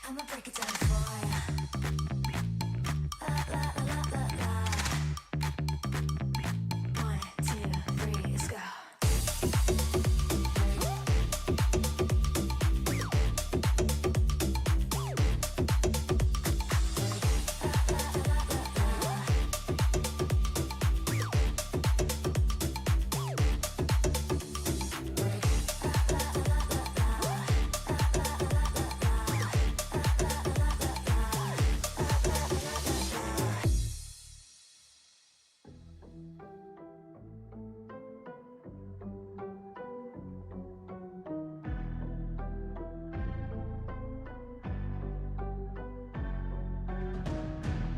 I'ma break it down for ya. La la la la la la. 1, 2, 3, let's go.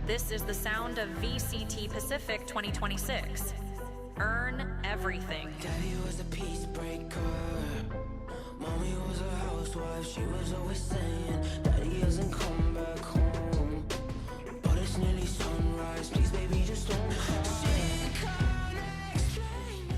This is the sound of VCT Pacific 2026. Earn everything. Daddy was a peace breaker. Mommy was a housewife. She was always saying, Daddy hasn't come back home. But it's nearly sunrise. Please, baby, just don't cry. She can't explain it.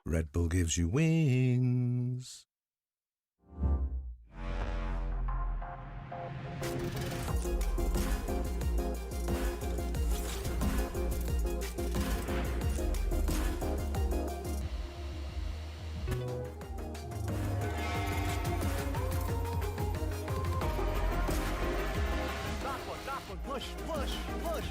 Red Bull gives you wings. Push, push, push.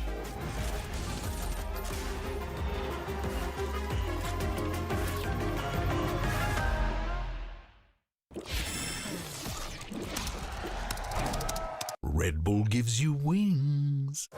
Red Bull gives you wings.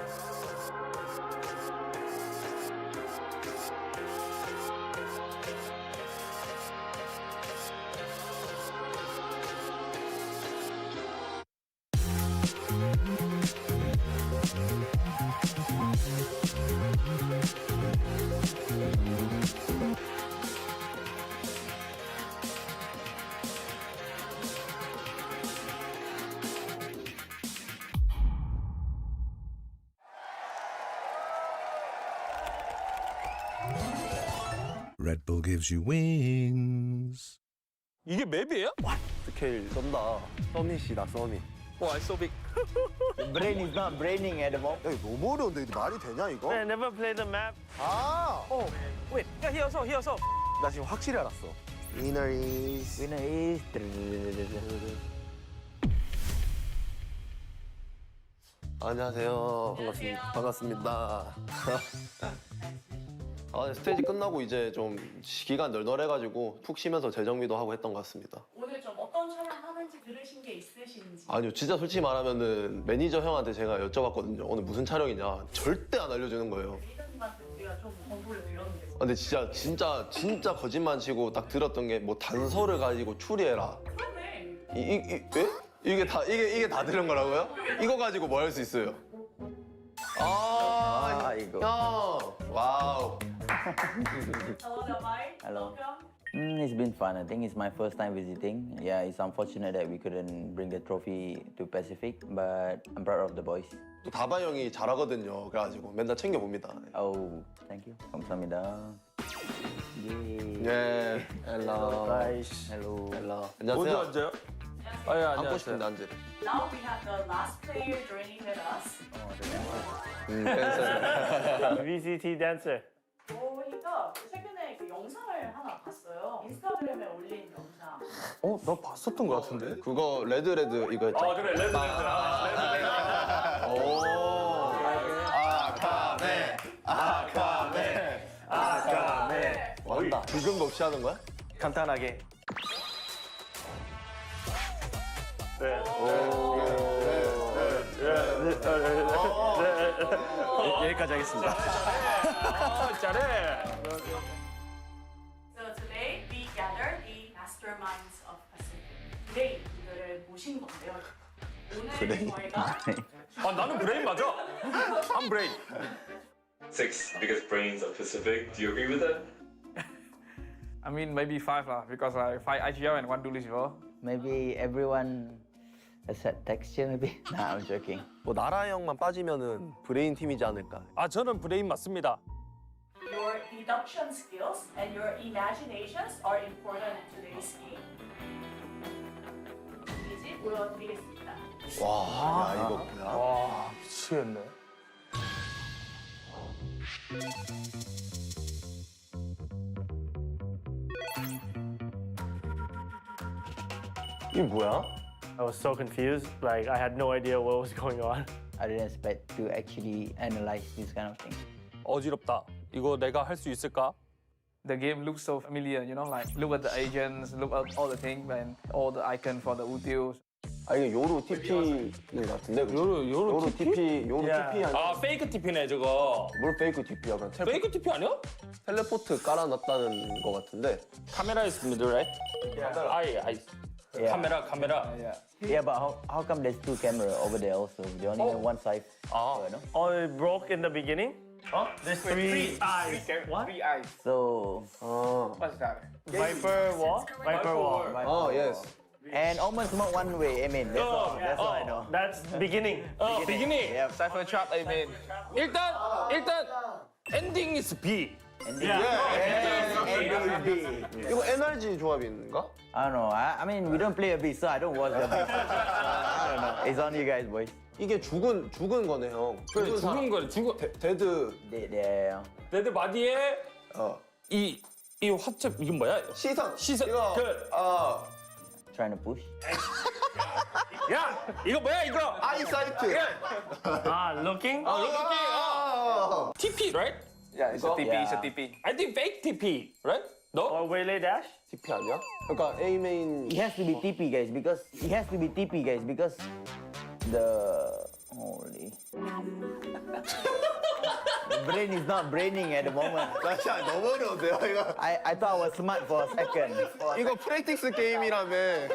Red Bull gives you wings. 이게 맵이에요? 스케일 쩐다. 써밋이다, 써밋. 와, so big. Brain is not braining at the moment. 야, 이거 너무 어려운데 이거 말이 되냐 이거? I never played the map. 아! Wait, 야, 히어서, 히어서. 나 지금 확실히 알았어. Winner is Winner is... 안녕하세요. 반갑습니다. 아, 스테이지 끝나고 이제 좀 기간 널널해가지고 푹 쉬면서 재정비도 하고 했던 것 같습니다. 오늘 좀 어떤 촬영하는지 들으신 게 있으신지. 아니요, 진짜 솔직히 말하면은 매니저 형한테 제가 여쭤봤거든요. 오늘 무슨 촬영이냐. 절대 안 알려주는 거예요. 리더님한테 우리가 좀 정보를 들었는데. 근데 진짜 거짓말 치고 딱 들었던 게 뭐 단서를 가지고 추리해라. 그러네. 예? 이게 다 들은 거라고요? 이거 가지고 뭐 할 수 있어요? 아, 이거. 형. 와우. Hello, Damai. Hello. Welcome. It's been fun. I think it's my first time visiting. Yeah, it's unfortunate that we couldn't bring the trophy to Pacific, but I'm proud of the boys. 또 다바 형이 잘하거든요. 그래가지고 맨날 챙겨 봅니다. Oh, thank you. 감사합니다. Yay. 예. 헬로. Guys. Hello. 헬로. 어디 안녕하세요. 앉아요? 아, 예, 앉고 안녕하세요. 싶은데 앉으래. Now we have the last player joining with us. 댄서. VCT 댄서. 저희가 최근에 그 영상을 하나 봤어요. 인스타그램에 올린 영상. 나 봤었던 것 같은데? 그거 레드 이거 했죠? 그래, 레드. 오. 아카메. 완다. 붉은 거 없이 하는 거야? 간단하게. 네. 여기까지 하겠습니다. 잘해. So today we gather the masterminds of Pacific. Today 이들을 모신 건데요. 오늘 저희가 나는 브레인 맞아. I'm brain. 6 biggest brains of Pacific. Do you agree with that? I mean, maybe 5 lah, because like 5 IGL and 1 Duelist before. Maybe everyone has that texture, maybe? Nah, I'm joking. 뭐 나라 형만 빠지면은 브레인 팀이지 않을까? 저는 브레인 맞습니다. Your deduction skills and your imaginations are important in today's game. 이제 보여드리겠습니다. 와, 야 이거 뭐야? 와, 미치겠네. 이게 뭐야? I was so confused. Like I had no idea what was going on. I didn't expect to actually analyze this kind of thing. 어지럽다. 이거 내가 할 수 있을까? The game looks so familiar, you know, like look at the agents, look at all the things and all the icons for the utils. 아 이게 요로 TP인 것 같은데? 그치? 요로 TP? 요로 TP 아니야? 페이크 TP네 저거. 뭘 페이크 TP야? 그냥 페이크 TP 아니야? 텔레포트 깔아놨다는 것 같은데? 카메라 있습니다, right? 아이. Yeah. 카메라. Yeah, but how come there's 2 cameras over there also? They only have one side. No? Oh, it broke in the beginning? There's 3 eyes. What? 3 eyes. So, What's that? Viper wall? Viper wall. 아, yes. and almost not one way, I mean, that's all I know. That's beginning. beginning. Yep. Cypher trap, I mean. 일단 ending is B. Ending is B. 이거 NRG 조합인가? I don't know. I mean, we don't play a B, so I don't watch the B. I don't know. It's on you guys, boys. 이게 죽은 거네 형. 죽은 거래, 죽은. 데드. Yeah. 레드 바디에 이 화첩 이게 뭐야? 시선. 이거. Trying to push. 야, 이거 뭐야 이거? 아이사이트. looking? TP, right? Yeah, it's a TP, Yeah. it's a TP. I think fake TP, right? No? Waylay dash? TP 아니야? 그러니까 A 메인. It has to be TP, guys, because the holy. The brain is not braining at the moment. 나 진짜 너무 어려운데요 이거. I thought I was smart for a second. 이거 프랙티스 게임이라며.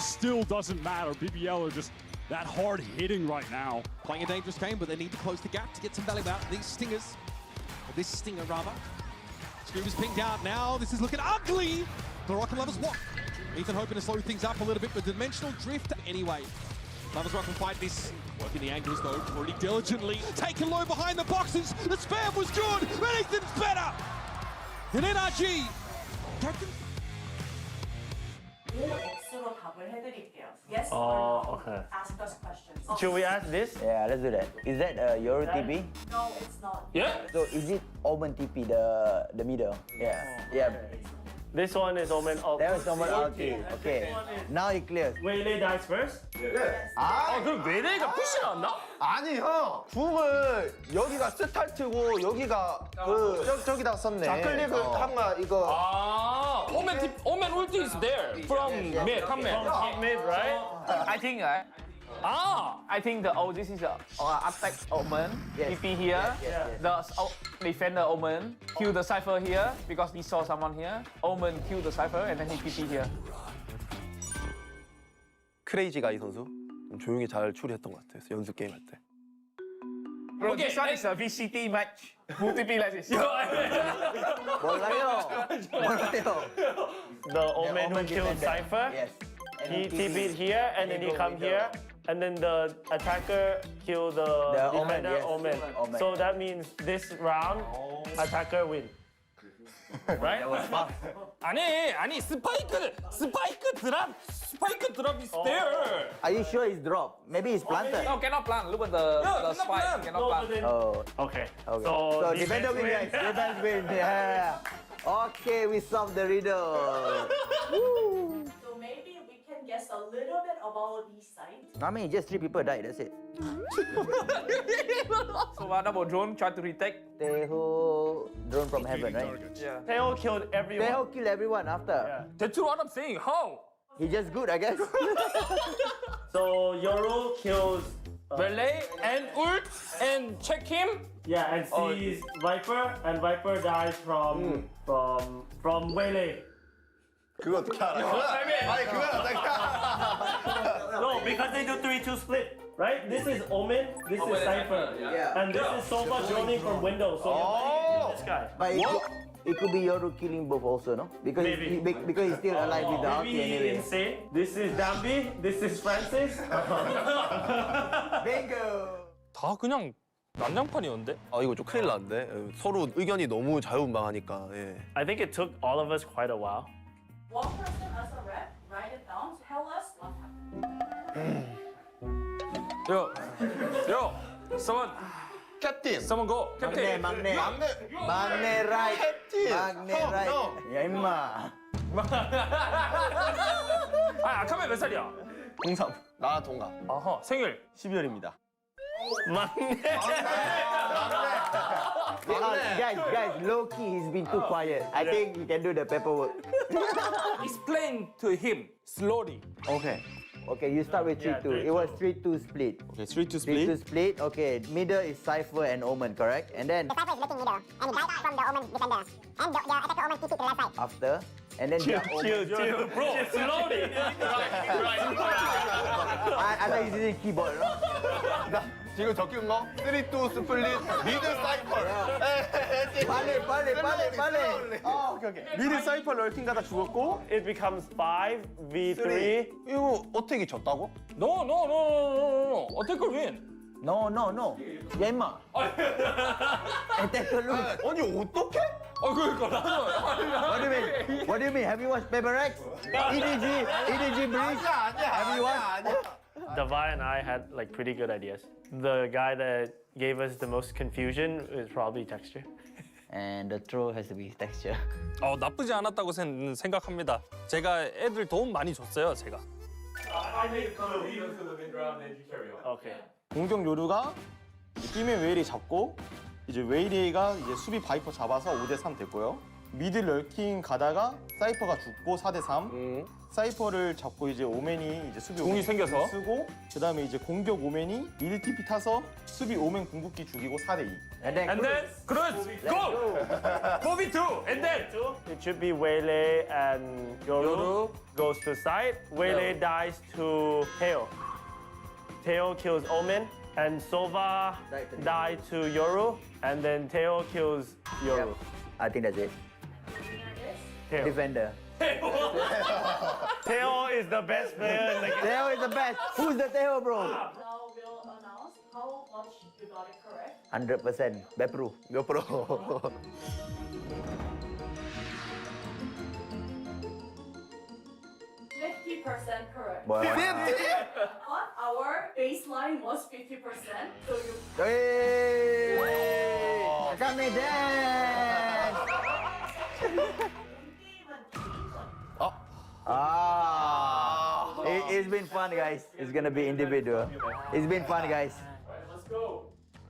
Still doesn't matter. BBL are just that hard hitting right now. Playing a dangerous game, but they need to close the gap to get some value out. These stingers, or this stinger rather. Screamer's pinged out now. This is looking ugly. The Rocket Lovers what? Ethan hoping to slow things up a little bit, but dimensional drift anyway. Lovers Rock can fight this. Working the angles though, already diligently. Taken low behind the boxes. The spam was good, but Ethan's better. And NRG. Captain. X로 답을 해드릴게요. Yes or no? Okay. Ask us questions. Should we ask this? Yeah, let's do that. Is that Euro TP? No, it's not. Yeah? So is it Omen TP, the middle? Yeah. Yeah. This one is Omen of. That was someone ulti. Okay. Now it clears. Waylay dies first? 그럼 메레이가 푸시 나왔나? 아니 형 궁을 여기가 스타트고 여기가 저기다 썼네. 좌클릭을 한가 이거. 오멘 ulti is there from mid, top mid. Top mid, right? I think, I think this is attack Omen, Yes. TP here. The defender Omen kill the Cypher here because he saw someone here. Omen kill the Cypher and then he TP here. 크레이지 가이 선수 좀 조용히 잘 처리했던 것 같아요. 연습 게임 할 때. Bro, this one is a VCT match. Multiplayer. Boleh. The Omen who killed Cypher, Yes. he TP'd here and then he come here. And then the attacker killed the Omen, defender yes. Omen. Omen. So that means this round, attacker win. Right? 아니 스파이크 드랍 is there. Are you sure it's drop? Maybe it's planted. No, cannot plant. Look at the spike. Cannot No, plant. but then, Oh. okay. Okay. So defender win, guys. Defense win. Yeah. Okay, we solved the riddle. Woo. So maybe we can guess a little bit about these sites. I mean, just 3 people died. That's it. So one about drone try to retake. Teho drone from heaven, right? Yeah. Teo killed everyone. Teho killed everyone after. Yeah. That's what I'm saying. How? He just good, I guess. So Yoru kills. Relay and ult and check him. Yeah, and sees Viper, and Viper dies from Waylay. 그거 어떻게 알아? 아니 그건 어떻게 알아? No, because they do 3-2 split, right? This is Omen, this is Cypher, Yeah. and this is Sova droning from window. So you're playing this guy. But it could be Yoru killing both also, no? Because Maybe. because he's still alive with the Maybe ulti he's anyway. insane. This is Dambi, this is Francis. Bingo! 다 그냥 난장판이었는데? 아 이거 좀 큰일 났는데 서로 의견이 너무 자유분방하니까. 예. I think it took all of us quite a while. One person as a rep, write it down, tell us what happened. Yo, someone 캡틴. go. Captain. 막내 right. 막내 right. 야 임마. 아, 아카메 몇 살이야? 03. 나 동갑. 아하, 생일. 12월입니다. Guys, low key, he's been too quiet. I think he can do the paperwork. Explain to him slowly. 오케이. Okay, you start with 3-2. It was 3-2 split. 오케이, 3-2 3-2 스플릿. split. Okay, middle is Cypher and Omen, correct? And then Cypher is looking middle, and he died from the Omen defender. And the attacker Omen TP to the left side. after, and then the Omen. Bro, slowly. I thought he's using keyboard, no? 나 지금 적힌 거 3-2 스플릿 미드 사이퍼. 빨리. 오케이. 미드 사이퍼 럴킹 가다 죽었고 It becomes 5v3. 이거 어택이 졌다고? No. 어택을 win. No. 야 임마. Attacker lose. 아니 어떻게? 그러니까 What do you mean? Have you watched PRX? EDG Breeze? Have you watched? Davai and I had like pretty good ideas. The guy that gave us the most confusion is probably Texture. And the throw has to be texture. 나쁘지 않았다고 생각합니다. 제가 애들 도움 많이 줬어요, 제가. Okay. 공격 요루가 팀의 웨일이 잡고 이제 웨일이가 이제 수비 바이퍼 잡아서 5대3 됐고요. 미드 럴킹 가다가 사이퍼가 죽고 4대3. 사이퍼를 잡고 이제 오맨이 이제 수비 공이 오맨 생겨서. 쓰고 그다음에 이제 공격 오맨이 미드 TP 타서 수비 오맨 궁극기 죽이고 4대2. And then, And then cruise, go! 4v2, and then It should be Waylay and Yoru goes to side. Waylay dies to Teo. Teo kills Omen, and Sova died to Yoru, and then Teo kills Yoru. I think that's it. Teo. Defender. Teo is the best player in the game. Teo is the best. Who's the Teo, bro? Now we'll announce how much you got it correct. 100%. Bepru. 몇 프로? 50% correct. Boy. But our baseline was 50%, so you Hey! Kami dance! It's been fun, guys. It's gonna be individual. It's been fun, guys.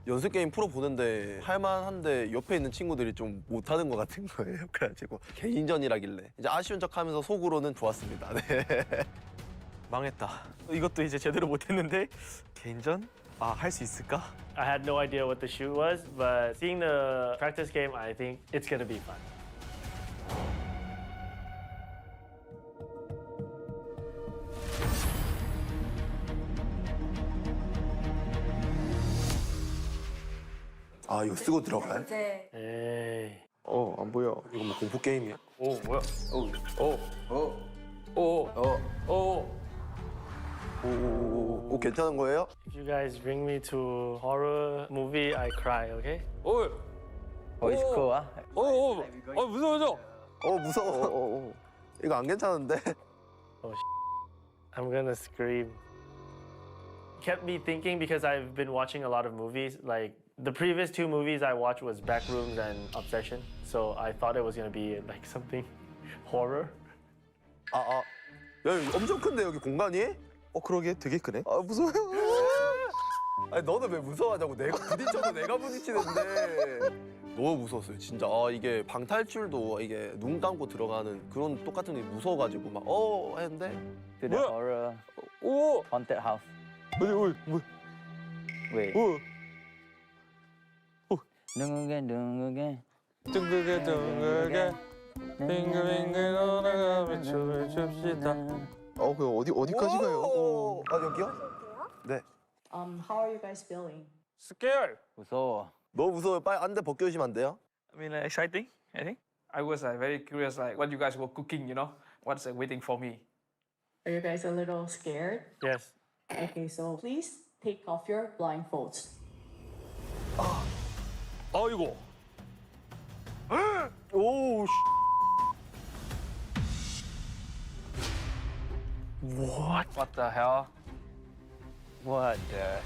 연습 게임 프로 보는데 할만한데 옆에 있는 친구들이 좀 못하는 것 같은 거예요. 그래가지고 개인전이라길래 이제 아쉬운 척하면서 속으로는 좋았습니다. 네. 망했다. 이것도 이제 제대로 못했는데 개인전? 할 수 있을까? I had no idea what the shoot was, but seeing the practice game, I think it's gonna be fun. 아 이거 쓰고 들어가요? 이제 에이. 안 보여. 이거 뭐 공포 게임이야? 오 뭐야? 오 괜찮은 거예요? If you guys bring me to horror movie, I cry, okay? 오, Oh, it's cool, huh? 무서워져. 무서워. 이거 안 괜찮은데? I'm gonna scream. Kept me thinking because I've been watching a lot of movies. Like the previous two movies I watched was Backrooms and Obsession. So I thought it was gonna be like something horror. 야 이거 엄청 큰데 여기 공간이? 그러게 되게 크네. 무서워요. 아니 너는 왜 무서워하냐고. 내가 부딪혀도 내가 부딪히는데. 너무 무서웠어요 진짜. 이게 방탈출도 이게 눈 감고 들어가는 그런 똑같은 게 무서워가지고 막 했는데. To the horror 오, haunted house. 뭐야? Wait. 둥글게. 둥글게 빙글빙글 돌아가며 춤을 춥시다. 그 어디까지 가요? 여기요? 네. How are you guys feeling? Scared. 무서워. 너무 무서워요. 빨리 안대 벗겨주시면 안 돼요? I mean, exciting. I think I was very curious, like what you guys were cooking. You know, what's waiting for me. Are you guys a little scared? Yes. Okay, so please take off your blindfolds. 아이고. 오. What the hell? What the?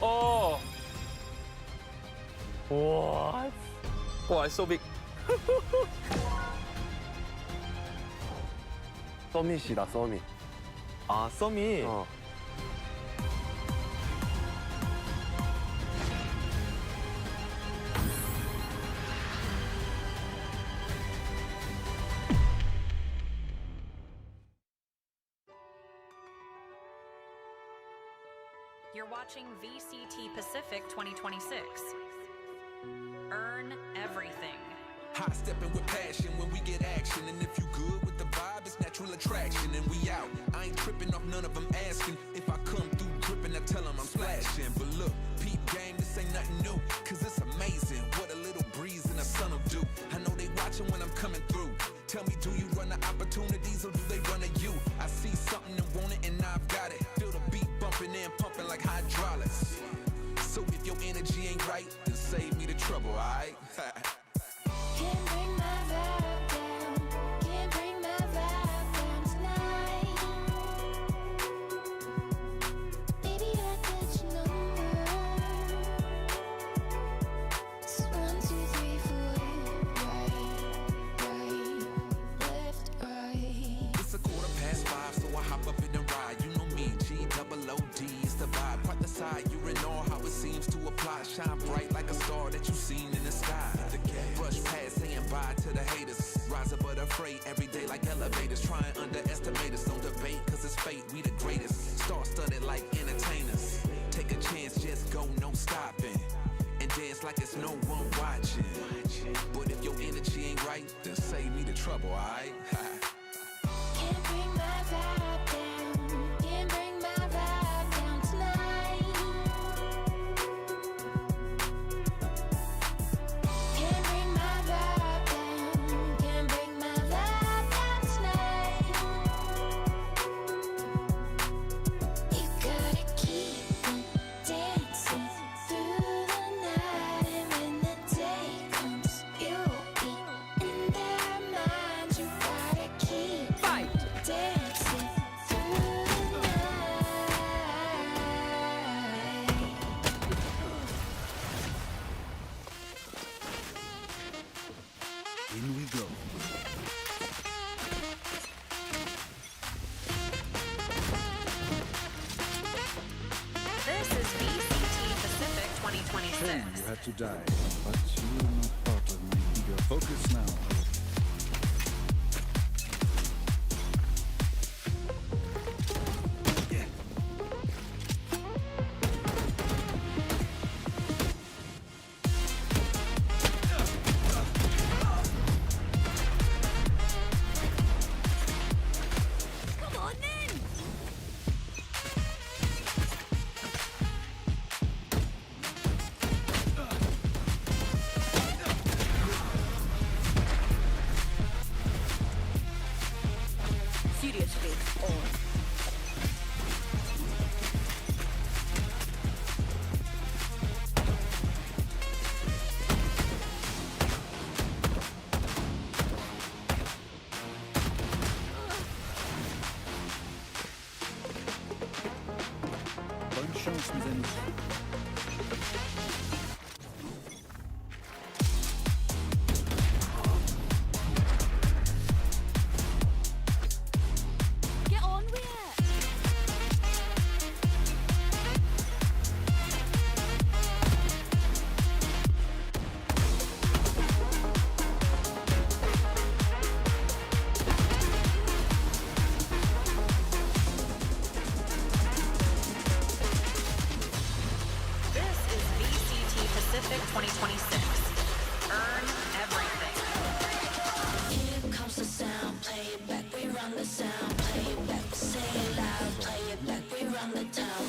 What? Wow, it's so big. 서밋이다 서밋. 서밋. You're watching VCT Pacific 2026. Earn everything. High stepping with passion when we get action. And if you good with the vibe, it's natural attraction. And we out. I ain't tripping off none of them asking. If I come through dripping, I tell them I'm splashing. But look, peep game, this ain't nothing new. Cause it's amazing what a little breeze in the sun will do. I know they watching when I'm coming through. Tell me, do you run the opportunities or do they run to you? I see something and want it and now I've got it. Feel the beat bumping and pumping like hydraulics. So if your energy ain't right, then save me the trouble, alright? Can't bring my vibe down. Can't bring my vibe down tonight. Baby, I got your number. It's 1, 2, 3, 4. Right, left, right. It's 5:15, so I hop up in the ride. You know me, G-double-O-D, it's the vibe. Quite the side, you ignore how it seems to apply. Shine bright like a star that you've seen in the sky. Brush past, saying bye to the haters. Rise above the freight every day like elevators. Try and underestimate us, don't debate, cause it's fate, we the greatest. Star-studded like entertainers. Take a chance, just go, no stopping. And dance like it's no one watching. But if your energy ain't right, then save me the trouble, alright? Can't bring my vibe down. Can't bring my vibe down tonight. Can't bring my vibe down. Can't bring my vibe down tonight. You gotta keep on dancing through the night, and when the day comes, you'll be in their minds. You gotta keep dancing through the night. In we go. This is VCT Pacific 2026. You had to die, but you are not part of me. Your focus now. Come on then. düşünmüşsünüz henüz? Get on with it. This is VCT Pacific 2026. Earn everything. Here comes the sound, play it back, we run the sound, play it back, say it loud, play it back, we run the town.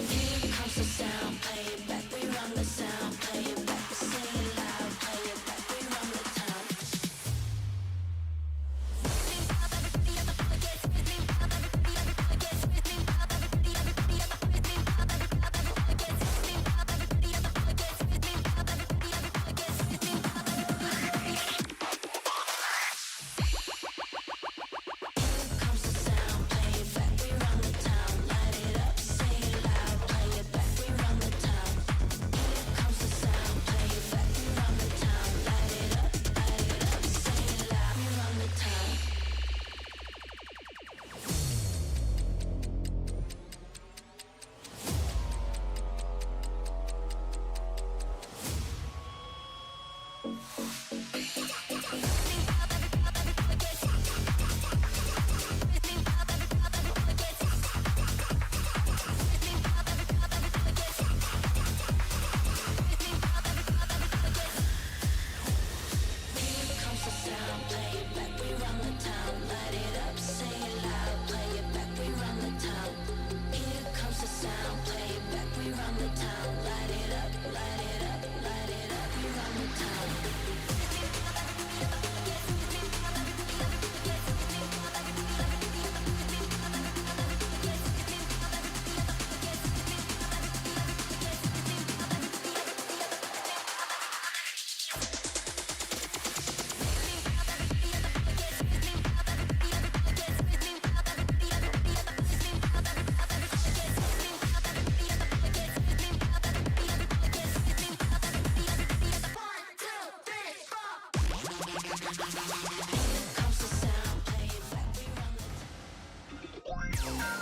Here comes the sound, play it back, we run the sound, play it back, say it loud, play it back, we run the town. Comes the sound, play it back, we run the town, light it up, say it loud, play it back, we run the town. Here comes the sound, play it back, we run the town, light it up, say it loud, we run the town. Here comes the sound, play it back, we run the town, light it up, say it loud, play it back, we run the town. Here comes the sound, play it back, we run the town, light it up, light it up, light it up, we run the town.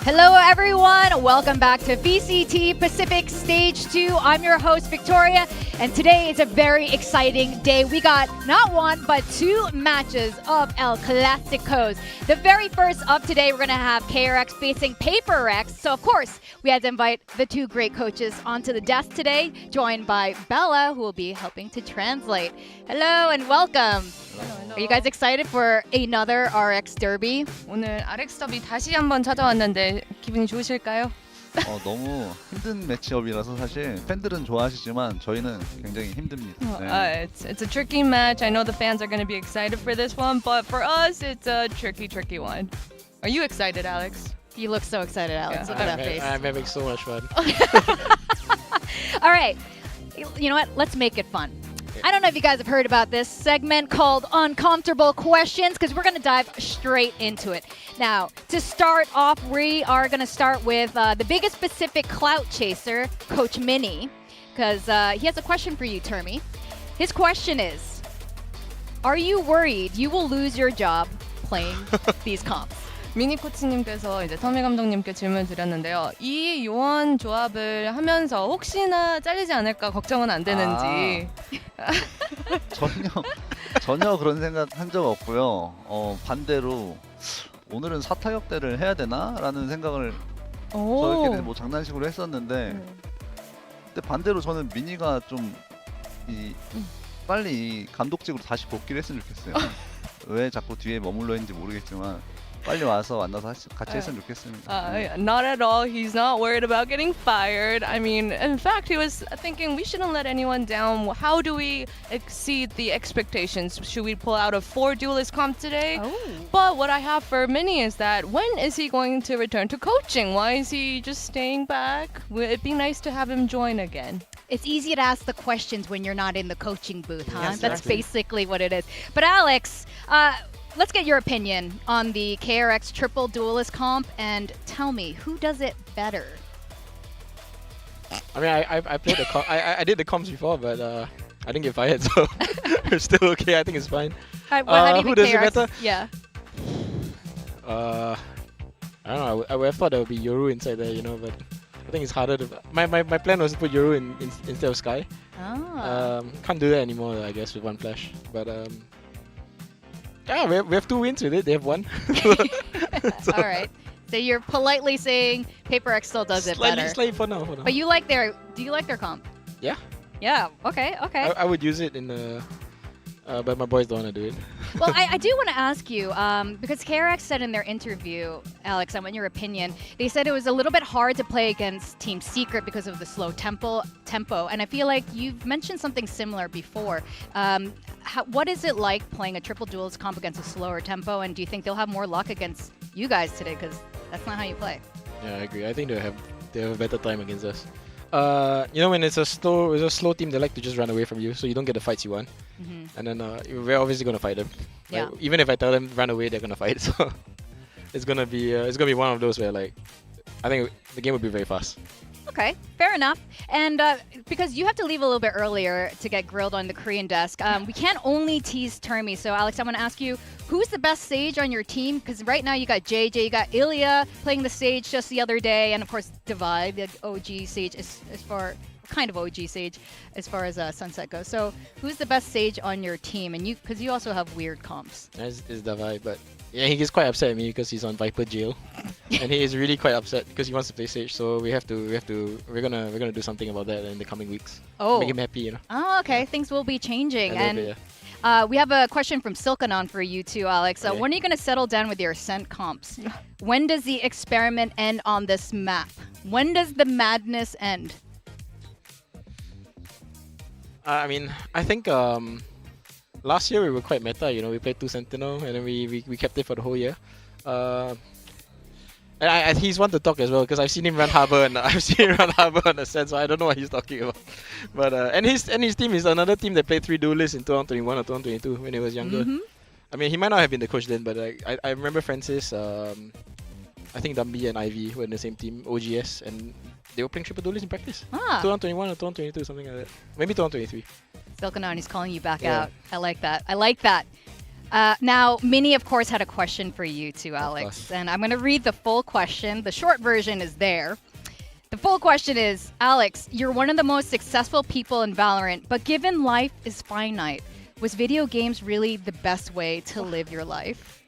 Hello, everyone. Welcome back to VCT Pacific Stage 2. I'm your host, Victoria, and today is a very exciting day. We got not one, but two matches of El Clásicos. The very first up today, we're going to have KRX facing PRX. So, of course, we had to invite the two great coaches onto the desk today, joined by Bella, who will be helping to translate. Hello and welcome. Are you guys excited for another RX Derby? 오늘 RX 더비 다시 한번 찾아왔는데 기분이 좋으실까요? 너무 힘든 매치업이라서 사실 팬들은 좋아하시지만 저희는 굉장히 힘듭니다. 네. It's a tricky match. I know the fans are going to be excited for this one, but for us, it's a tricky one. Are you excited, Alex? You look so excited, Alex. Look at that face. I'm having so much fun. All right. You know what? Let's make it fun. I don't know if you guys have heard about this segment called Uncomfortable Questions, because we're going to dive straight into it. Now, to start off, we are going to start with the biggest Pacific clout chaser, Coach Minnie, because he has a question for you, Termi. His question is, are you worried you will lose your job playing these comps? 미니 코치님께서 이제 터미 감독님께 질문 드렸는데요. 이 요원 조합을 하면서 혹시나 잘리지 않을까 걱정은 안 되는지. 전혀 그런 생각 한 적 없고요. 반대로 오늘은 사타격대를 해야 되나라는 생각을 저희끼리 뭐 장난식으로 했었는데, 근데 반대로 저는 미니가 좀 빨리 감독직으로 다시 복귀를 했으면 좋겠어요. 왜 자꾸 뒤에 머물러 있는지 모르겠지만 빨리 와서 만나서 같이 했으면 좋겠습니다. Not at all. He's not worried about getting fired. I mean, in fact, he was thinking we shouldn't let anyone down. How do we exceed the expectations? Should we pull out a 4 duelist comp today? But what I have for Minnie is that when is he going to return to coaching? Why is he just staying back? Would it be nice to have him join again? It's easy to ask the questions when you're not in the coaching booth, huh? Yes, That's exactly. basically what it is. But Alex, let's get your opinion on the KRX triple duelist comp and tell me, who does it better? I mean, I played the I did the comms before, but I didn't get fired, so it's still okay. I think it's fine. How do you who think does it KRX better? Yeah. I don't know. I would have thought there would be Yoru inside there, but I think it's harder to. My plan was to put Yoru instead of Sky. Oh. Can't do that anymore, I guess, with one flash. But yeah, we have 2 wins with it. They have 1. So, All right. So you're politely saying PRX still does it better. Slightly for now. But do you like their comp? Yeah. Yeah. Okay. I would use it in the. But my boys don't want to do it. Well, I do want to ask you, because KRX said in their interview, Alex, I want your opinion. They said it was a little bit hard to play against Team Secret because of the slow tempo, and I feel like you've mentioned something similar before. What is it like playing a triple duels comp against a slower tempo, and do you think they'll have more luck against you guys today? Because that's not how you play. Yeah, I agree. I think they have a better time against us. When it's a slow team, they like to just run away from you, so you don't get the fights you want. And then we're obviously gonna fight them. Yeah. Like, even if I tell them run away, they're gonna fight. So it's gonna be one of those where I think the game will be very fast. Okay, fair enough. And because you have to leave a little bit earlier to get grilled on the Korean desk, we can't only tease Termi. So Alex, I want to ask you, who's the best Sage on your team? Because right now you got JJ, you got Ilya playing the Sage just the other day, and of course Divide, the OG Sage, kind of OG Sage as far as Sunset goes. So who's the best Sage on your team? And because you also have weird comps. It's Davai, but yeah, he gets quite upset at me because he's on Viper jail, and he is really quite upset because he wants to play Sage. So we're gonna do something about that in the coming weeks. Oh, make him happy, Oh, okay. Things will be changing. A And little bit, yeah. we have a question from Silkanon for you too, Alex. Okay. When are you going to settle down with your Ascent comps? When does the experiment end on this map? When does the madness end? I mean, I think last year we were quite meta. We played 2 Sentinel and then we kept it for the whole year. And he's one to talk as well because I've seen him run Harbor and I've seen him run Harbor on Ascent, so I don't know what he's talking about. But and his team is another team that played 3 duelists in 2021 or 2022 when he was younger. I mean, he might not have been the coach then, but I remember Francis, I think Dumby and Ivy were in the same team, OGS, and they were playing triple duelists in practice. 2021 or 2022, something like that. Maybe 2023. Silkanon is calling you back out. I like that. I like that. Now, Minnie, of course, had a question for you too, Alex. And I'm going to read the full question. The short version is there. The full question is, Alex, you're one of the most successful people in Valorant, but given life is finite, was video games really the best way to live your life?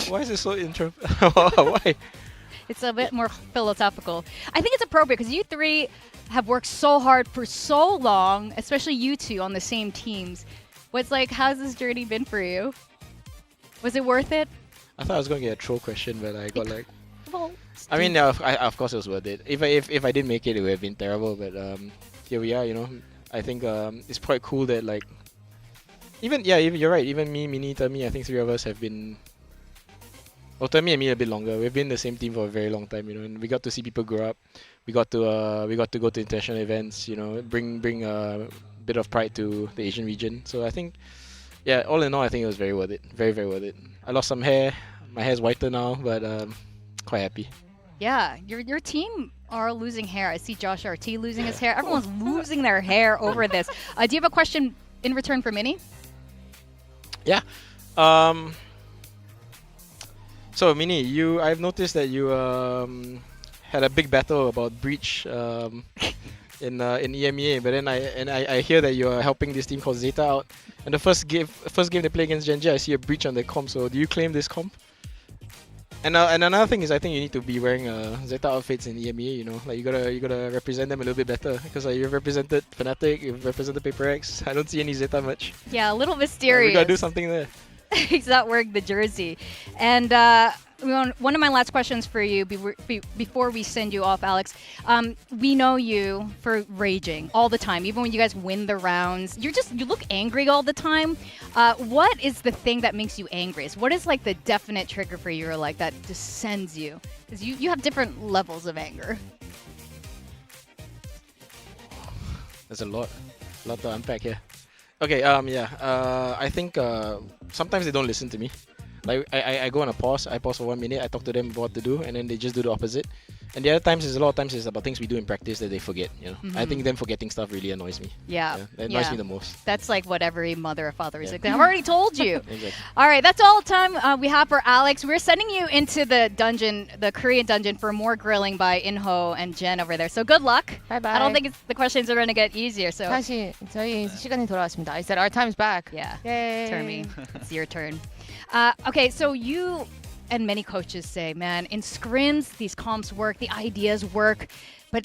Why is it so intro? Why? It's a bit more philosophical. I think it's appropriate because you three have worked so hard for so long, especially you two on the same teams. How's this journey been for you? Was it worth it? I thought I was going to get a troll question, but I got Well, I mean, of course it was worth it. If I didn't make it, it would have been terrible. But here we are. I think it's quite cool that even you're right. Even me, Minnie, Termi, I think 3 of us have been. Well, Termi and me a bit longer. We've been in the same team for a very long time, and we got to see people grow up. We got to go to international events. Bring a bit of pride to the Asian region. So I think, yeah, all in all, I think it was very worth it. Very, very worth it. I lost some hair. My hair's whiter now, but quite happy. Yeah, your team are losing hair. I see Josh RT losing his hair. Everyone's losing their hair over this. Do you have a question in return for Minnie? Yeah. So Minnie, I've noticed that you had a big battle about Breach in EMEA, but then I hear that you are helping this team called Zeta out. And the first game they play against Genji, I see a Breach on the comp. So do you claim this comp? And another thing is, I think you need to be wearing Zeta outfits in EMEA. You gotta represent them a little bit better because you've represented Fnatic, you've represented PRX. I don't see any Zeta much. Yeah, a little mysterious. We gotta do something there. He's not wearing the jersey. And one of my last questions for you before we send you off, Alex. We know you for raging all the time, even when you guys win the rounds. You look angry all the time. What is the thing that makes you angriest? What is the definite trigger for you, or that just sends you? Because you have different levels of anger. There's a lot to unpack here. Okay, I think sometimes they don't listen to me. I go on a pause. I pause for 1 minute. I talk to them about what to do, and then they just do the opposite. And the other times is a lot of times it's about things we do in practice that they forget. You know, I Mhm. think them forgetting stuff really annoys me. Yeah. That annoys me the most. That's like what every mother or father is like. I've already told you. Exactly. All right, that's all the time we have for Alex. We're sending you into the dungeon, the Korean dungeon, for more grilling by Inho and Jen over there. So good luck. Bye bye. I don't think the questions are going to get easier. So 다시 저희 시간이 돌아왔습니다. I said our time's back. Yeah. Yay. Termi, it's your turn. Okay, so you and many coaches say, man, in scrims, these comps work, the ideas work, but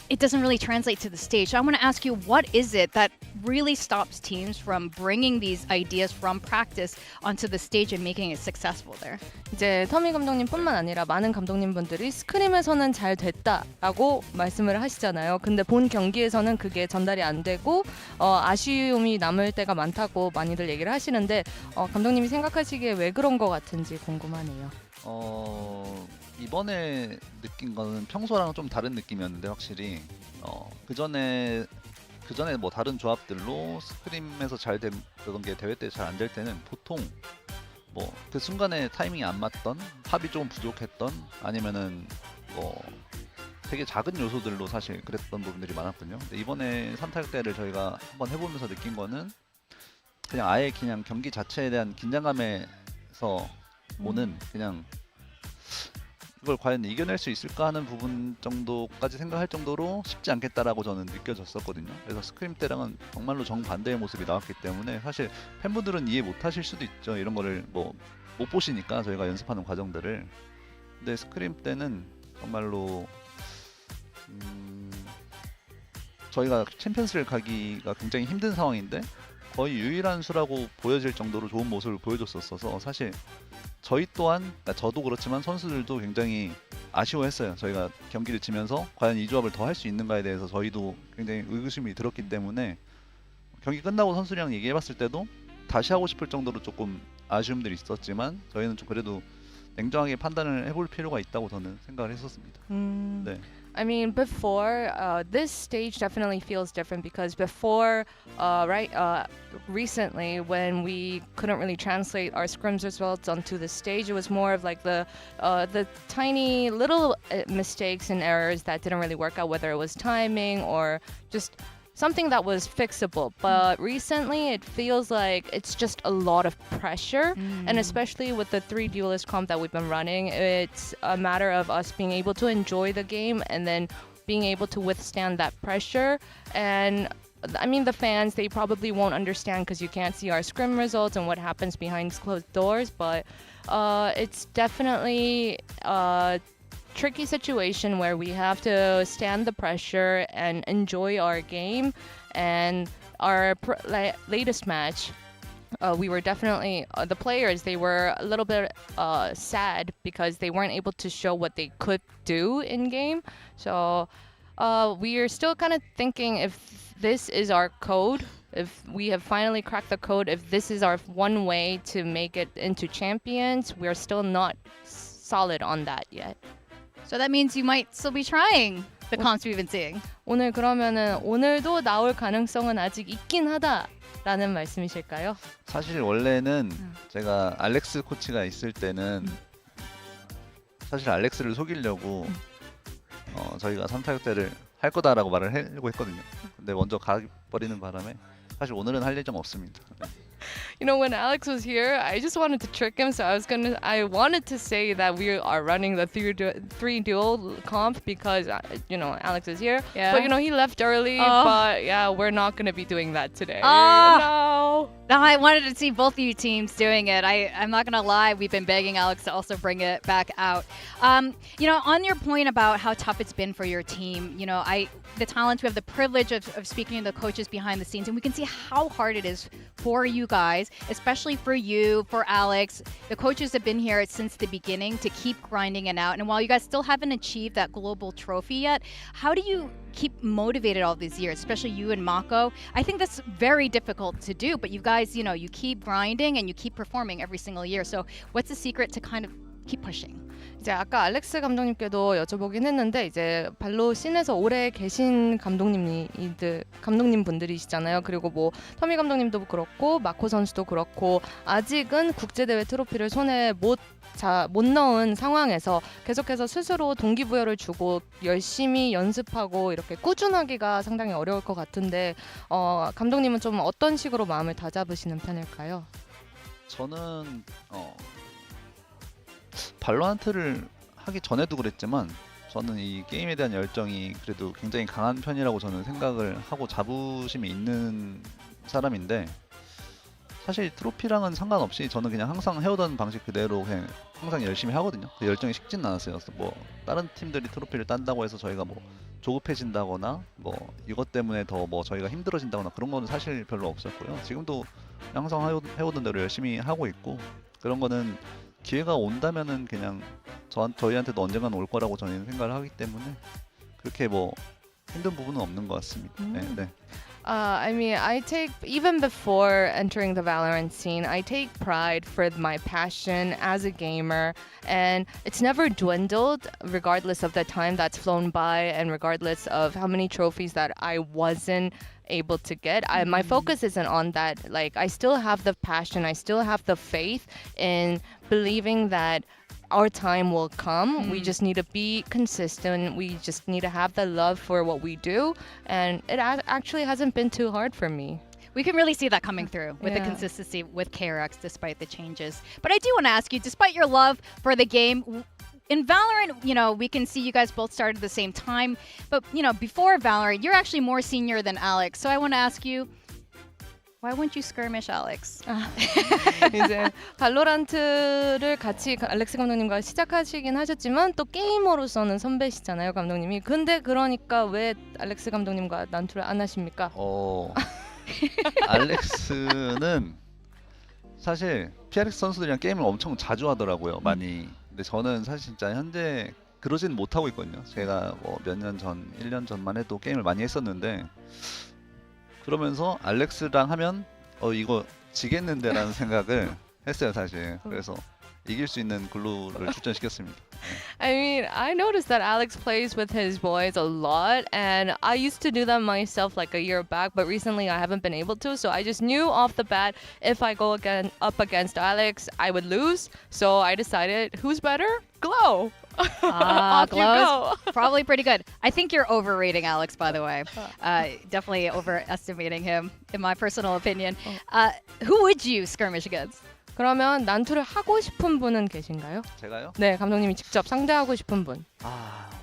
it doesn't really translate to the stage. So I want to ask you, what is it that really stops teams from bringing these ideas from practice onto the stage and making it successful there? 이제 터미 감독님뿐만 아니라 많은 감독님분들이 스크림에서는 잘 됐다라고 말씀을 하시잖아요. 근데 본 경기에서는 그게 전달이 안 되고 아쉬움이 남을 때가 많다고 많이들 얘기를 하시는데 감독님이 생각하시기에 왜 그런 것 같은지 궁금하네요. 이번에 느낀 거는 평소랑 좀 다른 느낌이었는데 확실히 그 전에 뭐 다른 조합들로 스크림에서 잘 되던 게 대회 때 잘 안 될 때는 보통 뭐 그 순간에 타이밍이 안 맞던, 합이 조금 부족했던, 아니면은 뭐 되게 작은 요소들로 사실 그랬던 부분들이 많았거든요. 근데 이번에 3타격 대회를 저희가 한번 해보면서 느낀 거는 그냥 아예 그냥 경기 자체에 대한 긴장감에서 오는 그냥 이걸 과연 이겨낼 수 있을까 하는 부분 정도까지 생각할 정도로 쉽지 않겠다라고 저는 느껴졌었거든요. 그래서 스크림 때랑은 정말로 정반대의 모습이 나왔기 때문에 사실 팬분들은 이해 못 하실 수도 있죠. 이런 거를 뭐 못 보시니까 저희가 연습하는 과정들을. 근데 스크림 때는 정말로 저희가 챔피언스를 가기가 굉장히 힘든 상황인데 거의 유일한 수라고 보여질 정도로 좋은 모습을 보여줬었어서 사실 저희 또한, 그러니까 저도 그렇지만 선수들도 굉장히 아쉬워했어요. 저희가 경기를 치면서 과연 이 조합을 더 할 수 있는가에 대해서 저희도 굉장히 의구심이 들었기 때문에 경기 끝나고 선수들이랑 얘기해봤을 때도 다시 하고 싶을 정도로 조금 아쉬움들이 있었지만 저희는 좀 그래도 냉정하게 판단을 해볼 필요가 있다고 저는 생각을 했었습니다. 네. I mean, before, this stage definitely feels different because before, recently, when we couldn't really translate our scrims results onto the stage, it was more of like the tiny little mistakes and errors that didn't really work out, whether it was timing or just something that was fixable. But recently it feels like it's just a lot of pressure, and especially with the 3 duelist comp that we've been running, it's a matter of us being able to enjoy the game and then being able to withstand that pressure. And I mean, the fans, they probably won't understand because you can't see our scrim results and what happens behind closed doors, but it's definitely tricky situation where we have to stand the pressure and enjoy our game. And our latest match, we were definitely the players, they were a little bit sad because they weren't able to show what they could do in game. So we are still kind of thinking if this is our code, if we have finally cracked the code, if this is our one way to make it into champions. We're still not solid on that yet. So that means you might still be trying the comps we've been seeing. 오늘 그러면은 오늘도 나올 가능성은 아직 있긴 하다라는 말씀이실까요? 사실 원래는 제가 알렉스 코치가 있을 때는 사실 알렉스를 속이려고 저희가 3타격 대를 할 거다라고 말을 하려고 했거든요. 근데 먼저 가버리는 바람에 사실 오늘은 할 예정 없습니다. You know, when Alex was here, I just wanted to trick him, so I wanted to say that we are running the 3 duel comp because you know, Alex is here. Yeah. But you know, he left early. Oh. But yeah, we're not gonna be doing that today. Oh. No, I wanted to see both of you teams doing it. I'm not gonna lie, we've been begging Alex to also bring it back out. You know, on your point about how tough it's been for your team, you know, the talents, we have the privilege of speaking to the coaches behind the scenes, and we can see how hard it is for you guys, especially for you, for Alex. The coaches have been here since the beginning to keep grinding it out. And while you guys still haven't achieved that global trophy yet, how do you keep motivated all these years, especially you and Mako? I think that's very difficult to do, but you guys, you know, you keep grinding and you keep performing every single year. So what's the secret to kind of keep pushing. 이제 아까 알렉스 감독님께도 여쭤보긴 했는데 이제 발로 씬에서 오래 계신 감독님 분들이시잖아요. 그리고 뭐 터미 감독님도 그렇고 마코 선수도 그렇고 아직은 국제 대회 트로피를 손에 못 넣은 상황에서 계속해서 스스로 동기부여를 주고 열심히 연습하고 이렇게 꾸준하기가 상당히 어려울 것 같은데 감독님은 좀 어떤 식으로 마음을 다잡으시는 편일까요? 저는 발로란트를 하기 전에도 그랬지만 저는 이 게임에 대한 열정이 그래도 굉장히 강한 편이라고 저는 생각을 하고 자부심이 있는 사람인데 사실 트로피랑은 상관없이 저는 그냥 항상 해오던 방식 그대로 그냥 항상 열심히 하거든요. 그 열정이 식지는 않았어요. 그래서 뭐 다른 팀들이 트로피를 딴다고 해서 저희가 뭐 조급해진다거나 뭐 이것 때문에 더 뭐 저희가 힘들어진다거나 그런 거는 사실 별로 없었고요. 지금도 항상 해오던 대로 열심히 하고 있고 그런 거는 기회가 온다면은 그냥 저희한테도 언젠가는 올 거라고 저희는 생각을 하기 때문에 그렇게 뭐 힘든 부분은 없는 것 같습니다. 네. I mean, I take, even before entering the Valorant scene, I take pride for my passion as a gamer, and it's never dwindled regardless of the time that's flown by and regardless of how many trophies that I wasn't able to get. My focus isn't on that. Like, I still have the passion, I still have the faith in believing that our time will come. We just need to be consistent. We just need to have the love for what we do. And it actually hasn't been too hard for me. We can really see that coming through with the consistency with KRX despite the changes. But I do want to ask you, despite your love for the game, in Valorant, you know, we can see you guys both started at the same time. But, you know, before Valorant, you're actually more senior than Alex. So I want to ask you, why wouldn't you skirmish Alex? 이제 발로란트를 같이 알렉스 감독님과 시작하시긴 하셨지만 또 게이머로서는 선배시잖아요, 감독님이. 근데 그러니까 왜 알렉스 감독님과 난투를 안 하십니까? 알렉스는 사실 PRX 선수들이랑 게임을 엄청 자주 하더라고요, 많이. 근데 저는 사실 진짜 현재 그러지는 못하고 있거든요. 제가 뭐 몇 년 전, 1년 전만 해도 게임을 많이 했었는데 그러면서 알렉스랑 하면 이거 지겠는데 라는 생각을 했어요, 사실. 그래서 이길 수 있는 글루를 출전시켰습니다. I mean, I noticed that Alex plays with his boys a lot, and I used to do that myself like a year back, but recently I haven't been able to, so I just knew off the bat if I go up against Alex, I would lose. So I decided, who's better? Glow! Off you Glow go. is probably pretty good. I think you're overrating Alex, by the way. Definitely overestimating him, in my personal opinion. Who would you skirmish against? 그러면 난투를 하고 싶은 분은 계신가요? 제가요? 네, 감독님이 직접 상대하고 싶은 분.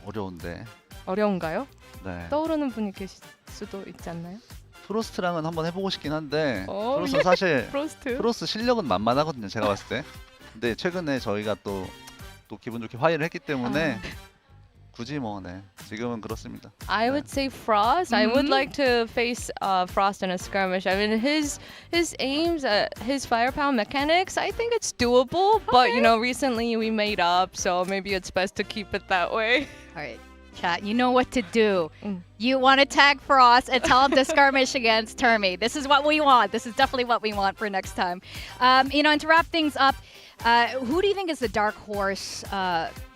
어려운데. 어려운가요? 네. 떠오르는 분이 계실 수도 있지 않나요? 프로스트랑은 한번 해보고 싶긴 한데 프로스는 사실 프로스트 실력은 만만하거든요, 제가 봤을 때. 근데 최근에 저희가 또 기분 좋게 화해를 했기 때문에 굳이 뭐 지금은 그렇습니다. I would say Frost. I would like to face Frost in a skirmish. I mean, his aims, his firepower mechanics, I think it's doable. But you know, recently we made up, so maybe it's best to keep it that way. All right, chat, you know what to do. You want to tag Frost and tell him to skirmish against Termi. This is what we want. This is definitely what we want for next time. You know, and to wrap things up, who do you think is the dark horse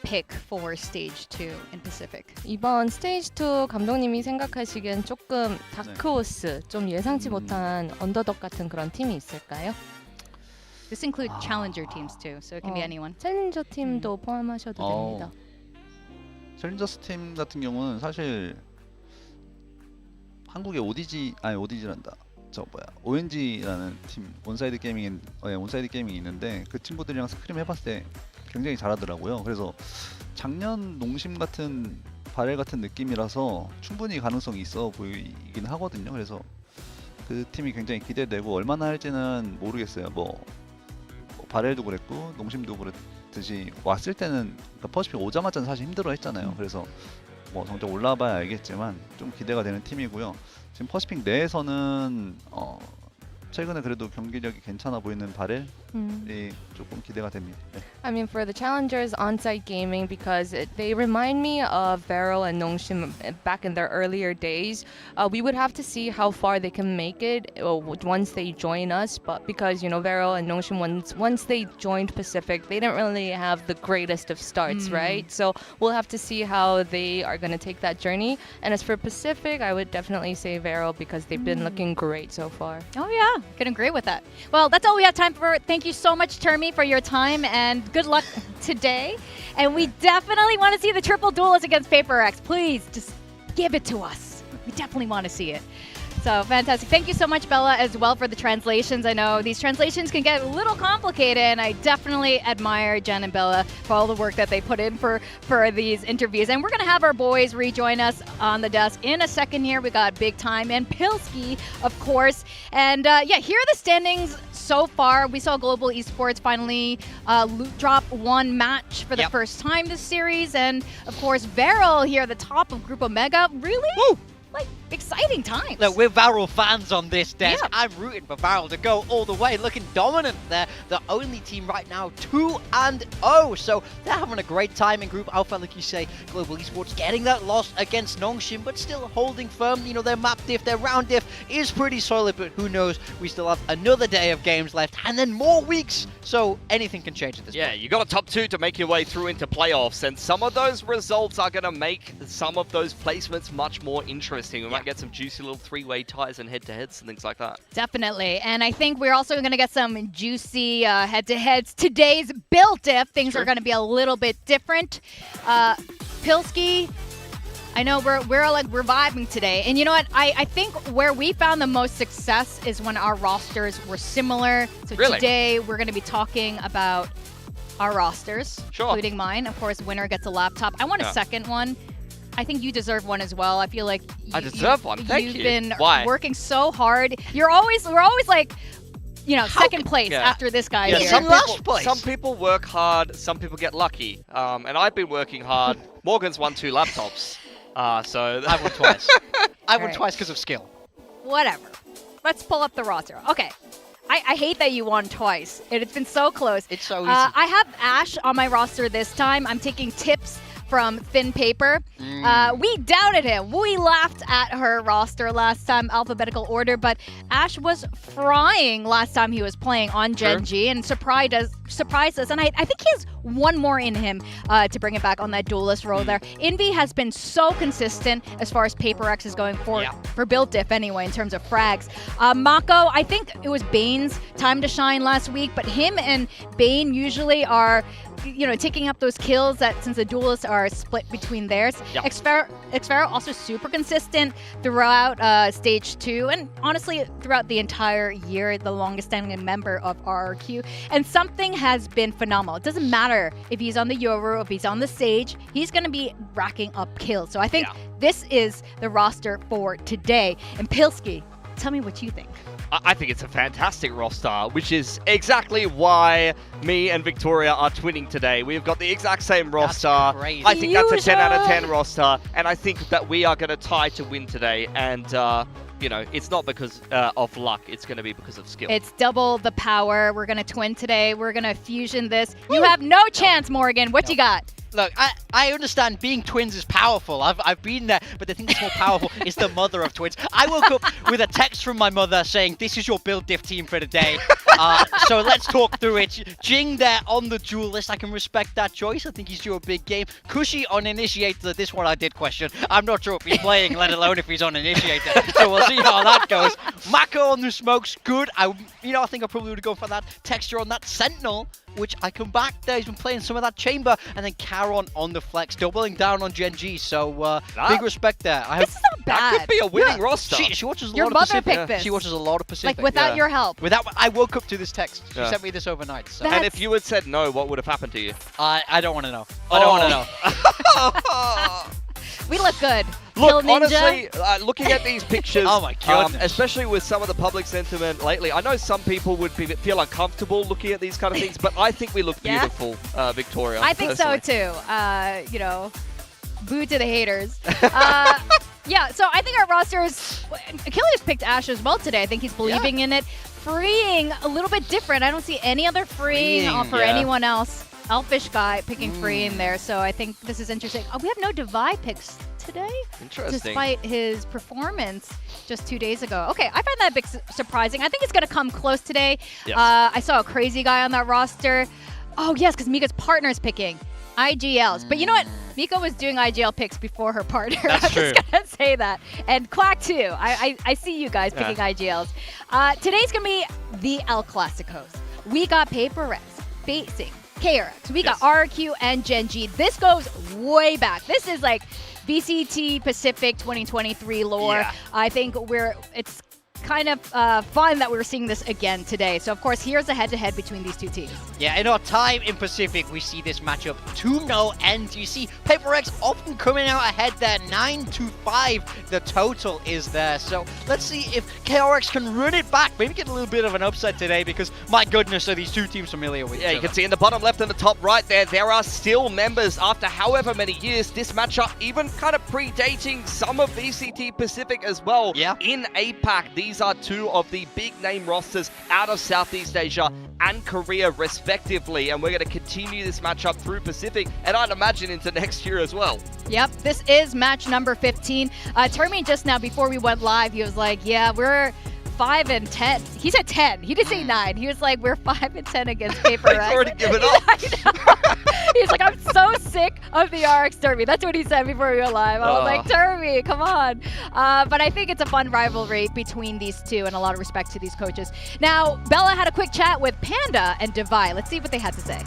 pick for Stage 2 in Pacific? 이번 스테이지 2 감독님이 생각하시기엔 조금 다크호스, 좀 예상치 못한 언더독 같은 그런 팀이 있을까요? This includes challenger teams too, so it can be anyone. 챌린저 팀도 포함하셔도 됩니다. 챌린저스 팀 같은 경우는 사실 한국의 ODG란다. ONG라는 팀, 온사이드 게이밍이 있는데 그 친구들이랑 스크림 해봤을 때 굉장히 잘하더라고요. 그래서 작년 농심 같은 바렐 같은 느낌이라서 충분히 가능성이 있어 보이긴 하거든요. 그래서 그 팀이 굉장히 기대되고 얼마나 할지는 모르겠어요. 뭐 바렐도 그랬고 농심도 그랬듯이 왔을 때는 그러니까 퍼시픽 오자마자는 사실 힘들어했잖아요. 그래서 뭐 성적 올라봐야 알겠지만 좀 기대가 되는 팀이고요. 지금 퍼시픽 내에서는 최근에 그래도 경기력이 괜찮아 보이는 바렐 조금 기대가 됩니다. 네. I mean, for the challengers on-site gaming, because they remind me of Vero and Nongshim back in their earlier days. We would have to see how far they can make it once they join us. But because Vero and Nongshim, once they joined Pacific, they didn't really have the greatest of starts, right? So we'll have to see how they are going to take that journey. And as for Pacific, I would definitely say Vero because they've been looking great so far. Oh yeah, can agree with that. Well, that's all we have time for. Thank you so much, Termi, for your time and good luck today. And we definitely want to see the triple duelist against PRX. Please, just give it to us. We definitely want to see it. So fantastic. Thank you so much, Bella, as well for the translations. I know these translations can get a little complicated, and I definitely admire Jen and Bella for all the work that they put in for these interviews. And we're going to have our boys rejoin us on the desk in a second here. We got Big Time and Pilski, of course. And yeah, here are the standings so far. We saw Global Esports finally drop one match for the first time this series. And of course, Vero here at the top of Group Omega. Really? Woo! Like, exciting times. Look, we're Varel fans on this desk. I'm rooting for Varel to go all the way, looking dominant there. The only team right now 2-0, so they're having a great time in Group Alpha, like you say. Global Esports getting that loss against Nongshim, but still holding firm. Their map diff, their round diff is pretty solid, but who knows? We still have another day of games left, and then more weeks, so anything can change at this point. Yeah, you got a top 2 to make your way through into playoffs, and some of those results are going to make some of those placements much more interesting. We might get some juicy little three-way ties and head-to-heads and things like that. Definitely. And I think we're also going to get some juicy head-to-heads. Today's build diff, things are going to be a little bit different. Pilski, I know we're like reviving today. And you know what? I think where we found the most success is when our rosters were similar. So today we're going to be talking about our rosters, including mine. Of course, winner gets a laptop. I want a second one. I think you deserve one as well. I feel like I deserve one. Thank you. You've been Why? working so hard. We're always like, second place after this guy here. Some people work hard. Some people get lucky. And I've been working hard. Morgan's won 2 laptops. So I won twice. I won twice because of skill. Whatever. Let's pull up the roster. Okay. I hate that you won twice. It's been so close. It's so easy. I have Ash on my roster this time. I'm taking tips from Thin Paper. We doubted him. We laughed at her roster last time, alphabetical order, but Ash was frying last time he was playing on Gen G and surprised us. And I think he has one more in him to bring it back on that duelist role there. Envy has been so consistent as far as PRX is going for build diff anyway in terms of frags. Mako, I think it was Bane's time to shine last week, but him and Bane usually are taking up those kills since the duelists are split between theirs. Xfero also super consistent throughout stage 2 and honestly throughout the entire year, the longest standing member of RRQ. And something has been phenomenal. It doesn't matter if he's on the Yoru, if he's on the Sage, he's going to be racking up kills. So I think this is the roster for today. And Pilski, tell me what you think. I think it's a fantastic roster, which is exactly why me and Victoria are twinning today. We've got the exact same roster. I think that's a 10 out of 10 roster, and I think that we are going to tie to win today. And, it's not because of luck. It's going to be because of skill. It's double the power. We're going to twin today. We're going to fusion this. You have no chance, Morgan. What you got? Look, I understand being twins is powerful. I've been there, but the thing that's more powerful is the mother of twins. I woke up with a text from my mother saying, "This is your build diff team for the day." So let's talk through it. Jing there on the duelist. I can respect that choice. I think he's due a big game. Kushi on initiator. This one I did question. I'm not sure if he's playing, let alone if he's on initiator. So we'll see how that goes. Mako on the smokes, good. I think I probably would go for that texture on that Sentinel, which I come back there. He's been playing some of that chamber, and then Caron on the flex, doubling down on Gen G. So big respect there. This is not bad. That could be a winning roster. She watches a Your lot of mother Pacific. picked this. She watches a lot of Pacific. Like without your help. I woke up to this text. She sent me this overnight. So. And if you had said no, what would have happened to you? I don't want to know. I don't want to know. We look good. Look, honestly, looking at these pictures, oh my goodness. Especially with some of the public sentiment lately, I know some people would feel uncomfortable looking at these kind of things, but I think we look beautiful, Victoria. I think so too. Boo to the haters. Yeah, so I think our roster is... Achilles picked Ash as well today. I think he's believing in it. freeing a little bit different. I don't see any other freeing for anyone else. Elfish guy picking free in there, so I think this is interesting. Oh, we have no Divide picks today, Interesting. despite his performance just 2 days ago. Okay, I find that a bit surprising. I think it's going to come close today. Yes. I saw a crazy guy on that roster. Oh, yes, because Mika's partner is picking IGLs. But you know what? Mika was doing IGL picks before her partner. That's true. I'm just going to say that. And Quack, too. I see you guys picking IGLs. Today's going to be the El Clasicos. We got PRX facing KRX. We got RRQ and Gen G. This goes way back. This is like VCT Pacific 2023 lore. Yeah. I think it's kind of fun that we're seeing this again today. So, of course, here's a head-to-head between these two teams. Yeah, in our time in Pacific, we see this matchup to no end. You see PRX often coming out ahead there, 9-5 the total is there. So let's see if KRX can run it back, maybe get a little bit of an upset today, because my goodness, are these two teams familiar with each Yeah, you other. can see in the bottom left and the top right there are still members after however many years. This matchup even kind of predating some of VCT Pacific as well. Yeah. In APAC, these are two of the big name rosters out of Southeast Asia and Korea respectively, and we're going to continue this matchup through Pacific and I'd imagine into next year as well. Yep, this is match number 15. Termi just now, before we went live, he was like, yeah, we're 5 and 10. He said 10. He didn't say 9. He was like, we're 5 and 10 against PRX. He's already given up. He's like, I'm so sick of the RX Termi. That's what he said before we went live. I was like, Termi, come on. But I think it's a fun rivalry between these two, and a lot of respect to these coaches. Now, Bella had a quick chat with Panda and Divide. Let's see what they had to say.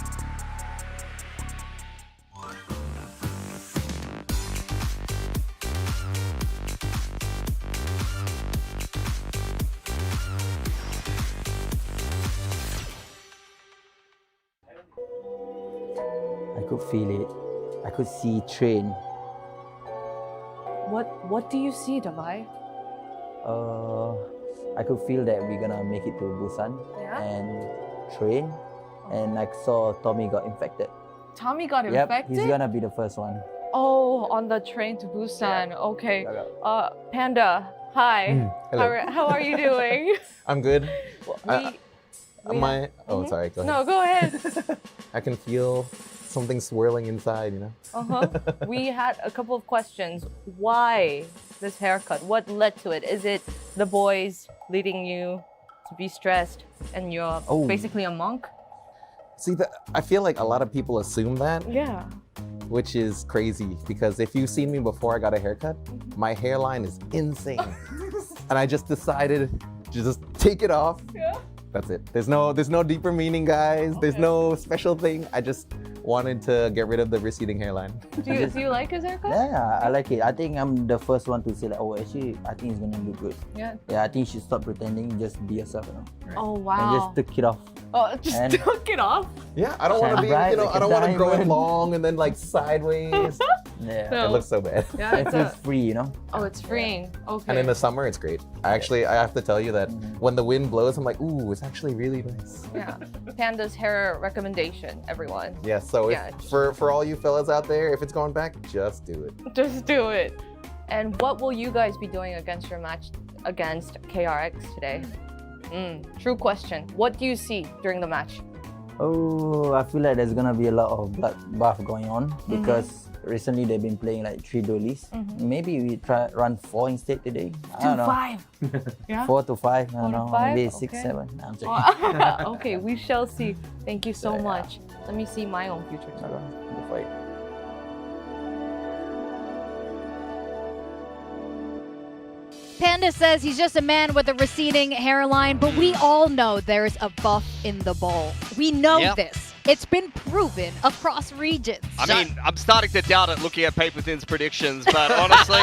I could feel it. I could see train. What do you see, Davai? I could feel that we're gonna make it to Busan and train. And I saw Tommy got infected. Tommy got Yep, infected? he's gonna be the first one. Oh, on the train to Busan. Okay. Panda, hi. Hello. How are you doing? I'm good. we Sorry, go ahead. No, go ahead. I can feel something swirling inside, you know? We had a couple of questions. Why this haircut? What led to it? Is it the boys leading you to be stressed and you're basically a monk? See, I feel like a lot of people assume that, Yeah. which is crazy because if you've seen me before I got a haircut, my hairline is insane. And I just decided to just take it off. Yeah. That's it. There's no deeper meaning, guys. There's no special thing. I just wanted to get rid of the receding hairline. Do you like his haircut? Yeah, I like it. I think I'm the first one to say like, oh, actually, I think it's gonna look good. Yeah. Yeah, I think you should stop pretending, just be yourself, you know. Oh, wow. And just took it off. Oh, just took it off? Yeah, I don't want to be, Bright, you know, like I a don't want to grow it diamond. long and then like sideways. Yeah. It looks so bad. Yeah, It feels free, you know. Oh, it's freeing. Okay. And in the summer, it's great. I have to tell you that when the wind blows, I'm like, ooh, it's actually really nice. Yeah. Panda's hair recommendation, everyone. Yeah, so Yeah. for all you fellas out there, if it's going back, just do it. Just do it. And what will you guys be doing against your match against KRX today? True question. What do you see during the match? Oh, I feel like there's gonna be a lot of bloodbath going on because recently they've been playing like 3 duelists. Maybe we run 4 instead today. I don't know. 5. Yeah. 4 to 5. I don't know. 5? Maybe 6, Okay. 7. No, I'm joking. Okay, we shall see. Thank you so much. Let me see my own future too. Go for it. Panda says he's just a man with a receding hairline, but we all know there's a buff in the bowl. We know this. It's been proven across regions. I mean, I'm starting to doubt it looking at Paper Thin's predictions, but honestly,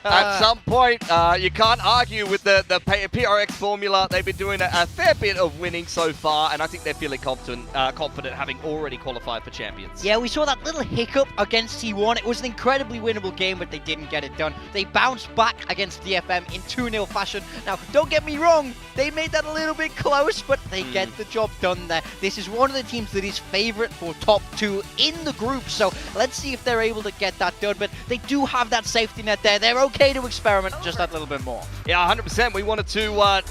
at some point, you can't argue with the PRX formula. They've been doing a fair bit of winning so far, and I think they're feeling confident having already qualified for champions. Yeah, we saw that little hiccup against T1. It was an incredibly winnable game, but they didn't get it done. They bounced back against DFM in 2-0 fashion. Now, don't get me wrong, they made that a little bit close, but they get the job done there. This is one of the teams that is favorite for top 2 in the group. So let's see if they're able to get that done. But they do have that safety net there. They're okay to experiment just that little bit more. Yeah, 100%. We wanted to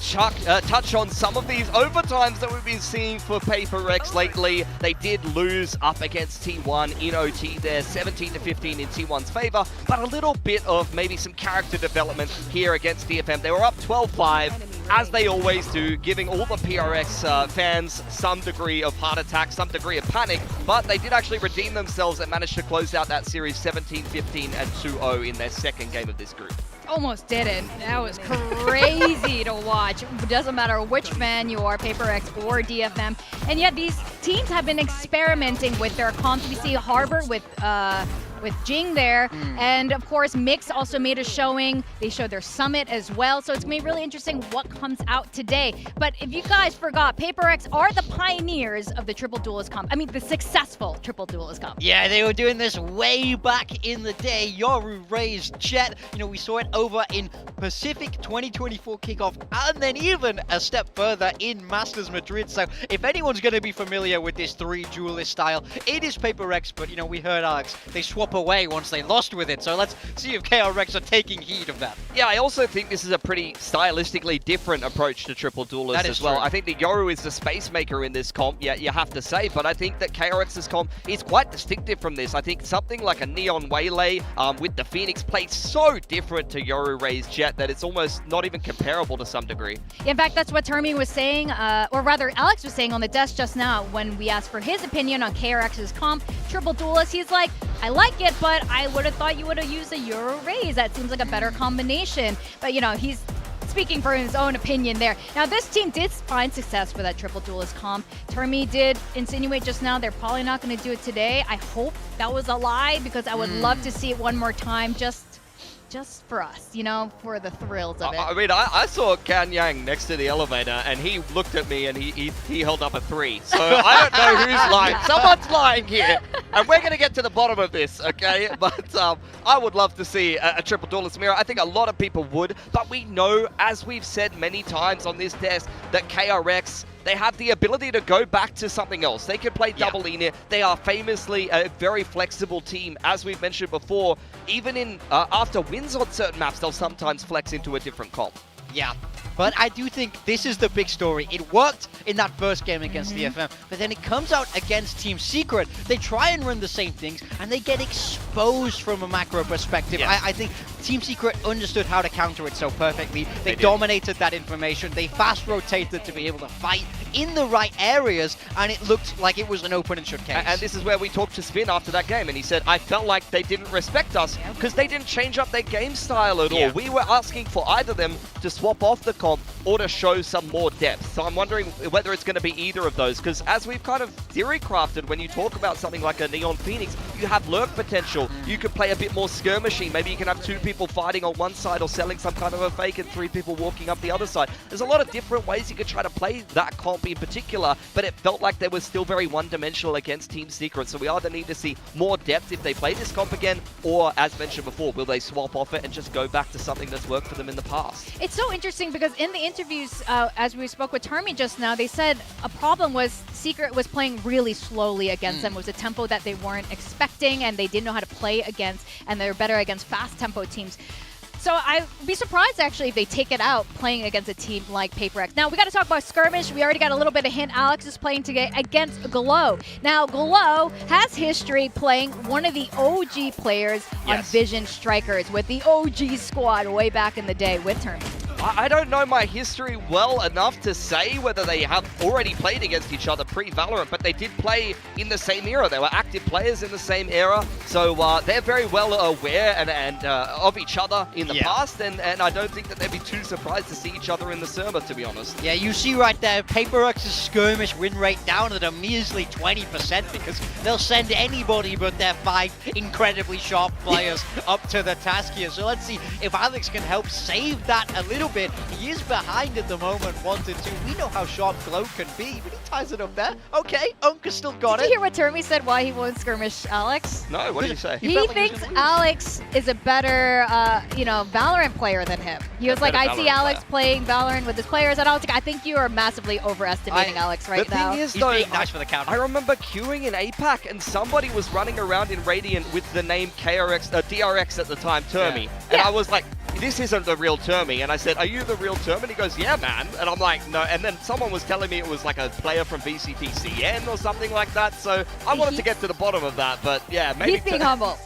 touch on some of these overtimes that we've been seeing for PRX lately. They did lose up against T1 in OT there, 17-15 in T1's favor, but a little bit of maybe some character development here against DFM. They were up 12-5, as they always do, giving all the PRX fans some degree of heart attack, some degree of panic, but they did actually redeem themselves and managed to close out that series 17-15 and 2-0 in their second game of this group. Almost didn't. That was crazy to watch. It doesn't matter which fan you are, PRX or DFM. And yet these teams have been experimenting with their comps. We see Harbor with Jing there. And of course, Mix also made a showing. They showed their summit as well. So it's going to be really interesting what comes out today. But if you guys forgot, PRX are the pioneers of the triple duelist comp. I mean, the successful triple duelist comp. Yeah, they were doing this way back in the day. Yoru, Raze, Jet. You know, we saw it over in Pacific 2024 kickoff, and then even a step further in Masters Madrid. So if anyone's going to be familiar with this 3 duelist style, it is PRX. But, you know, we heard Alex, they swap away once they lost with it. So let's see if KRX are taking heed of that. Yeah, I also think this is a pretty stylistically different approach to triple duelist as well. True. I think that Yoru is the space maker in this comp, yeah, you have to say, but I think that KRX's comp is quite distinctive from this. I think something like a Neon Waylay with the Phoenix plays so different to Yoru, Raze, Jet that it's almost not even comparable to some degree. In fact, that's what Termi was saying, or rather Alex was saying on the desk just now when we asked for his opinion on KRX's comp, triple duelist. He's like, I like it, but I would have thought you would have used a Yoru Raze. That seems like a better combination. But, you know, he's speaking for his own opinion there. Now, this team did find success for that triple duelist comp. Termi did insinuate just now they're probably not going to do it today. I hope that was a lie because I would love to see it one more time just for us, you know, for the thrills of it. I mean, I saw Kan Yang next to the elevator, and he looked at me, and he held up a 3. So I don't know who's lying. Someone's lying here, and we're going to get to the bottom of this, okay? But I would love to see a triple duelist mirror. I think a lot of people would, but we know, as we've said many times on this desk, that KRX, they have the ability to go back to something else. They can play double linear. They are famously a very flexible team, as we've mentioned before. Even in after wins on certain maps, they'll sometimes flex into a different comp. Yeah, but I do think this is the big story. It worked in that first game against DFM, but then it comes out against Team Secret. They try and run the same things, and they get exposed from a macro perspective. Yes. I think Team Secret understood how to counter it so perfectly. They dominated that information. They fast rotated to be able to fight in the right areas, and it looked like it was an open and shut case. And this is where we talked to Spin after that game, and he said, I felt like they didn't respect us because they didn't change up their game style at all. We were asking for either them to swap off the comp or to show some more depth. So I'm wondering whether it's going to be either of those, because as we've kind of theory crafted, when you talk about something like a Neon Phoenix, you have lurk potential. You could play a bit more skirmishing. Maybe you can have 2 people fighting on one side or selling some kind of a fake and 3 people walking up the other side. There's a lot of different ways you could try to play that comp in particular, but it felt like they were still very one-dimensional against Team Secret. So we either need to see more depth if they play this comp again, or as mentioned before, will they swap off it and just go back to something that's worked for them in the past? It's so interesting because in the interviews, as we spoke with Termi just now, they said a problem was Secret was playing really slowly against them. It was a tempo that they weren't expecting and they didn't know how to play against, and they're better against fast tempo teams. So I'd be surprised, actually, if they take it out playing against a team like PRX. Now, we got to talk about Skirmish. We already got a little bit of hint. Alex is playing against Glow. Now, Glow has history playing one of the OG players on Vision Strikers with the OG squad way back in the day with Termi. I don't know my history well enough to say whether they have already played against each other pre-Valorant, but they did play in the same era. They were active players in the same era, so they're very well aware and of each other in the past, and I don't think that they'd be too surprised to see each other in the server, to be honest. Yeah, you see right there, PRX's skirmish win rate down at a measly 20% because they'll send anybody but their 5 incredibly sharp players up to the task here. So let's see if Alex can help save that a little bit. He is behind at the moment, 1-2. We know how sharp Glow can be, but he ties it up there. Okay, Unka's still got Did it. you hear what Termi said why he won't skirmish Alex? No, what did he say? He thinks Alex is a better, Valorant player than him. He was like, I see Alex playing Valorant with his players, and I was like, I think you are massively overestimating Alex right now. The thing is, He's though, being nice for the counter. I remember queuing in APAC, and somebody was running around in Radiant with the name KRX, DRX at the time, Termi. And I was like, this isn't the real Termi. And I said, are you the real Termi? And he goes, yeah, man. And I'm like, no. And then someone was telling me it was like a player from VCT CN or something like that. So I wanted to get to the bottom of that. But yeah, maybe. He's being humble.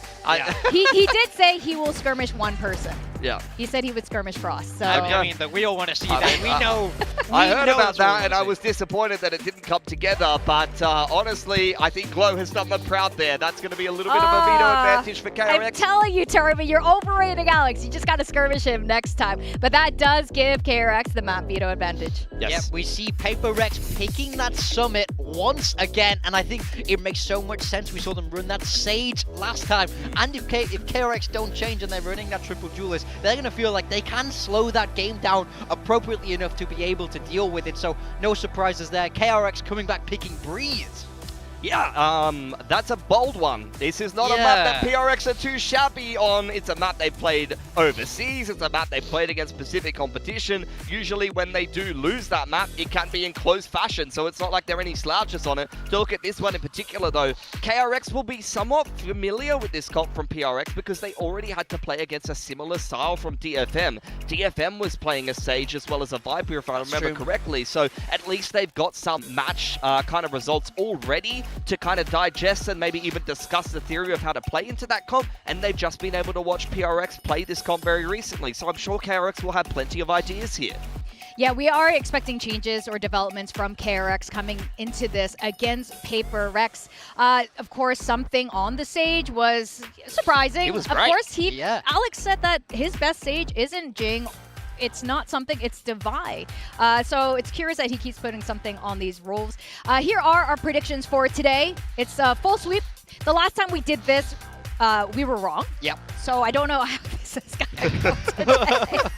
He did say he will skirmish one person. Yeah. He said he would skirmish Frost. So I mean, we all want to see that. We know. I heard about that, and I was disappointed that it didn't come together. But honestly, I think Glow has done them proud there. That's going to be a little bit of a veto advantage for KRX. I'm telling you, Termi, you're overrating Alex. You just got to skirmish him next time. But that does give KRX the map veto advantage. Yes. Yep, we see PRX picking that summit once again, and I think it makes so much sense. We saw them run that Sage last time, and if KRX don't change and they're running that triple duelist, they're going to feel like they can slow that game down appropriately enough to be able to deal with it. So no surprises there. KRX coming back picking Breeze. Yeah, that's a bold one. This is not a map that PRX are too shabby on. It's a map they've played overseas. It's a map they've played against Pacific competition. Usually when they do lose that map, it can be in close fashion, so it's not like there are any slouches on it. To look at this one in particular, though, KRX will be somewhat familiar with this comp from PRX because they already had to play against a similar style from DFM. DFM was playing a Sage as well as a Viper, if I remember correctly, so at least they've got some match kind of results already to kind of digest and maybe even discuss the theory of how to play into that comp, and they've just been able to watch PRX play this comp very recently, so I'm sure KRX will have plenty of ideas here. Yeah, we are expecting changes or developments from KRX coming into this against PRX. Of course, something on the Sage was surprising. It was great. Of course, Alex said that his best Sage isn't Jing. It's not something, it's Divide. So it's curious that he keeps putting something on these roles. Here are our predictions for today. It's full sweep. The last time we did this, we were wrong. Yep. So I don't know how this is going to go today.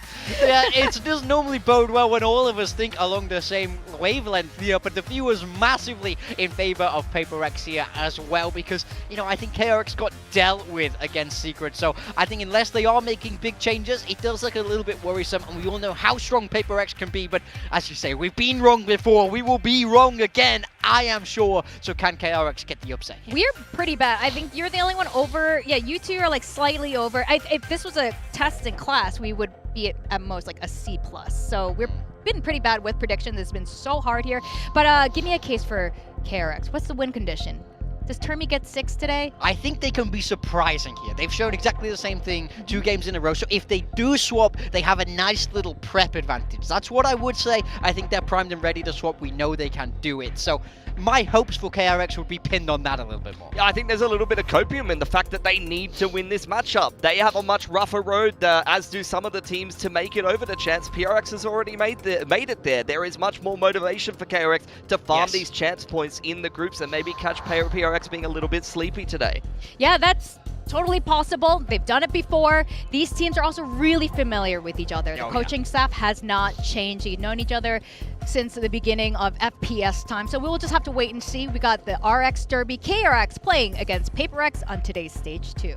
Yeah, it does normally bode well when all of us think along the same wavelength here, but the view was massively in favor of PRX here as well because, I think KRX got dealt with against Secret, so I think unless they are making big changes, it does look a little bit worrisome, and we all know how strong PRX can be, but as you say, we've been wrong before, we will be wrong again, I am sure, so can KRX get the upset? We're pretty bad. I think you're the only one over. Yeah, you two are like slightly over. If this was a test in class, we would be at most like a C+. So we're been pretty bad with predictions. It's been so hard here. But give me a case for KRX. What's the win condition? Does Termi get 6 today? I think they can be surprising here. They've shown exactly the same thing 2 games in a row. So if they do swap, they have a nice little prep advantage. That's what I would say. I think they're primed and ready to swap. We know they can do it. So my hopes for KRX would be pinned on that a little bit more. Yeah, I think there's a little bit of copium in the fact that they need to win this matchup. They have a much rougher road, as do some of the teams, to make it over the chance. PRX has already made it there. There is much more motivation for KRX to farm these chance points in the groups and maybe catch PRX being a little bit sleepy today. Yeah, that's totally possible. They've done it before. These teams are also really familiar with each other. The coaching staff has not changed. They've known each other since the beginning of FPS time. So we will just have to wait and see. We got the RX Derby, KRX playing against PRX on today's stage 2.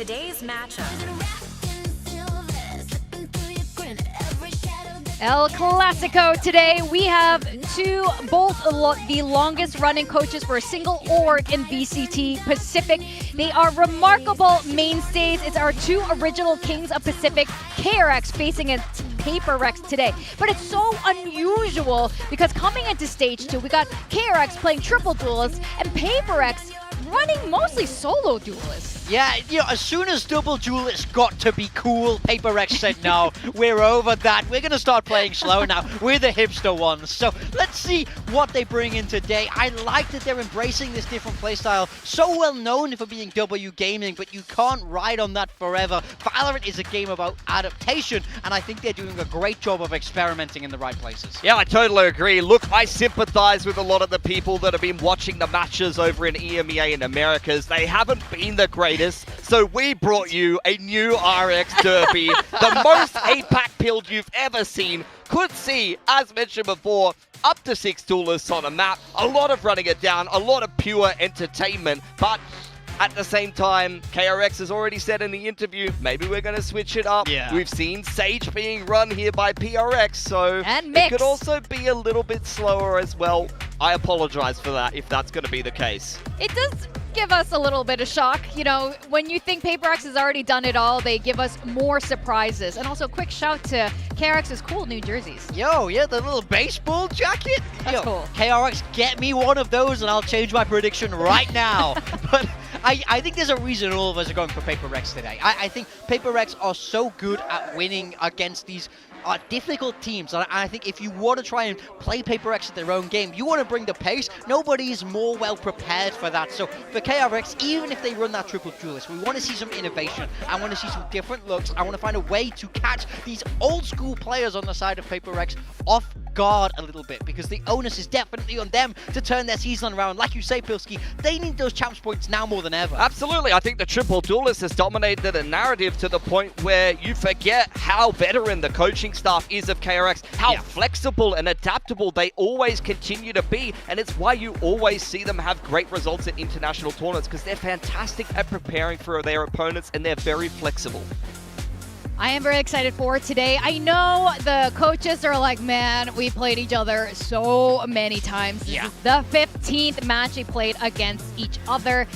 Today's matchup. El Clasico today. We have both the longest running coaches for a single org in VCT Pacific. They are remarkable mainstays. It's our two original kings of Pacific, KRX facing PRX today. But it's so unusual because coming into stage 2, we got KRX playing triple duelists and PRX running mostly solo duelists. Yeah, as soon as double duelists got to be cool, PRX said no, we're over that. We're going to start playing slow now. We're the hipster ones. So let's see what they bring in today. I like that they're embracing this different playstyle. So well known for being W gaming, but you can't ride on that forever. Valorant is a game about adaptation, and I think they're doing a great job of experimenting in the right places. Yeah, I totally agree. Look, I sympathize with a lot of the people that have been watching the matches over in EMEA in Americas. They haven't been the greatest. So we brought you a new RX Derby, the most APAC build you've ever seen. Could see, as mentioned before, up to 6 duelists on a map, a lot of running it down, a lot of pure entertainment, but at the same time, KRX has already said in the interview, maybe we're going to switch it up. Yeah. We've seen Sage being run here by PRX, so and it could also be a little bit slower as well. I apologize for that if that's going to be the case. It does give us a little bit of shock. When you think PRX has already done it all, they give us more surprises. And also, quick shout to KRX's cool new jerseys. Yo, yeah, the little baseball jacket. That's cool. KRX, get me one of those and I'll change my prediction right now. But I think there's a reason all of us are going for PRX today. I think PRX are so good at winning against these difficult teams. And I think if you want to try and play PRX at their own game, you want to bring the pace. Nobody is more well prepared for that. So for KRX, even if they run that triple duelist, we want to see some innovation. I want to see some different looks. I want to find a way to catch these old school players on the side of PRX off guard a little bit, because the onus is definitely on them to turn their season around. Like you say, Pilski, they need those champs points now more than ever. Absolutely. I think the triple duelist has dominated a narrative to the point where you forget how veteran the coaching staff is of KRX, how flexible and adaptable they always continue to be, and it's why you always see them have great results at international tournaments, because they're fantastic at preparing for their opponents and they're very flexible. I am very excited for today. I know the coaches are like, man, we played each other so many times. This is the 15th match they played against each other.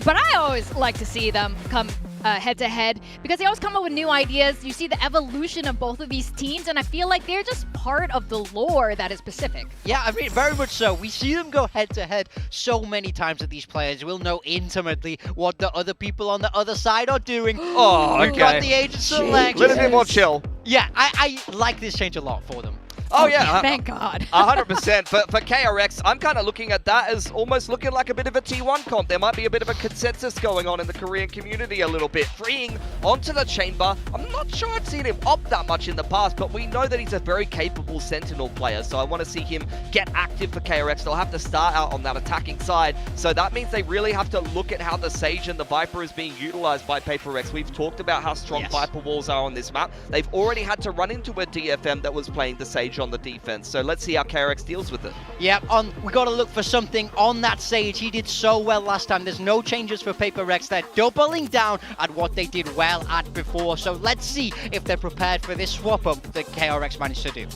But I always like to see them come head-to-head because they always come up with new ideas. You see the evolution of both of these teams, and I feel like they're just part of the lore that is Pacific. Yeah, I mean, very much so. We see them go head-to-head so many times with these players. We'll know intimately what the other people on the other side are doing. Oh, okay. We've got the agent select. A little bit more chill. Yeah, I like this change a lot for them. Oh, yeah. Thank God. 100%. For KRX, I'm kind of looking at that as almost looking like a bit of a T1 comp. There might be a bit of a consensus going on in the Korean community a little bit. Freeing onto the chamber. I'm not sure I've seen him opt that much in the past, but we know that he's a very capable Sentinel player, so I want to see him get active for KRX. They'll have to start out on that attacking side, so that means they really have to look at how the Sage and the Viper is being utilized by PRX. We've talked about how strong Viper walls are on this map. They've already had to run into a DFM that was playing the Sage on the defense. So let's see how KRX deals with it. Yeah, we got to look for something on that Sage. He did so well last time. There's no changes for PRX. They're doubling down at what they did well at before. So let's see if they're prepared for this swap-up that KRX managed to do.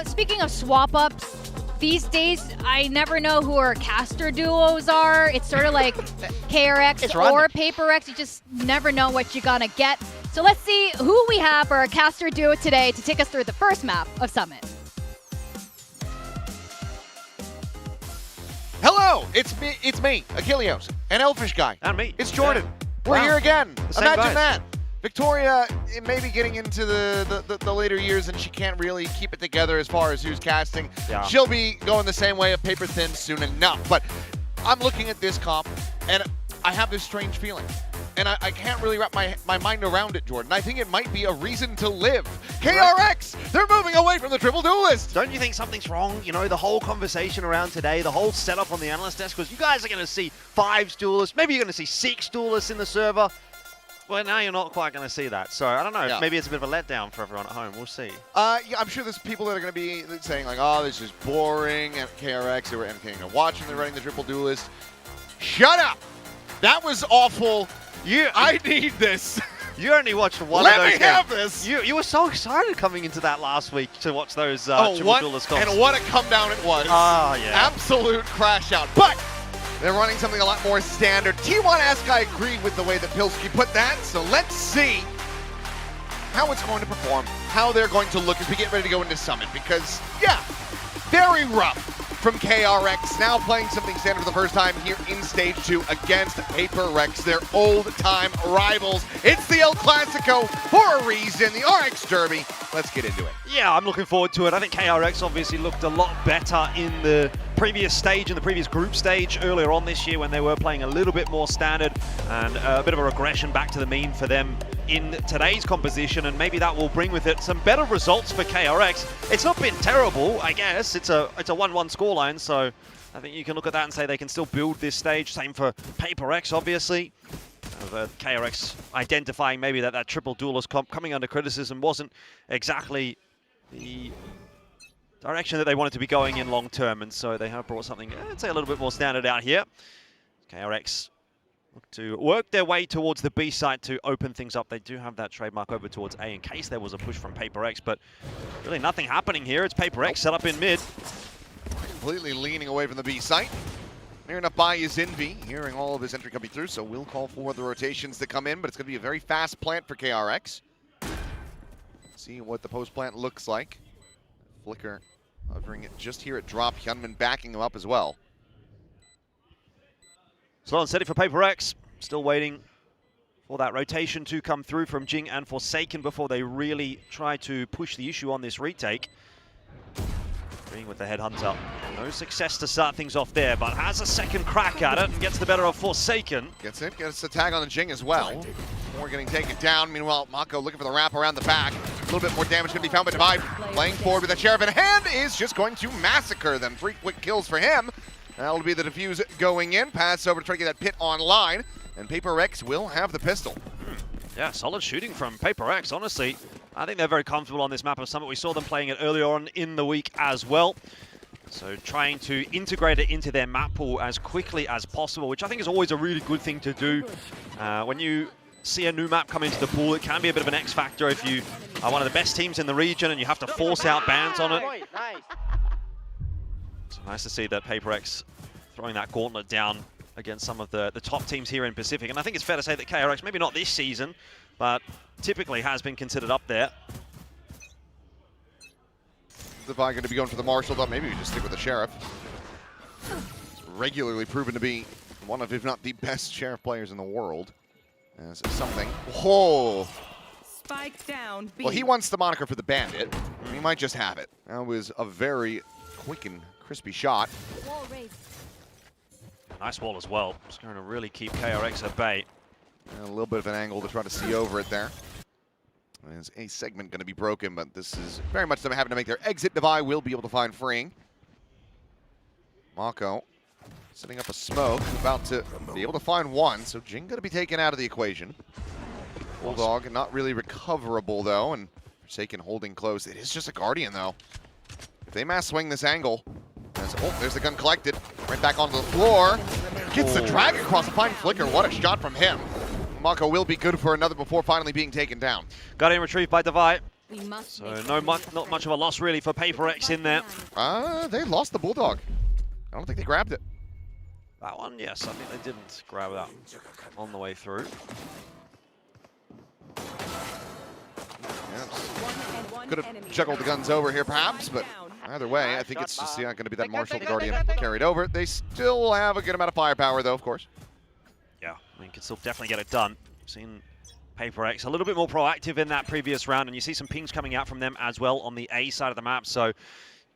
Speaking of swap-ups, these days, I never know who our caster duos are. It's sort of like KRX or PRX. You just never know what you're gonna get. So let's see who we have for our caster duo today to take us through the first map of Summit. Hello, it's me, Achilleos, an Elfish guy. And me. It's Jordan. Yeah. We're here again. Same Imagine guys. that. Victoria may be getting into the later years and she can't really keep it together as far as who's casting. Yeah. She'll be going the same way of paper thin soon enough. But I'm looking at this comp and I have this strange feeling. And I can't really wrap my mind around it, Jordan. I think it might be a reason to live. KRX, they're moving away from the triple duelist. Don't you think something's wrong? The whole conversation around today, the whole setup on the analyst desk was you guys are going to see 5 duelists, maybe you're going to see 6 duelists in the server. Well, now you're not quite going to see that. So, I don't know. Yeah. Maybe it's a bit of a letdown for everyone at home. We'll see. Yeah, I'm sure there's people that are going to be saying, like, oh, this is boring. And KRX, they were entertaining to watch when they're running the triple duelist. Shut up! That was awful. I need this. You only watched one Let of those me games. have this. You were so excited coming into that last week to watch those triple duelist comps. And what a come down it was. Ah, yeah. Absolute crash out. But they're running something a lot more standard. T1-esque, I agree with the way that Pilsky put that. So let's see how it's going to perform, how they're going to look as we get ready to go into Summit. Because, yeah, very rough from KRX, now playing something standard for the first time here in Stage 2 against PRX, their old-time rivals. It's the El Clasico for a reason, the RX Derby. Let's get into it. Yeah, I'm looking forward to it. I think KRX obviously looked a lot better in the previous stage, in the previous group stage earlier on this year when they were playing a little bit more standard, and a bit of a regression back to the mean for them in today's composition, and maybe that will bring with it some better results for KRX. It's not been terrible, I guess. It's a 1-1 scoreline, so I think you can look at that and say they can still build this stage. Same for PRX, obviously. KRX identifying maybe that triple duelist comp coming under criticism wasn't exactly the direction that they wanted to be going in long term, and so they have brought something, I'd say, a little bit more standard out here. KRX look to work their way towards the B side to open things up. They do have that trademark over towards A in case there was a push from PRX, but really nothing happening here. It's PRX set up in mid. Completely leaning away from the B site. Near enough by is Envy, hearing all of his entry coming through, so we'll call for the rotations to come in, but it's going to be a very fast plant for KRX. See what the post plant looks like. Flicker hovering it just here at drop. Hyunmin backing him up as well. Slow and steady for PRX. Still waiting for that rotation to come through from Jing and Forsaken before they really try to push the issue on this retake. Being with the headhunter. No success to start things off there, but has a second crack at it and gets the better of Forsaken. Gets a tag on the Jing as well. More getting taken down. Meanwhile, Mako looking for the wrap around the back. A little bit more damage going to be found by Divide. Playing forward with the Sheriff in hand is just going to massacre them. 3 quick kills for him. That'll be the defuse going in. Pass over to try to get that pit online. And PRX will have the pistol. Yeah, solid shooting from PRX, honestly. I think they're very comfortable on this map of Summit. We saw them playing it earlier on in the week as well. So trying to integrate it into their map pool as quickly as possible, which I think is always a really good thing to do. When you see a new map come into the pool, it can be a bit of an X factor if you are one of the best teams in the region and you have to force out bans on it. So nice to see that PRX throwing that gauntlet down against some of the top teams here in Pacific. And I think it's fair to say that KRX, maybe not this season, but typically has been considered up there. Divide going to be going for the Marshal, though. Maybe we just stick with the Sheriff. It's regularly proven to be one of, if not the best Sheriff players in the world. As something. Whoa! Spike down. B. Well, he wants the moniker for the Bandit. He might just have it. That was a very quick and crispy shot. Nice wall as well. Just going to really keep KRX at bay. And a little bit of an angle to try to see over it there. There's a segment going to be broken, but this is very much them having to make their exit. Divide will be able to find freeing. Mako setting up a smoke, about to be able to find one, so Jing going to be taken out of the equation. Bulldog not really recoverable though, and Forsaken holding close. It is just a Guardian though. If they mass swing this angle, there's the gun collected. Right back onto the floor. Gets the drag across the fine flicker. What a shot from him. Mako will be good for another before finally being taken down. Guardian retrieved by Divide. So not much of a loss really for PRX in there. They lost the Bulldog. I don't think they grabbed it. That one, yes, I think they didn't grab that on the way through. Could have juggled the guns over here perhaps, but either way, I think it's just going to be that Marshal Guardian carried over. They still have a good amount of firepower though, of course. Yeah, I mean, can still definitely get it done. Seen PRX a little bit more proactive in that previous round, and you see some pings coming out from them as well on the A side of the map. So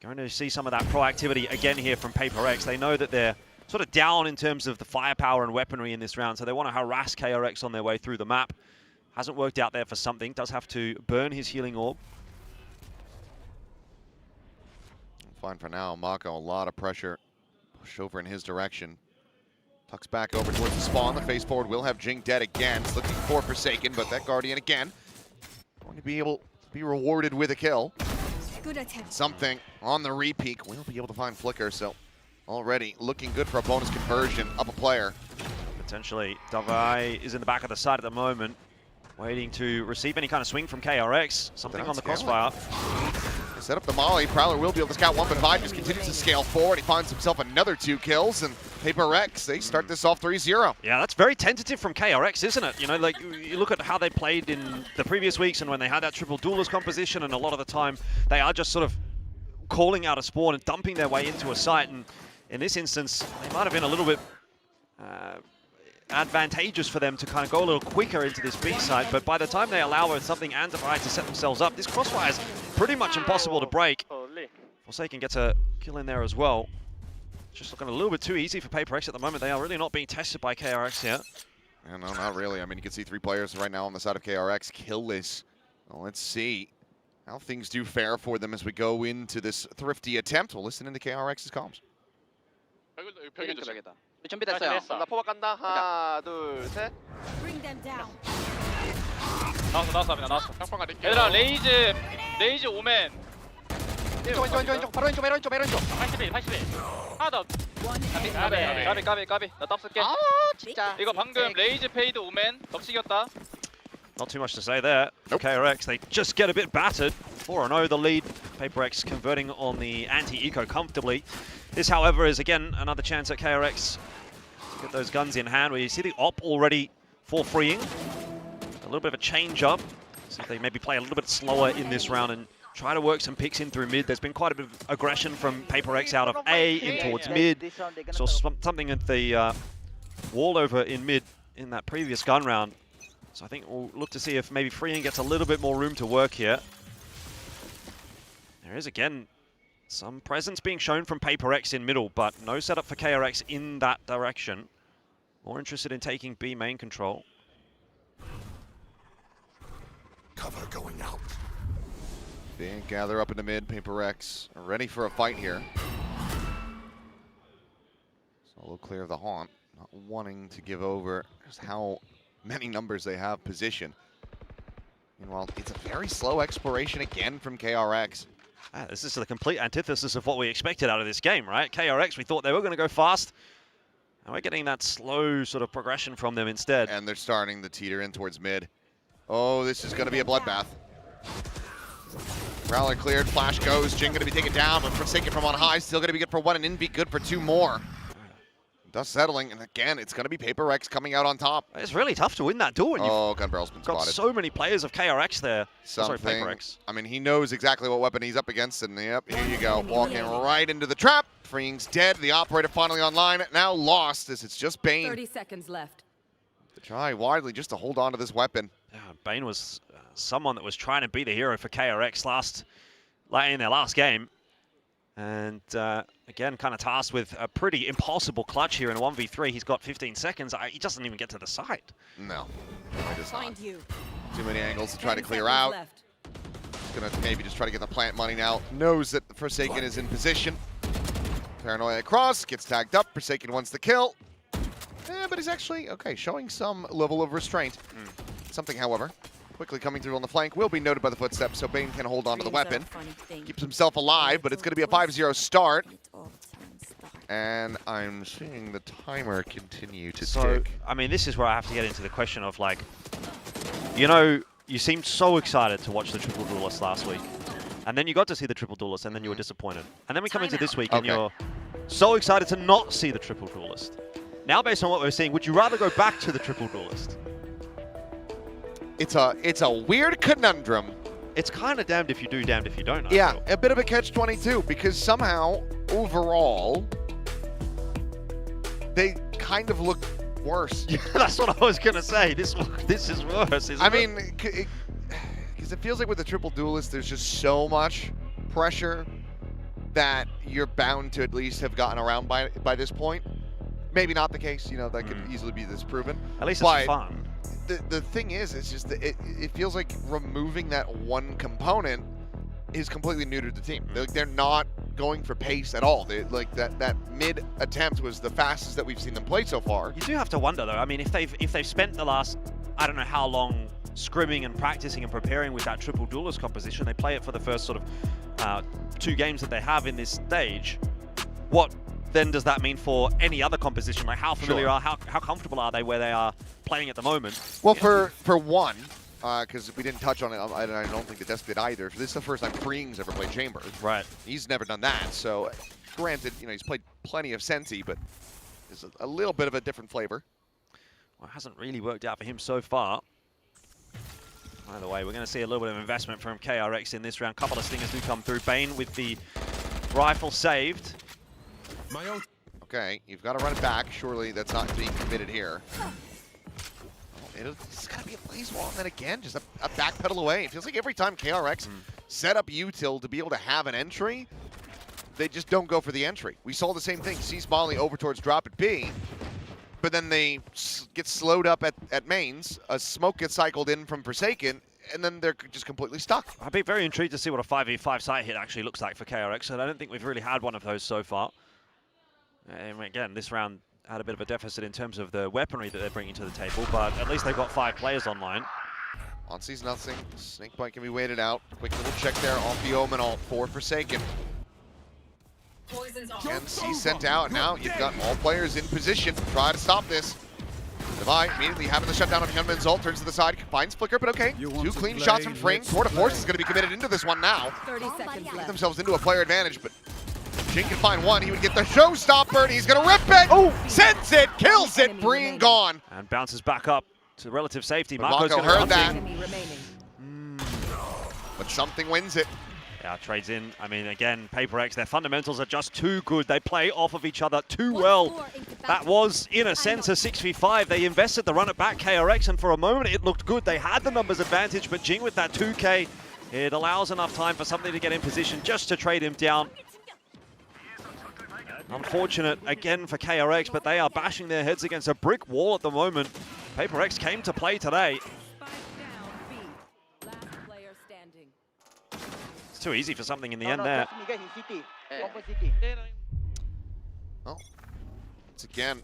going to see some of that proactivity again here from PRX. They know that they're sort of down in terms of the firepower and weaponry in this round, so they want to harass KRX on their way through the map. Hasn't worked out there for something. Does have to burn his healing orb. Fine for now. Mako, a lot of pressure. Push over in his direction. Tucks back over towards the spawn. The face forward will have Jing dead again. It's looking for Forsaken, but that Guardian again going to be able to be rewarded with a kill. Good attempt. Something on the repeat. We'll be able to find Flicker, so already looking good for a bonus conversion up a player. Potentially, Davai is in the back of the side at the moment, waiting to receive any kind of swing from KRX. Something on the crossfire. Set up the molly. Prowler will be able to scout one, but Vibe just continues to scale forward. He finds himself another 2 kills, and PRX, they start this off 3-0. Yeah, that's very tentative from KRX, isn't it? You know, like, you look at how they played in the previous weeks and when they had that triple duelist composition, and a lot of the time they are just sort of calling out a spawn and dumping their way into a site. And in this instance, they might have been a little bit advantageous for them to kind of go a little quicker into this B site, but by the time they allow something and Divide to set themselves up, this crossfire is pretty much impossible to break. Forsaken gets a kill in there as well. Just looking a little bit too easy for PRX at the moment. They are really not being tested by KRX here. Yeah, no, not really. I mean, you can see 3 players right now on the side of KRX killless. Well, let's see how things do fare for them as we go into this thrifty attempt. We'll listen into KRX's comms. 준비됐어요. 나 포박 간다. 하나, 둘, 셋. Bring them down. 나왔어 얘들아 레이즈 오멘 왼쪽 바로 왼쪽 81 하나 더 까비 나 탑 쓸게 진짜. 이거 방금 레이즈 페이드 오멘 덮치겼다. Not too much to say there. KRX, they just get a bit battered. 4-0 the lead. PRX converting on the anti-eco comfortably. This, however, is again another chance at KRX to get those guns in hand, where you see the op already for freeing. A little bit of a change up. See if they maybe play a little bit slower in this round and try to work some picks in through mid. There's been quite a bit of aggression from PRX out of A in towards mid. So something at the wall over in mid in that previous gun round. So I think we'll look to see if maybe freeing gets a little bit more room to work here. There is, again, some presence being shown from PRX in middle, but no setup for KRX in that direction. More interested in taking B main control. Cover going out. They gather up in the mid. PRX are ready for a fight here. Solo clear of the haunt, not wanting to give over just how many numbers they have positioned. Meanwhile, it's a very slow exploration again from KRX. This is the complete antithesis of what we expected out of this game, right? KRX, we thought they were going to go fast. And we're getting that slow sort of progression from them instead. And they're starting to teeter in towards mid. Oh, this is going to be a bloodbath. Prowler cleared, flash goes. Jin going to be taken down, but Forsaken from on high. Still going to be good for 1, and Envy good for 2 more. Dust settling, and again, it's going to be PRX coming out on top. It's really tough to win that duel. Oh, gun barrel's been got spotted. So many players of KRX there. Sorry, PRX. I mean, he knows exactly what weapon he's up against, and yep, here you go. Walking right into the trap. Freeing's dead. The operator finally online. Now lost as it's just Bane. 30 seconds left. To try widely just to hold on to this weapon. Yeah, Bane was someone that was trying to be the hero for KRX in their last game. And again, kind of tasked with a pretty impossible clutch here in a 1v3. He's got 15 seconds. He doesn't even get to the site. No, he does not. Find you. Too many angles to try to clear out. He's going to maybe just try to get the plant money now. Knows that Forsaken is in position. Paranoia across, gets tagged up. Forsaken wants the kill. But he's actually, okay, showing some level of restraint. Something, however, quickly coming through on the flank will be noted by the footsteps, so Bane can hold on to the weapon. Keeps himself alive, but it's going to be a 5-0 start. And I'm seeing the timer continue to tick. I mean, this is where I have to get into the question of, like, you know, you seemed so excited to watch the Triple Duelist last week. And then you got to see the Triple Duelist, and then you were disappointed. And then we come into this week, and you're so excited to not see the Triple Duelist. Now, based on what we're seeing, would you rather go back to the Triple Duelist? It's a weird conundrum. It's kind of damned if you do, damned if you don't. Yeah, a bit of a catch-22, because somehow, overall, they kind of look worse. Yeah, that's what I was going to say. This is worse, isn't it? I mean, because it feels like with the Triple Duelist, there's just so much pressure that you're bound to at least have gotten around by this point. Maybe not the case, you know, that could easily be disproven. At least it's fun. The thing is, it's just that it feels like removing that one component is completely neutered the team. They're not going for pace at all. Like that mid attempt was the fastest that we've seen them play so far. You do have to wonder though. I mean, if they've spent the last, I don't know how long, scrimming and practicing and preparing with that Triple Duelist composition, they play it for the first sort of 2 games that they have in this stage. What then does that mean for any other composition? Like how familiar are, how comfortable are they where they are playing at the moment? Well, for one, because we didn't touch on it, I don't think the desk did either. This is the first time Freeng's ever played Chambers. Right. He's never done that. So, granted, he's played plenty of Sensi, but it's a little bit of a different flavor. Well, it hasn't really worked out for him so far. By the way, we're going to see a little bit of investment from KRX in this round. Couple of stingers do come through. Bane with the rifle saved. Okay, you've got to run it back. Surely that's not being committed here. It's got to be a blaze wall, and then again, just a backpedal away. It feels like every time KRX set up util to be able to have an entry, they just don't go for the entry. We saw the same thing. Sees Molly over towards drop at B, but then they get slowed up at mains. A smoke gets cycled in from Forsaken, and then they're just completely stuck. I'd be very intrigued to see what a 5v5 site hit actually looks like for KRX, and I don't think we've really had one of those so far. And again, this round had a bit of a deficit in terms of the weaponry that they're bringing to the table, but at least they've got 5 players online. On sees nothing. Snakebite can be waited out. Quick little check there off the Omen ult for Forsaken. And C sent out. Now you've got all players in position. Try to stop this. Devi immediately having the shutdown on Hyunmin's ult. Turns to the side, finds Flicker, but okay. 2 clean shots from Fring. Tour de Force is going to be committed into this one now. 30 seconds Get left. themselves into a player advantage, but Jing can find one. He would get the showstopper, and he's going to rip it. Oh, sends it, kills it. Breen gone. And bounces back up to relative safety. But Marco's Mako going to heard that. But something wins it. Yeah, trades in. I mean, again, PRX, their fundamentals are just too good. They play off of each other too well. That was, in a sense, a 6v5. They invested the run it back, KRX, and for a moment it looked good. They had the numbers advantage, but Jing with that 2K, it allows enough time for something to get in position just to trade him down. Unfortunate, again, for KRX, but they are bashing their heads against a brick wall at the moment. PRX came to play today. It's too easy for something in the end there. Oh, once again,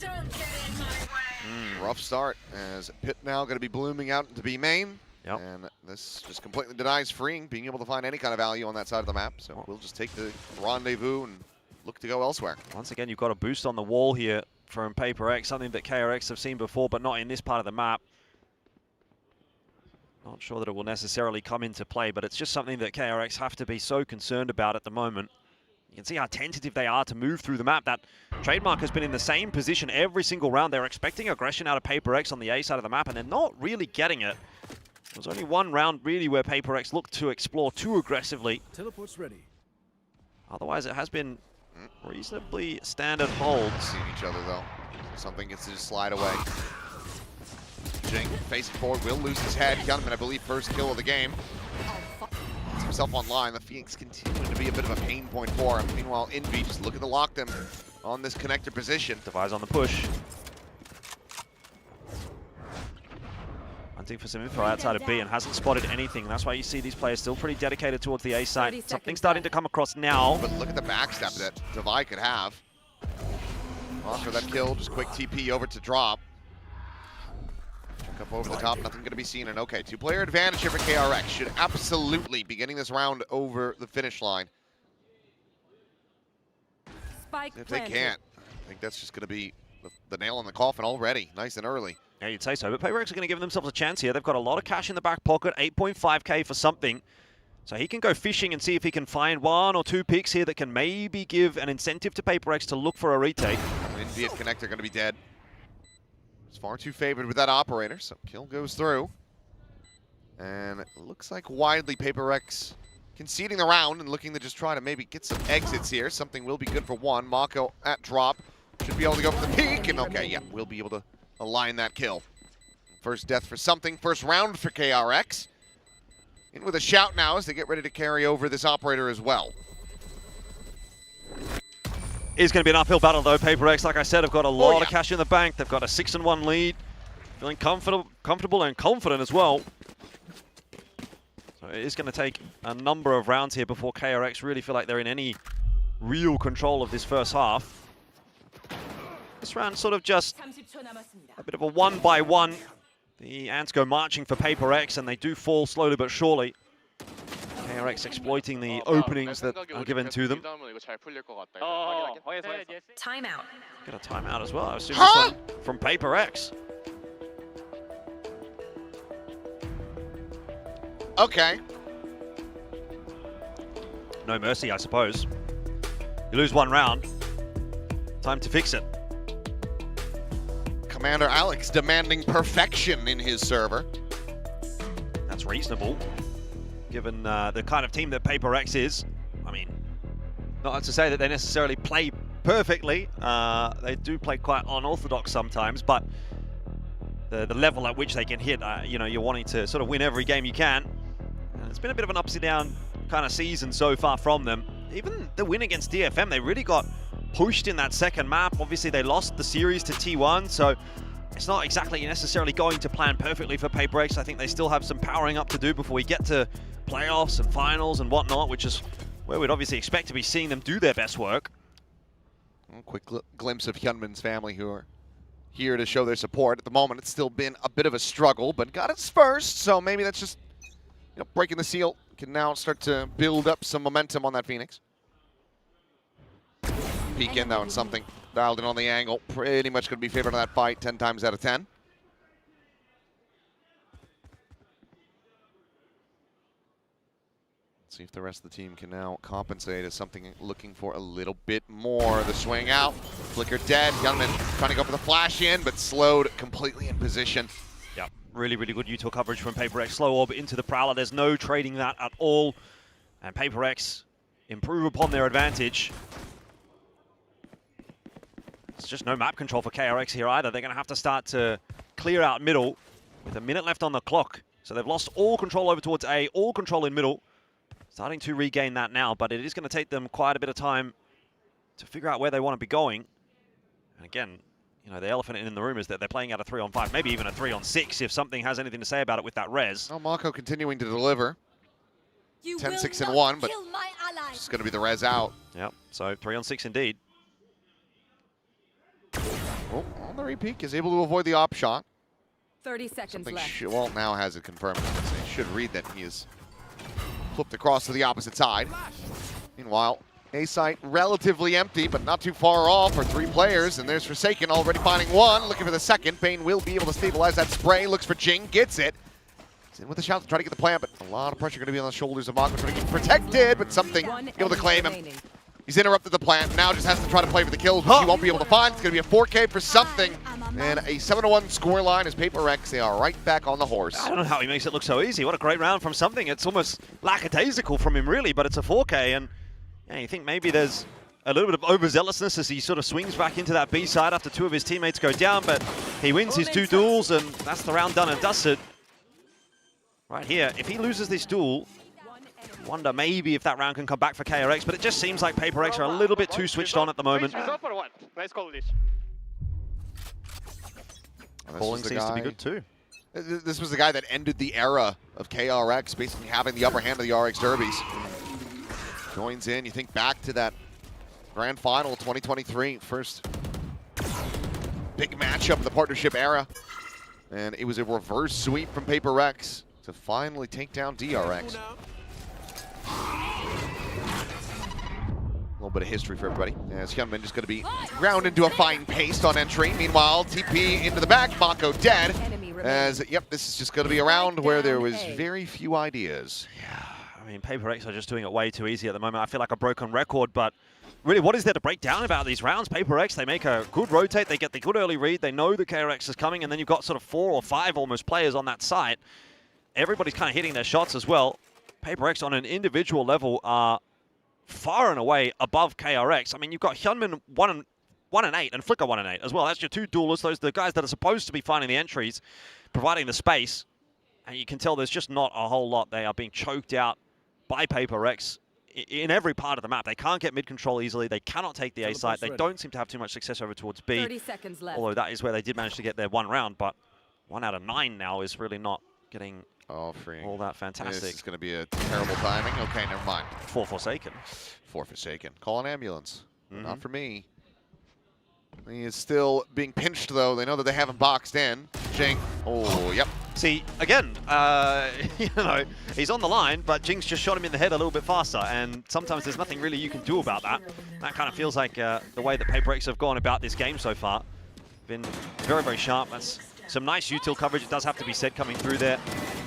rough start as Pit now going to be blooming out into B main. Yep. And this just completely denies Freeing being able to find any kind of value on that side of the map. So we'll just take the rendezvous and look to go elsewhere. Once again, you've got a boost on the wall here from PRX, something that KRX have seen before, but not in this part of the map. Not sure that it will necessarily come into play, but it's just something that KRX have to be so concerned about at the moment. You can see how tentative they are to move through the map. That trademark has been in the same position every single round. They're expecting aggression out of PRX on the A side of the map, and they're not really getting it. There was only one round really where PRX looked to explore too aggressively. Teleport's ready. Otherwise, it has been reasonably standard holds. Seeing each other though. Something gets to just slide away. Jing facing forward, will lose his head. Hyunmin, I believe, first kill of the game. Gets himself online. The Phoenix continuing to be a bit of a pain point for him. Meanwhile, Envy just looking to lock them on this connector position. Devi's on the push. Hunting for some info outside of B and hasn't spotted anything. That's why you see these players still pretty dedicated towards the A site. Something's starting to come across now. But look at the backstab that Devi could have. After that kill, just quick TP over to drop. Check up over the top, nothing going to be seen. And okay, 2-player advantage here for KRX. Should absolutely be getting this round over the finish line. If they can't, I think that's just going to be the nail in the coffin already, nice and early. Yeah, you'd say so, but PRX are going to give themselves a chance here. They've got a lot of cash in the back pocket, 8.5k for something. So he can go fishing and see if he can find 1 or 2 picks here that can maybe give an incentive to PRX to look for a retake. Envy at connector going to be dead. It's far too favored with that operator, so kill goes through. And it looks like widely PRX conceding the round and looking to just try to maybe get some exits here. Something will be good for one. Mako at drop. Should be able to go for the peak, and okay, yeah, we'll be able to align that kill. First death for something, first round for KRX. In with a shout now as they get ready to carry over this operator as well. It's going to be an uphill battle though. PRX, like I said, have got a lot of cash in the bank. They've got a 6-1 lead. Feeling comfortable and confident as well. So it is going to take a number of rounds here before KRX really feel like they're in any real control of this first half. This round sort of just a bit of a 1-by-1. The Ants go marching for PRX and they do fall slowly but surely. KRX exploiting the openings that are given to them. Timeout. Get a timeout as well. I assume this one from PRX. Okay. No mercy, I suppose. You lose one round. Time to fix it. Commander Alex demanding perfection in his server. That's reasonable, given the kind of team that PRX is. I mean, not to say that they necessarily play perfectly. They do play quite unorthodox sometimes, but the level at which they can hit, you know, you're wanting to sort of win every game you can. And it's been a bit of an upside down kind of season so far from them. Even the win against DFM, they really got pushed in that second map. Obviously, they lost the series to T1, so it's not exactly necessarily going to plan perfectly for PRX. I think they still have some powering up to do before we get to playoffs and finals and whatnot, which is where we'd obviously expect to be seeing them do their best work. A quick glimpse of Hyunmin's family who are here to show their support. At the moment, it's still been a bit of a struggle, but got its first, so maybe that's just, you know, breaking the seal. Can now start to build up some momentum on that Phoenix. Peek in though, and something dialed in on the angle. Pretty much going to be favored on that fight 10 times out of 10. Let's see if the rest of the team can now compensate as something looking for a little bit more. The swing out, flicker dead. Hyunmin trying to go for the flash in, but slowed completely in position. Yep, really, really good util coverage from PRX. Slow orb into the Prowler. There's no trading that at all. And PRX improve upon their advantage. It's just no map control for KRX here either. They're going to have to start to clear out middle with a minute left on the clock. So they've lost all control over towards A, all control in middle. Starting to regain that now, but it is going to take them quite a bit of time to figure out where they want to be going. And again, you know, the elephant in the room is that they're playing out a 3-on-5, maybe even a 3-on-6 if something has anything to say about it with that res. Oh, Mako continuing to deliver. 10, 6, and 1, but it's going to be the res out. Yep, so 3-on-6 indeed. Oh, on the repeat, is able to avoid the op shot. 30 seconds left. Well, now has it confirmed. It should read that he is flipped across to the opposite side. Meanwhile, A site relatively empty, but not too far off for 3 players. And there's Forsaken already finding one, looking for the second. Bane will be able to stabilize that spray. Looks for Jing, gets it. He's in with a shout to try to get the plant, but a lot of pressure going to be on the shoulders of Mako trying to keep protected, but something able to claim him. He's interrupted the plant, now just has to try to play for the kills, which he won't be able to find. It's going to be a 4K for something, and a 7-1 scoreline as PRX, they are right back on the horse. I don't know how he makes it look so easy. What a great round from something. It's almost lackadaisical from him, really, but it's a 4K, and yeah, you think maybe there's a little bit of overzealousness as he sort of swings back into that B side after 2 of his teammates go down, but he wins his 2 duels, and that's the round done and dusted. Right here, if he loses this duel, wonder maybe if that round can come back for KRX, but it just seems like PRX are a little bit too switched on at the moment. Nice call, this. Calling seems to be good too. This was the guy that ended the era of KRX, basically having the upper hand of the RX Derbies. Joins in, you think back to that Grand Final 2023, first big matchup of the partnership era. And it was a reverse sweep from PRX to finally take down DRX. A little bit of history for everybody, as Hyunmin just going to be ground into a fine paste on entry. Meanwhile, TP into the back, Mako dead. As, yep, this is just going to be a round where there was very few ideas. Yeah, I mean, PRX are just doing it way too easy at the moment. I feel like a broken record, but really, what is there to break down about these rounds? PRX, they make a good rotate, they get the good early read, they know the KRX is coming, and then you've got sort of 4 or 5 almost players on that site. Everybody's kind of hitting their shots as well. PRX on an individual level are far and away above KRX. I mean, you've got Hyunmin 1 and 8 and Flicker 1 and 8 as well. That's your 2 duelists. Those are the guys that are supposed to be finding the entries, providing the space. And you can tell there's just not a whole lot. They are being choked out by PRX in every part of the map. They can't get mid-control easily. They cannot take the A site. They don't seem to have too much success over towards B. 30 seconds left. Although that is where they did manage to get their 1 round. But 1 out of 9 now is really not getting all that fantastic. This is going to be a terrible timing. Okay, never mind. 4 Forsaken. 4 Forsaken. Call an ambulance. Not for me. He is still being pinched, though. They know that they have him boxed in. Jing. Oh, yep. See, again, you know, he's on the line, but Jinx just shot him in the head a little bit faster, and sometimes there's nothing really you can do about that. That kind of feels like the way that PRX have gone about this game so far. Been very, very sharp. That's some nice util coverage, it does have to be said, coming through there.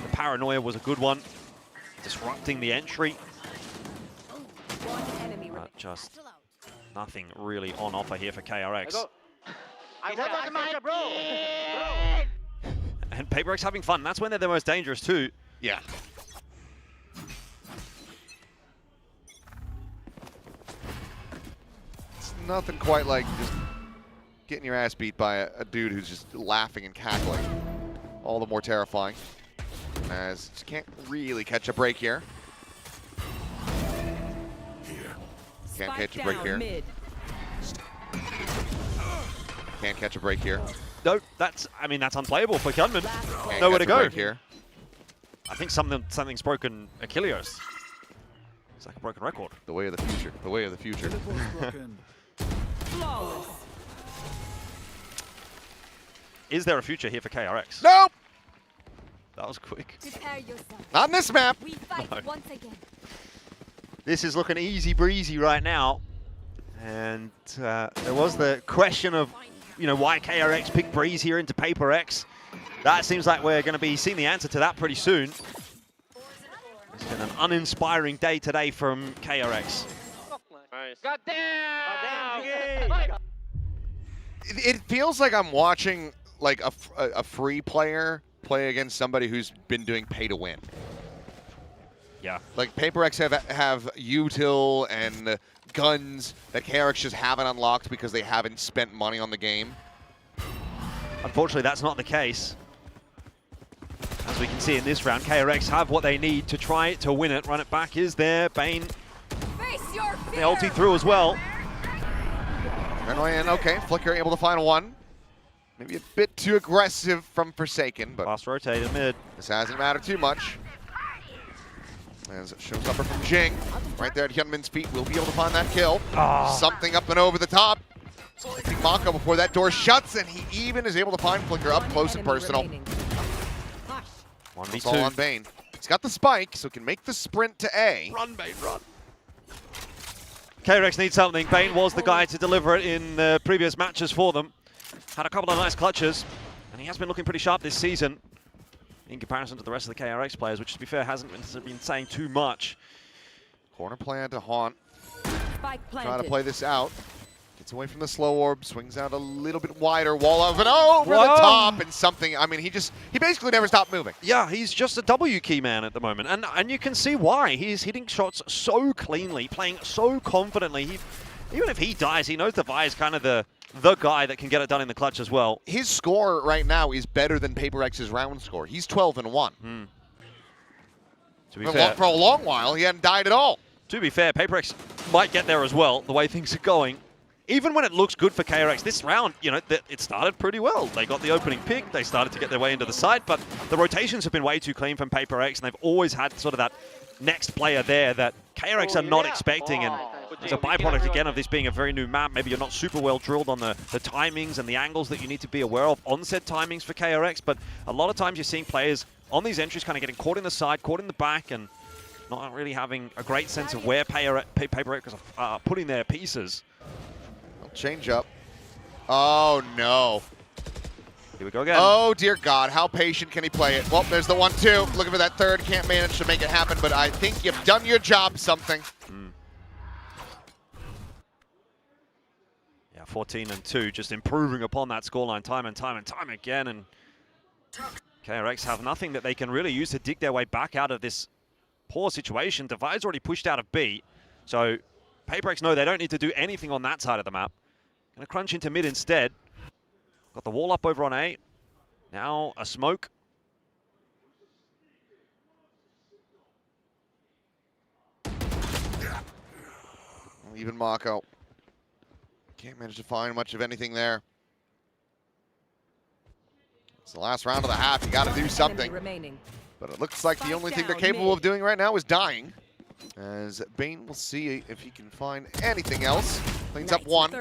The paranoia was a good one, disrupting the entry. But just nothing really on offer here for KRX. And PRX having fun. That's when they're the most dangerous too. Yeah. It's nothing quite like just getting your ass beat by a dude who's just laughing and cackling. All the more terrifying. As you can't really catch a break here. Can't catch a break here. Can't catch a break here. No, that's, I mean, that's unplayable for Gunman. Can't Nowhere to catch a go. break here. I think something's broken Achilles. It's like a broken record. The way of the future. The way of the future. Is there a future here for KRX? Nope! That was quick. Not on this map. We fight once again. This is looking easy breezy right now. And there was the question of, you know, why KRX picked Breeze here into PRX. That seems like we're going to be seeing the answer to that pretty soon. It's been an uninspiring day today from KRX. Nice. Goddamn! It feels like I'm watching like a free player play against somebody who's been doing pay to win. Yeah. Like PRX have util and guns that KRX just haven't unlocked because they haven't spent money on the game. Unfortunately, that's not the case. As we can see in this round, KRX have what they need to try to win it. Run it back is there. Bane, the ulti through as well. And okay, Flicker able to find one. Maybe a bit too aggressive from Forsaken, but fast rotated mid. This hasn't mattered too much. As it shows up from Jing, right there at Hyunmin's feet, will be able to find that kill. Something up and over the top. I think Mako before that door shuts, and he even is able to find Flicker up close and personal. 1v2. It's all on Bane. He's got the spike, so can make the sprint to A. Run, Bane, run. KRX needs something. Bane was the guy to deliver it in previous matches for them. Had a couple of nice clutches, and he has been looking pretty sharp this season in comparison to the rest of the KRX players, which, to be fair, hasn't been saying too much. Corner plan to Haunt. Spike Trying planted. to play this out. Gets away from the slow orb, swings out a little bit wider, wall of it over the top, and something. I mean, he basically never stopped moving. Yeah, he's just a W key man at the moment, and you can see why. He's hitting shots so cleanly, playing so confidently. Even if he dies, he knows the Vi is kind of the guy that can get it done in the clutch as well. His score right now is better than PRX's round score. He's 12-1. To be fair, for a long while, he hadn't died at all. To be fair, PRX might get there as well, the way things are going. Even when it looks good for KRX, this round, you know, it started pretty well. They got the opening pick, they started to get their way into the side, but the rotations have been way too clean from PRX, and they've always had sort of that next player there that KRX are not expecting, and as a byproduct, again, of this being a very new map, maybe you're not super well drilled on the timings and the angles that you need to be aware of, onset timings for KRX, but a lot of times you're seeing players on these entries kind of getting caught in the side, caught in the back, and not really having a great sense of where PRX are putting their pieces. Change up. Oh, no. Here we go again. Oh, dear God. How patient can he play it? Well, there's the 1-2. Looking for that third. Can't manage to make it happen, but I think you've done your job, something. Yeah, 14-2, just improving upon that scoreline time and time again. And KRX have nothing that they can really use to dig their way back out of this poor situation. Divide's already pushed out of B, so PRX know they don't need to do anything on that side of the map. Gonna crunch into mid instead. Got the wall up over on A. Now a smoke. Even Mako. Can't manage to find much of anything there. It's the last round of the half. You got to do something. But it looks like the only thing they're capable of doing right now is dying. As Bane will see if he can find anything else. Cleans up one.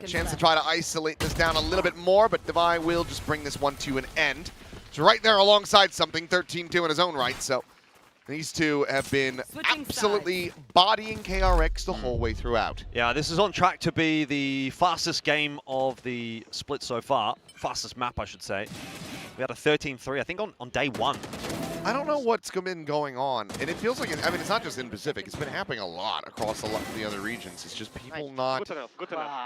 Chance to try to isolate this down a little bit more, but Devi will just bring this one to an end. It's right there alongside something, 13-2 in his own right. So these two have been absolutely bodying KRX the whole way throughout. Yeah, this is on track to be the fastest game of the split so far. Fastest map, I should say. We had a 13-3, I think, on day one. I don't know what's been going on, and it feels like, I mean, it's not just in Pacific. It's been happening a lot across a lot of the other regions. It's just people not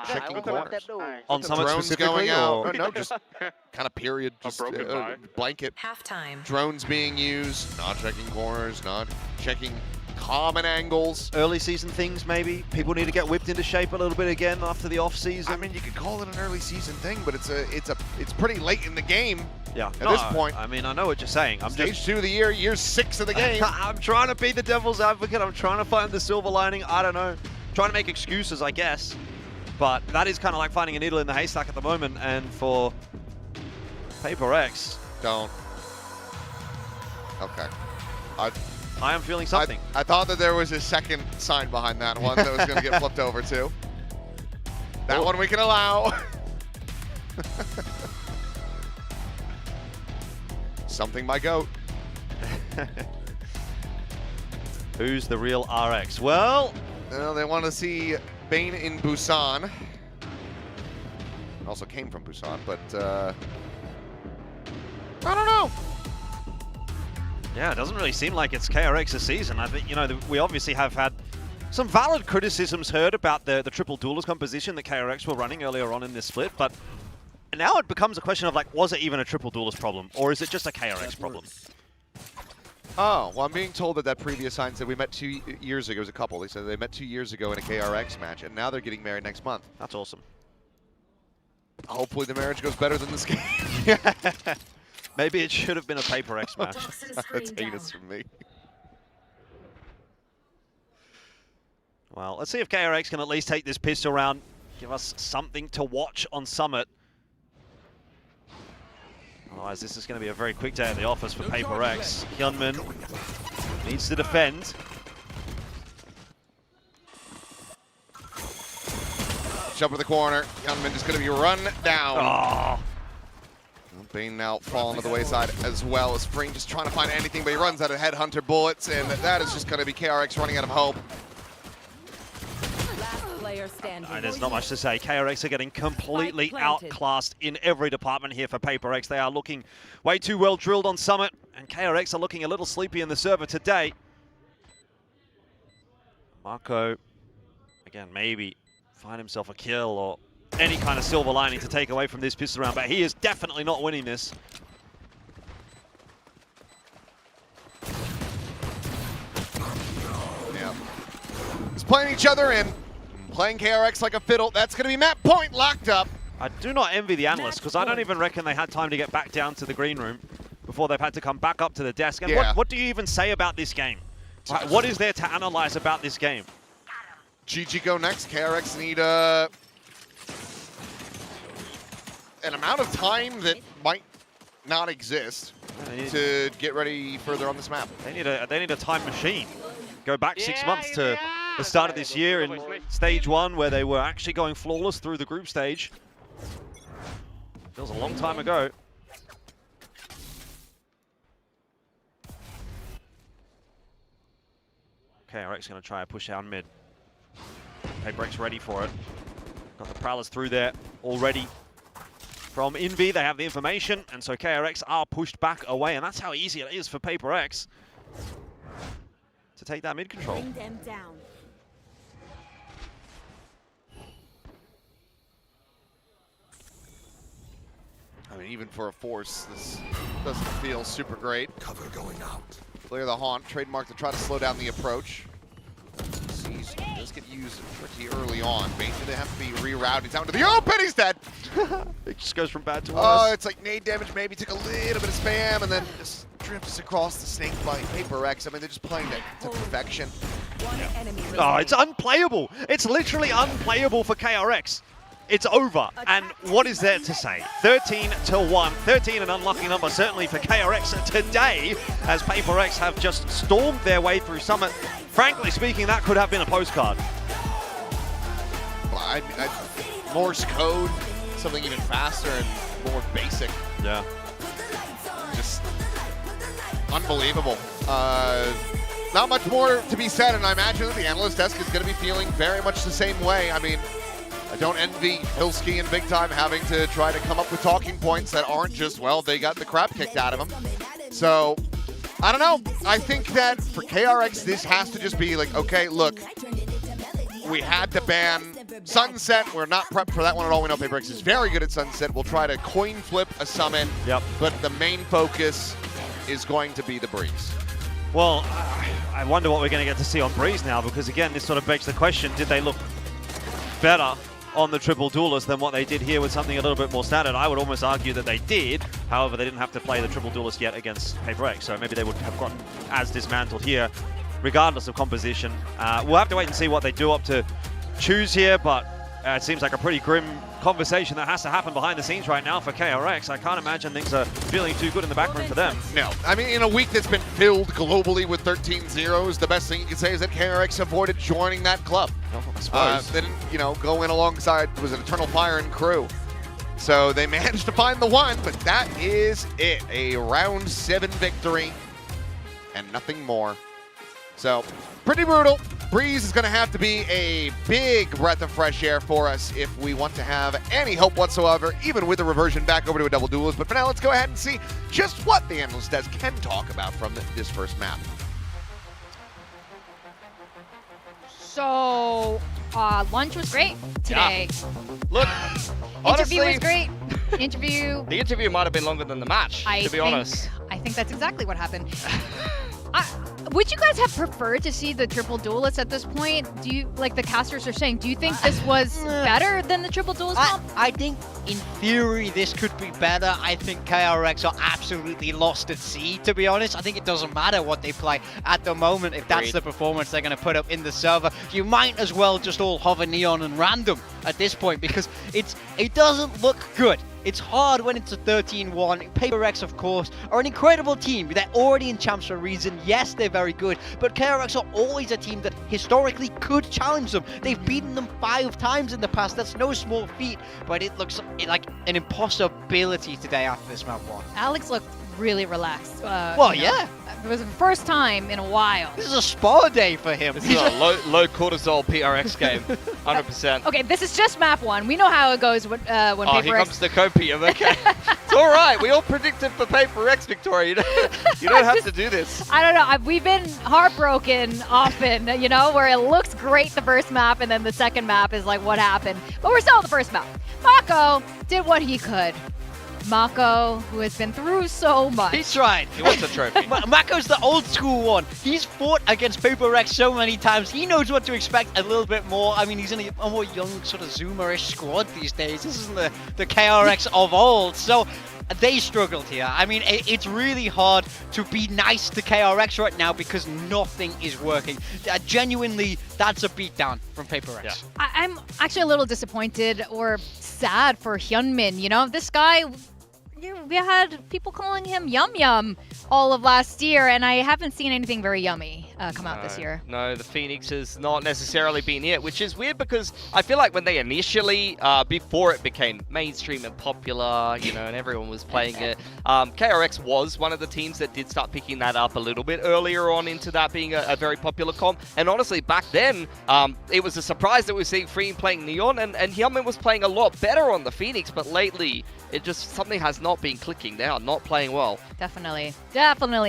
checking corners. On Summit drones specifically, going out. or? No, just kind of period. Just blanket. Halftime. Drones being used, not checking corners, not checking common angles. Early season things, maybe? People need to get whipped into shape a little bit again after the off season. I mean, you could call it an early season thing, but it's pretty late in the game. Yeah. At this point. I mean, I know what you're saying. I'm Stage 2 of the year 6 of the game. I'm trying to be the devil's advocate. I'm trying to find the silver lining. I don't know. Trying to make excuses, I guess. But that is kind of like finding a needle in the haystack at the moment. And for PRX, don't. Okay. I am feeling something. I thought that there was a second sign behind that one that was going to get flipped over to. That one we can allow. Something my goat. Who's the real RX? Well, they want to see Bane in Busan. Also came from Busan, but I don't know. Yeah, it doesn't really seem like it's KRX's season. I think, you know, we obviously have had some valid criticisms heard about the triple duelist composition that KRX were running earlier on in this split, but now it becomes a question of, like, was it even a triple duelist problem, or is it just a KRX problem? Oh, well, I'm being told that previous sign said we met 2 years ago. It was a couple. They said they met 2 years ago in a KRX match, and now they're getting married next month. That's awesome. Hopefully the marriage goes better than this game. Maybe it should have been a PRX match. That's heinous from me. Well, let's see if KRX can at least take this pistol round, give us something to watch on Summit. Otherwise, this is going to be a very quick day at the office for PRX. Hyunmin needs to defend. Jump to the corner. Hyunmin just going to be run down. Oh. Bane now falling to the wayside as well as Spring just trying to find anything, but he runs out of Headhunter bullets, and that is just going to be KRX running out of hope. There's not much to say. KRX are getting completely outclassed in every department here for PRX. They are looking way too well drilled on Summit, and KRX are looking a little sleepy in the server today. Marco, again, maybe find himself a kill or any kind of silver lining to take away from this pistol round, but he is definitely not winning this. Yeah. He's playing each other in. Playing KRX like a fiddle. That's going to be map point locked up. I do not envy the analysts, because I don't even reckon they had time to get back down to the green room before they've had to come back up to the desk. And what do you even say about this game? Like, what is there to analyze about this game? GG go next. KRX need an amount of time that might not exist to get ready further on this map. They need a time machine. Go back 6 months to the start of this year in stage 1, where they were actually going flawless through the group stage. Feels a long time ago. KRX going to try a push down mid. PRX ready for it. Got the Prowlers through there already. From Envy, they have the information, and so KRX are pushed back away, and that's how easy it is for PRX to take that mid control. Bring them down. I mean, even for a force, this doesn't feel super great. Cover going out. Clear the haunt, trademark to try to slow down the approach. Sees does get used pretty early on. Bane's gonna have to be rerouted down to the open. He's dead. It just goes from bad to worse. Oh, it's like nade damage. Maybe took a little bit of spam and then just drifts across the snake bite. PRX. I mean, they're just playing that to perfection. Oh, it's unplayable. It's literally unplayable for KRX. It's over. And what is there to say? 13-1. 13 an unlucky number, certainly for KRX today, as PRX have just stormed their way through Summit. Frankly speaking, that could have been a postcard. Well, Morse code, something even faster and more basic. Yeah. just unbelievable. Not much more to be said, and I imagine that the analyst desk is going to be feeling very much the same way. I mean, I don't envy Hilski and Big Time having to try to come up with talking points that aren't just, well, they got the crap kicked out of them. So, I don't know. I think that for KRX, this has to just be like, okay, look, we had to ban Sunset. We're not prepped for that one at all. We know PRX is very good at Sunset. We'll try to coin flip a summon, but the main focus is going to be the Breeze. Well, I wonder what we're going to get to see on Breeze now, because again, this sort of begs the question, did they look better on the triple duelist than what they did here with something a little bit more standard? I would almost argue that they did. However, they didn't have to play the triple duelist yet against PRX, so maybe they would have gotten as dismantled here, regardless of composition. We'll have to wait and see what they do up to choose here, but it seems like a pretty grim conversation that has to happen behind the scenes right now for KRX. I can't imagine things are feeling too good in the back room for them. No, I mean, in a week that's been filled globally with 13 zeros, the best thing you can say is that KRX avoided joining that club. I suppose. They didn't, go in alongside, was it Eternal Fire and Crew. So they managed to find the one, but that is it. A round 7 victory and nothing more. So, pretty brutal. Breeze is going to have to be a big breath of fresh air for us if we want to have any hope whatsoever, even with the reversion back over to a double duelist. But for now, let's go ahead and see just what the analyst desk can talk about from this first map. So, lunch was great today. Yeah. Look, interview honestly, was great. Interview. The interview might have been longer than the match, to be honest. I think that's exactly what happened. Would you guys have preferred to see the triple duelist at this point? Do you, like the casters are saying, do you think this was better than the triple duelist comp? I think in theory this could be better. I think KRX are absolutely lost at sea, to be honest. I think it doesn't matter what they play at the moment. If that's the performance they're going to put up in the server, you might as well just all hover Neon and random at this point, because it doesn't look good. It's hard when it's a 13-1. PRX, of course, are an incredible team. They're already in champs for a reason. Yes, they're very good, but KRX are always a team that historically could challenge them. They've beaten them 5 times in the past. That's no small feat, but it looks like an impossibility today after this map 1. Alex looked really relaxed. Well, yeah. It was the first time in a while. This is a spa day for him. This is a low cortisol PRX game, 100%. Okay, this is just map 1. We know how it goes when PRX... here comes the copium, okay. It's all right. We all predicted for PRX, Victoria. You don't have to do this. I don't know. We've been heartbroken often, where it looks great the first map, and then the second map is like, what happened? But we're still at the first map. Mako did what he could. Mako, who has been through so much. He tried. He wants a trophy. Mako's the old school one. He's fought against PRX so many times. He knows what to expect a little bit more. I mean, he's in a more young, sort of Zoomer-ish squad these days. This isn't the KRX of old. So they struggled here. I mean, it's really hard to be nice to KRX right now because nothing is working. Genuinely, that's a beatdown from PRX. Yeah. I'm actually a little disappointed or sad for Hyunmin. This guy... We had people calling him Yum Yum all of last year, and I haven't seen anything very yummy come out this year. No, the Phoenix has not necessarily been it, which is weird because I feel like when they initially, before it became mainstream and popular, and everyone was playing it, KRX was one of the teams that did start picking that up a little bit earlier on into that being a very popular comp. And honestly, back then, it was a surprise that we were seeing Free playing Neon, and Hyunmin was playing a lot better on the Phoenix, but lately, something has not been clicking. They are not playing well. Definitely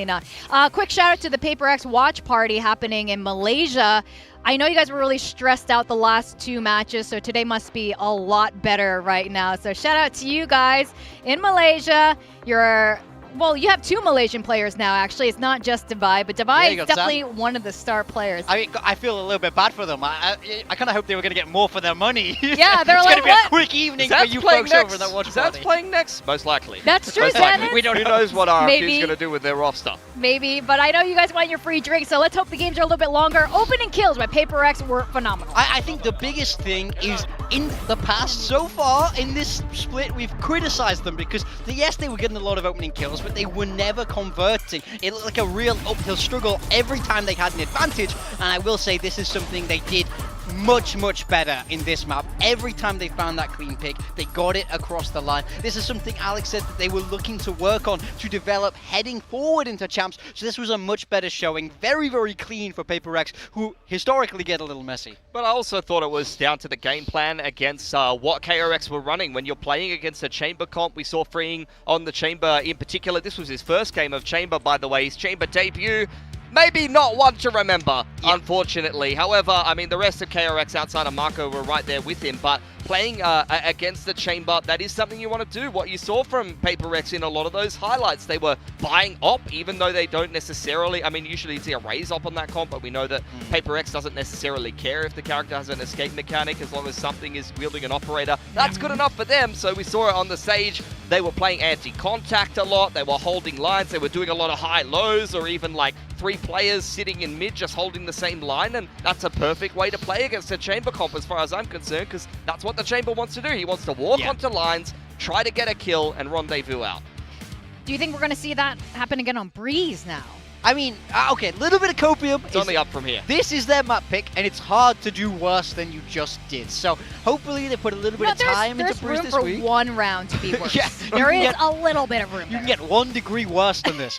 not. Quick shout out to the PRX watch party happening in Malaysia. I know you guys were really stressed out the last 2 matches, so today must be a lot better right now. So shout out to you guys in Malaysia. You have 2 Malaysian players now, actually. It's not just Divide, but Divide is definitely one of the star players. I feel a little bit bad for them. I kind of hope they were going to get more for their money. Yeah, they're it's like, going to be a quick evening for you folks over in that watch party. That's playing next? Most likely. That's true, Dennis. We don't know. Who knows what RRQ is going to do with their roster? Maybe, but I know you guys want your free drink, so let's hope the games are a little bit longer. Opening kills by PRX were phenomenal. I think the biggest thing is in the past, so far in this split, we've criticized them because, yes, they were getting a lot of opening kills, but they were never converting. It looked like a real uphill struggle every time they had an advantage, and I will say this is something they did much, much better in this map. Every time they found that clean pick, they got it across the line. This is something Alex said that they were looking to work on to develop heading forward into champs. So this was a much better showing. Very, very clean for PRX, who historically get a little messy. But I also thought it was down to the game plan against what KRX were running. When you're playing against a Chamber comp, we saw Freeing on the Chamber in particular. This was his first game of Chamber, by the way, his Chamber debut. Maybe not one to remember, unfortunately. However, I mean, the rest of KRX outside of Marco were right there with him. But playing against the Chamber, that is something you want to do. What you saw from PRX in a lot of those highlights, they were buying op, even though they don't necessarily... I mean, usually you see a raise op on that comp, but we know that PRX doesn't necessarily care if the character has an escape mechanic, as long as something is wielding an operator. That's good enough for them. So we saw it on the Sage. They were playing anti-contact a lot. They were holding lines. They were doing a lot of high-lows, or even like 3 players sitting in mid just holding the same line, and that's a perfect way to play against a Chamber comp as far as I'm concerned, because that's what the Chamber wants to do. He wants to walk onto lines, try to get a kill, and rendezvous out. Do you think we're going to see that happen again on Breeze now? I mean, okay, a little bit of copium. It's only up from here. This is their map pick, and it's hard to do worse than you just did. So hopefully they put a little bit of time into Breeze this week. There's room for one round to be worse. Yeah, there is a little bit of room. You can get 1 degree worse than this.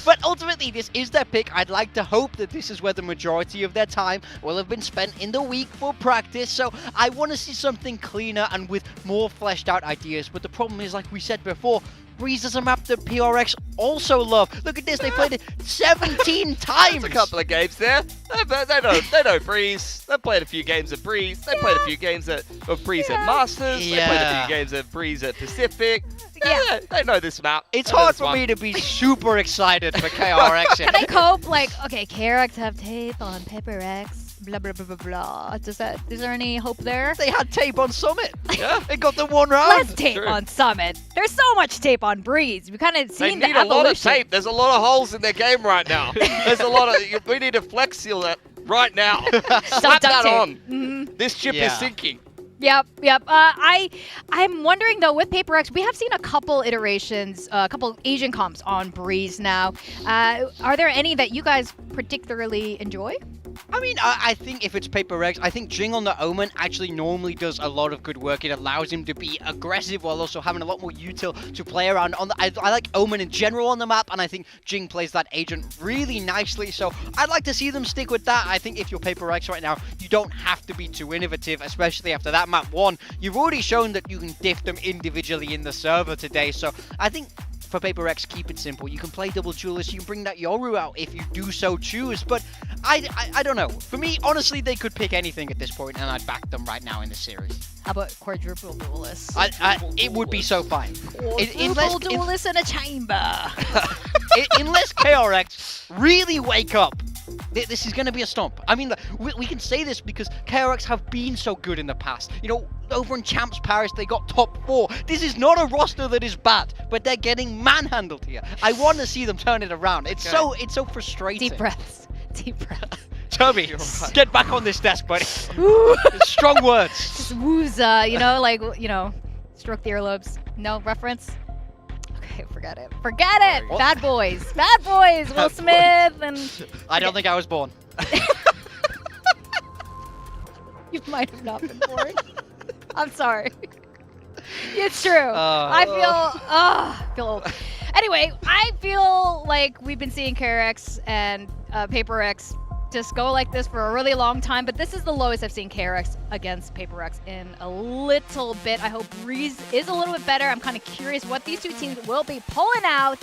But ultimately, this is their pick. I'd like to hope that this is where the majority of their time will have been spent in the week for practice. So I want to see something cleaner and with more fleshed out ideas. But the problem is, like we said before, Breeze is a map that PRX also love. Look at this, they played it 17 times. There's a couple of games there. They know Breeze. They played a few games of Breeze. They played a few games of Breeze at Masters. They played a few games of Breeze at Pacific. Yeah, they know this map. It's hard for me to be super excited for KRX. Can they cope like, okay, KRX have tape on PRX? Blah, blah, blah, blah, blah. Is there any hope there? They had tape on Summit. Yeah. They got the 1 round. Less tape on Summit. There's so much tape on Breeze. We kind of seen the evolution. They need a lot of tape. There's a lot of holes in their game right now. There's a lot of... We need to flex seal that right now. Slap that on. This chip is sinking. Yep. I'm wondering though, with PRX, we have seen a couple iterations, a couple Asian comps on Breeze now. Are there any that you guys particularly enjoy? I mean, I think if it's PRX, I think Jing on the Omen actually normally does a lot of good work. It allows him to be aggressive while also having a lot more util to play around. I like Omen in general on the map, and I think Jing plays that agent really nicely. So I'd like to see them stick with that. I think if you're PRX right now, you don't have to be too innovative, especially after that map 1. You've already shown that you can diff them individually in the server today. So I think for PRX, keep it simple. You can play double duelist, you can bring that Yoru out if you do so choose, but I don't know. For me, honestly, they could pick anything at this point, and I'd back them right now in the series. How about quadruple duelist? It would be so fine. Quadruple duelist in a chamber. Unless KRX really wake up, this is going to be a stomp. I mean, we can say this because KRX have been so good in the past. You know, over in Champs Paris, they got top 4. This is not a roster that is bad, but they're getting manhandled here. I want to see them turn it around. It's so frustrating. Deep breaths. Toby, get back on this desk, buddy. Strong words. Just wooza, stroke the earlobes. No reference? Okay, forget it. What? Bad boys. Will Smith and... I don't think I was born. You might have not been born. I'm sorry. It's true. I feel old. Anyway, I feel like we've been seeing KRX and PRX just go like this for a really long time, but this is the lowest I've seen KRX against PRX in a little bit. I hope Breeze is a little bit better. I'm kind of curious what these two teams will be pulling out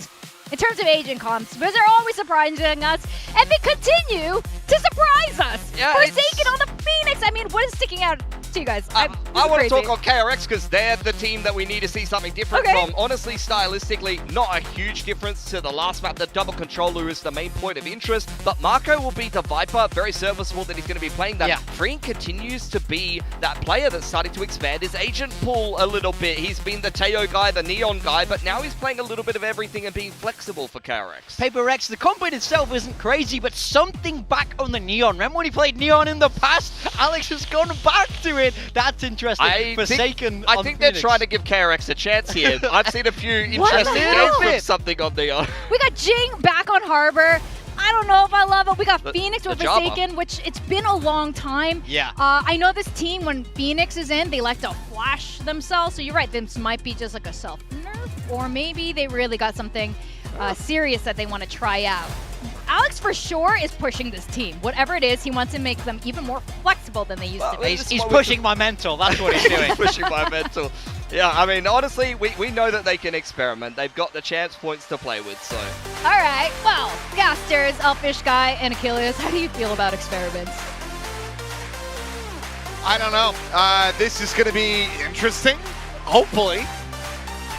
in terms of agent comps, because they're always surprising us, and they continue to surprise us. Yeah, Forsaken on the Phoenix. I mean, what is sticking out to you guys? I want to talk on KRX because they're the team that we need to see something different from. Honestly, stylistically, not a huge difference to the last map. The double controller is the main point of interest, but Marco will be the Viper. Very serviceable that he's going to be playing that. Freeing continues to be that player that's starting to expand his agent pool a little bit. He's been the Teo guy, the Neon guy, but now he's playing a little bit of everything and being flexible for KRX. PRX, the comp in itself isn't crazy, but something back on the Neon. Remember when he played Neon in the past? Alex has gone back to it. That's interesting. Forsaken I think they're trying to give KRX a chance here. I've seen a few interesting games from something on Neon. We got Jing back on Harbor. I don't know if I love it. We got The- Phoenix or the Java. Forsaken, which it's been a long time. Yeah. I know this team, when Phoenix is in, they like to flash themselves. So you're right, this might be just like a self-nerf, or maybe they really got something serious that they want to try out. Alex for sure is pushing this team. Whatever it is, he wants to make them even more flexible than they used to be. He's pushing my mental. That's what he's doing. Pushing my mental. Yeah, I mean, honestly, we know that they can experiment. They've got the chance points to play with, so. All right, well, Gasters, Elfish Guy, and Achilles, how do you feel about experiments? I don't know. This is going to be interesting, hopefully.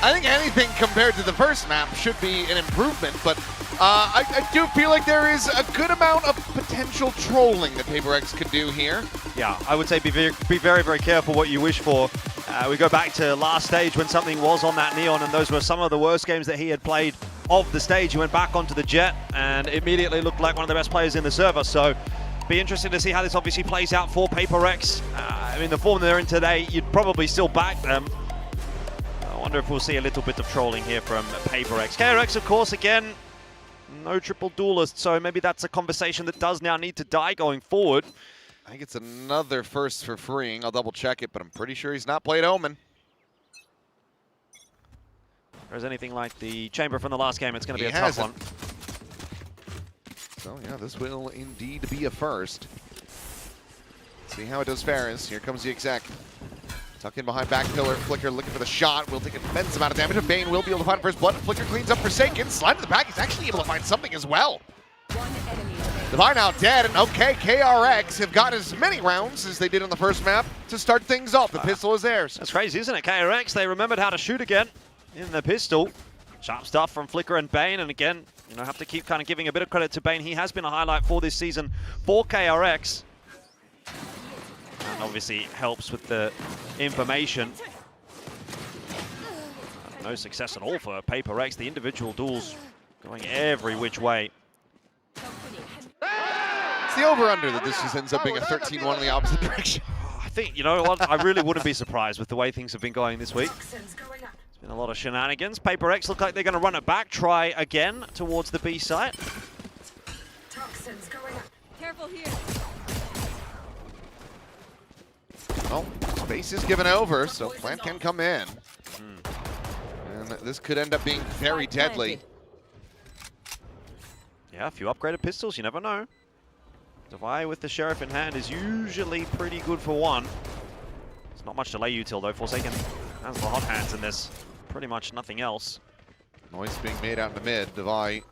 I think anything compared to the first map should be an improvement, but I do feel like there is a good amount of potential trolling that PRX could do here. Yeah, I would say be very, very careful what you wish for. We go back to last stage when something was on that Neon, and those were some of the worst games that he had played of the stage. He went back onto the Jet and immediately looked like one of the best players in the server. So be interesting to see how this obviously plays out for PRX. I mean, the form they're in today, you'd probably still back them. I wonder if we'll see a little bit of trolling here from PRX. KRX, of course, again, no triple duelist, so maybe that's a conversation that does now need to die going forward. I think it's another first for freeing. I'll double check it, but I'm pretty sure he's not played Omen. Or is anything like the chamber from the last game, it's going to be He a tough hasn't. one. So yeah, this will indeed be a first. See how it does Ferris. Here comes the exec. Tuck in behind back pillar. Flicker looking for the shot. Will take an immense amount of damage. And Bane will be able to find first blood. Flicker cleans up Forsaken. Slide to the back. He's actually able to find something as well. Divine now dead. And okay, KRX have got as many rounds as they did on the first map to start things off. The pistol is theirs. That's crazy, isn't it? KRX, they remembered how to shoot again in the pistol. Sharp stuff from Flicker and Bane. And again, you know, have to keep kind of giving a bit of credit to Bane. He has been a highlight for this season for KRX. And obviously helps with the information. No success at all for PRX. The individual duels going every which way. It's the over-under that this just ends up being a 13-1 in the opposite direction. I think, you know what, I really wouldn't be surprised with the way things have been going this week. It's been a lot of shenanigans. PRX look like they're going to run it back, try again towards the B site. Careful here. Well, space is given over, so plant can come in. And this could end up being very deadly. Yeah, a few upgraded pistols, you never know. Devi with the Sheriff in hand is usually pretty good for one. There's not much delay util though. Forsaken has the hot hands in this. Pretty much nothing else. Noise being made out in the mid. Devi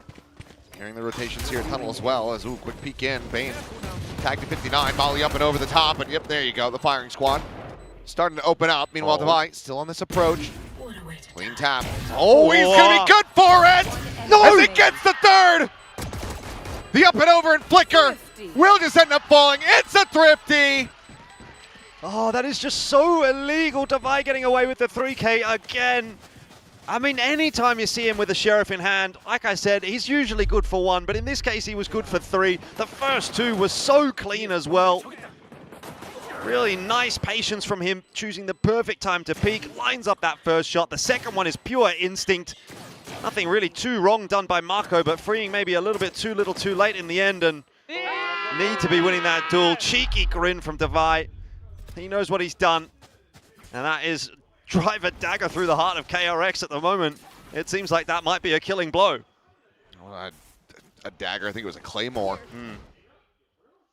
hearing the rotations here, tunnel as well. As ooh, quick peek in. Bane tagged to 59. Molly up and over the top, and yep, there you go. The firing squad starting to open up. Meanwhile, Devi still on this approach. Clean tap. Oh, he's gonna be good for it! No! As he gets the third! The up and over and Flicker will just end up falling. It's a thrifty! Oh, that is just so illegal. Devi getting away with the 3K again. I mean, anytime you see him with the Sheriff in hand, like I said, he's usually good for one, but in this case, he was good for three. The first two were so clean as well. Really nice patience from him, choosing the perfect time to peek. Lines up that first shot. The second one is pure instinct. Nothing really too wrong done by Marco, but freeing maybe a little bit too little too late in the end, and need to be winning that duel. Cheeky grin from Devi. He knows what he's done, and that is drive a dagger through the heart of KRX at the moment. It seems like that might be a killing blow. Well, a dagger, I think it was a claymore.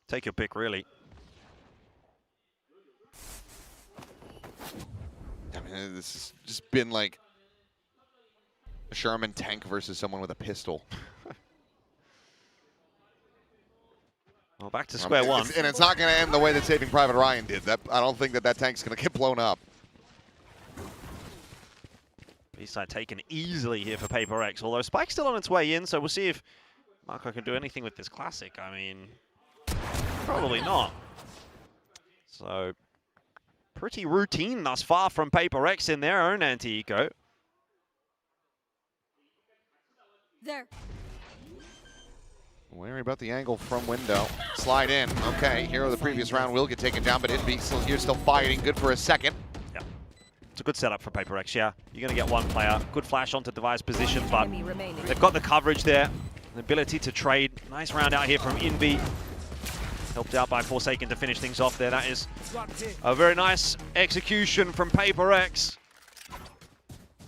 Take your pick, really. I mean, this has just been like a Sherman tank versus someone with a pistol. Well, back to square one. And it's not going to end the way that Saving Private Ryan did. I don't think that tank's going to get blown up. B-side taken easily here for PRX, although Spike's still on its way in, so we'll see if Marco can do anything with this classic. I mean, probably not. So, pretty routine thus far from PRX in their own anti-eco. There. Wary about the angle from window. Slide in. Okay, hero of the previous round will get taken down, but Inbeat still here, still fighting. Good for a second. Yeah, it's a good setup for PRX, yeah. You're going to get one player. Good flash onto Devi's position, but they've got the coverage there. An ability to trade. Nice round out here from Envy. Helped out by Forsaken to finish things off there. That is a very nice execution from PRX.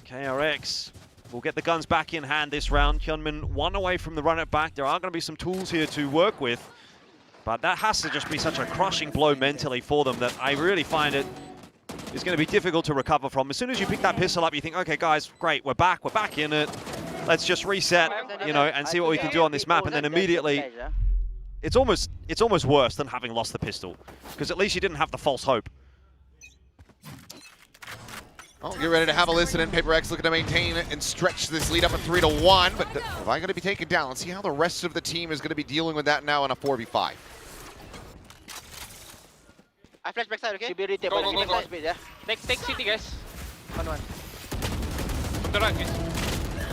KRX will get the guns back in hand this round. Hyunmin 1 away from the run it back. There are going to be some tools here to work with. But that has to just be such a crushing blow mentally for them that I really find it is going to be difficult to recover from. As soon as you pick that pistol up, you think, okay, guys, great, we're back in it. Let's just reset, you know, and see what we can do on this map. And then immediately, it's almost worse than having lost the pistol, because at least you didn't have the false hope. Oh, get ready to have a listen in. PRX looking to maintain and stretch this lead up at 3-1, but if I'm going to be taken down, let's see how the rest of the team is going to be dealing with that now in a 4v5. I flash backside, okay? Go. Speed, yeah? Take CT, guys. 1-1. From the right, guys.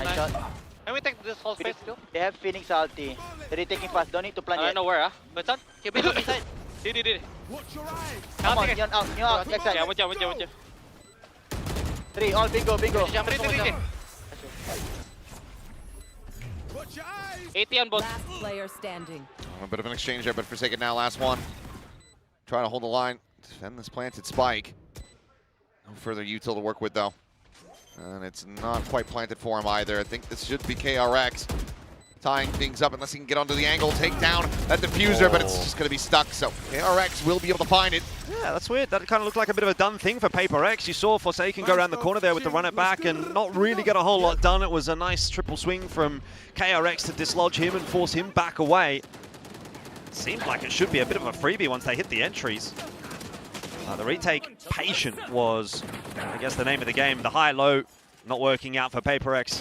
Nice shot. Can we take this whole space too? They have Phoenix ulti. They're retaking fast. Don't need to plan I yet. don't know where, huh? But son, Okay, wait, inside. Did. Come on, you're out, backside. Yeah, watch out. 3, all bingo. 3. 80 on both. Last player standing. A bit of an exchange there, but Forsaken now, last one. Trying to hold the line, defend this planted spike. No further util to work with though. And it's not quite planted for him either. I think this should be KRX tying things up unless he can get onto the angle, take down that diffuser, but it's just going to be stuck. So KRX will be able to find it. Yeah, that's weird. That kind of looked like a bit of a done thing for PRX. You saw Forsaken go around the corner there with the run it back and not really get a whole lot done. It was a nice triple swing from KRX to dislodge him and force him back away. Seemed like it should be a bit of a freebie once they hit the entries. The retake patient was, I guess, the name of the game. The high-low not working out for PRX.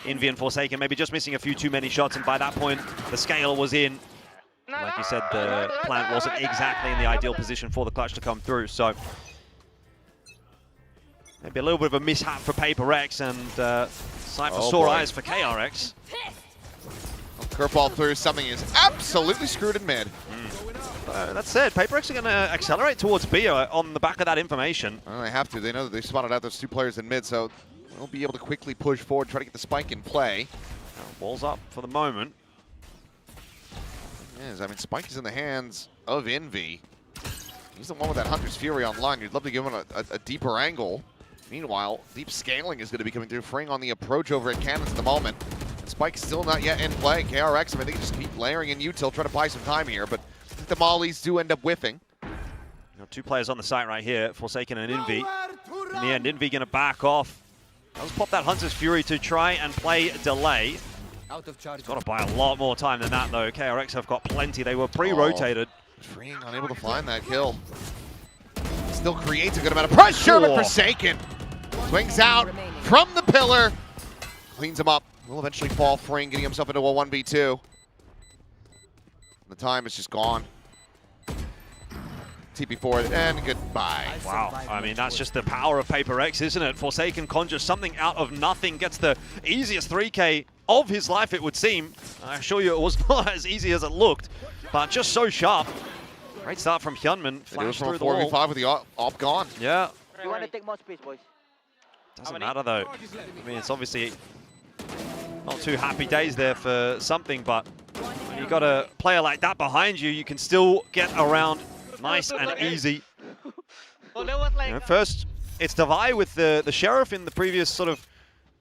Envy and Forsaken maybe just missing a few too many shots, and by that point, the scale was in. Like you said, the plant wasn't exactly in the ideal position for the clutch to come through, so maybe a little bit of a mishap for PRX and sight for sore eyes for KRX. Curveball through, something is absolutely screwed in mid. That said, PRX are going to accelerate towards B on the back of that information. Well, they have to. They know that they spotted out those two players in mid, so they'll be able to quickly push forward, try to get the spike in play. Ball's up for the moment. Yes, I mean, spike is in the hands of Envy. He's the one with that Hunter's Fury online. You'd love to give him a deeper angle. Meanwhile, deep scaling is going to be coming through, freeing on the approach over at Cannons at the moment. And Spike's still not yet in play. KRX, I mean, they just keep layering in util, try to buy some time here, but I think the mollies do end up whiffing. Two players on the site right here, Forsaken and Envy. In the end, Envy going to back off. Let's pop that Hunter's Fury to try and play delay. He's got to buy a lot more time than that, though. KRX have got plenty. They were pre-rotated. Freeing, unable to find that kill. Still creates a good amount of pressure, but Forsaken swings out from the pillar. Cleans him up. Will eventually fall freeing, getting himself into a 1v2. The time is just gone. TP forward and goodbye. Wow, I mean, that's just the power of PRX, isn't it? Forsaken conjures something out of nothing, gets the easiest 3K of his life, it would seem. I assure you it was not as easy as it looked, but just so sharp. Great start from Hyunmin. Flash through the wall. 4v5 with the op gone. Yeah. You want to take more space, boys? Doesn't matter, though. I mean, it's obviously not too happy days there for something, but when you got a player like that behind you, you can still get around nice and easy. You know, first, it's Davai with the Sheriff in the previous sort of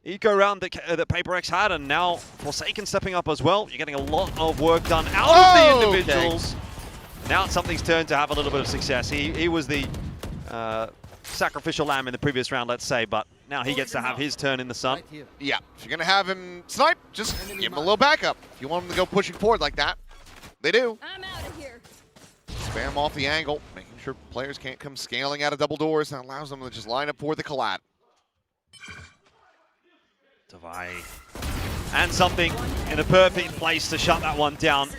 eco round that PRX had, and now Forsaken stepping up as well. You're getting a lot of work done out of the individuals. Now something's turned to have a little bit of success. He was the sacrificial lamb in the previous round, let's say, but now he gets to have his turn in the sun. Yeah, if you're going to have him snipe, just give him a little backup. If you want him to go pushing forward like that, they do. I'm out of here. Spam off the angle, making sure players can't come scaling out of double doors, and allows them to just line up for the collat. Davai. And something in a perfect place to shut that one down.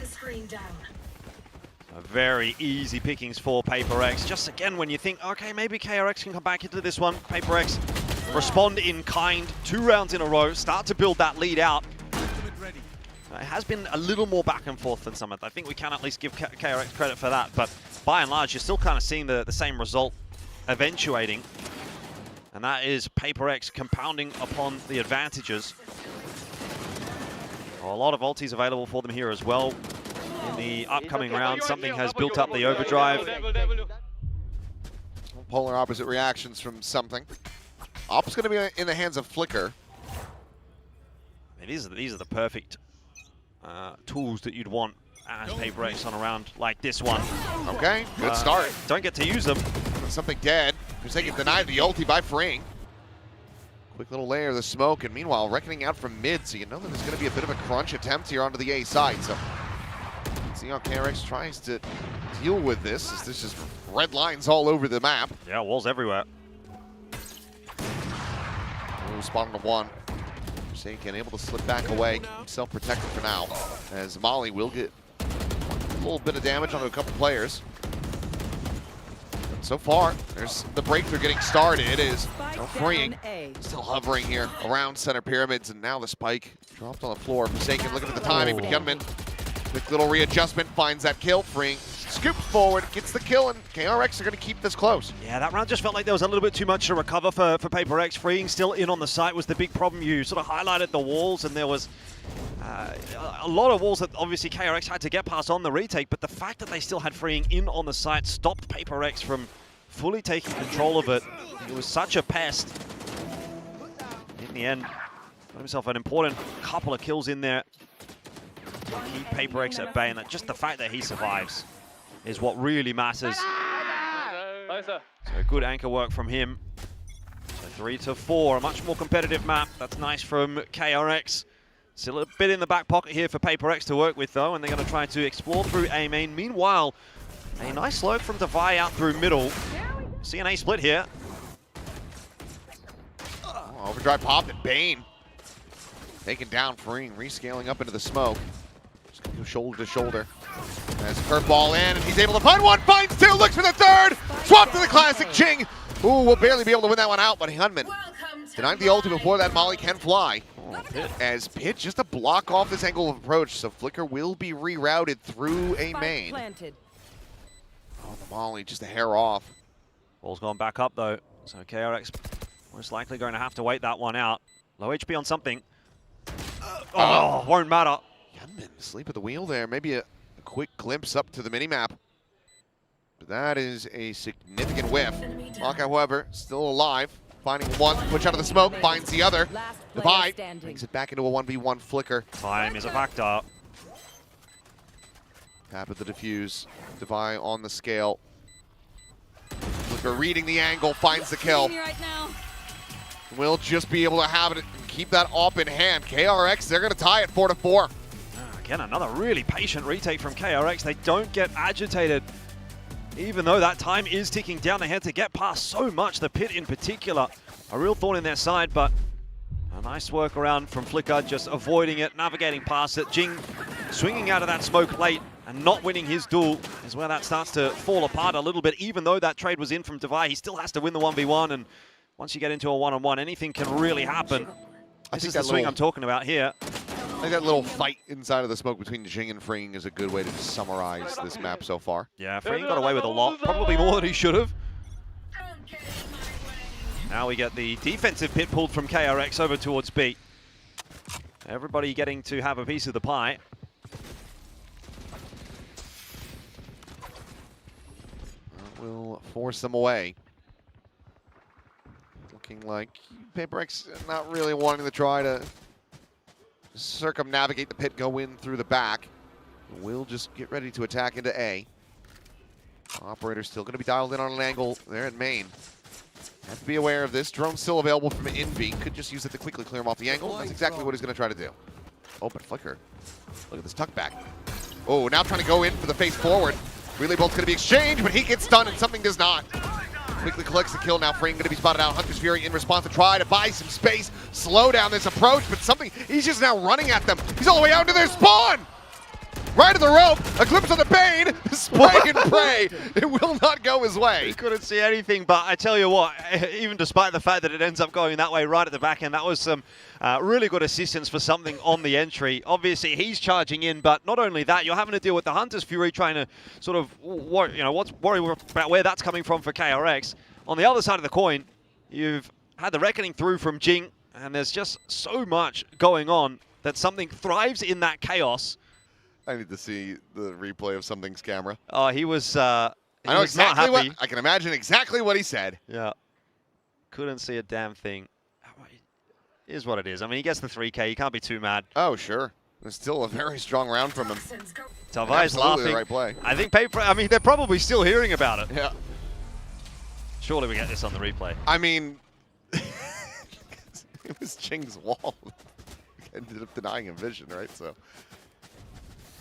A very easy pickings for PRX. Just again, when you think, okay, maybe KRX can come back into this one, PRX respond in kind, 2 rounds in a row, start to build that lead out. It has been a little more back and forth than some. I think we can at least give KRX credit for that, but by and large, you're still kind of seeing the same result eventuating. And that is PRX compounding upon the advantages. A lot of ultis available for them here as well. In the upcoming round, something has built up the overdrive. Polar opposite reactions from something. Op's going to be in the hands of Flicker. These are the perfect tools that you'd want as PRX on a round like this one. Okay, good start. Don't get to use them. Something dead. Forsaken denied the ulti by Fring. Quick little layer of the smoke, and meanwhile, reckoning out from mid, so you know that there's going to be a bit of a crunch attempt here onto the A side. So, see how KRX tries to deal with this, as there's just red lines all over the map. Yeah, walls everywhere. Spot on the one. Forsaken able to slip back away, himself protected for now, as Molly will get a little bit of damage onto a couple players. So far, there's the breakthrough getting started. Is freeing, still hovering here around center pyramids, and now the spike dropped on the floor. Forsaken looking at the timing, but Gunman, quick little readjustment, finds that kill. Freeing scoops forward, gets the kill, and KRX are going to keep this close. Yeah, that round just felt like there was a little bit too much to recover for PRX. Freeing still in on the site was the big problem. You sort of highlighted the walls, and there was a lot of walls that obviously KRX had to get past on the retake, but the fact that they still had Freeing in on the site stopped PRX from fully taking control of it. It was such a pest. In the end, got himself an important couple of kills in there to keep PRX at bay, and that just the fact that he survives is what really matters. So good anchor work from him. So 3-4, a much more competitive map. That's nice from KRX. Still a bit in the back pocket here for PRX to work with though, and they're going to try to explore through A main. Meanwhile, a nice lurk from Devi out through middle. See an A split here. Oh, overdrive popped and Bane taken down, Freeing, rescaling up into the smoke. Just gonna go shoulder to shoulder. As curveball in, and he's able to find one, finds two, looks for the third. Swap to the classic Jing. Ooh, will barely be able to win that one out, but Hunman denied the ulti before that Molly can fly. As Pit just to block off this angle of approach, so Flicker will be rerouted through A main. Oh, the Molly just a hair off. Ball's gone back up though, so KRX most likely going to have to wait that one out. Low HP on something. Won't matter. Hunman asleep at the wheel there. Maybe a quick glimpse up to the minimap. But that is a significant whiff. Maka, however, still alive. Finding one, push out of the smoke, finds the other. Divide, brings it back into a 1v1 Flicker. Time is a factor. Tap at the defuse. Divide on the scale. Flicker reading the angle, finds the kill. Will just be able to have it and keep that op in hand. KRX, they're going to tie it 4-4. Again, another really patient retake from KRX. They don't get agitated, even though that time is ticking down. They had to get past so much, the Pit in particular. A real thorn in their side, but a nice workaround from Flicker, just avoiding it, navigating past it. Jing swinging out of that smoke late and not winning his duel is where that starts to fall apart a little bit. Even though that trade was in from Devi, he still has to win the 1v1, and once you get into a one-on-one, anything can really happen. This is the swing I'm talking about here. I think that little fight inside of the smoke between Jing and Freeing is a good way to summarize this map so far. Yeah, Freeing got away with a lot, probably more than he should have. Now we get the defensive Pit pulled from KRX over towards B. Everybody getting to have a piece of the pie. That will force them away. Looking like PRX not really wanting to try to circumnavigate the Pit, go in through the back. We'll just get ready to attack into A. Operator's still going to be dialed in on an angle there at main. Have to be aware of this. Drone's still available from Envy. Could just use it to quickly clear him off the angle. That's exactly what he's going to try to do. Oh, but Flicker. Look at this tuck back. Oh, now trying to go in for the face forward. Relay bolt's going to be exchanged, but he gets stunned and something does not. Quickly collects the kill now. Freeing going to be spotted out. Hunter's Fury in response to try to buy some space, slow down this approach, but something, he's just now running at them. He's all the way out to their spawn! Right to the rope, a glimpse of the Bane, spray and pray. It will not go his way. He couldn't see anything, but I tell you what, even despite the fact that it ends up going that way right at the back end, that was some really good assistance for something on the entry. Obviously, he's charging in, but not only that, you're having to deal with the Hunter's Fury trying to sort of, worry about where that's coming from for KRX. On the other side of the coin, you've had the Reckoning through from Jing, and there's just so much going on that something thrives in that chaos. I need to see the replay of Something's camera. Oh, he was. I know exactly not happy. I can imagine exactly what he said. Yeah. Couldn't see a damn thing. It is what it is. I mean, he gets the 3K. You can't be too mad. Oh, sure. It's still a very strong round from him. Tavai's laughing. The right play. I think I mean, they're probably still hearing about it. Yeah. Surely we get this on the replay. I mean, it was Ching's wall. Ended up denying him vision, right? So.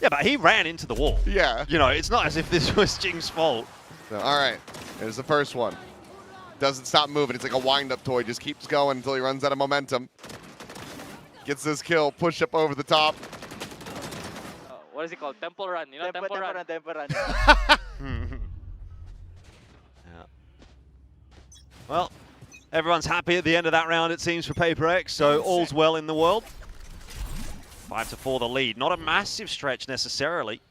Yeah, but he ran into the wall. Yeah. You know, it's not as if this was Ching's fault. So, all right. Here's the first one. Doesn't stop moving. It's like a wind-up toy. Just keeps going until he runs out of momentum. Gets this kill. Push up over the top. What is it called? Temple run. You know, temple run. Yeah. Well, everyone's happy at the end of that round, it seems, for PRX, so all's well in the world. 5-4 the lead. Not a massive stretch necessarily.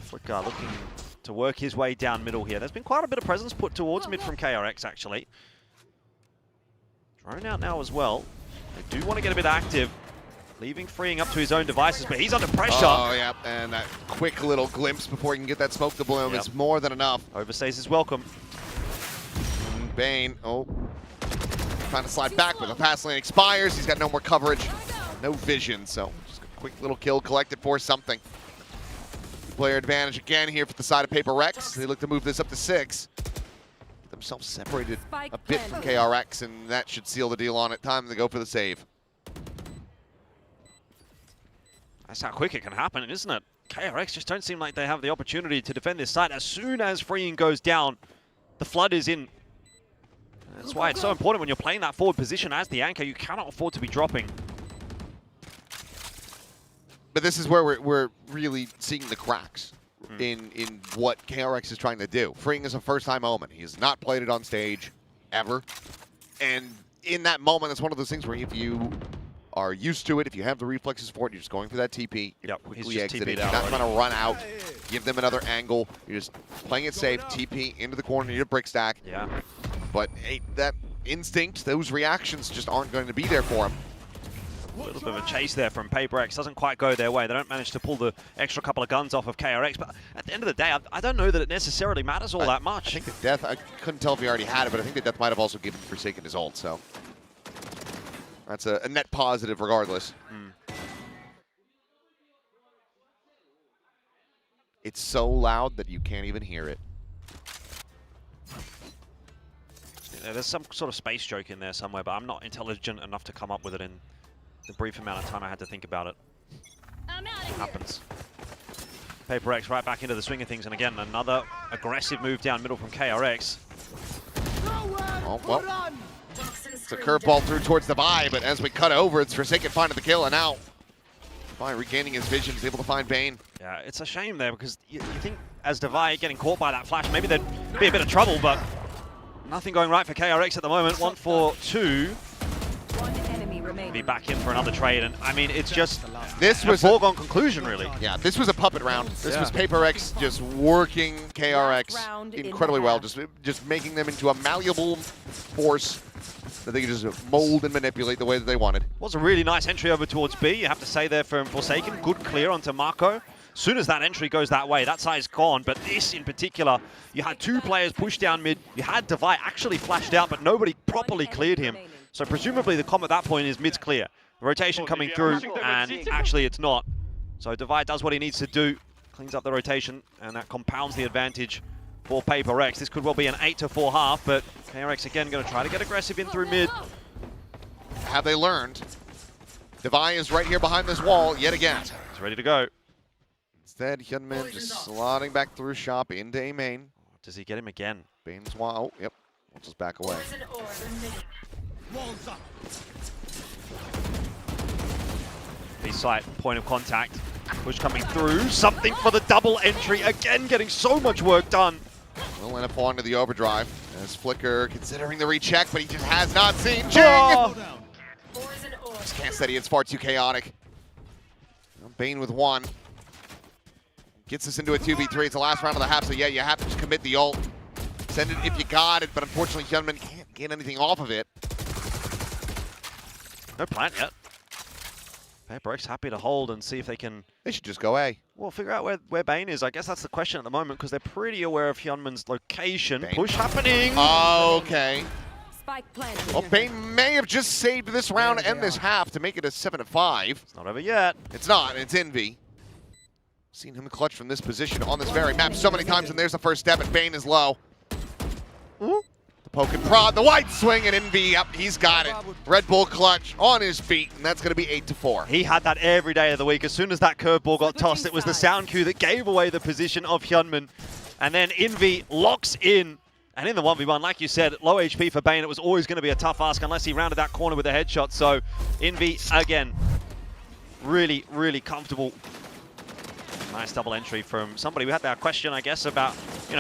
Flicker looking to work his way down middle here. There's been quite a bit of presence put towards mid from KRX, actually. Drone out now as well. They do want to get a bit active. Leaving freeing up to his own devices, but he's under pressure. Oh, yeah, and that quick little glimpse before he can get that smoke to bloom is more than enough. Overstays is welcome. And Bane, trying to slide back, but the pass lane expires. He's got no more coverage, no vision, so just a quick little kill collected for something. Player advantage again here for the side of PRX. They look to move this up to 6. Get themselves separated a bit from KRX, and that should seal the deal on it. Time to go for the save. That's how quick it can happen, isn't it? KRX just don't seem like they have the opportunity to defend this site. As soon as freeing goes down, the flood is in. That's why it's so important when you're playing that forward position as the anchor. You cannot afford to be dropping. But this is where we're really seeing the cracks in what KRX is trying to do. Freeing is a first-time moment. He has not played it on stage, ever. And in that moment, it's one of those things where if you are used to it, if you have the reflexes for it, you're just going for that TP, you're quickly exiting. You're not trying to run out, give them another angle. You're just playing it safe, TP into the corner, your brick stack. Yeah. But that instinct, those reactions just aren't going to be there for him. A little bit of a chase there from PRX. Doesn't quite go their way. They don't manage to pull the extra couple of guns off of KRX. But at the end of the day, I don't know that it necessarily matters all that much. I think the death, I couldn't tell if he already had it, but I think the death might have also given Forsaken his ult. So that's a net positive regardless. It's so loud that you can't even hear it. Yeah, there's some sort of space joke in there somewhere, but I'm not intelligent enough to come up with it in the brief amount of time I had to think about it. It happens. PRX right back into the swing of things, and again, another aggressive move down middle from KRX. Oh, well. It's a curveball through towards the Vi, but as we cut over, it's Forsaken finding the kill, and now Vi regaining his vision, is able to find Bane. Yeah, it's a shame there, because you think as Devi getting caught by that flash, maybe there'd be a bit of trouble, but nothing going right for KRX at the moment. 1 for 2. Be back in for another trade, and I mean, it's just this was a foregone conclusion, really. Yeah, this was a puppet round. This was PRX just working KRX incredibly well, just making them into a malleable force that they could just mold and manipulate the way that they wanted. Was a really nice entry over towards B, you have to say there from Forsaken. Good clear onto Marco. Soon as that entry goes that way, that side's gone, but this in particular, you had 2 players push down mid. You had Devi actually flashed out, but nobody properly cleared him. So presumably the comm at that point is mid's clear. The rotation coming through, and actually it's not. So Devi does what he needs to do, cleans up the rotation, and that compounds the advantage for PRX. This could well be an 8-4 half, but KRX again going to try to get aggressive in through mid. Have they learned? Devi is right here behind this wall yet again. He's ready to go. Instead, Hyunmin just slotting back through shop into A main. Does he get him again? Bane's wall. Oh, yep. We'll just back away. B-site, point of contact. Push coming through. Something for the double entry. Again, getting so much work done. We'll end up falling to the overdrive. As Flicker considering the recheck, but he just has not seen Ching. Just can't steady. It's far too chaotic. Bane with 1. Gets us into a 2v3. It's the last round of the half, so yeah, you have to just commit the ult. Send it if you got it, but unfortunately Hyunmin can't get anything off of it. No plant yet. PRX happy to hold and see if they can... They should just go A. Well, figure out where Bane is. I guess that's the question at the moment because they're pretty aware of Hyunmin's location. Bane. Push happening. Okay. Spike planted. Well, Bane may have just saved this round and this half to make it a 7-5. It's not over yet. It's not. It's Envy. Seen him clutch from this position on this very map so many times, and there's the first step, and Bane is low. Ooh. The poke and prod, the wide swing, and Envy, yep, he's got it. Red Bull clutch on his feet, and that's going to be 8-4. He had that every day of the week. As soon as that curveball got tossed, it was the sound cue that gave away the position of Hyunmin. And then Envy locks in. And in the 1v1, like you said, low HP for Bane, it was always going to be a tough ask unless he rounded that corner with a headshot. So Envy, again, really, really comfortable. Nice double entry from somebody. We had that question, I guess, about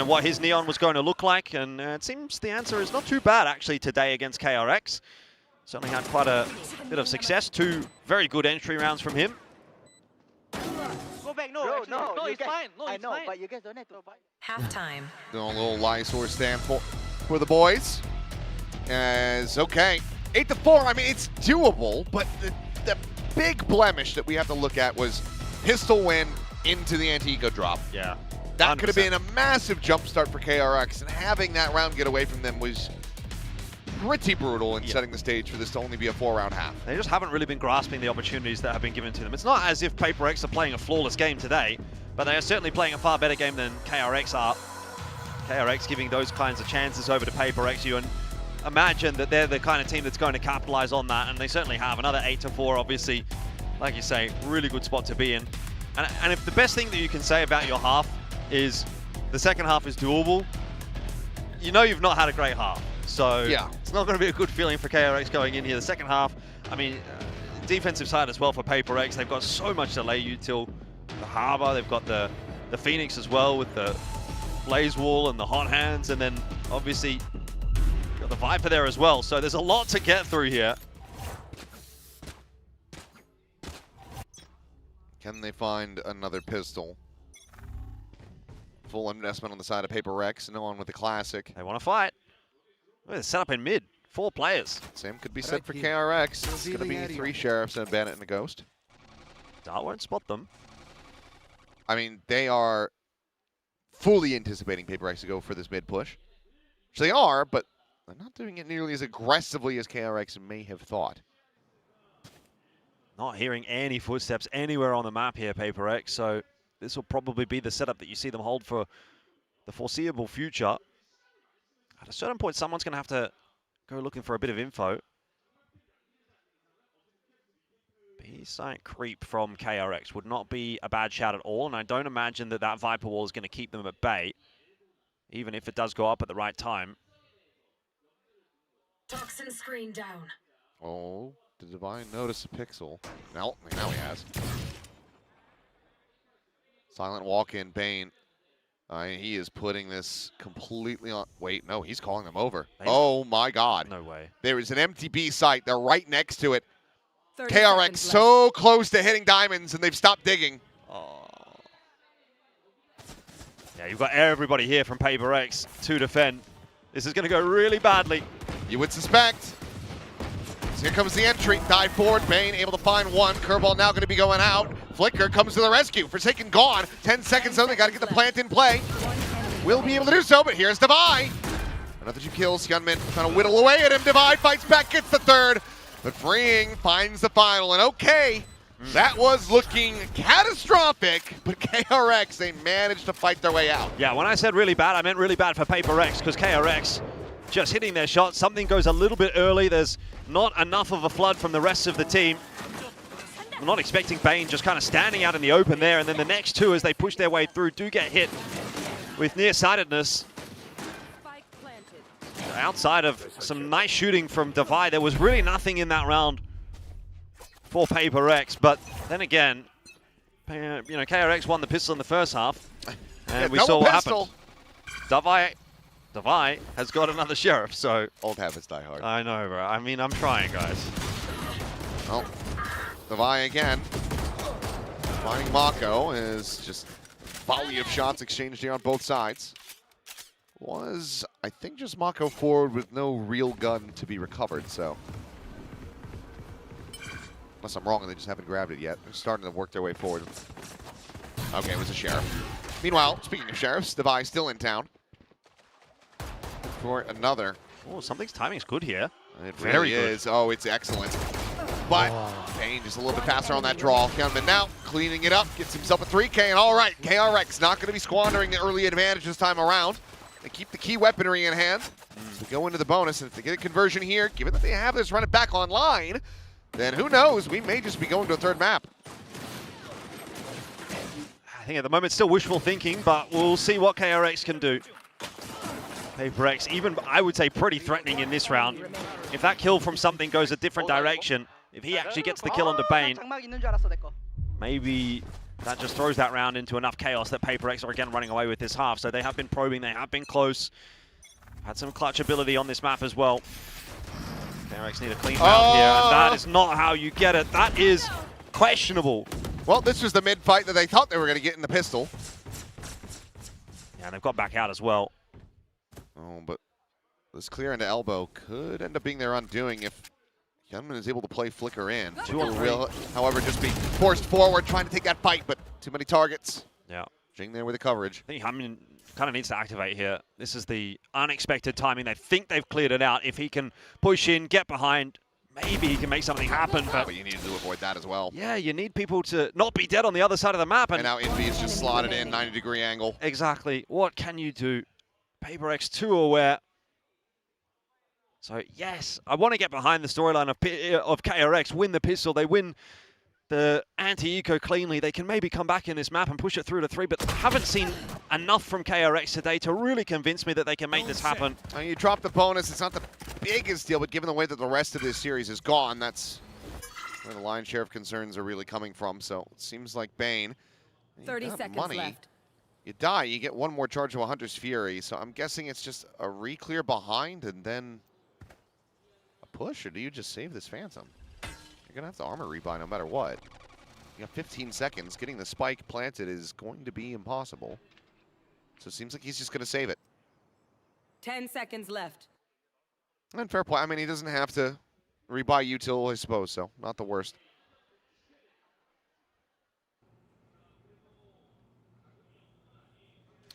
what his Neon was going to look like, and it seems the answer is not too bad actually today against KRX. Certainly had quite a bit of success. 2 very good entry rounds from him. Go back, no, it's fine. No, I know, but you guys don't have to fight. Halftime. Doing a little Lysor stand for the boys. As okay, 8-4. I mean, it's doable, but the big blemish that we have to look at was pistol win into the anti-eco drop. Yeah. That 100%. could have been a massive jump start for KRX, and having that round get away from them was pretty brutal in setting the stage for this to only be a 4-round half. They just haven't really been grasping the opportunities that have been given to them. It's not as if PRX are playing a flawless game today, but they are certainly playing a far better game than KRX are. KRX giving those kinds of chances over to PRX. You and imagine that they're the kind of team that's going to capitalize on that, and they certainly have. Another 8-4, obviously, like you say, really good spot to be in. And if the best thing that you can say about your half is the second half is doable, you know you've not had a great half. So yeah, it's not going to be a good feeling for KRX going in here. The second half, I mean, defensive side as well for PRX. They've got so much to lay you till the Harbor. They've got the Phoenix as well with the Blaze Wall and the Hot Hands. And then obviously got the Viper there as well. So there's a lot to get through here. Can they find another pistol? Full investment on the side of PRX. No one with the classic. They want to fight. They're set up in mid. 4 players. Same could be said for KRX. It's going to be 3 Sheriffs and a Bandit and a Ghost. Dart won't spot them. I mean, they are fully anticipating PRX to go for this mid push. Which they are, but they're not doing it nearly as aggressively as KRX may have thought. Not hearing any footsteps anywhere on the map here, PRX, so this will probably be the setup that you see them hold for the foreseeable future. At a certain point, someone's going to have to go looking for a bit of info. B-site creep from KRX would not be a bad shout at all, and I don't imagine that that Viper wall is going to keep them at bay, even if it does go up at the right time. Toxin screen down. Oh, did Divine notice a pixel? No, now he has. Silent walk-in, Bane. He is putting this completely on. Wait, no, he's calling them over. Oh my God. No way. There is an empty B site. They're right next to it. KRX so close to hitting diamonds, and they've stopped digging. Oh. Yeah, you've got everybody here from PRX to defend. This is going to go really badly. You would suspect. So here comes the entry. Dive forward. Bane able to find one. Curveball now going to be going out. Flicker comes to the rescue. Forsaken gone. 10 seconds though. They got to get the plant in play. Will be able to do so, but here's Divide. Another 2 kills. Hyunmin trying to whittle away at him. Divide fights back, gets the third. But Freeing finds the final. And okay, that was looking catastrophic. But KRX, they managed to fight their way out. Yeah, when I said really bad, I meant really bad for PRX, because KRX just hitting their shot. Something goes a little bit early. There's not enough of a flood from the rest of the team. I'm not expecting Bane just kind of standing out in the open there, and then the next 2 as they push their way through do get hit with nearsightedness. Outside of some nice shooting from Divide, there was really nothing in that round for PRX, but then again, KRX won the pistol in the first half, and we saw what happened. Divide has got another Sheriff, so... Old habits die hard. I know, bro. I mean, I'm trying, guys. Well, Divide again. Finding Mako is just volley of shots exchanged here on both sides. Was, I think, just Mako forward with no real gun to be recovered, so. Unless I'm wrong and they just haven't grabbed it yet. They're starting to work their way forward. Okay, it was a Sheriff. Meanwhile, speaking of Sheriffs, Devi still in town. For another. Oh, something's timing's good here. It Very really is. Oh, it's excellent. But Bane just a little bit faster on that draw. Hyunmin now cleaning it up, gets himself a 3K, and all right, KRX not going to be squandering the early advantage this time around. They keep the key weaponry in hand to go into the bonus, and if they get a conversion here, given that they have this run it back online, then who knows, we may just be going to a third map. I think at the moment still wishful thinking, but we'll see what KRX can do. PRX, even I would say pretty threatening in this round. If that kill from something goes a different direction, if he actually gets the kill onto Bane, maybe that just throws that round into enough chaos that PRX are again running away with this half. So they have been probing, they have been close. Had some clutch ability on this map as well. KRX need a clean round here, and that is not how you get it. That is questionable. Well, this was the mid-fight that they thought they were going to get in the pistol. Yeah, and they've got back out as well. Oh, but this clear into elbow could end up being their undoing if Hyunmin is able to play Flicker in. Will, however, just be forced forward, trying to take that fight, but too many targets. Yeah. Jing there with the coverage. I think Hyunmin kind of needs to activate here. This is the unexpected timing. They think they've cleared it out. If he can push in, get behind, maybe he can make something happen. But you need to avoid that as well. Yeah, you need people to not be dead on the other side of the map. And now Envy is just slotted in, 90-degree angle. Exactly. What can you do? PRX too aware. So yes, I want to get behind the storyline of KRX, win the pistol, they win the anti-eco cleanly. They can maybe come back in this map and push it through to 3, but I haven't seen enough from KRX today to really convince me that they can make this happen. And you drop the bonus, it's not the biggest deal, but given the way that the rest of this series is gone, that's where the lion's share of concerns are really coming from. So it seems like Bane, 30 seconds money. left. You die, you get one more charge of a Hunter's Fury, so I'm guessing it's just a re-clear behind and then a push, or do you just save this Phantom? You're going to have to armor rebuy no matter what. You got 15 seconds. Getting the spike planted is going to be impossible. So it seems like he's just going to save it. 10 seconds left. And fair play. I mean, he doesn't have to rebuy util, I suppose, so not the worst.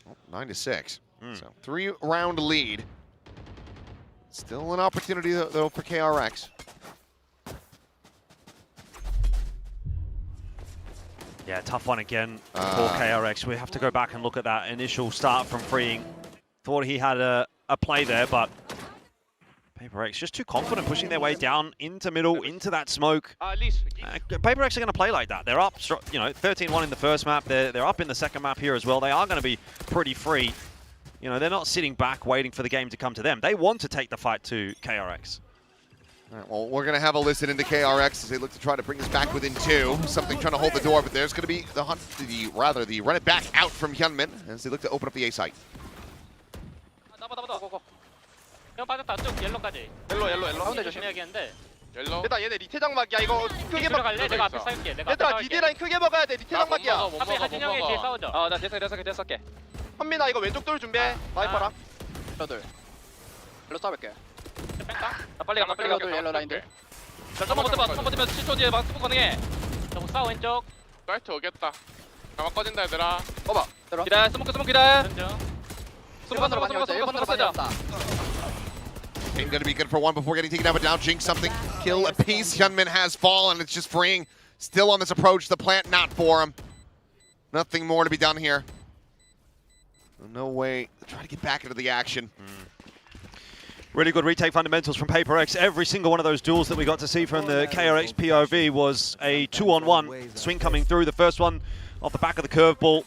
Oh, 9-6. So 3-round lead. Still an opportunity, though, for KRX. Yeah, tough one again for KRX. We have to go back and look at that initial start from freeing. Thought he had a play there, but PRX just too confident pushing their way down into middle, into that smoke. PRX are going to play like that. They're up, you know, 13-1 in the first map. They're up in the second map here as well. They are going to be pretty free. You know, they're not sitting back waiting for the game to come to them. They want to take the fight to KRX. All right, well, we're going to have a listen into KRX as they look to try to bring us back within 2. Something trying to hold the door, but there's going to be the run it back out from Hyunmin as they look to open up the A site. 형 빠졌다 쭉 옐로까지. 옐로. 가운데 조심해야겠는데. 옐로. 얘들아 얘네 리테 장막이야. 이거 크게 들어갈래? 내가 앞에 싸울게. 얘들아 니네 라인 크게 먹어야 돼. 리테 장막이야. 앞에 하진 형이 뒤에 싸우죠. 나 됐어 게. 현민아 이거 왼쪽 돌 준비해. 나이퍼라. 저들. 옐로 싸울게. 나 빨리 가. 옐로 라인들. 자, 좀만 버텨면 7초 뒤에 막 수복 가능해. 자, 싸워 왼쪽. 나이트 오겠다. 가만 꺼진다 얘들아. 봐봐. 기다려. 스모크 기다려. 스모크 쓰자. Ain't going to be good for one before getting taken down, but now Jinx something. Kill a piece. Hyunmin has fallen. It's just freeing. Still on this approach. The plant not for him. Nothing more to be done here. No way. Try to get back into the action. Really good retake fundamentals from PRX. Every single one of those duels that we got to see from the KRX POV was a 2-on-1 swing coming through. The first one off the back of the curveball,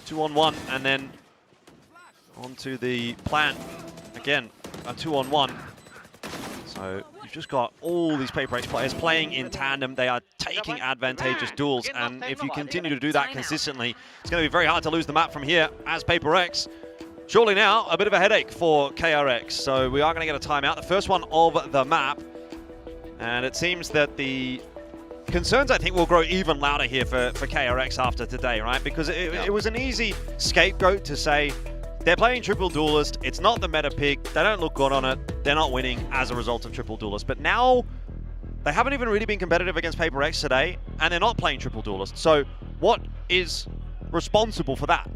2-on-1, and then onto the plant. Again, a 2-on-1. So you've just got all these PRX players playing in tandem. They are taking advantageous duels, and if you continue to do that consistently, it's going to be very hard to lose the map from here as PRX. Surely now, a bit of a headache for KRX. So we are going to get a timeout, the first one of the map. And it seems that the concerns, I think, will grow even louder here for KRX after today, right? Because it was an easy scapegoat to say, they're playing Triple Duelist, it's not the meta pick, they don't look good on it, they're not winning as a result of Triple Duelist. But now, They haven't even really been competitive against PRX today, and they're not playing triple duelist. So what is responsible for that?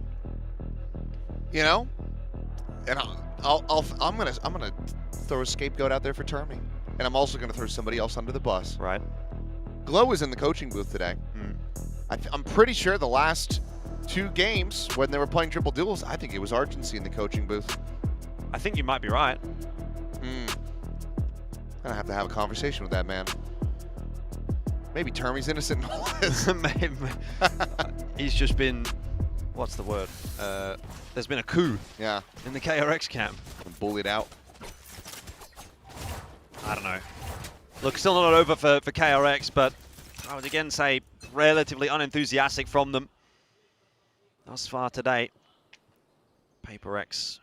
You know, and I'm gonna throw a scapegoat out there for Termy, and I'm also gonna throw somebody else under the bus. Right. Glow was in the coaching booth today. I'm pretty sure the last 2 games when they were playing triple duels, I think it was Argency in the coaching booth. I think you might be right. I have to have a conversation with that man. Maybe Termy's innocent in all this. Maybe. He's just been, what's the word? There's been a coup. Yeah. In the KRX camp. And bullied out. I don't know. Look, still not over for KRX, but I would again say relatively unenthusiastic from them thus far today. PRX,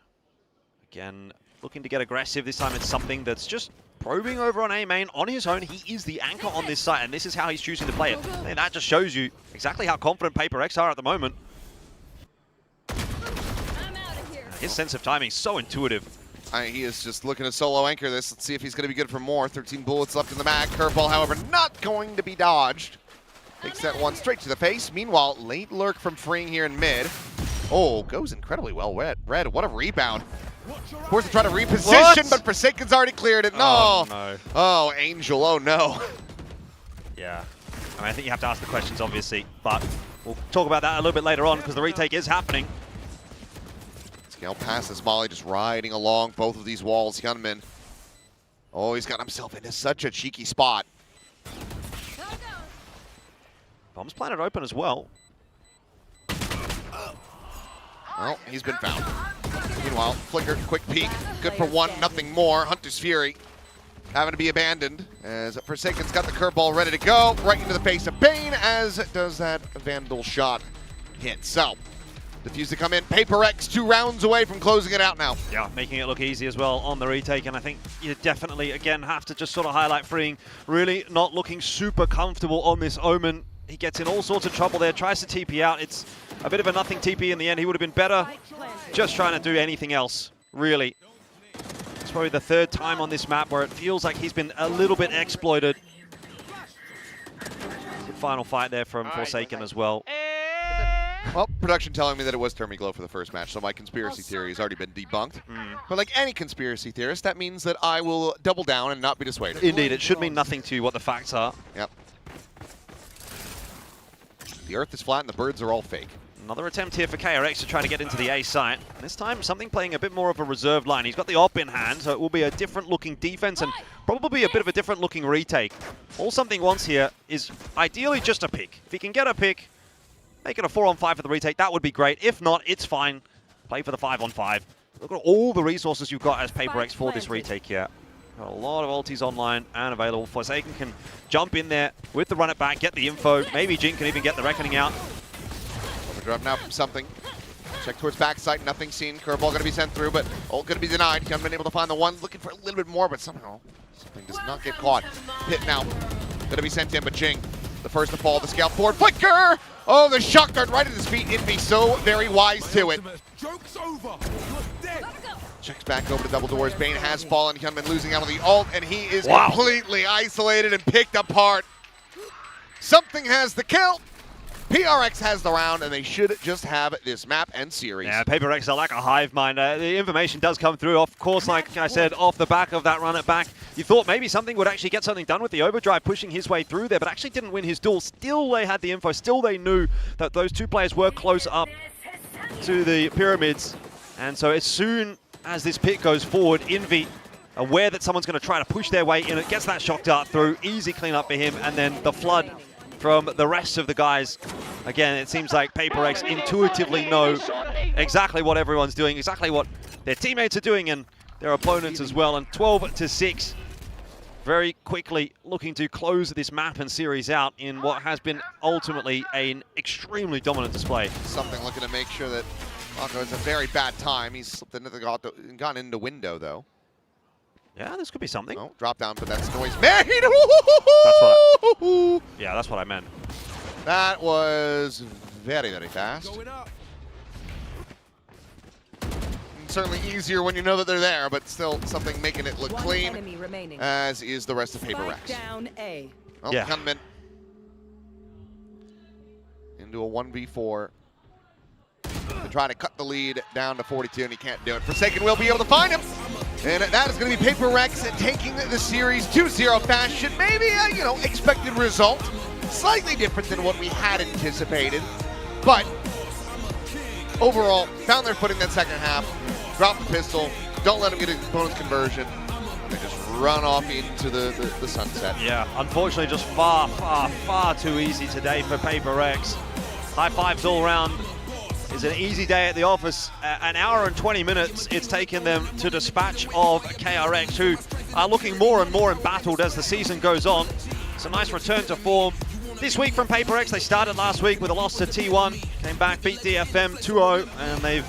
again, looking to get aggressive. This time it's something that's just probing over on A main on his own. He is the anchor on this site, and this is how he's choosing to play it. And that just shows you exactly how confident PRX are at the moment. His sense of timing is so intuitive. He is just looking to solo anchor this. Let's see if he's going to be good for more. 13 bullets left in the mag. Curveball, however, not going to be dodged. Takes that one straight to the face. Meanwhile, late lurk from Freeing here in mid. Oh, goes incredibly well. Red, what a rebound. Forced to try to reposition, but Forsaken's already cleared it. No. Oh, no. Oh, Angel, oh no. Yeah. I mean, I think you have to ask the questions, obviously, but we'll talk about that a little bit later on because the retake is happening. Scale passes Molly, just riding along both of these walls. Gunman. Oh, he's got himself into such a cheeky spot. Bomb's planted open as well. Well, he's been found. Meanwhile, Flicker, quick peek. Good for one, nothing more. Hunter's Fury having to be abandoned as Forsaken's got the curveball ready to go. Right into the face of Bane as does that Vandal shot hit. So, defuse to come in. PRX 2 rounds away from closing it out now. Yeah, making it look easy as well on the retake, and I think you definitely, again, have to just sort of highlight Freeing. Really not looking super comfortable on this Omen. He gets in all sorts of trouble there, tries to TP out. It's a bit of a nothing TP in the end. He would have been better just trying to do anything else, really. It's probably the 3rd time on this map where it feels like he's been a little bit exploited. Good final fight there from Forsaken as well. Well, production telling me that it was Termy Glow for the first match, so my conspiracy theory has already been debunked. But like any conspiracy theorist, that means that I will double down and not be dissuaded. Indeed, it should mean nothing to you what the facts are. Yep. The earth is flat and the birds are all fake. Another attempt here for KRX to try to get into the A site. This time, something playing a bit more of a reserved line. He's got the op in hand, so it will be a different-looking defense and probably a bit of a different-looking retake. All something wants here is ideally just a pick. If he can get a pick, make it a 4-on-5 for the retake, that would be great. If not, it's fine. Play for the 5-on-5. Look at all the resources you've got as PRX for this retake here. Got a lot of ultis online and available. Forsaken can jump in there with the run it back, get the info. Maybe Jin can even get the reckoning out. Overdrive now from something. Check towards backside, nothing seen. Curveball going to be sent through, but ult going to be denied. He hasn't been able to find the one. Looking for a little bit more, but somehow something does not get caught. Hit now. Going to be sent in, but Jing, the first to fall, the scout forward. Flicker! Oh, the shock dart right at his feet. He'd be so very wise to it. Joke's over. You're dead. Checks back over to double doors. Bane has fallen. Hyunmin losing out on the ult, and he is completely isolated and picked apart. Something has the kill. PRX has the round, and they should just have this map and series. Yeah, PRX are like a hive mind. The information does come through. Of course, like I said, off the back of that run it back, you thought maybe something would actually get something done with the overdrive pushing his way through there, but actually didn't win his duel. Still, they had the info. Still, they knew that those 2 players were close up to the pyramids. And so as soon as this pick goes forward, Envy, aware that someone's going to try to push their way in, it gets that shock dart through. Easy cleanup for him, and then the flood from the rest of the guys. Again, it seems like PRX intuitively know exactly what everyone's doing, exactly what their teammates are doing, and their opponents as well. And 12-6, very quickly looking to close this map and series out in what has been ultimately an extremely dominant display. Something looking to make sure that Mako is a very bad time. He's slipped into the gone into window though. Yeah, this could be something. Oh, drop down, but that's noise made. That's what I meant. That was very, very fast. certainly easier when you know that they're there, but still something making it look One clean, enemy remaining. as is the rest of PRX. Down A. Well, Yeah. Gunman into a 1v4 to try to cut the lead down to 42, and he can't do it. Forsaken will be able to find him, and that is going to be PRX taking the series 2-0 fashion. Maybe a, expected result. Slightly different than what we had anticipated, but overall, found their footing that second half, drop the pistol, don't let them get a bonus conversion, and they just run off into the sunset. Yeah, unfortunately just far too easy today for PRX. High fives all around. It's an easy day at the office. An hour and 20 minutes it's taken them to dispatch of KRX, who are looking more and more embattled as the season goes on. It's a nice return to form. This week from PRX, they started last week with a loss to T1, came back, beat DFM 2-0, and they've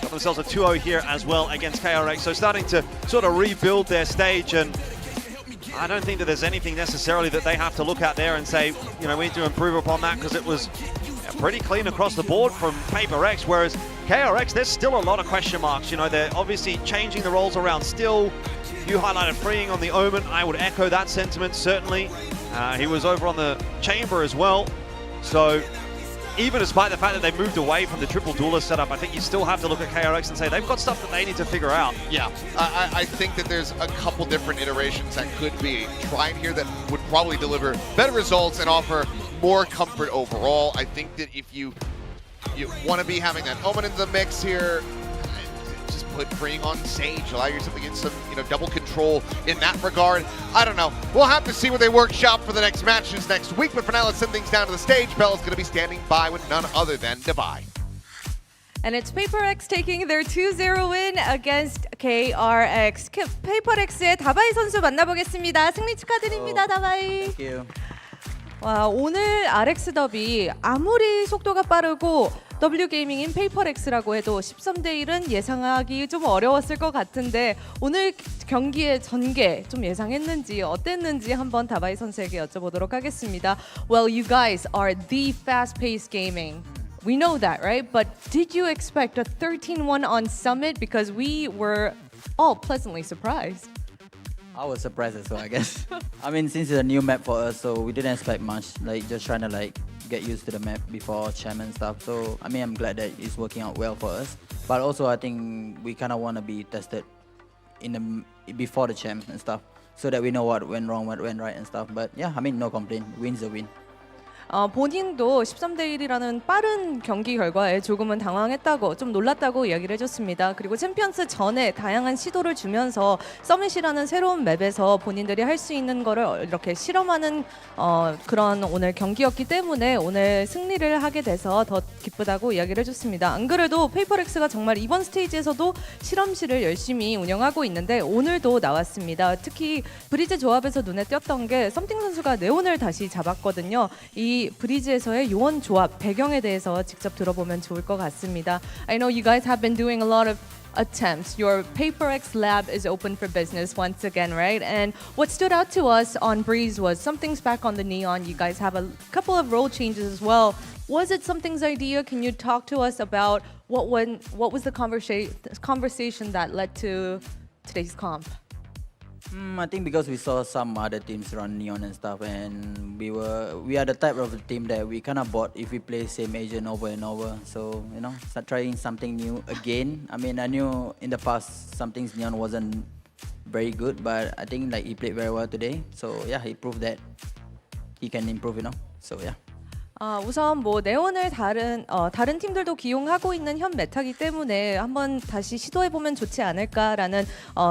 got themselves a 2-0 here as well against KRX. So starting to sort of rebuild their stage, and I don't think that there's anything necessarily that they have to look at there and say, we need to improve upon that, because it was pretty clean across the board from PRX, whereas KRX, there's still a lot of question marks. They're obviously changing the roles around still. You highlighted freeing on the Omen. I would echo that sentiment, certainly. He was over on the Chamber as well. So even despite the fact that they moved away from the triple duelist setup, I think you still have to look at KRX and say they've got stuff that they need to figure out. Yeah, I think that there's a couple different iterations that could be tried here that would probably deliver better results and offer more comfort overall. I think that if you want to be having that Omen in the mix here, just put freeing on Sage, allow yourself to get some double control in that regard. I don't know. We'll have to see what they workshop for the next matches next week, but for now, let's send things down to the stage. Bella's going to be standing by with none other than Divide. And it's PRX taking their 2-0 win against KRX. PRX의 다바이 선수 만나보겠습니다. 승리 축하드립니다, 다바이. Thank you. 와, 오늘 RX 더비 아무리 속도가 빠르고 W게이밍인 PRX라고 해도 13대 1은 예상하기 좀 어려웠을 것 같은데 오늘 경기의 전개 좀 예상했는지 어땠는지 한번 다바이 선수에게 여쭤보도록 하겠습니다. Well, you guys are the fast-paced gaming. We know that, right? But did you expect a 13-1 on Summit? Because we were all pleasantly surprised. I was surprised as well, I guess. I mean, since it's a new map for us, so we didn't expect much. Just trying to get used to the map before Champ and stuff. So I mean, I'm glad that it's working out well for us. But also, I think we kind of want to be tested before the Champ and stuff, so that we know what went wrong, what went right and stuff. But yeah, I mean, no complaint. Win's a win. 본인도 13대 1이라는 빠른 경기 결과에 조금은 당황했다고 좀 놀랐다고 이야기를 해줬습니다. 그리고 챔피언스 전에 다양한 시도를 주면서 서밋이라는 새로운 맵에서 본인들이 할 수 있는 거를 이렇게 실험하는 그런 오늘 경기였기 때문에 오늘 승리를 하게 돼서 더 기쁘다고 이야기를 해줬습니다. 안 그래도 PRX가 정말 이번 스테이지에서도 실험실을 열심히 운영하고 있는데 오늘도 나왔습니다. 특히 브리즈 조합에서 눈에 띄었던 게 썸띵 선수가 네온을 다시 잡았거든요. 이 브리즈에서의 요원 조합 배경에 대해서 직접 들어보면 좋을 것 같습니다. I know you guys have been doing a lot of attempts. Your PRX lab is open for business once again, right? And what stood out to us on Breeze was Something's back on the Neon. You guys have a couple of role changes as well. Was it Something's idea? Can you talk to us about what was the conversation that led to today's comp? I think because we saw some other teams run Neon and stuff, and we are the type of team that we kind of bought if we play same agent over and over. So start trying something new again. I mean, I knew in the past Something's Neon wasn't very good, but I think he played very well today. So yeah, he proved that he can improve. So yeah. 우선 네온을 다른 팀들도 기용하고 있는 현 메타이기 때문에 한번 다시 시도해보면 좋지 않을까라는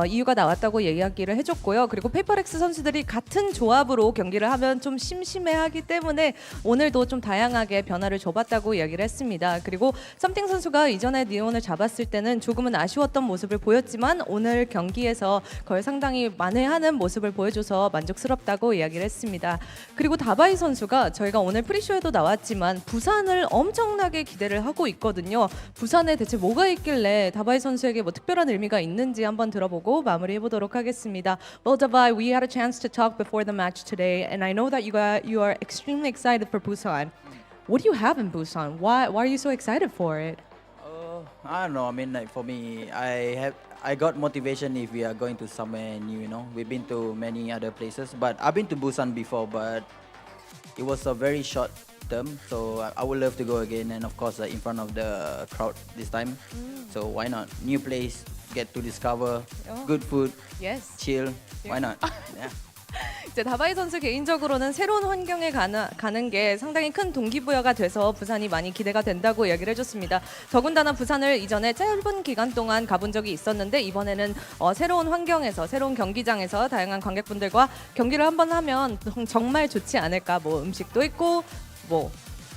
이유가 나왔다고 이야기를 해줬고요. 그리고 PRX 선수들이 같은 조합으로 경기를 하면 좀 심심해하기 때문에 오늘도 좀 다양하게 변화를 줘봤다고 이야기를 했습니다. 그리고 썸띵 선수가 이전에 네온을 잡았을 때는 조금은 아쉬웠던 모습을 보였지만 오늘 경기에서 그걸 상당히 만회하는 모습을 보여줘서 만족스럽다고 이야기를 했습니다. 그리고 다바이 선수가 저희가 오늘 프리쇼에도 나왔지만 부산을 엄청나게 기대를 하고 있거든요. 부산에 대체 뭐가 있길래 다바이 선수에게 특별한 의미가 있는지 한번 들어보고 마무리해 보도록 하겠습니다. Well, Davai, we had a chance to talk before the match today, and I know that you are extremely excited for Busan. What do you have in Busan? Why are you so excited for it? I don't know. I mean, like for me, I got motivation if we are going to somewhere new. You know, we've been to many other places, but I've been to Busan before, but it was a very short term. So I would love to go again, and of course, in front of the crowd this time. So why not? New place, get to discover good food. Yes. Chill. Why not? Yeah. 이제 다바이 선수 개인적으로는 새로운 환경에 가는 게 상당히 큰 동기부여가 돼서 부산이 많이 기대가 된다고 이야기를 해줬습니다. 더군다나 부산을 이전에 짧은 기간 동안 가본 적이 있었는데 이번에는 새로운 환경에서 새로운 경기장에서 다양한 관객분들과 경기를 한번 하면 정말 좋지 않을까. 뭐 음식도 있고 뭐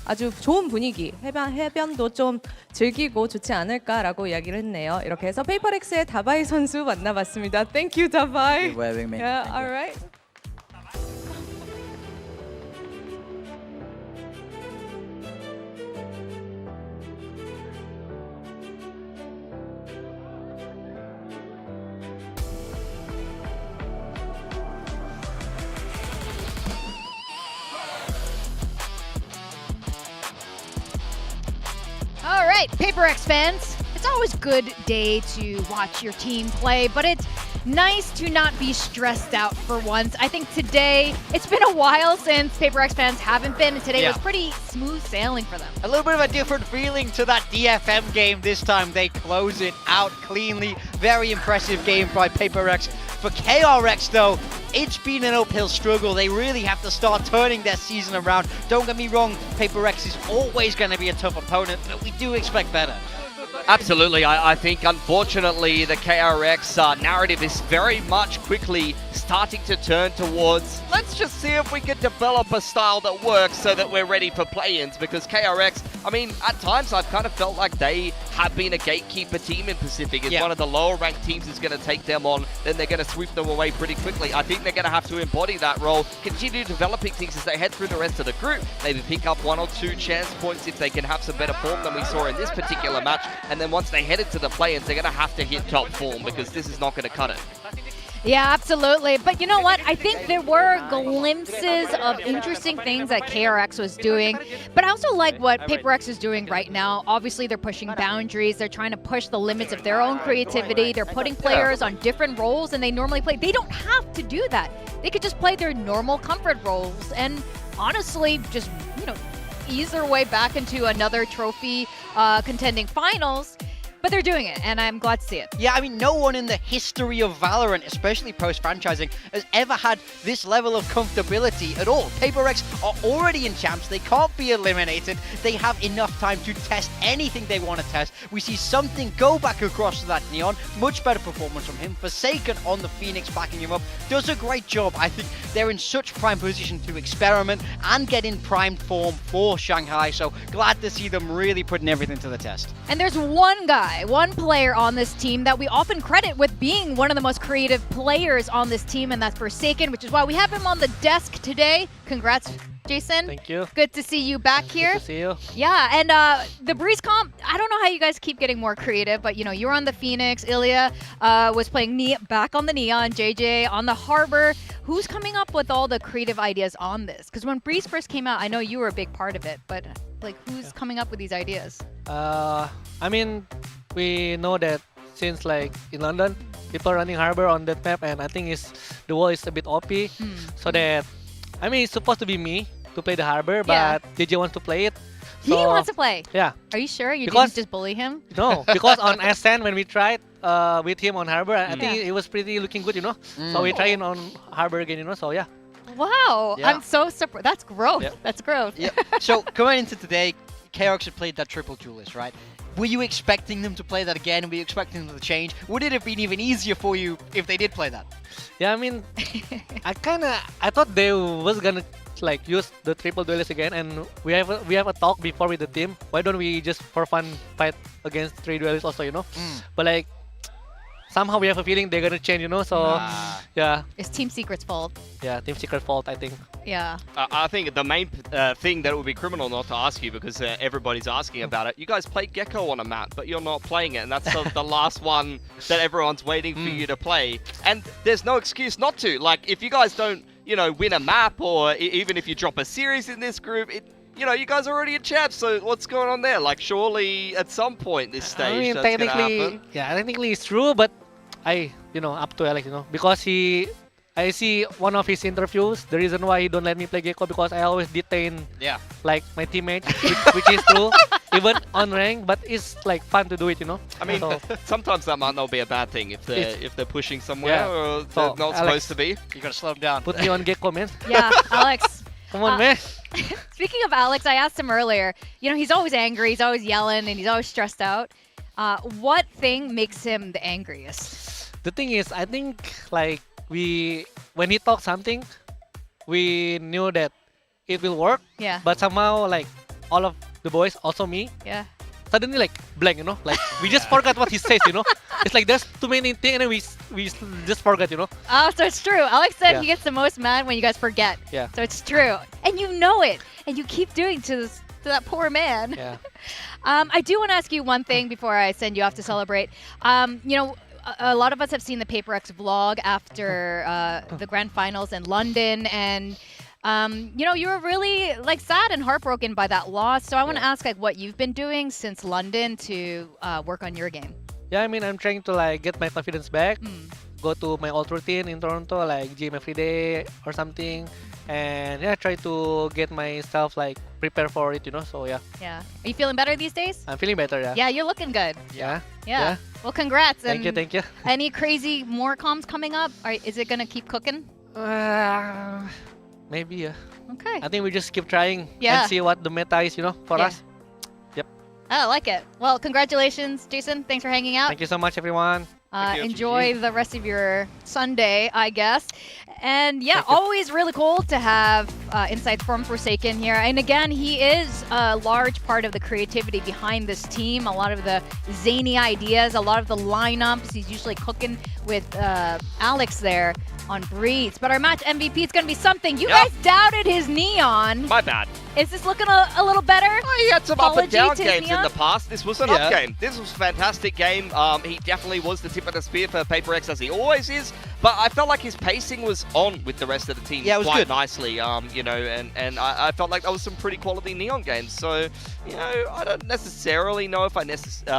아주 좋은 분위기, 해변도 좀 즐기고 좋지 않을까라고 이야기를 했네요. 이렇게 해서 페이퍼렉스의 다바이 선수 만나봤습니다. Thank you, 다바이. Thank you for having me. Yeah, Thank all you. right. All right, PRX fans, it's always a good day to watch your team play, but it's nice to not be stressed out for once. I think today, it's been a while since PRX fans haven't been, and today was pretty smooth sailing for them. A little bit of a different feeling to that DFM game this time. They close it out cleanly. Very impressive game by PRX. For KRX though, it's been an uphill struggle. They really have to start turning their season around. Don't get me wrong, PRX is always going to be a tough opponent, but we do expect better. Absolutely. I think, unfortunately, the KRX narrative is very much quickly starting to turn towards, let's just see if we can develop a style that works so that we're ready for play-ins, because KRX, I mean, at times I've kind of felt like they have been a gatekeeper team in Pacific. It's one of the lower-ranked teams is going to take them on, then they're going to sweep them away pretty quickly. I think they're going to have to embody that role, continue developing things as they head through the rest of the group, maybe pick up 1 or 2 chance points if they can have some better form than we saw in this particular match, and then once they head into the play-ins, they're going to have to hit top form, because this is not going to cut it. Yeah, absolutely. But you know what? I think there were glimpses of interesting things that KRX was doing. But I also like what PRX is doing right now. Obviously, they're pushing boundaries. They're trying to push the limits of their own creativity. They're putting players on different roles than they normally play. They don't have to do that. They could just play their normal comfort roles and honestly just, ease their way back into another trophy contending finals. But they're doing it, and I'm glad to see it. Yeah, I mean, no one in the history of Valorant, especially post-franchising, has ever had this level of comfortability at all. PRX are already in champs. They can't be eliminated. They have enough time to test anything they want to test. We see something go back across to that Neon. Much better performance from him. Forsaken on the Phoenix, backing him up. Does a great job. I think they're in such prime position to experiment and get in primed form for Shanghai. So glad to see them really putting everything to the test. And there's one player on this team that we often credit with being one of the most creative players on this team, and that's Forsaken, which is why we have him on the desk today. Congrats, Jason. Thank you. Good to see you back here. Good to see you. Yeah, and the Breeze comp, I don't know how you guys keep getting more creative, but you're on the Phoenix, Ilya was playing back on the Neon, JJ on the Harbor. Who's coming up with all the creative ideas on this? Because when Breeze first came out, I know you were a big part of it, but who's coming up with these ideas? I mean, we know that since in London, people running Harbor on that map, and I think the wall is a bit OP. So that, I mean, it's supposed to be me to play the Harbor, but DJ wants to play it. He wants to play? Yeah. Are you sure? You didn't just bully him? No, because on Ascent, when we tried with him on Harbor, I think it was pretty looking good, So we tried on Harbor again, so yeah. Wow, Yeah. I'm so surprised. That's growth. Yep. That's growth. Yeah. So coming into today, KRX had played that triple duelist, right? Were you expecting them to play that again? Were you expecting them to change? Would it have been even easier for you if they did play that? Yeah, I mean, I thought they was gonna use the triple duelist again, and we have a talk before with the team. Why don't we just for fun fight against 3 duelists also, But somehow we have a feeling they're gonna change, So yeah. It's Team Secret's fault. Yeah, Team Secret fault, I think. Yeah. I think the main thing that it would be criminal not to ask you, because everybody's asking about it. You guys play Gecko on a map, but you're not playing it, and that's the last one that everyone's waiting for you to play. And there's no excuse not to. If you guys don't, win a map, or even if you drop a series in this group, you know, you guys are already in champs, so what's going on there? Like, surely at some point this stage I mean, that's gonna technically, happen. yeah, technically it's true, but up to Alex, because I see one of his interviews, the reason why he don't let me play Gecko because I always detain like my teammates, which is true, even on rank, but it's like fun to do it, I mean, So, sometimes that might not be a bad thing if they're pushing somewhere or they're So, not Alex, supposed to be. You gotta slow them down. put me on Gecko, man. Yeah, Alex. Come on, man. Speaking of Alex, I asked him earlier, he's always angry, he's always yelling, and he's always stressed out. What thing makes him the angriest? The thing is, I think like when he talks something, we knew that it will work. Yeah. But somehow like all of the boys, also me, Yeah. suddenly like blank, like we just forgot what he says, It's like there's too many things and then we just forgot, Oh, so it's true. Alex said Yeah. he gets the most mad when you guys forget. Yeah. So it's true. And you know it. And you keep doing to that poor man. Yeah. I do want to ask you one thing before I send you off to celebrate. A lot of us have seen the PRX vlog after the grand finals in London, and you were really like sad and heartbroken by that loss. So I want to ask like what you've been doing since London to work on your game. Yeah, I mean, I'm trying to like get my confidence back, go to my old routine in Toronto, like gym every day or something, and try to get myself like prepare for it, So yeah, Yeah. Are you feeling better these days? I'm feeling better. Yeah. Yeah, you're looking good. Yeah. Yeah. Well, congrats. Thank you. And Thank you. Any crazy more comms coming up? Is it gonna keep cooking? Maybe. Yeah. Okay. I think we just keep trying Yeah. and see what the meta is, for Yeah. us. Yep. I like it. Well, congratulations, Jason. Thanks for hanging out. Thank you so much, everyone. Enjoy the rest of your Sunday, I guess. And yeah, always really cool to have insights from Forsaken here. And again, he is a large part of the creativity behind this team. A lot of the zany ideas, a lot of the lineups. He's usually cooking with Alex there on Breeze. But our match MVP is going to be something. You guys doubted his Neon. My bad. Is this looking a little better? He had some up and Apology down to games in Neon? the past. This was an up game. This was a fantastic game. He definitely was the tip of the spear for PRX, as he always is. But I felt like his pacing was on with the rest of the team Yeah, it was quite good. nicely. And I felt like that was some pretty quality Neon games. So, I don't necessarily know if I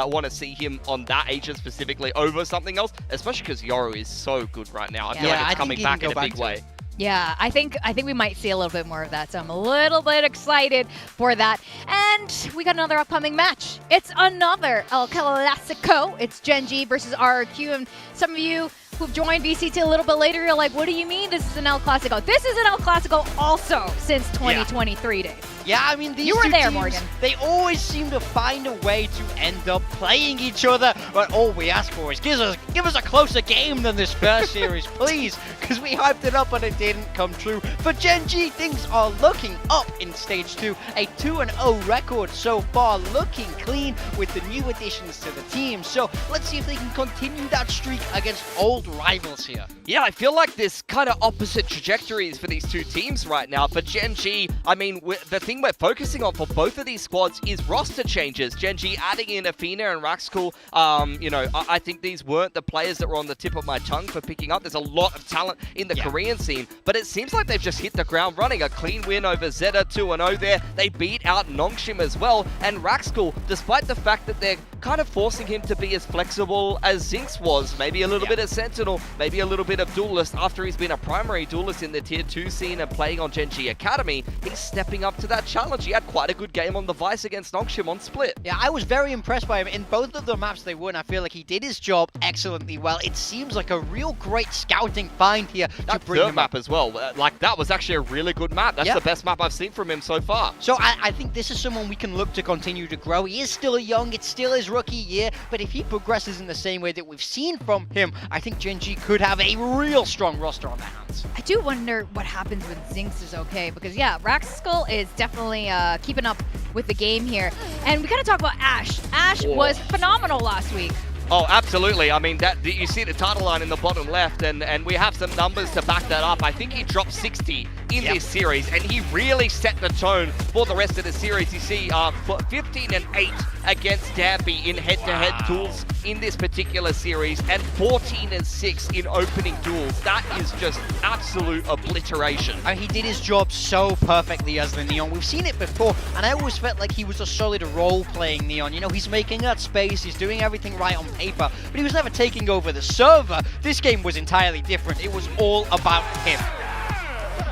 want to see him on that agent specifically over something else, especially because Yoru is so good right now. I feel like it's coming back in a big way. Yeah, I think we might see a little bit more of that, so I'm a little bit excited for that. And we got another upcoming match. It's another El Clasico. It's Gen G versus RRQ, and some of you who've joined VCT a little bit later, you're like, what do you mean this is an El Clasico? This is an El Clasico also since 2023 days. Yeah, I mean, these You were two there, teams, Morgan. they always seem to find a way to end up playing each other. But all we ask for is give us a closer game than this first series, please, because we hyped it up and it didn't come true. For Gen G, things are looking up in Stage 2. A 2-0 record so far, looking clean with the new additions to the team. So let's see if they can continue that streak against old rivals here. Yeah, I feel like there's kind of opposite trajectories for these two teams right now. For Gen G, I mean, the thing we're focusing on for both of these squads is roster changes. Gen G adding in Athena and Raxcool. I think these weren't the players that were on the tip of my tongue for picking up. There's a lot of talent in the Korean scene, but it seems like they've just hit the ground running. A clean win over Zeta 2-0 there. They beat out Nongshim as well. And Raxcool, despite the fact that they're kind of forcing him to be as flexible as Zinx was, maybe a little bit of Sentinel, maybe a little bit of Duelist after he's been a primary Duelist in the Tier 2 scene and playing on Gen G Academy, he's stepping up to that challenge. He had quite a good game on the Vice against Nongshim on Split. Yeah, I was very impressed by him. In both of the maps they won, I feel like he did his job excellently well. It seems like a real great scouting find here to bring Third him map up. as well. That was actually a really good map. That's the best map I've seen from him so far. So I think this is someone we can look to continue to grow. He is still young, it's still his rookie year, but if he progresses in the same way that we've seen from him, I think Gen G could have a real strong roster on their hands. I do wonder what happens when Zinx is okay, because yeah, Raxkull is definitely keeping up with the game here. And we gotta talk about Ash. Ash was phenomenal last week. Oh, absolutely. I mean, you see the title line in the bottom left, and we have some numbers to back that up. I think he dropped 60 in this series, and he really set the tone for the rest of the series. You see 15-8 against Dampy in head-to-head duels in this particular series, and 14-6 in opening duels. That is just absolute obliteration. I mean, he did his job so perfectly as the Neon. We've seen it before, and I always felt like he was a solid role-playing Neon. You know, he's making that space, he's doing everything right on paper, but he was never taking over the server. This game was entirely different. It was all about him.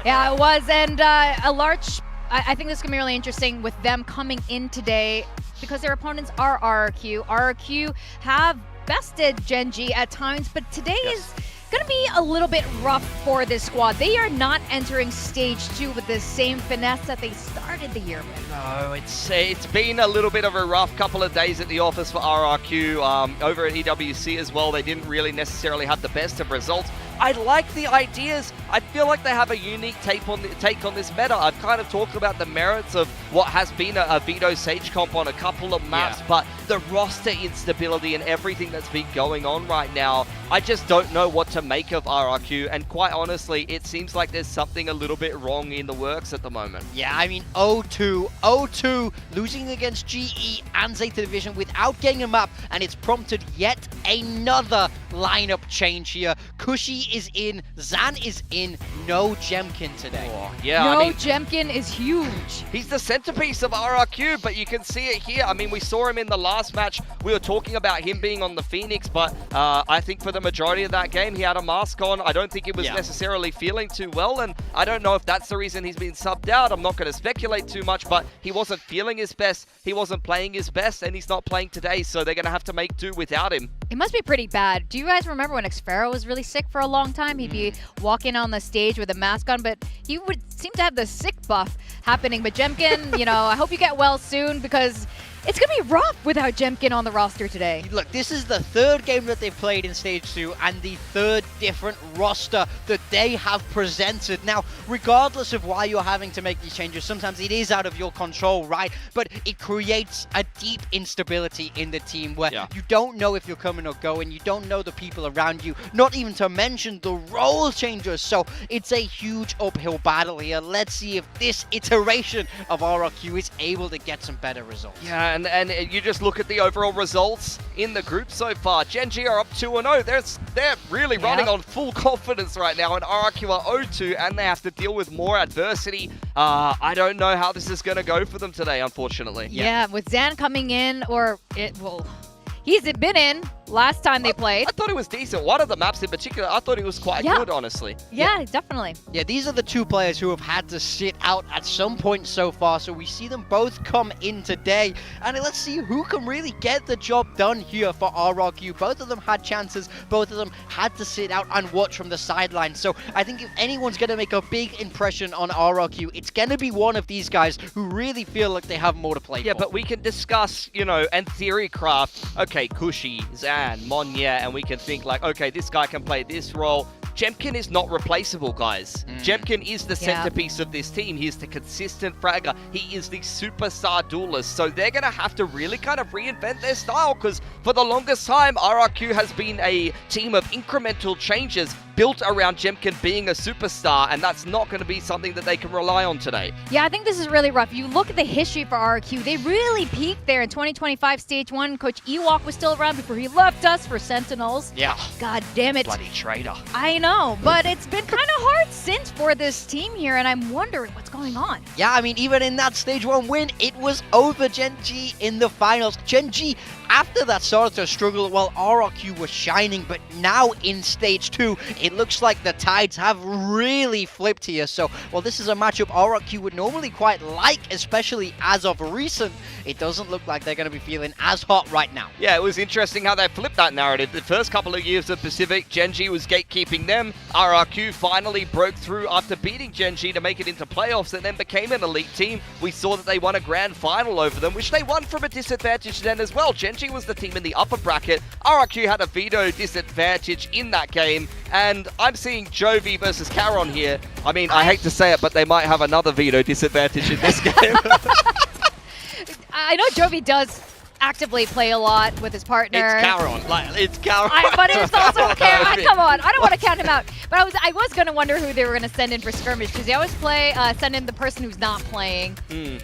Yeah, it was, and a large... I think this is going to be really interesting with them coming in today because their opponents are RRQ. RRQ have bested Gen.G at times, but today is going to be a little bit rough for this squad. They are not entering stage 2 with the same finesse that they started the year with. No, it's been a little bit of a rough couple of days at the office for RRQ. Over at EWC as well, they didn't really necessarily have the best of results. I like the ideas. I feel like they have a unique take on this meta. I've kind of talked about the merits of what has been a Vito Sage comp on a couple of maps, but the roster instability and everything that's been going on right now, I just don't know what to make of RRQ, and quite honestly, it seems like there's something a little bit wrong in the works at the moment. Yeah, I mean, 0-2, losing against GE and Zeta Division without getting a map, and it's prompted yet another lineup change here. Kushi is in, Zan is in, no Jemkin today. Yeah, no, I mean, Jemkin is huge. He's the centerpiece of RRQ, but you can see it here. I mean, we saw him in the last match. We were talking about him being on the Phoenix, but I think for the majority of that game, he had a mask on. I don't think he was necessarily feeling too well, and I don't know if that's the reason he's been subbed out. I'm not going to speculate too much, but he wasn't feeling his best. He wasn't playing his best, and he's not playing today, so they're going to have to make do without him. It must be pretty bad. Do you guys remember when Xfero was really sick for a long time? He'd be walking on the stage with a mask on, but he would seem to have the sick buff happening. But Jemkin, you know, I hope you get well soon because it's going to be rough without Jemkin on the roster today. Look, this is the third game that they've played in Stage 2 and the third different roster that they have presented. Now, regardless of why you're having to make these changes, sometimes it is out of your control, right? But it creates a deep instability in the team where you don't know if you're coming or going, you don't know the people around you, not even to mention the role changers. So it's a huge uphill battle here. Let's see if this iteration of RRQ is able to get some better results. Yeah, and you just look at the overall results in the group so far. Gen.G are up 2-0. They're really running on full confidence right now, and RRQ are 0-2, and they have to deal with more adversity. I don't know how this is going to go for them today, unfortunately. Yeah, with Zan coming in, he's been in last time they played. I thought it was decent. One of the maps in particular, I thought it was quite good, honestly. Yeah, definitely. Yeah, these are the two players who have had to sit out at some point so far, so we see them both come in today. And let's see who can really get the job done here for RRQ. Both of them had chances, both of them had to sit out and watch from the sidelines. So I think if anyone's going to make a big impression on RRQ, it's going to be one of these guys who really feel like they have more to play for. Yeah, but we can discuss, you know, and theory craft, okay, Kushi, Zan, Monya, and we can think like, okay, this guy can play this role. Jemkin is not replaceable, guys. Jemkin is the centerpiece of this team. He is the consistent fragger. He is the superstar duelist. So they're going to have to really kind of reinvent their style because for the longest time, RRQ has been a team of incremental changes built around Jemkin being a superstar, and that's not going to be something that they can rely on today. Yeah, I think this is really rough. You look at the history for RRQ, they really peaked there in 2025 Stage 1. Coach Ewok was still around before he left us for Sentinels. Yeah. God damn it. Bloody traitor. I know, but it's been kind of hard since for this team here, and I'm wondering what's going on. Yeah, I mean, even in that Stage 1 win, it was over Gen.G in the finals. Gen.G, after that, started to struggle while RRQ was shining, but now in Stage 2, it looks like the tides have really flipped here. So, while this is a matchup RRQ would normally quite like, especially as of recent, it doesn't look like they're going to be feeling as hot right now. Yeah, it was interesting how they flipped that narrative. The first couple of years of Pacific, Gen.G was gatekeeping them. RRQ finally broke through after beating Gen.G to make it into playoffs and then became an elite team. We saw that they won a grand final over them, which they won from a disadvantage then as well. Gen.G was the team in the upper bracket. RRQ had a veto disadvantage in that game, and I'm seeing Jovi versus Caron here. I mean, I hate to say it, but they might have another veto disadvantage in this game. I know Jovi does actively play a lot with his partner. It's Caron. It's Caron. But it's also Caron. Come on, I don't want to count him out. But I was gonna wonder who they were gonna send in for skirmish because they always send in the person who's not playing.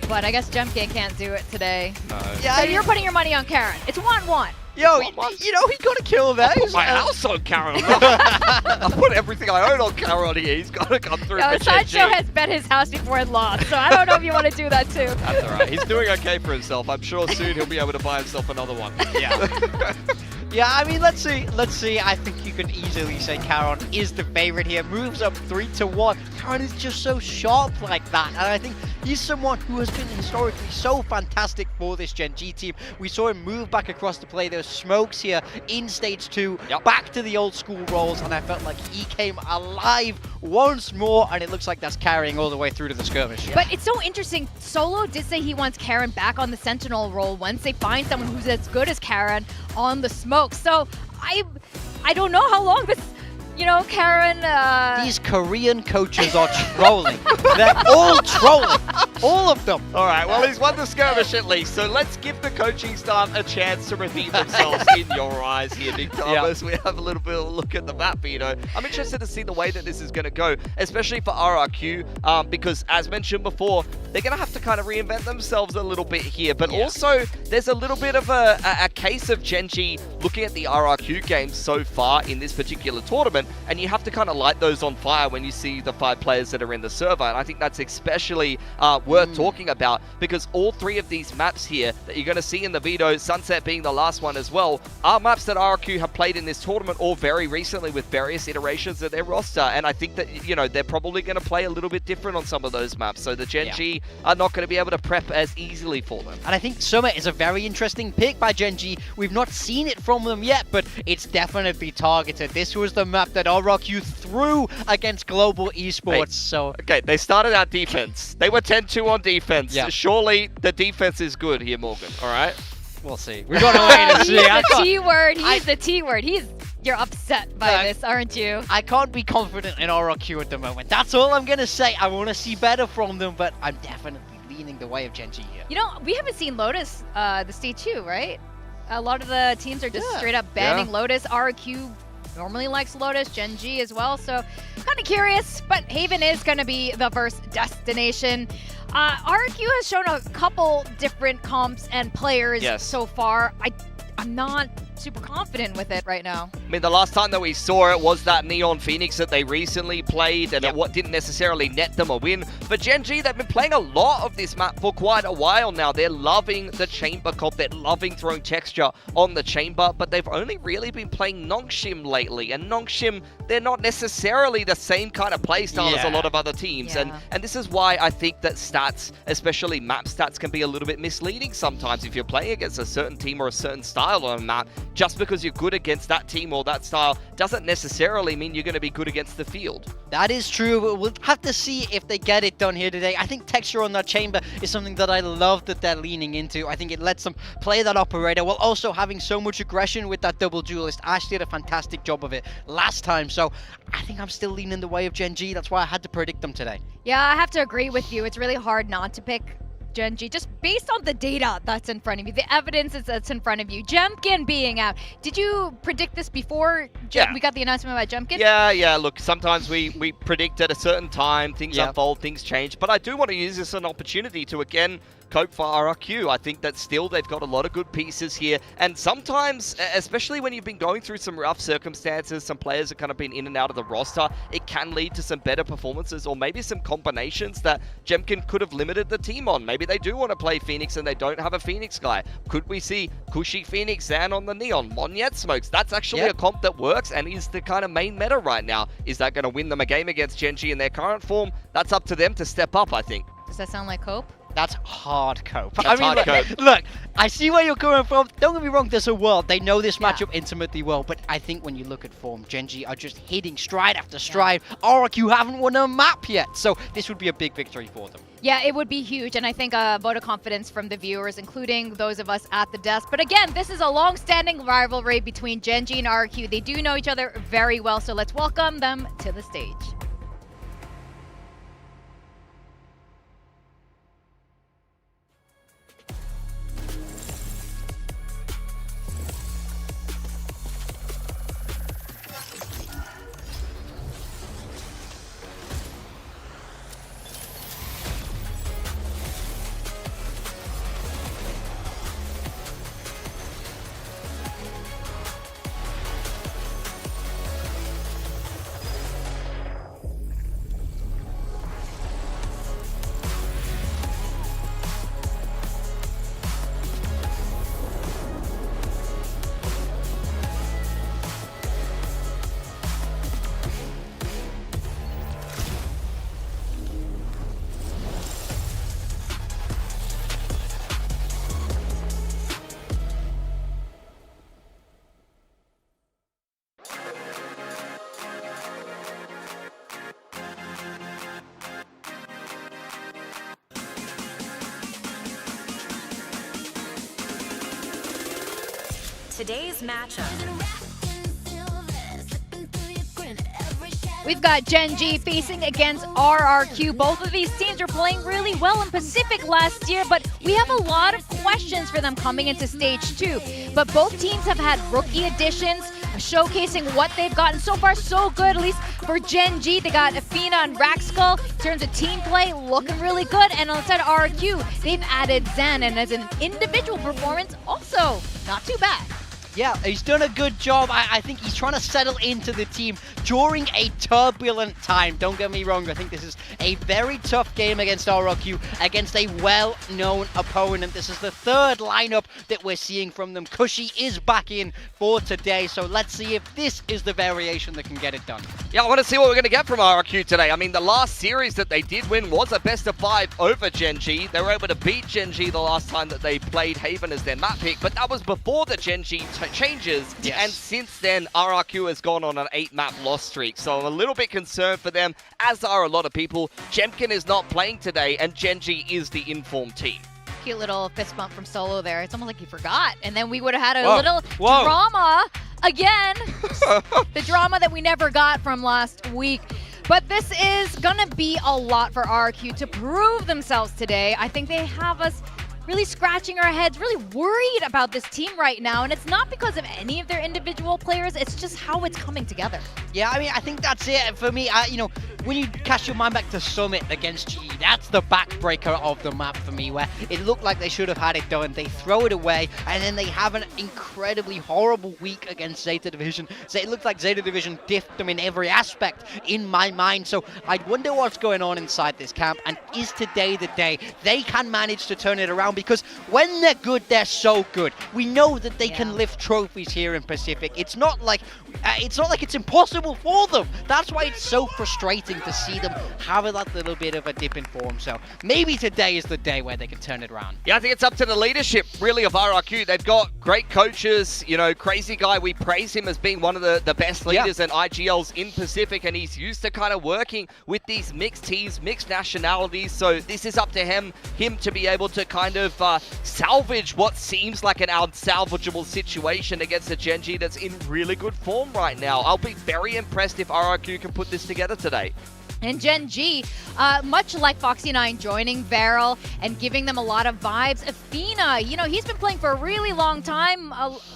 But I guess Jemkin can't do it today. No. Yeah, so you're putting your money on Caron. It's 1-1. Yo, you know, he got a kill there. I put my house on Caron. I put everything I own on Caron here. He's got to come through for Sideshow Genji. has bet his house before it lost, so I don't know if you want to do that too. That's all right. He's doing okay for himself. I'm sure soon he'll be able to buy himself another one. Yeah. Yeah, I mean, let's see. I think you can easily say Caron is the favorite here. Moves up 3-1. Caron is just so sharp like that. And I think he's someone who has been historically so fantastic for this Gen G team. We saw him move back across the play. Those smokes here in stage 2, back to the old school roles. And I felt like he came alive once more. And it looks like that's carrying all the way through to the skirmish. But it's so interesting. Solo did say he wants Caron back on the Sentinel role once they find someone who's as good as Caron on the smoke. So I don't know how long this, Caron... These Korean coaches are trolling. They're all trolling. All of them. All right, well, he's won the skirmish at least, so let's give the coaching staff a chance to redeem themselves in your eyes here, Big Thomas. We have a little bit of a look at the map, I'm interested to see the way that this is going to go, especially for RRQ, because as mentioned before, they're going to have to kind of reinvent themselves a little bit here, but also there's a little bit of a case of Genji looking at the RRQ games so far in this particular tournament, and you have to kind of light those on fire when you see the 5 players that are in the server, and I think that's especially worth talking about, because all 3 of these maps here that you're going to see in the video, Sunset being the last one as well, are maps that RRQ have played in this tournament or very recently with various iterations of their roster, and I think that, they're probably going to play a little bit different on some of those maps, so the Genji are not going to be able to prep as easily for them. And I think Summer is a very interesting pick by Genji. We've not seen it from them yet, but it's definitely targeted. This was the map that RRQ threw against Global Esports, Okay, they started out defense. They were 10-2 on defense. Yeah. Surely the defense is good here, Morgan, all right? We'll see. We've got to wait and see. He's the T word. He's the T word. You're upset by this, aren't you? I can't be confident in RRQ at the moment. That's all I'm going to say. I want to see better from them, but I'm definitely leaning the way of Genji here. We haven't seen Lotus the stage 2, right? A lot of the teams are just straight up banning Lotus. RRQ normally likes Lotus, Genji as well, so kind of curious, but Haven is going to be the first destination. RRQ has shown a couple different comps and players so far. I'm not super confident with it right now. I mean, the last time that we saw it was that Neon Phoenix that they recently played, and what didn't necessarily net them a win. But Genji, they've been playing a lot of this map for quite a while now. They're loving the chamber comp. They're loving throwing texture on the chamber, but they've only really been playing Nongshim lately. And Nongshim, they're not necessarily the same kind of playstyle as a lot of other teams. And this is why I think that stats, especially map stats, can be a little bit misleading sometimes if you're playing against a certain team or a certain style on a map. Just because you're good against that team or that style doesn't necessarily mean you're going to be good against the field. That is true, but we'll have to see if they get it done here today. I think texture on that chamber is something that I love that they're leaning into. I think it lets them play that operator while also having so much aggression with that double duelist. Ash did a fantastic job of it last time, so I think I'm still leaning the way of Genji. That's why I had to predict them today. Yeah, I have to agree with you. It's really hard not to pick Genji, just based on the data that's in front of you, the evidence that's in front of you. Jemkin being out. Did you predict this before we got the announcement about Jemkin? Yeah, look, sometimes we predict at a certain time, things unfold, things change, but I do want to use this as an opportunity to, again, cope for RRQ. I think that still they've got a lot of good pieces here, and sometimes, especially when you've been going through some rough circumstances, some players have kind of been in and out of the roster, it can lead to some better performances or maybe some combinations that Jemkin could have limited the team on. Maybe they do want to play Phoenix and they don't have a Phoenix guy. Could we see Kushi Phoenix, Zan on the Neon, Monyet smokes? That's actually a comp that works and is the kind of main meta right now. Is that going to win them a game against Genji in their current form? That's up to them to step up, I think. Does that sound like cope? That's hard cope. That's hard cope. Look, I see where you're coming from. Don't get me wrong, there's a world. They know this matchup intimately well, but I think when you look at form, Genji are just hitting stride after stride. RRQ haven't won a map yet, so this would be a big victory for them. Yeah, it would be huge, and I think a vote of confidence from the viewers, including those of us at the desk. But again, this is a long-standing rivalry between Genji and RRQ. They do know each other very well, so let's welcome them to the stage. Today's matchup. We've got Gen G facing against RRQ. Both of these teams are playing really well in Pacific last year, but we have a lot of questions for them coming into Stage 2. But both teams have had rookie additions, showcasing what they've gotten. So far, so good, at least for Gen G. They got Athena and Raxkull. In terms of team play, looking really good. And on the side of RRQ, they've added Zen, and as an individual performance, also not too bad. Yeah, he's done a good job. I think he's trying to settle into the team during a turbulent time. Don't get me wrong, I think this is a very tough game against RRQ, against a well-known opponent. This is the third lineup that we're seeing from them. Cushy is back in for today, so let's see if this is the variation that can get it done. Yeah, I want to see what we're going to get from RRQ today. I mean, the last series that they did win was a best-of-5 over Gen G. They were able to beat Gen G the last time that they played Haven as their map pick, but that was before the Gen G changes. Yes. And since then, RRQ has gone on an 8-map loss streak, so I'm a little bit concerned for them, as are a lot of people. Jemkin is not playing today, and Gen G is the informed team. Cute little fist bump from Solo there. It's almost like he forgot. And then we would have had a Whoa. little Whoa. drama again. The drama that we never got from last week. But this is going to be a lot for RRQ to prove themselves today. I think they have us really scratching our heads, really worried about this team right now. And it's not because of any of their individual players, it's just how it's coming together. Yeah, I mean, I think that's it for me. You know, when you cast your mind back to Summit against GE, that's the backbreaker of the map for me, where it looked like they should have had it done. They throw it away, and then they have an incredibly horrible week against Zeta Division. So it looked like Zeta Division diffed them in every aspect in my mind. So I wonder what's going on inside this camp, and is today the day they can manage to turn it around? Because when they're good, they're so good. We know that they can lift trophies here in Pacific. It's not like it's impossible for them. That's why it's so frustrating to see them have that little bit of a dip in form. So maybe today is the day where they can turn it around. Yeah, I think it's up to the leadership, really, of RRQ. They've got great coaches. You know, Crazy Guy, we praise him as being one of the best leaders and IGLs in Pacific, and he's used to kind of working with these mixed teams, mixed nationalities. So this is up to him to be able to kind of salvage what seems like an unsalvageable situation against a Gen G that's in really good form right now. I'll be very impressed if RRQ can put this together today. And Gen G, much like Foxy9 joining Varel and giving them a lot of vibes, Athena, you know, he's been playing for a really long time.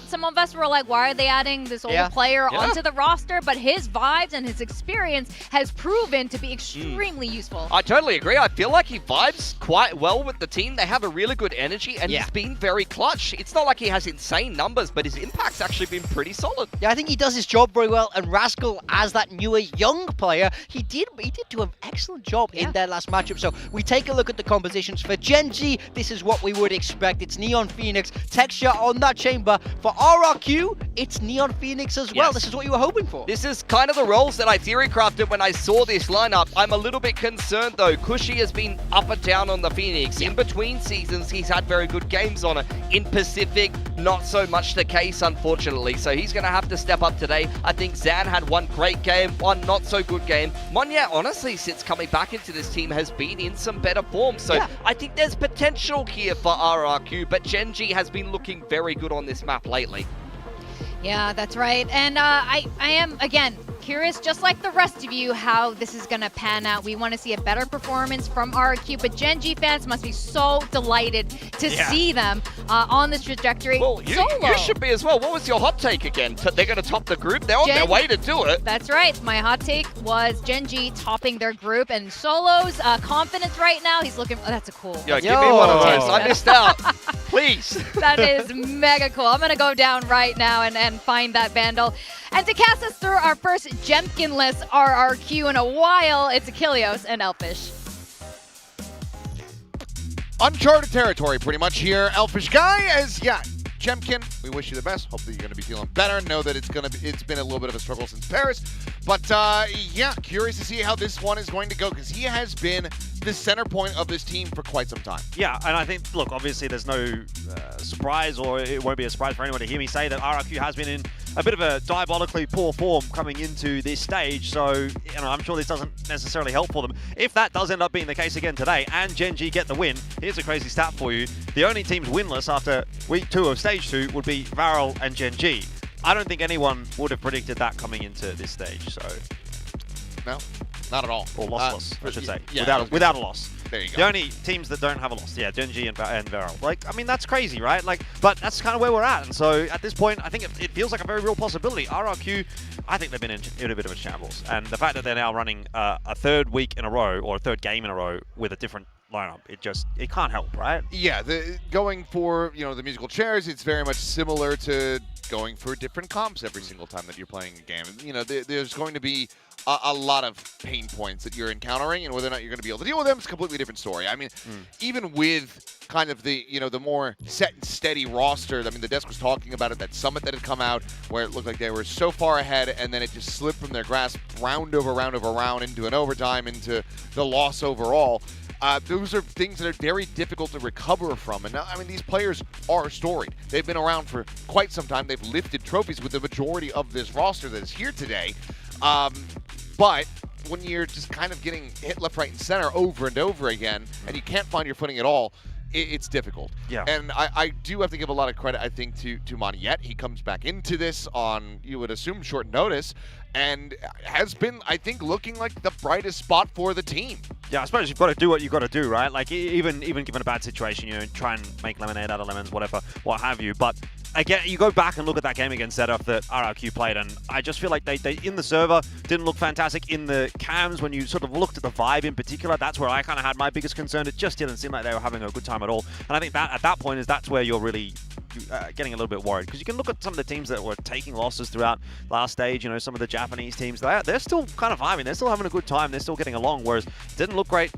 Some of us were like, why are they adding this old player onto the roster? But his vibes and his experience has proven to be extremely useful. I totally agree. I feel like he vibes quite well with the team. They have a really good energy, and he's been very clutch. It's not like he has insane numbers, but his impact's actually been pretty solid. Yeah, I think he does his job very well, and Rascal, as that newer young player, he did do an excellent job in their last matchup. So we take a look at the compositions. For Gen G, this is what we would expect. It's Neon Phoenix, Texture on that chamber. For RRQ, it's Neon Phoenix as well. This is what you were hoping for. This is kind of the roles that I theory crafted when I saw this lineup. I'm a little bit concerned though. Cushy has been up and down on the Phoenix. In between seasons, he's had very good games on it. In Pacific, not so much the case, unfortunately. So he's going to have to step up today. I think Zan had one great game, one not so good game. Monya, honestly, since coming back into this team, has been in some better form. So I think there's potential here for RRQ, but Gen G has been looking very good on this map lately. Yeah, that's right. And I am, again, curious, just like the rest of you, how this is going to pan out. We want to see a better performance from RRQ, but Gen G fans must be so delighted to see them on this trajectory. Well, you should be as well. What was your hot take again? They're going to top the group? They're on their way to do it. That's right. My hot take was Gen G topping their group, and Solo's confidence right now, he's looking... Oh, that's a cool... Yo, give me one of those. I missed out. Please. That is mega cool. I'm going to go down right now and find that Vandal. And to cast us through our first Jemkin-less RRQ in a while, it's Achilleos and Elfish. Uncharted territory pretty much here. Elfish Guy as, Jemkin, we wish you the best. Hopefully you're going to be feeling better. Know that it's been a little bit of a struggle since Paris. But curious to see how this one is going to go, because he has been the center point of this team for quite some time. Yeah, and I think, look, obviously there's no surprise, or it won't be a surprise for anyone to hear me say that RRQ has been in a bit of a diabolically poor form coming into this stage. So, you know, I'm sure this doesn't necessarily help for them. If that does end up being the case again today, and Gen G get the win, here's a crazy stat for you. The only teams winless after week 2 of stage 2 would be VALORANT and Gen G. I don't think anyone would have predicted that coming into this stage. So, no, not at all. Or lossless, I should say, Yeah, without a loss. There you go. The only teams that don't have a loss, Gen G and VALORANT. Like, I mean, that's crazy, right? Like, but that's kind of where we're at. And so at this point, I think it feels like a very real possibility. RRQ, I think they've been in a bit of a shambles. And the fact that they're now running a third week in a row, or a third game in a row with a different lineup, it can't help, right? Yeah, going for, you know, the musical chairs, it's very much similar to going for different comps every single time that you're playing a game. You know, there's going to be a lot of pain points that you're encountering, and whether or not you're going to be able to deal with them is a completely different story. I mean, even with kind of the, you know, the more set and steady roster, I mean, the desk was talking about it, that summit that had come out where it looked like they were so far ahead, and then it just slipped from their grasp round over round over round into an overtime, into the loss overall. Those are things that are very difficult to recover from. And now, I mean, these players are storied. They've been around for quite some time. They've lifted trophies with the majority of this roster that is here today. But when you're just kind of getting hit left, right, and center over and over again, and you can't find your footing at all, it's difficult. Yeah. And I do have to give a lot of credit, I think, to Moniette. He comes back into this on, you would assume, short notice, and has been, I think, looking like the brightest spot for the team. Yeah, I suppose you've got to do what you've got to do, right? Like, even given a bad situation, you know, try and make lemonade out of lemons, whatever, what have you. But again, you go back and look at that game against ZF that RRQ played, and I just feel like they in the server didn't look fantastic. In the cams, when you sort of looked at the vibe in particular, that's where I kind of had my biggest concern. It just didn't seem like they were having a good time at all. And I think that at that point that's where you're really getting a little bit worried, because you can look at some of the teams that were taking losses throughout last stage. You know, some of the Japanese teams, they're still kind of vibing. They're still having a good time. They're still getting along, whereas it didn't look great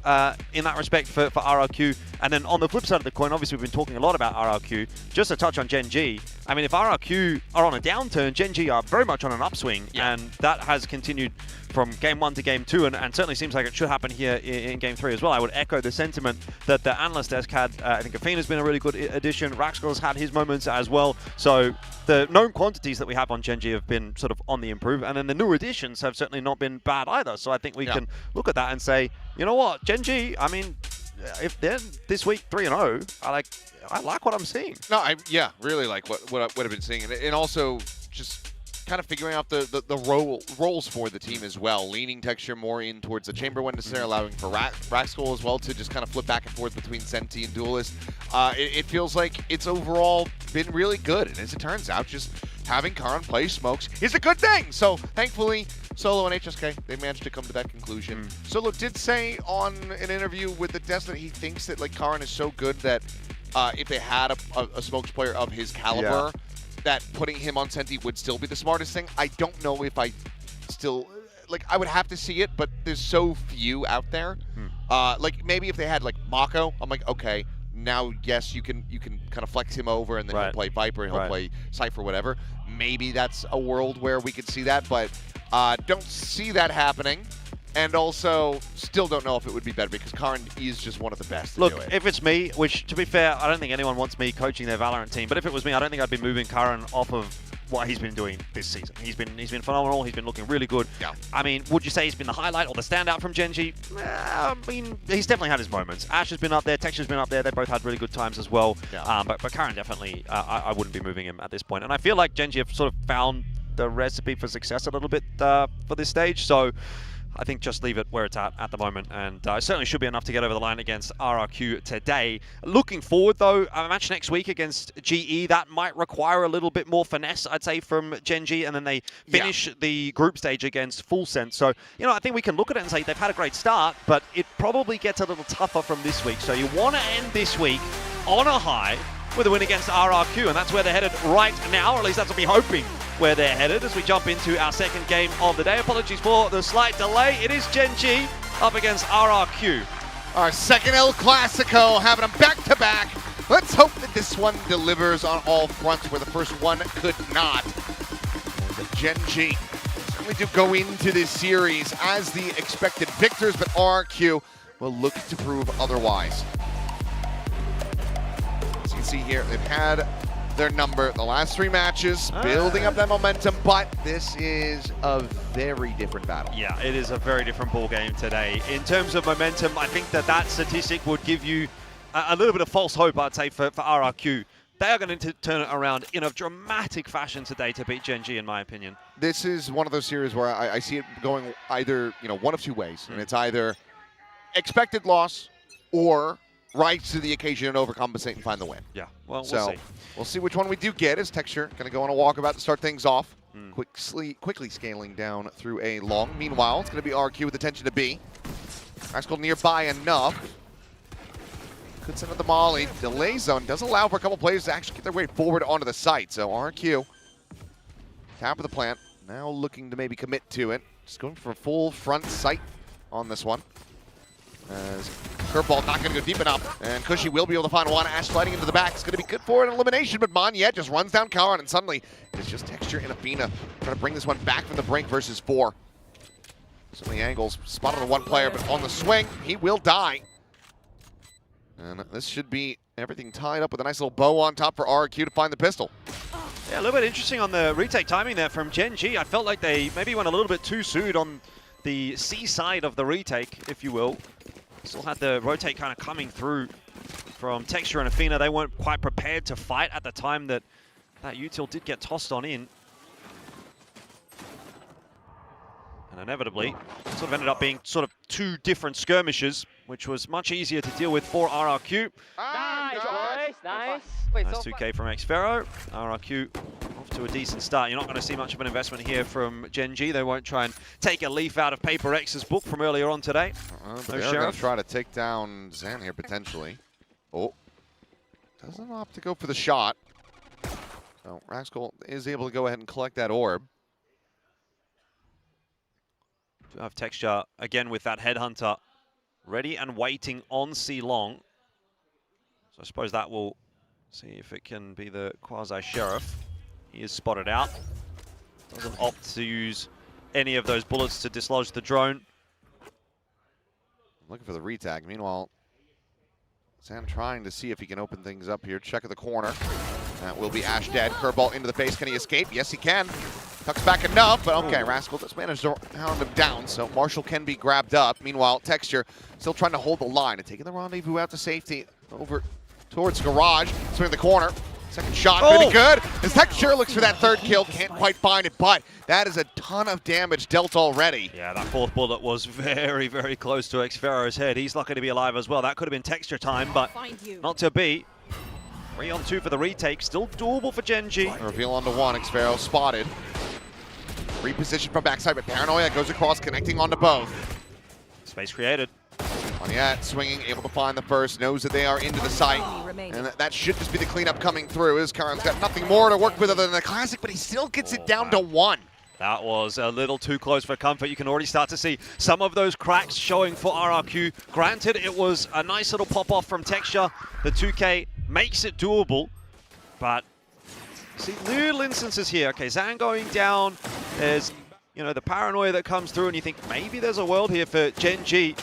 in that respect for RRQ. And then on the flip side of the coin, obviously we've been talking a lot about RRQ. Just to touch on Gen G, I mean, if RRQ are on a downturn, Gen G are very much on an upswing, and that has continued from Game 1 to Game 2, and certainly seems like it should happen here in Game 3 as well. I would echo the sentiment that the analyst desk had. I think Afina's been a really good addition. Raxgirl's had his moments as well. So the known quantities that we have on Gen G have been sort of on the improve, and then the new additions have certainly not been bad either. So I think we can look at that and say, you know what, Gen G, I mean, if they're this week 3-0, I like what I'm seeing. No, I really like what I've been seeing, and also just kind of figuring out the roles for the team as well, leaning texture more in towards the chamber when necessary, allowing for Raxgirl as well to just kind of flip back and forth between Senti and Duelist. It feels like it's overall been really good, and as it turns out, just having Karan play smokes is a good thing. So thankfully, Solo and HSK, they managed to come to that conclusion. Solo did say on an interview with the desk that he thinks that like Karan is so good that if they had a smokes player of his caliber, that putting him on Senti would still be the smartest thing. I don't know if I still, like, I would have to see it, but there's so few out there. Like, maybe if they had, like, Mako, I'm like, okay, now, yes, you can kind of flex him over, and then he'll play Viper, and he'll play Cypher, whatever. Maybe that's a world where we could see that, but don't see that happening. And also, still don't know if it would be better, because Karan is just one of the best to do it. If it's me, which, to be fair, I don't think anyone wants me coaching their Valorant team, but if it was me, I don't think I'd be moving Karan off of what he's been doing this season. He's been phenomenal. He's been looking really good. Yeah. I mean, would you say he's been the highlight or the standout from Gen G? I mean, he's definitely had his moments. Ash has been up there. Texture's been up there. They've both had really good times as well. Yeah. But Karan definitely, I wouldn't be moving him at this point. And I feel like Gen G have sort of found the recipe for success a little bit for this stage. So I think just leave it where it's at the moment, and it certainly should be enough to get over the line against RRQ today. Looking forward, though, a match next week against GE, that might require a little bit more finesse, I'd say, from Gen G, and then they finish the group stage against Full Sense. So, you know, I think we can look at it and say they've had a great start, but it probably gets a little tougher from this week. So you want to end this week on a high with a win against RRQ, and that's where they're headed right now, or at least that's what we're hoping where they're headed as we jump into our second game of the day. Apologies for the slight delay. It is Gen G up against RRQ. Our second El Clasico, having them back-to-back. Let's hope that this one delivers on all fronts where the first one could not. The Gen G certainly do go into this series as the expected victors, but RRQ will look to prove otherwise. As you can see here, they've had their number the last 3 matches, building up that momentum, but this is a very different battle. Yeah, it is a very different ball game today. In terms of momentum, I think that statistic would give you a little bit of false hope, I'd say, for RRQ. They are going to turn it around in a dramatic fashion today to beat Gen G, in my opinion. This is one of those series where I see it going either, one of 2 ways, and it's either expected loss or rise to the occasion and overcompensate and find the win. Yeah, well, so, we'll see. We'll see which one we do get as Texture going to go on a walkabout to start things off. Quickly scaling down through a long. Meanwhile, it's going to be RQ with attention to B. Rascal nearby enough. Could send out the molly. Delay zone does allow for a couple players to actually get their way forward onto the site. So RQ, top of the plant, now looking to maybe commit to it. Just going for a full front sight on this one. As curveball not going to go deep enough, and Cushy will be able to find one. Ash sliding into the back. It's going to be good for an elimination, but Monyet just runs down Karan, and suddenly it's just Texture and Athena trying to bring this one back from the brink versus 4. So many angles. Spotted on 1 player, but on the swing, he will die. And this should be everything tied up with a nice little bow on top for RRQ to find the pistol. Yeah, a little bit interesting on the retake timing there from Gen G. I felt like they maybe went a little bit too soon on the C side of the retake, if you will. Still had the rotate kind of coming through from Texture and Athena. They weren't quite prepared to fight at the time that util did get tossed on in. And inevitably, it sort of ended up being sort of 2 different skirmishes, which was much easier to deal with for RRQ. Nice. Nice 2K from Xfero. RRQ off to a decent start. You're not going to see much of an investment here from Gen G. They won't try and take a leaf out of Paper X's book from earlier on today. But they're going to try to take down Zan here, potentially. Oh. Doesn't opt to go for the shot. So Rascal is able to go ahead and collect that orb. Do have Texture again with that Headhunter ready and waiting on C long. So I suppose that will see if it can be the Quasi-Sheriff. He is spotted out. Doesn't opt to use any of those bullets to dislodge the drone. Looking for the retag. Meanwhile, Sam trying to see if he can open things up here. Check of the corner. That will be Ash dead. Curveball into the face. Can he escape? Yes, he can. Tucks back enough, but okay, Rascal just managed to hound him down, so Marshall can be grabbed up. Meanwhile, Texture still trying to hold the line and taking the rendezvous out to safety over towards Garage. Swing the corner. Second shot, pretty good. As Texture looks for that 3rd kill, can't quite find it, but that is a ton of damage dealt already. Yeah, that 4th bullet was very, very close to Xfero's head. He's lucky to be alive as well. That could have been Texture time, but not to be. 3 on 2 for the retake. Still doable for Gen G. Reveal onto 1. Xfero spotted. Repositioned from backside, but Paranoia goes across, connecting onto both. Space created. Monyet swinging, able to find the first, knows that they are into the site. And that should just be the cleanup coming through. As Karan's got nothing more to work with other than the classic, but he still gets it down to 1. That was a little too close for comfort. You can already start to see some of those cracks showing for RRQ. Granted, it was a nice little pop-off from Texture. The 2K makes it doable, but see little instances here. Okay, Zan going down. There's, the paranoia that comes through, and you think maybe there's a world here for Gen G.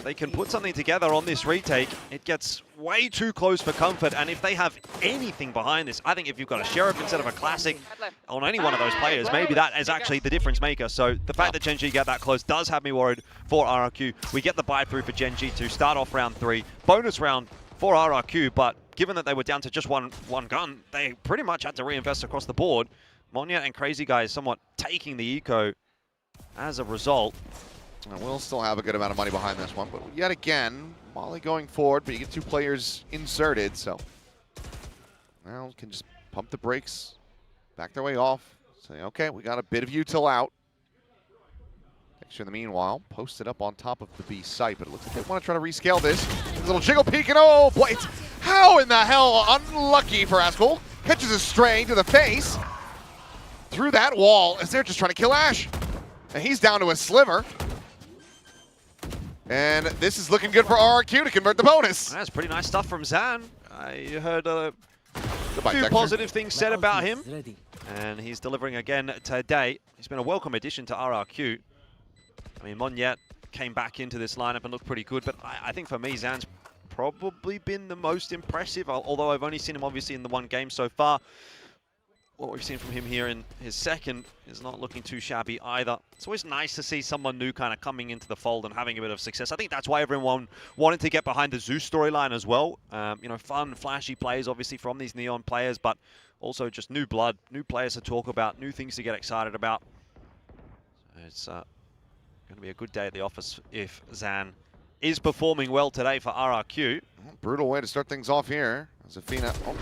They can put something together on this retake. It gets way too close for comfort, and if they have anything behind this, I think if you've got a Sheriff instead of a Classic on any one of those players, maybe that is actually the difference maker. So the fact that Gen G get that close does have me worried for RRQ. We get the buy-through for Gen G to start off round 3. Bonus round for RRQ, but given that they were down to just one gun, they pretty much had to reinvest across the board. Monyet and Crazy Guy is somewhat taking the eco as a result. And we'll still have a good amount of money behind this one, but yet again, Molly going forward, but you get 2 players inserted, so now can just pump the brakes, back their way off, say, okay, we got a bit of util out. Texture in the meanwhile, posted up on top of the B site, but it looks like they want to try to rescale this. A little jiggle peek, and oh boy, how in the hell unlucky for Rascal. Catches a stray to the face. Through that wall as they're just trying to kill Ash. And he's down to a sliver. And this is looking good for RRQ to convert the bonus. That's pretty nice stuff from Zan. I heard a few positive things said about him. And he's delivering again today. He's been a welcome addition to RRQ. I mean, Monyet came back into this lineup and looked pretty good, but I think for me, Zan's probably been the most impressive, although I've only seen him obviously in the one game so far. What we've seen from him here in his second is not looking too shabby either. It's always nice to see someone new kind of coming into the fold and having a bit of success. I think that's why everyone wanted to get behind the Zeus storyline as well. You know, fun, flashy plays obviously from these Neon players, but also just new blood, new players to talk about, new things to get excited about. So it's going to be a good day at the office if Zan is performing well today for RRQ. Brutal way to start things off here. Zafina. Oh.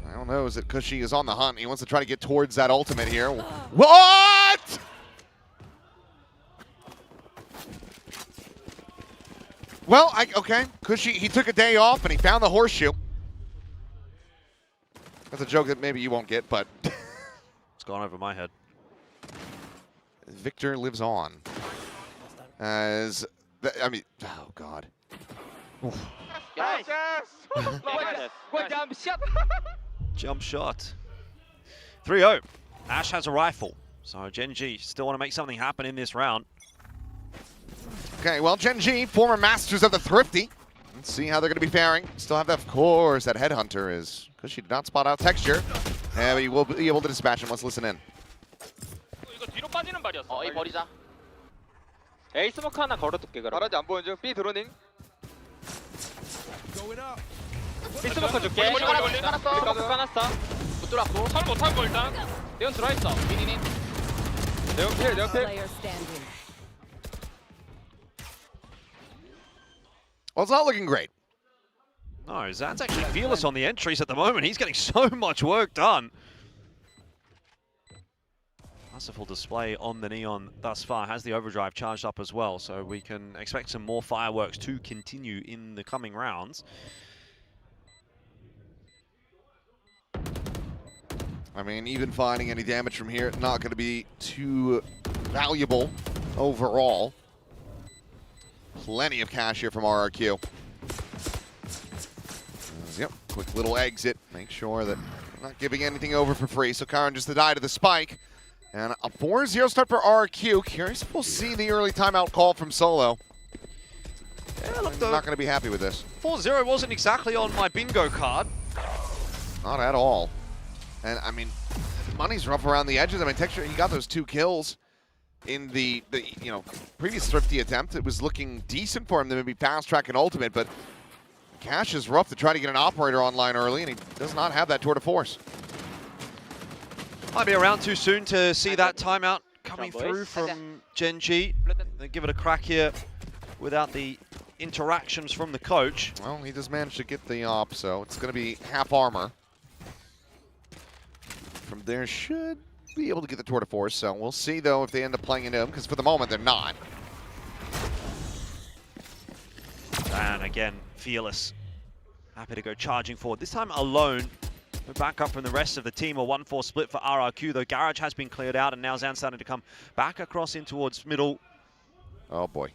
I don't know, is it Cushy is on the hunt? He wants to try to get towards that ultimate here. What? Well, okay. Cushy, he took a day off and he found the horseshoe. That's a joke that maybe you won't get, but it's gone over my head. Victor lives on. As I mean, oh God. Yes. Jump shot. 3-0. Ash has a rifle. So Gen G still want to make something happen in this round. Okay, well, Gen G, former masters of the Thrifty. Let's see how they're going to be faring. Still have that, of course, that Headhunter is, because she did not spot out Texture. And we will be able to dispatch him. Let's listen in. A 버리자. A 스모크 하나 걸어둘게 그럼. 바라지 안 보는 중. B 드로닝. B 스모크 줄게. 깔았어. 깔았어. 못 들어왔고. 설 못하고 일단. 네온 들어있어. 니니니. 네온 필. 네온 필. Well, it's not looking great. No, Zan's actually fearless on the entries at the moment. He's getting so much work done. Masterful display on the Neon thus far. Has the overdrive charged up as well, so we can expect some more fireworks to continue in the coming rounds. I mean, even finding any damage from here, not going to be too valuable overall. Plenty of cash here from RRQ. Yep, quick little exit. Make sure that we're not giving anything over for free. So Karan just to die to the spike. And a 4-0 start for RRQ. Curious if we'll see the early timeout call from Solo. Yeah, look, I'm not going to be happy with this. 4-0 wasn't exactly on my bingo card. Not at all. And I mean, money's rough around the edges. I mean, Texture, he got those 2 kills in the previous Thrifty attempt. It was looking decent for him to maybe fast track an ultimate, but cash is rough to try to get an operator online early, and he does not have that tour de force. Might be around too soon to see that timeout coming through from Gen G. They give it a crack here without the interactions from the coach. Well, he just managed to get the op, so it's going to be half armor. From there, should be able to get the tour de force, so we'll see, though, if they end up playing into him, because for the moment, they're not. And again, fearless. Happy to go charging forward. This time alone. We're back up from the rest of the team. A 1-4 split for RRQ, though Garage has been cleared out, and now Zan's starting to come back across in towards middle. Oh, boy.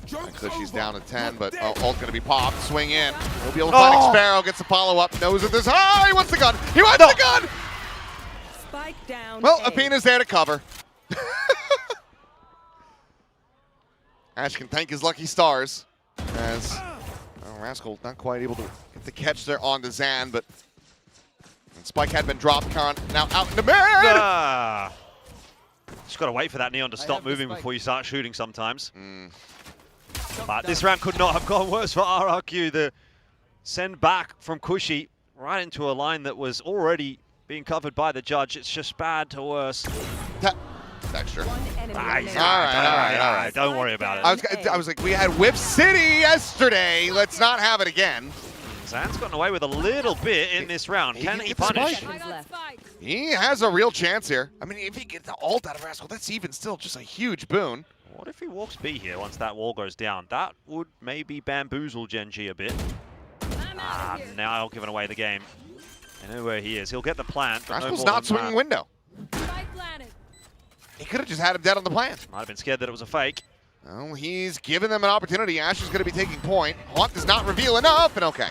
Cushy's down to 10, but ult going to be popped. Swing in. He'll be able to find Sparrow. Gets the follow-up. Knows that there's... Oh, he wants the gun! He wants the gun! Spike down. Well, Apina's there to cover. Ash can thank his lucky stars. As Rascal not quite able to get the catch there on the Zan, but Spike had been dropped. Karan now out in the mid! Just got to wait for that Neon to stop moving before you start shooting sometimes. But this round could not have gone worse for RRQ. The send back from Cushy right into a line that was already being covered by the judge. It's just bad to worse. Texture. Nice. All right. Don't worry about it. I was like, we had Whip City yesterday. Let's not have it again. Zan's gotten away with a little bit in this round. Can he punish? He has a real chance here. I mean, if he gets the ult out of Rascal, that's even still just a huge boon. What if he walks B here once that wall goes down? That would maybe bamboozle Gen G a bit. Now giving away the game. I know where he is. He'll get the plant. Rascal's not swinging window. He could have just had him dead on the plant. Might have been scared that it was a fake. Well, he's given them an opportunity. Ash is going to be taking point. Haunt does not reveal enough, and okay.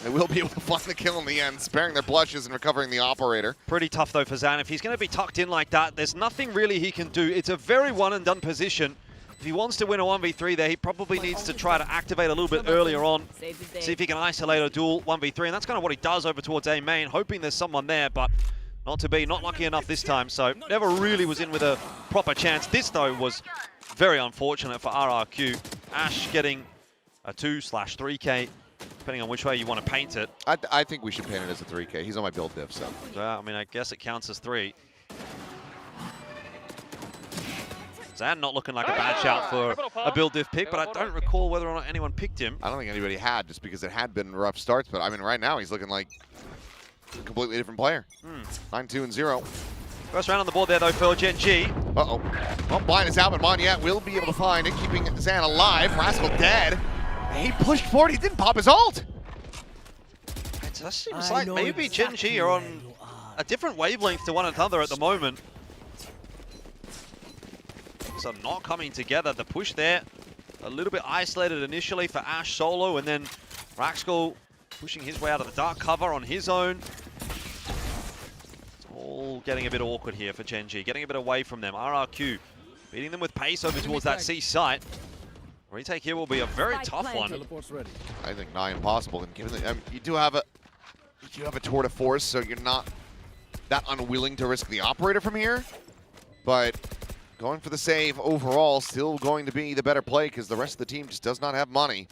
They will be able to find the kill in the end, sparing their blushes and recovering the operator. Pretty tough, though, for Zan. If he's going to be tucked in like that, there's nothing really he can do. It's a very one-and-done position. If he wants to win a 1v3 there, he probably needs to try to activate a little bit earlier on. See if he can isolate a duel 1v3, and that's kind of what he does over towards A main, hoping there's someone there, but not to be, not lucky enough this time, so never really was in with a proper chance. This, though, was very unfortunate for RRQ. Ash getting a 2/3K, depending on which way you want to paint it. I think we should paint it as a 3K. He's on my build diff, so. I mean, I guess it counts as 3. Zan not looking like a bad shout for a build diff pick, but I don't recall whether or not anyone picked him. I don't think anybody had, just because it had been rough starts, but I mean, right now he's looking like a completely different player. 9-2-0. First round on the board there, though, for Gen G. Uh-oh. Well, blind is out, but Monyet will be able to find it, keeping Zan alive. Rascal dead. He pushed forward. He didn't pop his ult. It just seems like maybe Gen G are on a different wavelength to one another at the moment. So not coming together. The push there, a little bit isolated initially for Ash solo, and then Rascal pushing his way out of the dark cover on his own. It's all getting a bit awkward here for Gen G, getting a bit away from them. RRQ beating them with pace over towards that C site. Retake here will be a very tough one. I think nigh impossible. And given that you do have a tour de force, so you're not that unwilling to risk the operator from here. But going for the save overall, still going to be the better play because the rest of the team just does not have money.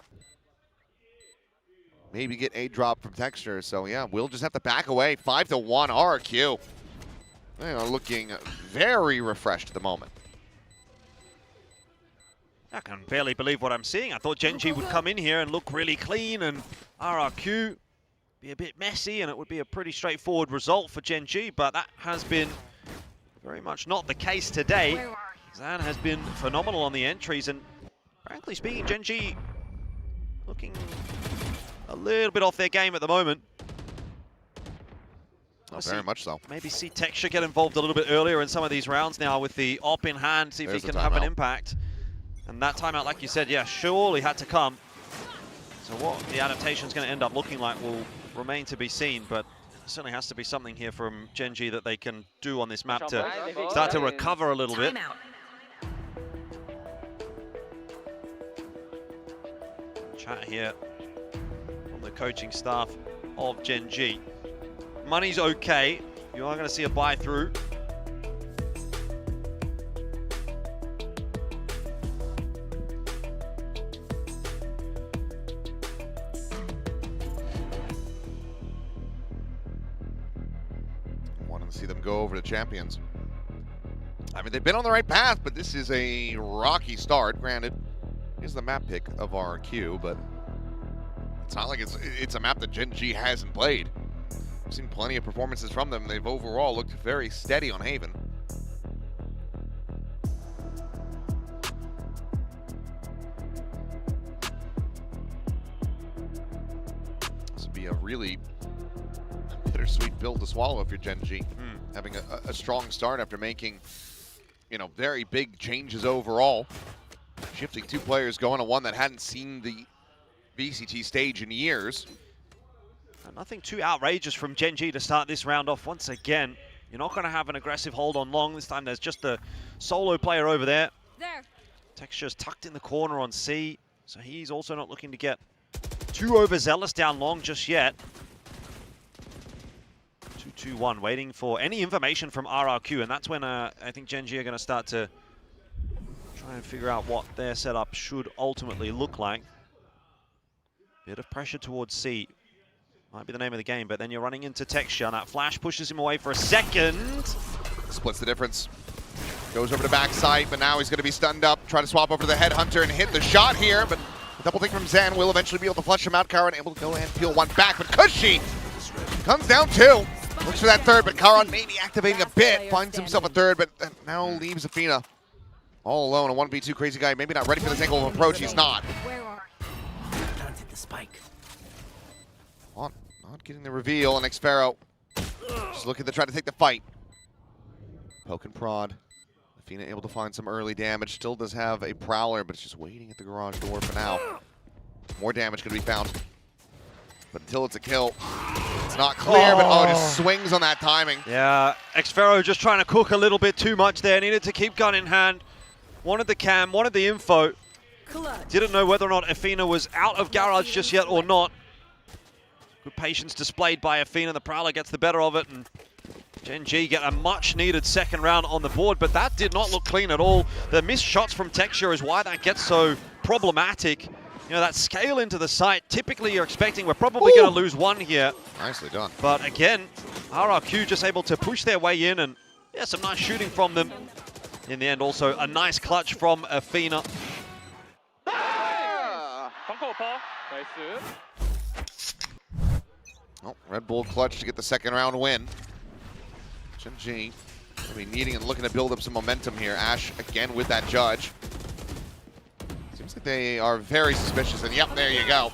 Maybe get a drop from Texture. So yeah, we'll just have to back away. 5-1 RRQ. They are looking very refreshed at the moment. I can barely believe what I'm seeing. I thought Gen G would come in here and look really clean, and RRQ be a bit messy, and it would be a pretty straightforward result for Gen G, but that has been very much not the case today. Zan has been phenomenal on the entries, and frankly speaking, Gen G looking a little bit off their game at the moment. Very much so. Maybe see Texture get involved a little bit earlier in some of these rounds now with the op in hand, see if he can have an impact. And that timeout, like you said, yeah, surely had to come. So what the adaptation is going to end up looking like will remain to be seen, but there certainly has to be something here from Gen G that they can do on this map to start to recover a little bit. Chat here from the coaching staff of Gen G. Money's okay. You are going to see a buy through. See them go over to champions. I mean, they've been on the right path, but this is a rocky start. Granted, here's the map pick of RRQ, but it's not like it's a map that Gen G hasn't played. I've seen plenty of performances from them. They've overall looked very steady on Haven. This would be a really bittersweet pill to swallow if you're Gen G. Having a strong start after making, very big changes overall. Shifting 2 players, going to one that hadn't seen the VCT stage in years. And nothing too outrageous from Gen G to start this round off once again. You're not going to have an aggressive hold on long. This time there's just a solo player over there. Texture's tucked in the corner on C, so he's also not looking to get too overzealous down long just yet. 2-2-1, waiting for any information from RRQ, and that's when I think Gen G are going to start to try and figure out what their setup should ultimately look like. Bit of pressure towards C. Might be the name of the game, but then you're running into Texture, and that flash pushes him away for a second. Splits the difference. Goes over to backside, but now he's going to be stunned up. Try to swap over to the Headhunter and hit the shot here, but a double thing from Zan will eventually be able to flush him out. Karan able to go and peel one back, but Kushi comes down 2. Looks for that third, but Karan maybe activating a bit. Finds himself a third, but now leaves Athena all alone. A 1v2 crazy guy, maybe not ready for this angle of approach. He's not. Planted the spike. Not getting the reveal, and Xpharaoh just looking to try to take the fight. Poke and prod. Athena able to find some early damage. Still does have a Prowler, but it's just waiting at the garage door for now. More damage could be found. But until it's a kill, it's not clear, but just swings on that timing. Yeah, Xpharaoh just trying to cook a little bit too much there. Needed to keep gun in hand. wanted the cam, wanted the info. Didn't know whether or not Athena was out of garage just yet or not. Good patience displayed by Athena. The Prowler gets the better of it, and Gen G get a much-needed second round on the board, but that did not look clean at all. The missed shots from Texture is why that gets so problematic. You know, that scale into the site, typically you're expecting we're probably going to lose one here. Nicely done. But again, RRQ just able to push their way in, and yeah, some nice shooting from them. In the end, also a nice clutch from Athena. Oh, Red Bull clutch to get the second round win. Gen G will be needing and looking to build up some momentum here. Ash again with that judge. Seems like they are very suspicious, and yep, there you go.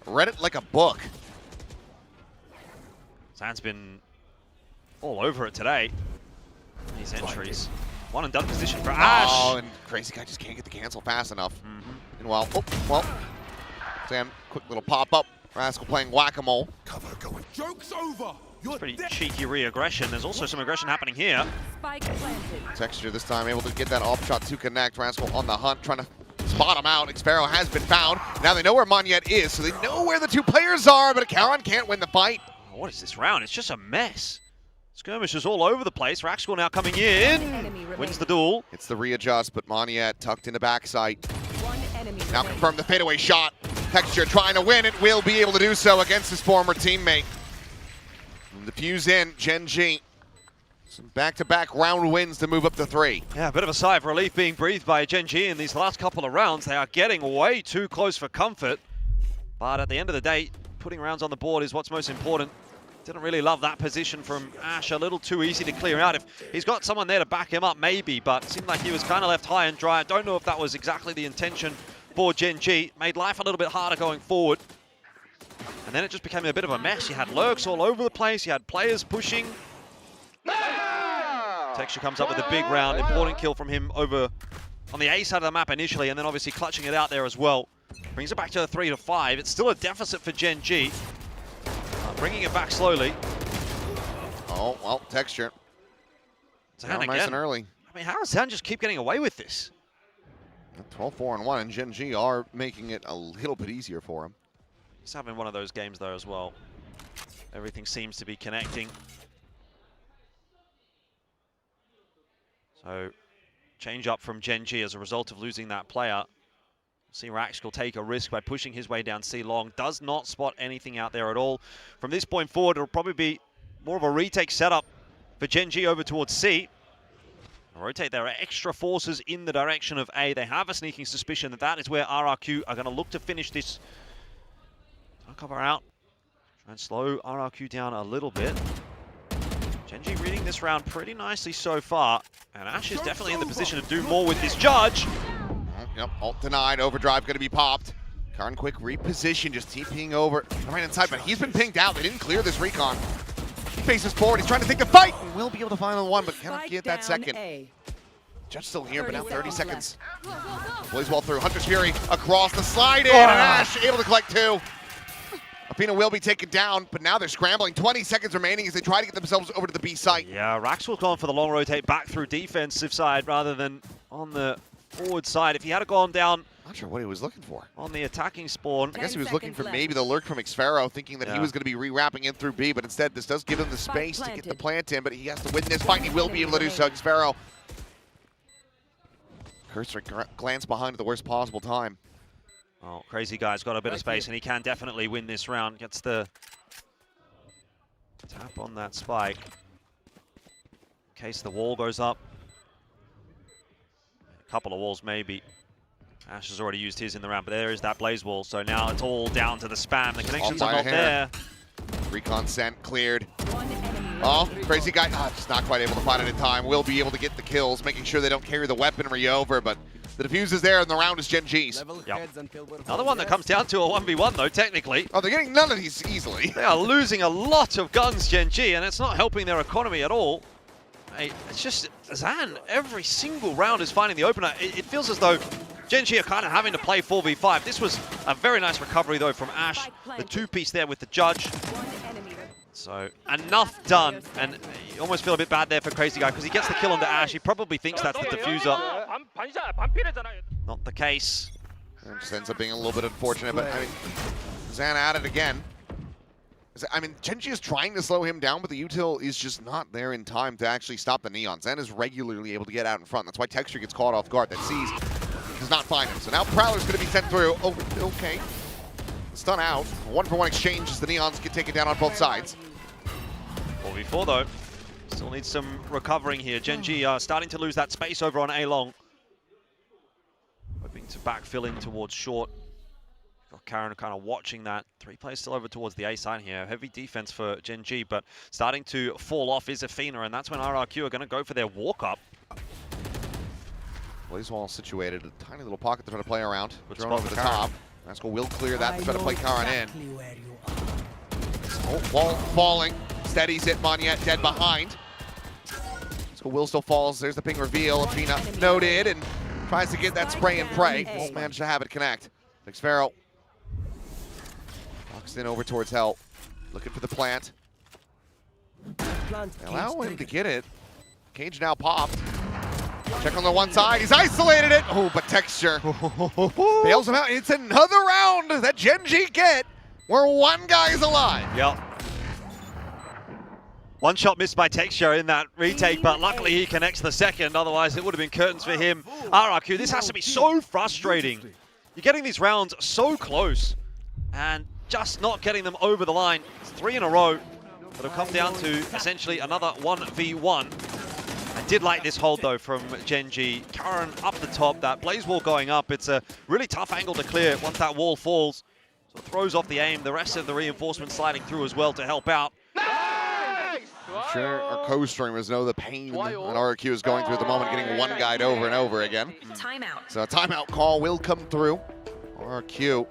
Read it like a book. Zan's been all over it today. These entries. One and done position for Ash. Oh, and Crazy Guy just can't get the cancel fast enough. Meanwhile, oh, well, Zan, quick little pop-up. Rascal playing whack-a-mole. Cover going. Joke's over. It's pretty cheeky re-aggression. There's also some aggression happening here. Texture this time able to get that off shot to connect. Rascal on the hunt, trying to spot him out. Xpharaoh has been found. Now they know where Monyet is, so they know where the two players are, but Karan can't win the fight. What is this round? It's just a mess. Skirmishes all over the place. Raxcal now coming in. Wins the duel. It's the readjust, but Monyet tucked in the backside. Now confirm the fadeaway shot. Texture trying to win it, will be able to do so against his former teammate. And the fuse in, Gen G. Some back-to-back round wins to move up to 3. Yeah, a bit of a sigh of relief being breathed by Gen G in these last couple of rounds. They are getting way too close for comfort. But at the end of the day, putting rounds on the board is what's most important. Didn't really love that position from Ash. A little too easy to clear out. If he's got someone there to back him up, maybe, but it seemed like he was kind of left high and dry. I don't know if that was exactly the intention for Gen G. Made life a little bit harder going forward. And then it just became a bit of a mess. You had lurks all over the place. You had players pushing. Texture comes up with a big round. Important kill from him over on the A side of the map initially, and then obviously clutching it out there as well. Brings it back to a 3-5. It's still a deficit for Gen G. Bringing it back slowly. Oh, well, Texture. Zan again. Nice and early. I mean, how does Zan just keep getting away with this? 12-4-1, and Gen G are making it a little bit easier for him. He's having one of those games though as well. Everything seems to be connecting. So, change up from Gen G as a result of losing that player. See Rax will take a risk by pushing his way down C long. Does not spot anything out there at all. From this point forward, it'll probably be more of a retake setup for Gen G over towards C. Rotate their extra forces in the direction of A. They have a sneaking suspicion that that is where RRQ are going to look to finish this. I'll cover out. Try and slow RRQ down a little bit. Gen G reading this round pretty nicely so far. And Ash is definitely in the position to do more with this judge. Yep, ult denied, overdrive going to be popped. Karn quick reposition, just TPing over right inside, but he's been pinged out. They didn't clear this recon. He faces forward, he's trying to take the fight, and will be able to find the one, but cannot get that second. Judge still here, but now 30 seconds. Blaze well through, Hunter's Fury across the slide in, and Ash able to collect 2. Athena will be taken down, but now they're scrambling. 20 seconds remaining as they try to get themselves over to the B site. Yeah, Raxwell's gone for the long rotate back through defensive side rather than on the forward side. If he had gone down, not sure what he was looking for on the attacking spawn. I guess he was looking for maybe the lurk from Xpharaoh, thinking that he was going to be re-wrapping in through B, but instead this does give him the space to get the plant in, but he has to win this fight. He will be able to do so. Xpharaoh. Cursor glance behind at the worst possible time. Oh, Crazy Guy's got a bit of space, and he can definitely win this round. Gets the tap on that spike. In case the wall goes up. A couple of walls maybe. Ash has already used his in the round, but there is that blaze wall. So now it's all down to the spam. The connections are not there. Recon sent, cleared. Oh, Crazy Guy, just not quite able to find it in time. Will be able to get the kills, making sure they don't carry the weaponry over, but the defuse is there, and the round is Gen G's. Yep. Another one that comes down to a 1v1, though, technically. Oh, they're getting none of these easily. They are losing a lot of guns, Gen G, and it's not helping their economy at all. Hey, it's just, Zan, every single round is finding the opener. It feels as though Gen G are kind of having to play 4v5. This was a very nice recovery, though, from Ash. The two-piece there with the judge. So enough done, and you almost feel a bit bad there for Crazy Guy because he gets the kill on the Ash. He probably thinks that's the diffuser. Not the case. It just ends up being a little bit unfortunate, but I mean, Zan at it again. I mean, Genji is trying to slow him down, but the util is just not there in time to actually stop the Neon. Zan is regularly able to get out in front. That's why Texture gets caught off guard. That sees does not find him. So now Prowler's going to be sent through. Oh, okay. Stun out. 1-for-1 exchange as the Neons get taken down on both sides. 4v4 though. Still needs some recovering here. Genji starting to lose that space over on A-Long. Hoping to backfill in towards short. Got Karen kind of watching that. 3 players still over towards the A side here. Heavy defense for Genji, but starting to fall off is Athena, and that's when RRQ are going to go for their walk-up. Blazewall situated. A tiny little pocket to try to play around. Good Thrown spot over for the Karen. top. Rascal will clear that to try to play Karen in. Oh, wall falling. Steadies it. Monyet dead behind. So Will still falls. There's the ping reveal. Athena noted and tries to get that spray and pray. Won't manage to have it connect. Xfero walks in over towards Hell. Looking for the plant. Allow him to get it. Cage now popped. Check on the one side. He's isolated it. Oh, but Texture bails him out. It's another round that Genji get where one guy is alive. Yep. One shot missed by Texture in that retake, but luckily he connects the second. Otherwise, it would have been curtains for him. RRQ, this has to be so frustrating. You're getting these rounds so close and just not getting them over the line. It's 3 in a row that have come down to essentially another 1v1. I did like this hold though from Genji. Karen up the top, that blaze wall going up. It's a really tough angle to clear once that wall falls. So it throws off the aim. The rest of the reinforcement sliding through as well to help out. I'm sure our co-streamers know the pain that RRQ is going through at the moment, getting one guide over and over again. Timeout. So a timeout call will come through. RRQ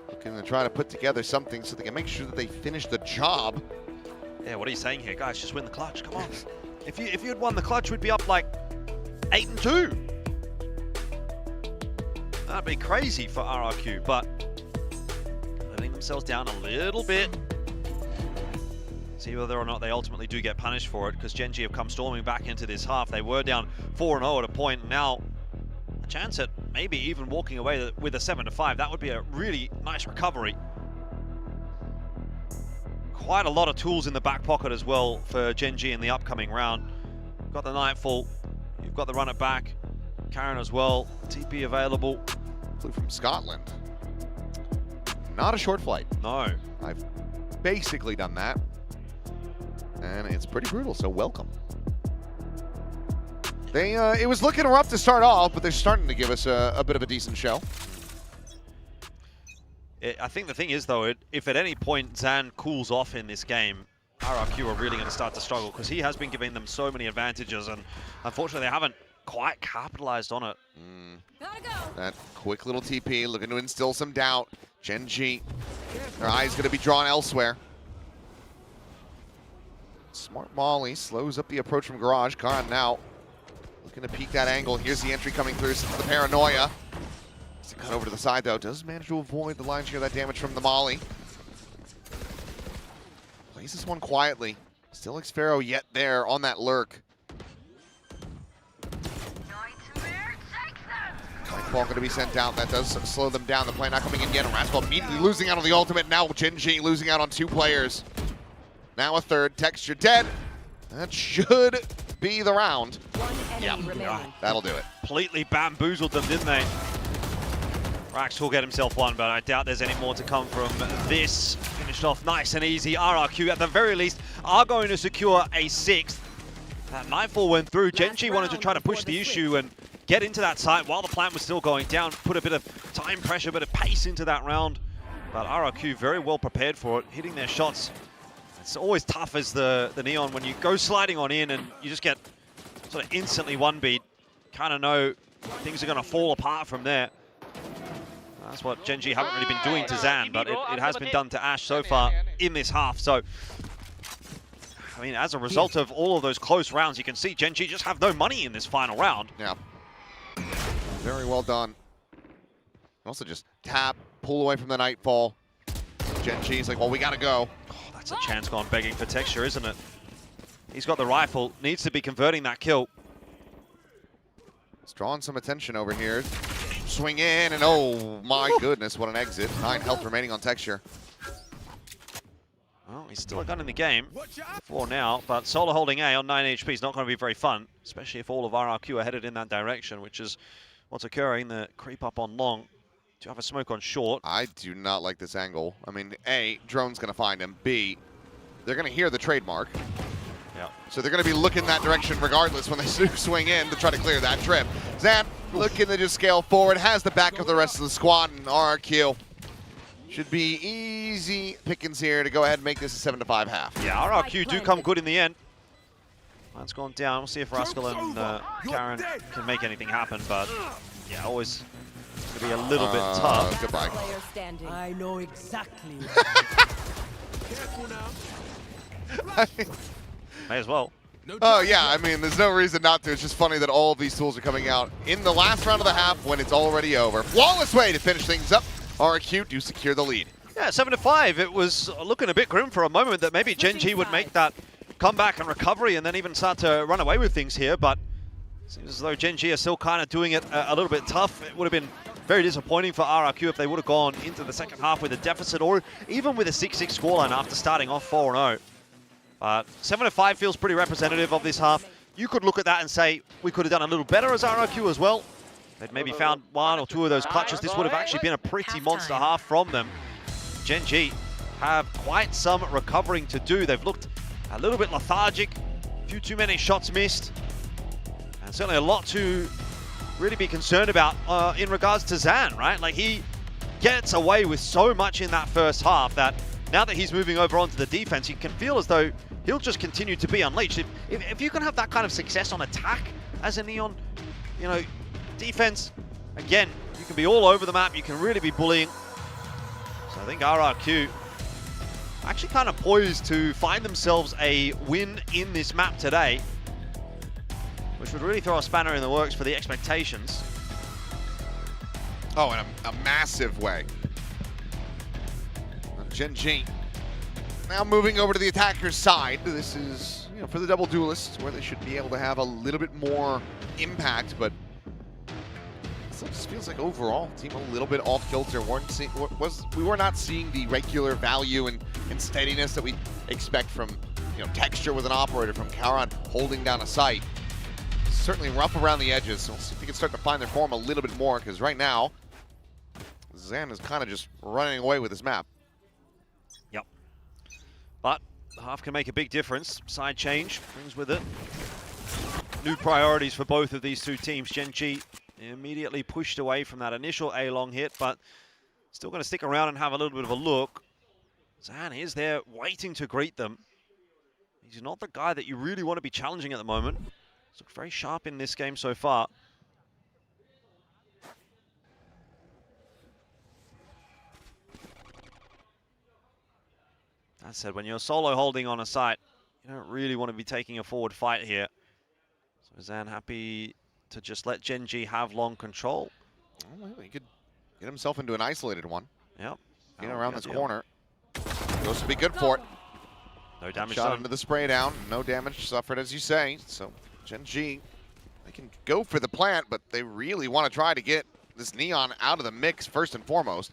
looking to try to put together something so they can make sure that they finish the job. Yeah, what are you saying here? Guys, just win the clutch, come on. If you had won the clutch, we'd be up like 8-2. That'd be crazy for RRQ, but letting themselves down a little bit. See whether or not they ultimately do get punished for it, because Genji have come storming back into this half. They were down 4-0 at a point, and now a chance at maybe even walking away with a 7-5. That would be a really nice recovery. Quite a lot of tools in the back pocket as well for Genji in the upcoming round. You've got the Nightfall, you've got the run it back, Karen as well, TP available. Flew from Scotland. Not a short flight. No. I've basically done that. And it's pretty brutal, so welcome. It was looking rough to start off, but they're starting to give us a bit of a decent show. I think the thing is, though, if at any point Zan cools off in this game, RRQ are really going to start to struggle, because he has been giving them so many advantages, and unfortunately they haven't quite capitalized on it. That quick little TP, looking to instill some doubt. Genji, their eyes going to be drawn elsewhere. Smart Molly slows up the approach from Garage. Khan now looking to peek that angle. Here's the entry coming through, the paranoia. It's a cut over to the side though. Does manage to avoid the lion's share of that damage from the Molly. Plays this one quietly. Still Xfero yet there on that lurk. Nightfall going to be sent out. That does slow them down. The play not coming in yet. Rascal immediately losing out on the ultimate. Now Genji losing out on 2 players. Now a third. Texture dead. That should be the round. Yeah, that'll do it. Completely bamboozled them, didn't they? Rax will get himself one, but I doubt there's any more to come from this. Finished off nice and easy. RRQ, at the very least, are going to secure a 6th. That Nightfall went through. Genji wanted to try to push the issue and get into that site while the plant was still going down, put a bit of time pressure, a bit of pace into that round. But RRQ very well prepared for it, hitting their shots. It's always tough as the Neon when you go sliding on in and you just get sort of instantly one beat. Kind of know things are going to fall apart from there. That's what Genji haven't really been doing to Zan, but it has been done to Ash so far in this half. So, I mean, as a result of all of those close rounds, you can see Genji just have no money in this final round. Yeah. Very well done. Also just tap, pull away from the Nightfall. Gen G's like, well, we gotta go. Oh, that's a chance gone begging for Texture, isn't it? He's got the rifle, needs to be converting that kill. It's drawing some attention over here. Swing in, and oh my goodness, what an exit. 9 health remaining on Texture. Well, he's still a gun in the game. 4 now, but Solo holding A on 9 HP is not going to be very fun, especially if all of RRQ are headed in that direction, which is what's occurring. The creep up on long. Do you have a smoke on short? I do not like this angle. I mean, A, drone's going to find him. B, they're going to hear the trademark. Yeah. So they're going to be looking that direction regardless when they swing in to try to clear that trip. Zan looking to just scale forward, has the back of the rest of the squad, and RRQ should be easy pickings here to go ahead and make this a 7-5 half. Yeah, RRQ do come good in the end. That's gone down. We'll see if Rascal and Karen can make anything happen, but yeah, always going to be a little bit tough. Goodbye. I know exactly. Careful now. May as well. Oh, yeah, I mean, there's no reason not to. It's just funny that all of these tools are coming out in the last round of the half when it's already over. Flawless way to finish things up. RRQ do secure the lead. Yeah, 7-5. It was looking a bit grim for a moment that maybe Gen G would make that comeback and recovery and then even start to run away with things here, but it seems as though Gen G are still kind of doing it a little bit tough. It would have been very disappointing for RRQ if they would have gone into the second half with a deficit or even with a 6-6 scoreline after starting off 4-0. But 7-5 feels pretty representative of this half. You could look at that and say we could have done a little better as RRQ as well. They'd maybe found 1 or 2 of those clutches. This would have actually been a pretty monster half from them. Gen G have quite some recovering to do. They've looked a little bit lethargic, a few too many shots missed, and certainly a lot to really be concerned about in regards to Zan, right? Like, he gets away with so much in that first half that now that he's moving over onto the defense, you can feel as though he'll just continue to be unleashed. If you can have that kind of success on attack as a Neon, you know, defense, again, you can be all over the map, you can really be bullying. So I think RRQ actually kind of poised to find themselves a win in this map today, which would really throw a spanner in the works for the expectations. Oh, in a massive way. Gen G now moving over to the attacker's side. This is, you know, for the double duelists where they should be able to have a little bit more impact, but it just feels like overall team a little bit off kilter. We were not seeing the regular value and steadiness that we expect from, you know, Texture with an operator, from Kauron holding down a site. Certainly rough around the edges, so we'll see if they can start to find their form a little bit more, because right now Zan is kind of just running away with this map. Yep. But the half can make a big difference. Side change brings with it new priorities for both of these two teams. Gen G immediately pushed away from that initial A-long hit, but still going to stick around and have a little bit of a look. Zan is there waiting to greet them. He's not the guy that you really want to be challenging at the moment. He's looked very sharp in this game so far. That said, when you're solo holding on a site, you don't really want to be taking a forward fight here. So Zan happy to just let Gen G have long control. Well, he could get himself into an isolated one. Yep. Getting around this corner. Those to be good for it. No damage Shot done. into the spray down. No damage suffered, as you say. So Gen G, they can go for the plant, but they really want to try to get this Neon out of the mix first and foremost.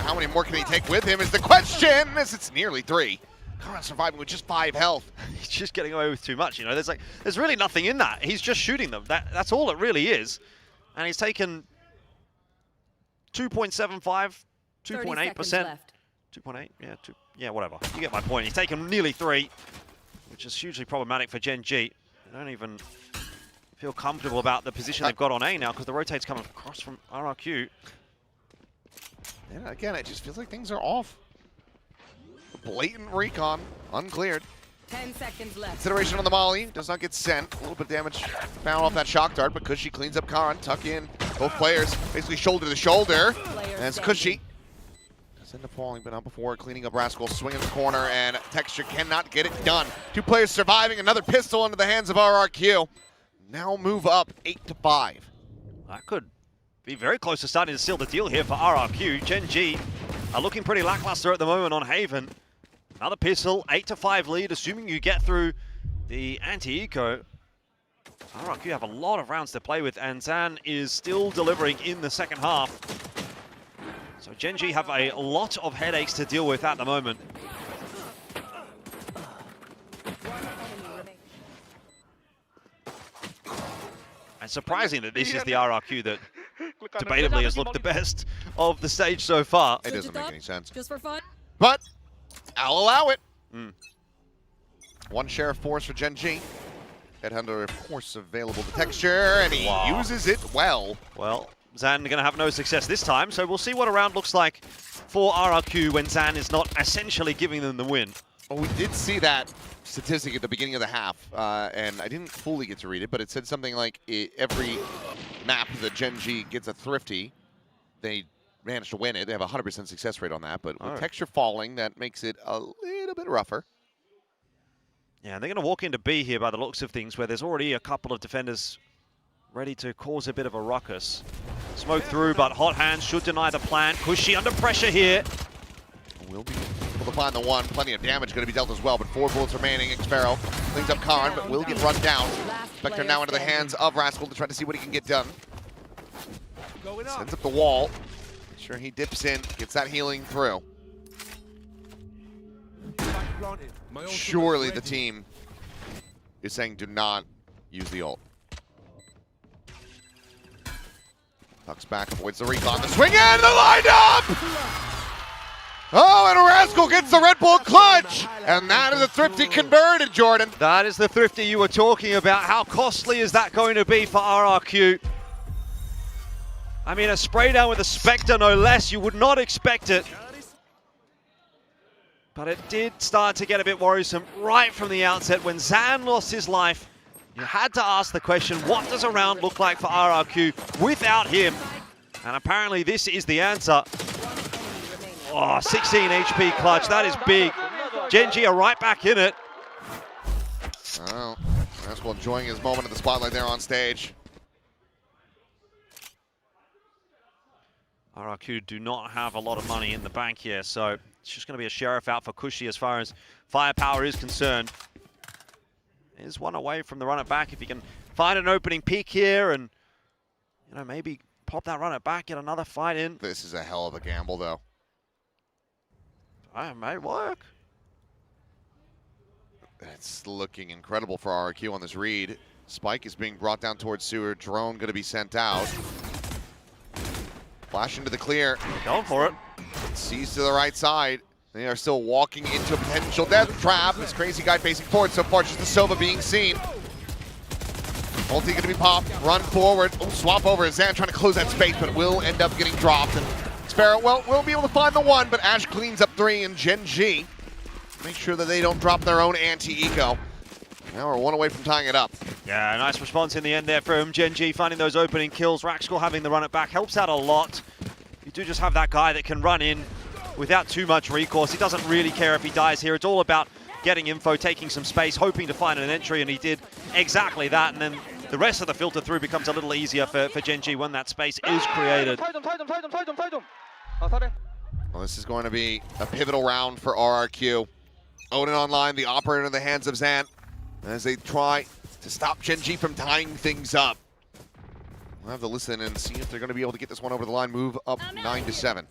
How many more can he take with him is the question, as it's nearly 3. Kauron surviving with just 5 health. He's just getting away with too much, you know. There's really nothing in that. He's just shooting them. That's all it really is. And he's taken 2.75, 2.8%. 2.8, yeah, whatever. You get my point. He's taken nearly 3, which is hugely problematic for Gen G. They don't even feel comfortable about the position they've got on A now because the rotate's coming across from RRQ. And again, it just feels like things are off. Blatant recon, uncleared. 10 seconds left. Consideration on the molly, does not get sent. A little bit of damage found off that shock dart, but Cushy cleans up Kauron. Tuck in, both players basically shoulder to shoulder. And it's Cushy. Does end up falling, but not before. Cleaning up Rascal, swinging the corner, and Texture cannot get it done. 2 players surviving, another pistol into the hands of RRQ. Now move up 8-5. That could be very close to starting to seal the deal here for RRQ. Gen G are looking pretty lackluster at the moment on Haven. Another pistol, 8-5 lead, assuming you get through the anti-eco. RRQ have a lot of rounds to play with, and Zan is still delivering in the second half. So Gen.G have a lot of headaches to deal with at the moment. And surprising that this is the RRQ that debatably has looked the best of the stage so far. It doesn't make any sense. Just for fun. But I'll allow it. One share of force for Gen.G. Headhunter, of course, available to texture, and he uses it well. Well, Zan going to have no success this time, so we'll see what a round looks like for RRQ when Zan is not essentially giving them the win. Well, we did see that statistic at the beginning of the half, and I didn't fully get to read it, but it said something like every map that Gen.G gets a thrifty, they manage to win it. They have a 100% success rate on that, but with texture falling, that makes it a little bit rougher. Yeah, they're going to walk into B here by the looks of things, where there's already a couple of defenders ready to cause a bit of a ruckus. Smoke through, but Hot Hands should deny the plant. Cushy under pressure here. Will be able to find the one. Plenty of damage going to be dealt as well, but 4 bullets remaining. Xpero cleans up Karn, but will get run down. Spectre now into the hands of Rascal to try to see what he can get done. Sends up the wall. Sure, he dips in, gets that healing through. Surely the team is saying do not use the ult. Tucks back, avoids the recon, the swing and the lineup! Oh, and Rascal gets the Red Bull clutch! And that is a thrifty converted, Jordan. That is the thrifty you were talking about. How costly is that going to be for RRQ? I mean, a spray down with a Spectre, no less. You would not expect it. But it did start to get a bit worrisome right from the outset. When Zan lost his life, you had to ask the question, what does a round look like for RRQ without him? And apparently this is the answer. Oh, 16 HP clutch, that is big. Gen.G are right back in it. Oh, Rascal enjoying his moment in the spotlight there on stage. RRQ do not have a lot of money in the bank here, so it's just going to be a sheriff out for Cushy as far as firepower is concerned. Is one away from the run it back if he can find an opening peak here and, you know, maybe pop that run it back, get another fight in. This is a hell of a gamble, though. It may work. It's looking incredible for RRQ on this read. Spike is being brought down towards sewer. Drone going to be sent out. Flash into the clear. Going for it. Sees to the right side. They are still walking into a potential death trap. This crazy guy facing forward so far, just the Sova being seen. Ulti going to be popped, run forward. Oh, swap over. Zan trying to close that space, but will end up getting dropped. And Sparrow, well, will be able to find the one, but Ash cleans up 3, and Gen.G make sure that they don't drop their own anti-eco. Now we're one away from tying it up. Yeah, nice response in the end there from Gen.G, finding those opening kills. Raxcal having the run it back helps out a lot. You do just have that guy that can run in without too much recourse. He doesn't really care if he dies here. It's all about getting info, taking some space, hoping to find an entry, and he did exactly that. And then the rest of the filter through becomes a little easier for Gen.G when that space is created. Well, this is going to be a pivotal round for RRQ. Odin online, the operator in the hands of Zan, as they try to stop Gen.G from tying things up. We'll have to listen and see if they're going to be able to get this one over the line, move up 9-7.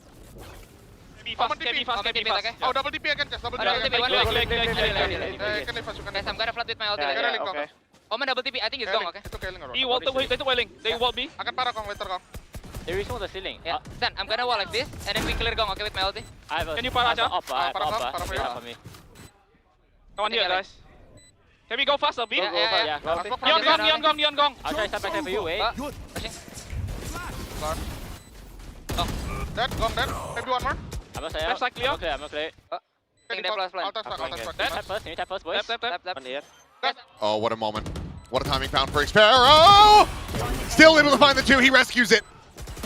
Oh, double TP again, just double TP again. Can I fast, you can I'm gonna flood with my ulti. Okay. Omen double TP, I think it's gone, okay? Ito killing or He walked away, they wailing. They walk B. Akan para kong later kong. There is one the ceiling. Yeah. Then I'm gonna walk like this, and then we clear gong, okay, with my ulti. Can you para siya? Para for you. Come on here, guys. Can we go faster, B? Yeah. Neon gong. I'll try step back for you, wait. Dead, gone dead. Maybe one more. Left side clear. Okay, I'm okay. I'll tap first, boys. Tap. Oh, what a moment. What a timing found for Xpero! Still able to find the 2, he rescues it.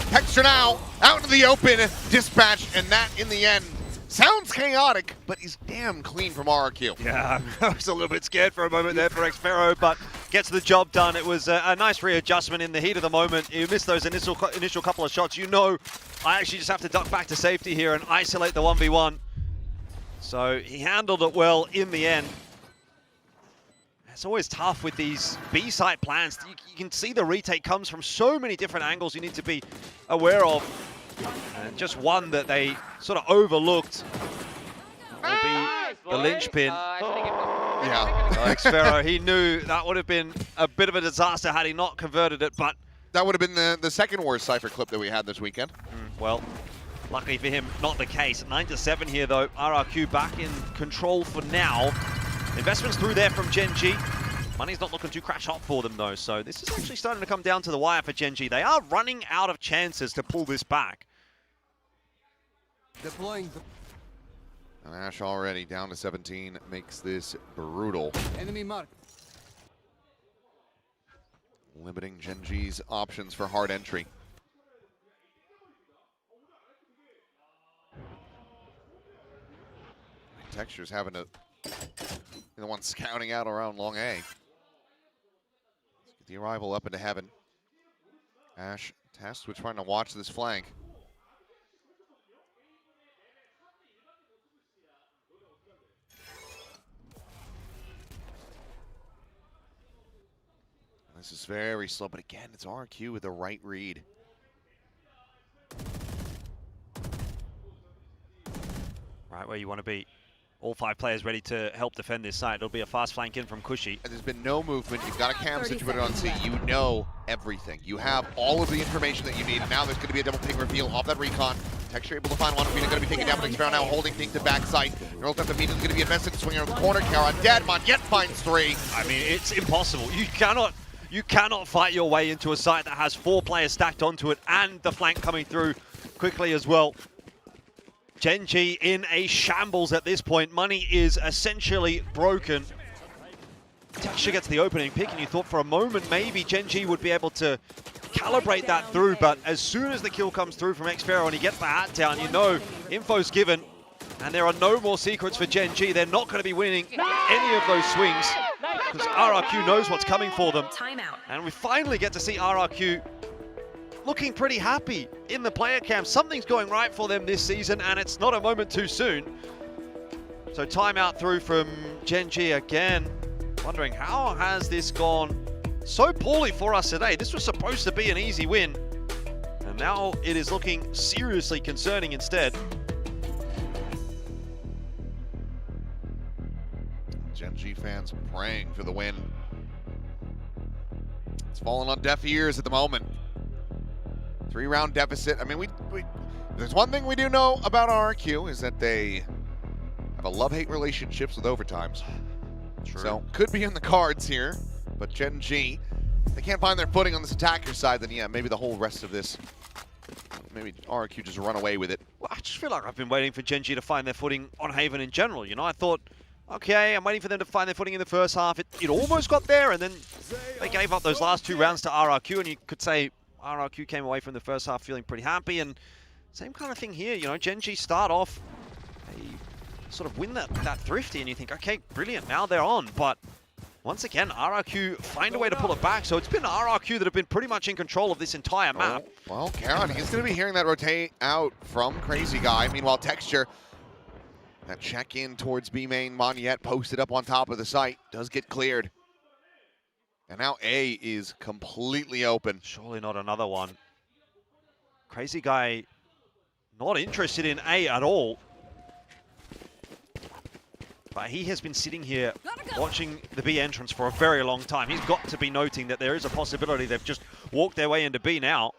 Texture now, out into the open, dispatch, and that in the end sounds chaotic, but is damn clean from RRQ. Yeah, I was a little bit scared for a moment there for Xpero, but gets the job done. It was a nice readjustment in the heat of the moment. You missed those initial couple of shots. You know, I actually just have to duck back to safety here and isolate the 1v1. So he handled it well in the end. It's always tough with these B-site plans. You can see the retake comes from so many different angles you need to be aware of. And just one that they sort of overlooked will be the linchpin. Yeah. Xfero, he knew that would have been a bit of a disaster had he not converted it, but... That would have been the second worst Cypher clip that we had this weekend. Well, luckily for him, not the case. 9-7 here, though. RRQ back in control for now. Investments through there from Gen G. Money's not looking too crash hot for them, though, so this is actually starting to come down to the wire for Gen G. They are running out of chances to pull this back. Deploying And Ash already down to 17 makes this brutal. enemy mark. Limiting Gen G's options for hard entry. Texture's having to the one scouting out around long A. Let's get the arrival up into heaven. Ash tasked with trying to watch this flank. This is very slow, but again, it's RRQ with the right read. Right where you want to be. All 5 players ready to help defend this site. It'll be a fast flank in from Cushy. And there's been no movement. You've got a cam situated on C. You know everything. You have all of the information that you need. And now there's going to be a double ping reveal off that recon. Texture able to find one. Arena going to be taken down, but Xfero now holding things to backside. Neural Depth immediately going to be invested. Swinging around the corner. Kara dead. Monjet finds 3. I mean, it's impossible. You cannot fight your way into a site that has 4 players stacked onto it and the flank coming through quickly as well. Gen G in a shambles at this point. Money is essentially broken. Texture gets the opening pick, and you thought for a moment maybe Gen G would be able to calibrate that through, but as soon as the kill comes through from Xfero and he gets the hat down, you know info's given, and there are no more secrets for Gen G. They're not going to be winning any of those swings because RRQ knows what's coming for them. Timeout. And we finally get to see RRQ looking pretty happy in the player cam. Something's going right for them this season, and it's not a moment too soon. So timeout through from Gen G again. Wondering how has this gone so poorly for us today? This was supposed to be an easy win, and now it is looking seriously concerning instead. Gen G fans praying for the win. It's fallen on deaf ears at the moment. 3-round deficit. I mean, there's one thing we do know about RRQ is that they have a love-hate relationships with overtimes. True. So could be in the cards here, but Gen G, they can't find their footing on this attacker side, then yeah, maybe the whole rest of this, maybe RRQ just run away with it. Well, I just feel like I've been waiting for Gen G to find their footing on Haven in general. You know, I thought, okay, I'm waiting for them to find their footing in the first half. It almost got there, and then they gave up those last 2 rounds to RRQ, and you could say RRQ came away from the first half feeling pretty happy, and same kind of thing here. You know, Gen G start off, they sort of win that thrifty, and you think, okay, brilliant, now they're on. But once again, RRQ find a way to pull it back. So it's been RRQ that have been pretty much in control of this entire map. Oh, well, Karon, he's going to be hearing that rotate out from Crazy Guy. Meanwhile, Texture, that check-in towards B main, Monjet posted up on top of the site, does get cleared. And now A is completely open. Surely not another one. Crazy Guy not interested in A at all. But he has been sitting here watching the B entrance for a very long time. He's got to be noting that there is a possibility they've just walked their way into B now.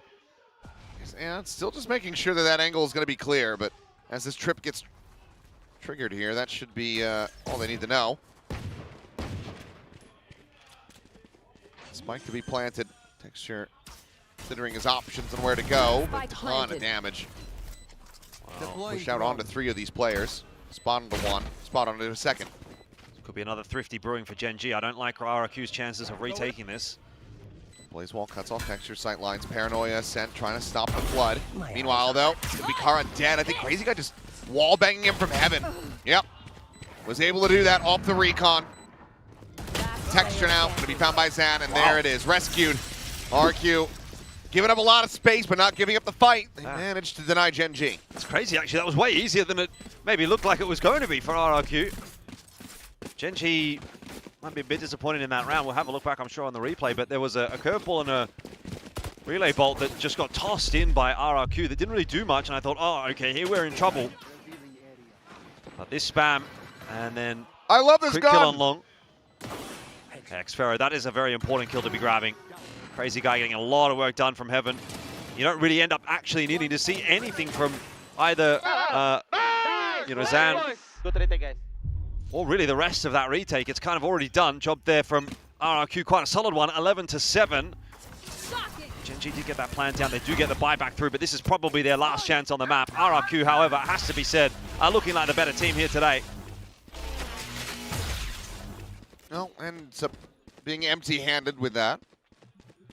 Yeah, it's still just making sure that that angle is going to be clear, but as this trip gets triggered here, that should be all they need to know. Spike to be planted. Texture considering his options and where to go. A ton of damage. Wow. Push out onto 3 of these players. Spot onto 1. Spot onto a second. Could be another thrifty brewing for Gen G. I don't like RRQ's chances of retaking this. Blazewall cuts off Texture sight lines. Paranoia sent, trying to stop the flood. Meanwhile, though, it's going to be Kara dead. I think Crazy Guy just wall banging him from heaven. Yep. Was able to do that off the recon. texture now. Going to be found by Zan, and there it is. Rescued. RRQ giving up a lot of space, but not giving up the fight. They managed to deny Gen G. It's crazy, actually. That was way easier than it maybe looked like it was going to be for RRQ. Gen G might be a bit disappointed in that round. We'll have a look back, I'm sure, on the replay, but there was a curveball and a relay bolt that just got tossed in by RRQ that didn't really do much, and I thought, oh, okay, here we're in trouble. But this spam, and then I love this quick gun. kill on long. Okay, Xfero, that is a very important kill to be grabbing. Crazy guy getting a lot of work done from heaven. You don't really end up actually needing to see anything from either, you know, Zan, or really the rest of that retake. It's kind of already done. Job there from RRQ, quite a solid one, 11-7. Gen G did get that plan down. They do get the buyback through, but this is probably their last chance on the map. RRQ, however, has to be said, are looking like the better team here today. No, and being empty-handed with that.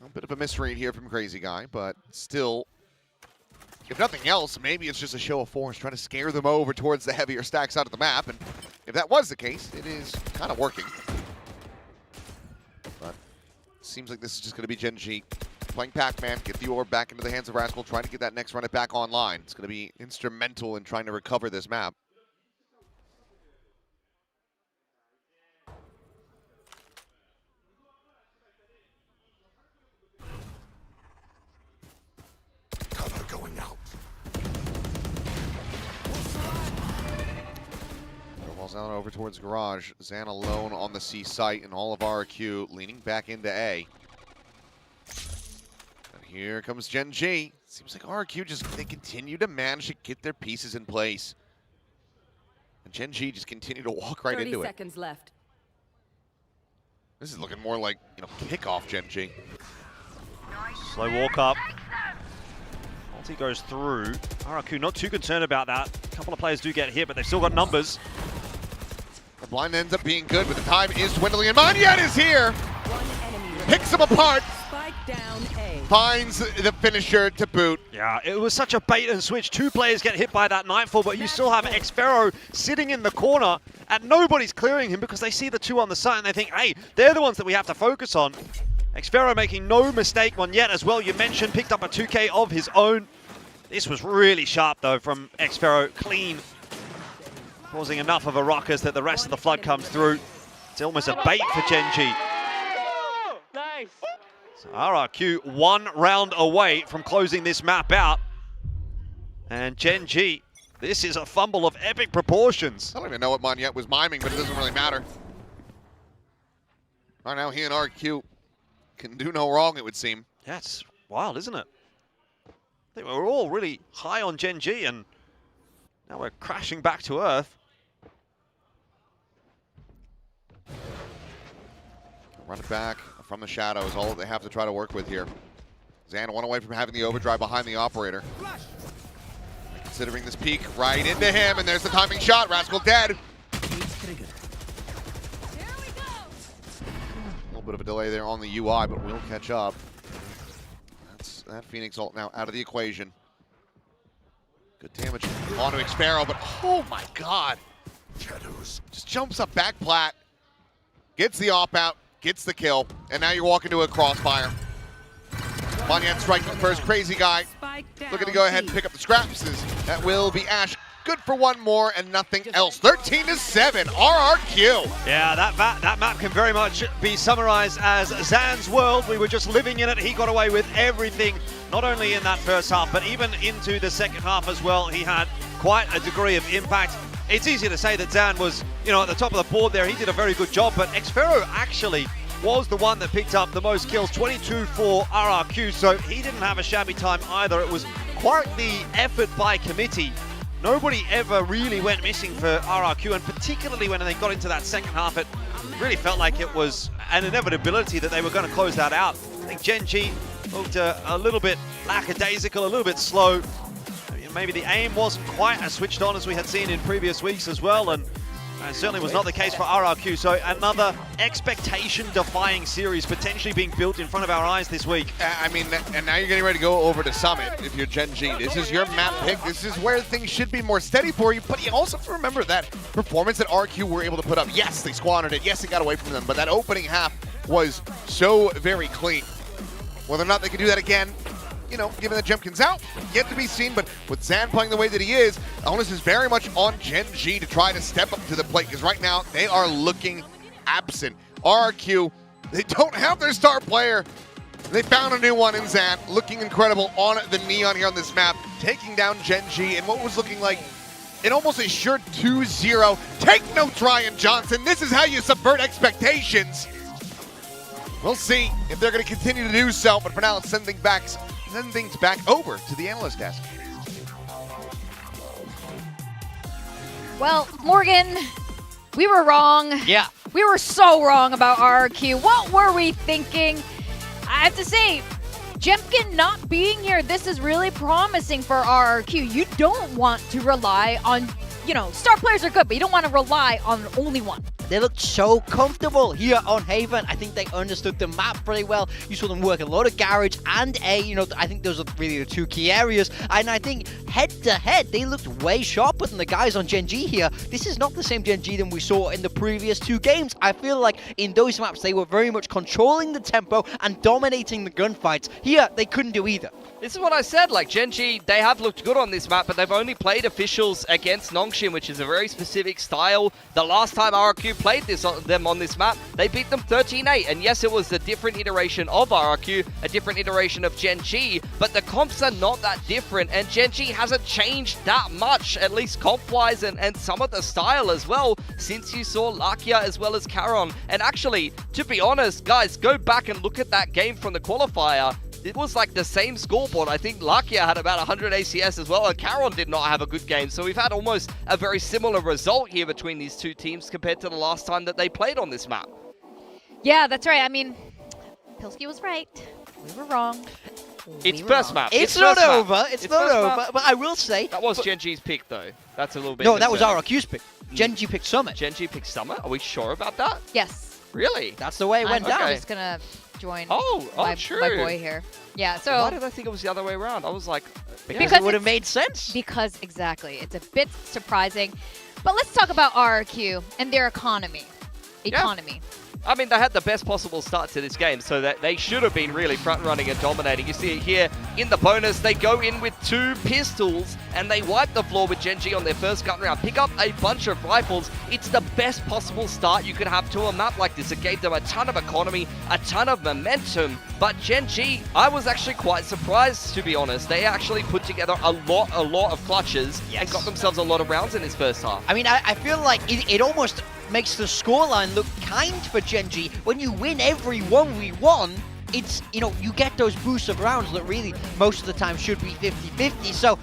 A bit of a misread here from Crazy Guy, but still, if nothing else, maybe it's just a show of force, trying to scare them over towards the heavier stack side of the map, and if that was the case, it is kind of working. But it seems like this is just going to be Gen G playing Pac-Man, get the orb back into the hands of Rascal, trying to get that next run it back online. It's going to be instrumental in trying to recover this map. Going out. Ball's down over towards Garage. Zan alone on the C site, and all of RRQ leaning back into A. And here comes Gen G. Seems like RRQ they continue to manage to get their pieces in place. And Gen G just continue to walk right into it. 30 seconds left. This is looking more like, you know, kickoff Gen G. Slow walk up. Ulti goes through. RRQ not too concerned about that. A couple of players do get hit, but they've still got numbers. The blind ends up being good, but the time is dwindling, and Manyet is here! Picks him apart! Spike down A. Finds the finisher to boot. Yeah, it was such a bait and switch. Two players get hit by that Nightfall, but you still have Xfero sitting in the corner, and nobody's clearing him because they see the two on the side, and they think, hey, they're the ones that we have to focus on. Xfero making no mistake one yet as well. You mentioned picked up a 2K of his own. This was really sharp though from Xfero, clean, causing enough of a ruckus that the rest of the flood comes through. It's almost a bait for Gen G. Nice. So RRQ 1 round away from closing this map out. And Gen G, this is a fumble of epic proportions. I don't even know what Manyet was miming, but it doesn't really matter. Right now he and RRQ can do no wrong, it would seem. Yeah, it's wild, isn't it? I think we're all really high on Gen G, and now we're crashing back to earth. Run it back from the shadows, all that they have to try to work with here. Zan one away from having the overdrive behind the operator. Considering this peek right into him, and there's the timing shot. Rascal dead. A little bit of a delay there on the UI, but we'll catch up. That's that Phoenix ult now out of the equation. Good damage onto Xfero, but oh my god. Just jumps up back plat, gets the op out, gets the kill, and now you're walking to a crossfire. Manyet striking first. Crazy Guy looking to go ahead and pick up the scraps. That will be Ash. Good for one more and nothing else. 13-7, RRQ. Yeah, that map can very much be summarized as Zan's world. We were just living in it. He got away with everything, not only in that first half, but even into the second half as well. He had quite a degree of impact. It's easy to say that Zan was, you know, at the top of the board there. He did a very good job, but Xfero actually was the one that picked up the most kills, 22 for RRQ, so he didn't have a shabby time either. It was quite the effort by committee. Nobody ever really went missing for RRQ, and particularly when they got into that second half, it really felt like it was an inevitability that they were going to close that out. I think Gen G looked a little bit lackadaisical, a little bit slow. Maybe the aim wasn't quite as switched on as we had seen in previous weeks as well, and And certainly was not the case for RRQ. So another expectation-defying series potentially being built in front of our eyes this week. I mean, and now you're getting ready to go over to Summit if you're Gen G. This is your map pick. This is where things should be more steady for you. But you also have to remember that performance that RQ were able to put up. Yes, they squandered it. Yes, it got away from them. But that opening half was so very clean. Whether or not they can do that again, you know, given that Jemkin's out, yet to be seen. But with Zan playing the way that he is, onus is very much on Gen G to try to step up to the plate, because right now they are looking absent. RRQ, they don't have their star player. They found a new one in Zan, looking incredible on the Neon here on this map, taking down Gen G in what was looking like an almost a sure 2-0. Take notes, Ryan Johnson. This is how you subvert expectations. We'll see if they're going to continue to do so, but for now, let's send things back over to the analyst desk. Well, Morgan, we were wrong. Yeah. We were so wrong about RRQ. What were we thinking? I have to say, Jemkin not being here, this is really promising for RRQ. You don't want to rely on, you know, star players are good, but you don't want to rely on only one. They looked so comfortable here on Haven. I think they understood the map pretty well. You saw them work a lot of Garage and A. You know, I think those are really the two key areas. And I think head-to-head, they looked way sharper than the guys on Gen G here. This is not the same Gen G than we saw in the previous two games. I feel like in those maps, they were very much controlling the tempo and dominating the gunfights. Here, they couldn't do either. This is what I said, like Gen G, they have looked good on this map, but they've only played officials against Nongshim, which is a very specific style. The last time RRQ played them on this map, they beat them 13-8. And yes, it was a different iteration of RRQ, a different iteration of Gen G, but the comps are not that different, and Gen G hasn't changed that much, at least comp-wise and some of the style as well, since you saw Lakia as well as Karon. And actually, to be honest, guys, go back and look at that game from the qualifier. It was like the same scoreboard. I think Lakia had about 100 ACS as well, and Karon did not have a good game. So we've had almost a very similar result here between these two teams compared to the last time that they played on this map. Yeah, that's right. I mean, Pilsky was right. We were wrong. It's first map. It's not over. It's not over. But I will say... That was Gen G's pick, though. That's a little bit... No, that was RRQ's pick. Gen G picked Summit. Gen G picked Summit? Are we sure about that? Yes. Really? That's the way it went down. I'm just going to join true. my boy here. Yeah, so... Why did I think it was the other way around? I was like... Because it would have made sense. Because, exactly. It's a bit surprising. But let's talk about RRQ and their economy. Yeah. I mean, they had the best possible start to this game, so that they should have been really front-running and dominating. You see it here in the bonus. They go in with 2 pistols, and they wipe the floor with Gen G on their first gun round. Pick up a bunch of rifles. It's the best possible start you could have to a map like this. It gave them a ton of economy, a ton of momentum. But Gen G, I was actually quite surprised, to be honest. They actually put together a lot of clutches and got themselves a lot of rounds in this first half. I mean, I feel like it almost makes the scoreline look kind for Gen G. When you win every 1v1, it's, you know, you get those boosts of rounds that really most of the time should be 50-50. So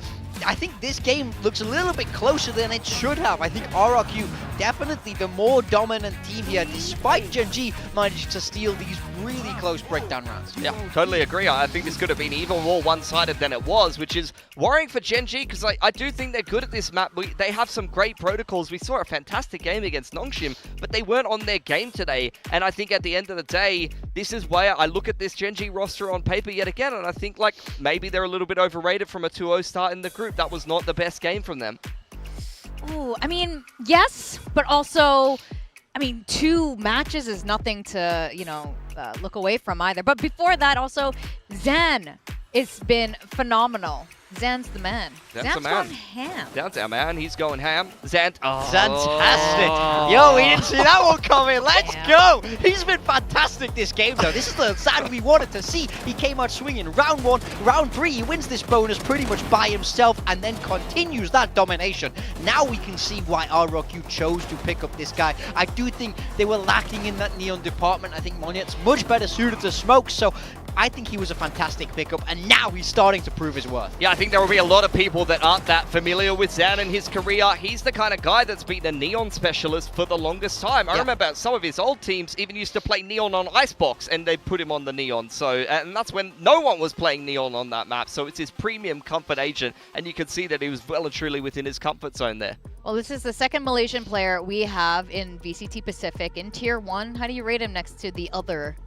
I think this game looks a little bit closer than it should have. I think RRQ definitely the more dominant team here, despite Gen G managing to steal these really close breakdown rounds. Yeah, totally agree. I think this could have been even more one-sided than it was, which is worrying for Gen G, because I do think they're good at this map. They have some great protocols. We saw a fantastic game against Nongshim, but they weren't on their game today. And I think at the end of the day, this is where I look at this Gen G roster on paper yet again, and I think like maybe they're a little bit overrated from a 2-0 start in the group. That was not the best game from them. Ooh, I mean, yes, but also, I mean, 2 matches is nothing to, you know, look away from either. But before that, also, Zan, it's been phenomenal. Zan's the man. Zan's the man. Going ham. Zan's our man. He's going ham. Fantastic. Yo, we didn't see that one coming. Let's go. He's been fantastic this game, though. This is the Zan we wanted to see. He came out swinging round 1. Round 3, he wins this bonus pretty much by himself and then continues that domination. Now we can see why RRQ chose to pick up this guy. I do think they were lacking in that Neon department. I think Monyet's much better suited to smoke, so I think he was a fantastic pickup, and now he's starting to prove his worth. Yeah, I think there will be a lot of people that aren't that familiar with Zan and his career. He's the kind of guy that's been a Neon specialist for the longest time. I remember some of his old teams even used to play Neon on Icebox, and they put him on the Neon. So, and that's when no one was playing Neon on that map. So it's his premium comfort agent, and you can see that he was well and truly within his comfort zone there. Well, this is the second Malaysian player we have in VCT Pacific in Tier 1. How do you rate him next to the other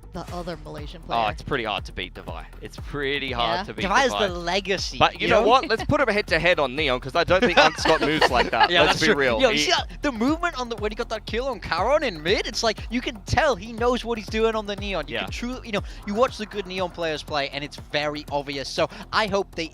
Malaysian player? Oh, it's pretty hard to beat Devi. It's pretty hard to beat Devi Devi. is the legacy. But you know what? Let's put him head-to-head on Neon, because I don't think Unt's got moves like that. Yeah, Let's that's be true. real. Yo, you see the movement on when he got that kill on Caron in mid? It's like you can tell he knows what he's doing on the Neon. You can truly, you watch the good Neon players play, and it's very obvious. So I hope they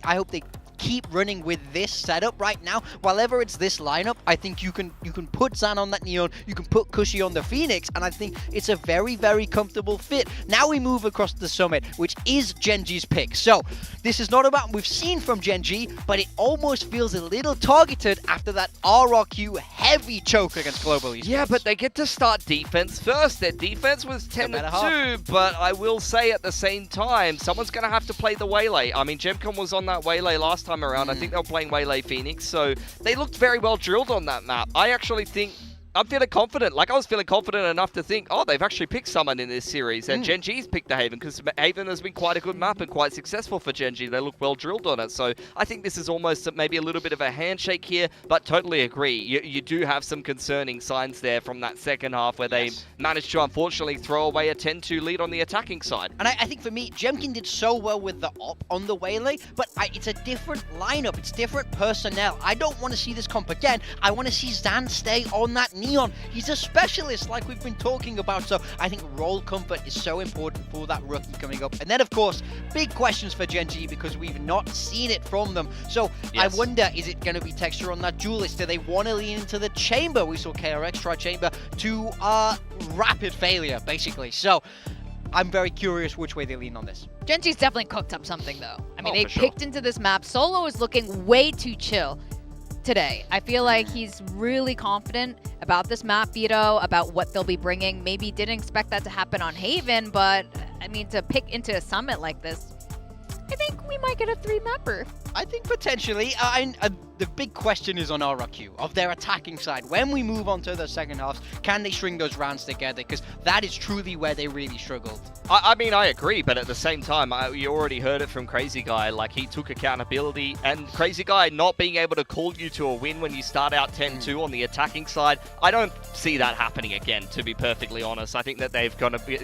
keep running with this setup right now. Whenever it's this lineup, I think you can put Zan on that Neon, you can put Cushy on the Phoenix, and I think it's a very, very comfortable fit. Now we move across the Summit, which is Gen.G's pick. So this is not about what we've seen from Gen.G, but it almost feels a little targeted after that RRQ heavy choke against Global Esports. Yeah, but they get to start defense first. Their defense was 10-2, but I will say at the same time, someone's going to have to play the Waylay. I mean, Gemcom was on that Waylay last time around. I think they were playing Waylay Phoenix, so they looked very well drilled on that map. I actually think I'm feeling confident. Like, I was feeling confident enough to think, oh, they've actually picked someone in this series, and Gen.G's picked the Haven, because Haven has been quite a good map and quite successful for Gen.G. They look well drilled on it, so I think this is almost maybe a little bit of a handshake here, but totally agree. You do have some concerning signs there from that second half where they managed to, unfortunately, throw away a 10-2 lead on the attacking side. And I think for me, Jemkin did so well with the op on the Waylay, but it's a different lineup. It's different personnel. I don't want to see this comp again. I want to see Zan stay on that Neon. He's a specialist like we've been talking about, so I think role comfort is so important for that rookie coming up. And then, of course, big questions for Gen.G because we've not seen it from them. So I wonder, is it going to be texture on that duelist? Do they want to lean into the chamber? We saw KRX try chamber to rapid failure, basically. So I'm very curious which way they lean on this. Gen.G's definitely cooked up something, though. I mean, they picked into this map. Solo is looking way too chill today. I feel like he's really confident about this map, Vito, about what they'll be bringing. Maybe didn't expect that to happen on Haven, but I mean, to pick into a summit like this, I think we might get a 3-mapper. I think potentially. The big question is on RRQ, of their attacking side. When we move on to the second halves, can they string those rounds together? Because that is truly where they really struggled. I mean, I agree, but at the same time, you already heard it from Crazy Guy. Like, he took accountability, and Crazy Guy not being able to call you to a win when you start out 10-2 on the attacking side, I don't see that happening again, to be perfectly honest. I think that they've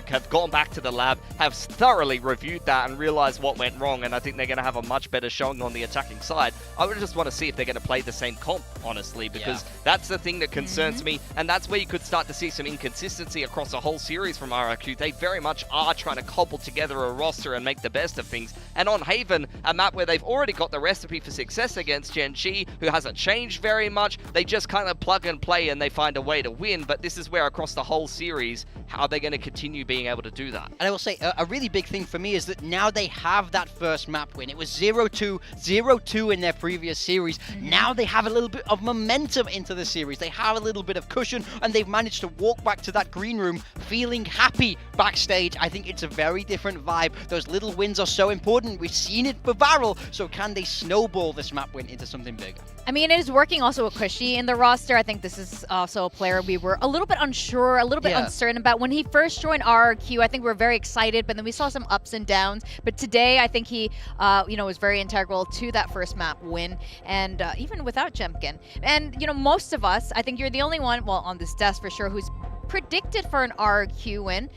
have gone back to the lab, have thoroughly reviewed that and realized what went wrong, and I think they're going to have a much better showing on the attacking side. I would just want to see if they're going to play the same comp, honestly, because that's the thing that concerns me, and that's where you could start to see some inconsistency across a whole series from RRQ. They very much are trying to cobble together a roster and make the best of things, and on Haven, a map where they've already got the recipe for success against Gen.G, who hasn't changed very much, they just kind of plug and play and they find a way to win, but this is where across the whole series, how are they going to continue being able to do that? And I will say, a really big thing for me is that now they have that first map win. It was 0-2, 0-2 in their previous series. Now they have a little bit of momentum into the series. They have a little bit of cushion, and they've managed to walk back to that green room feeling happy backstage. I think it's a very different vibe. Those little wins are so important. We've seen it for Varel, so can they snowball this map win into something bigger? I mean, it is working also with Cushy in the roster. I think this is also a player we were a little bit unsure, a little bit uncertain about. When he first joined RRQ, I think we were very excited, but then we saw some ups and downs. But today, I think he, was very integral to that first map win, and even without Jemkin. And, most of us, I think you're the only one, well, on this desk for sure, who's predicted for an RRQ win.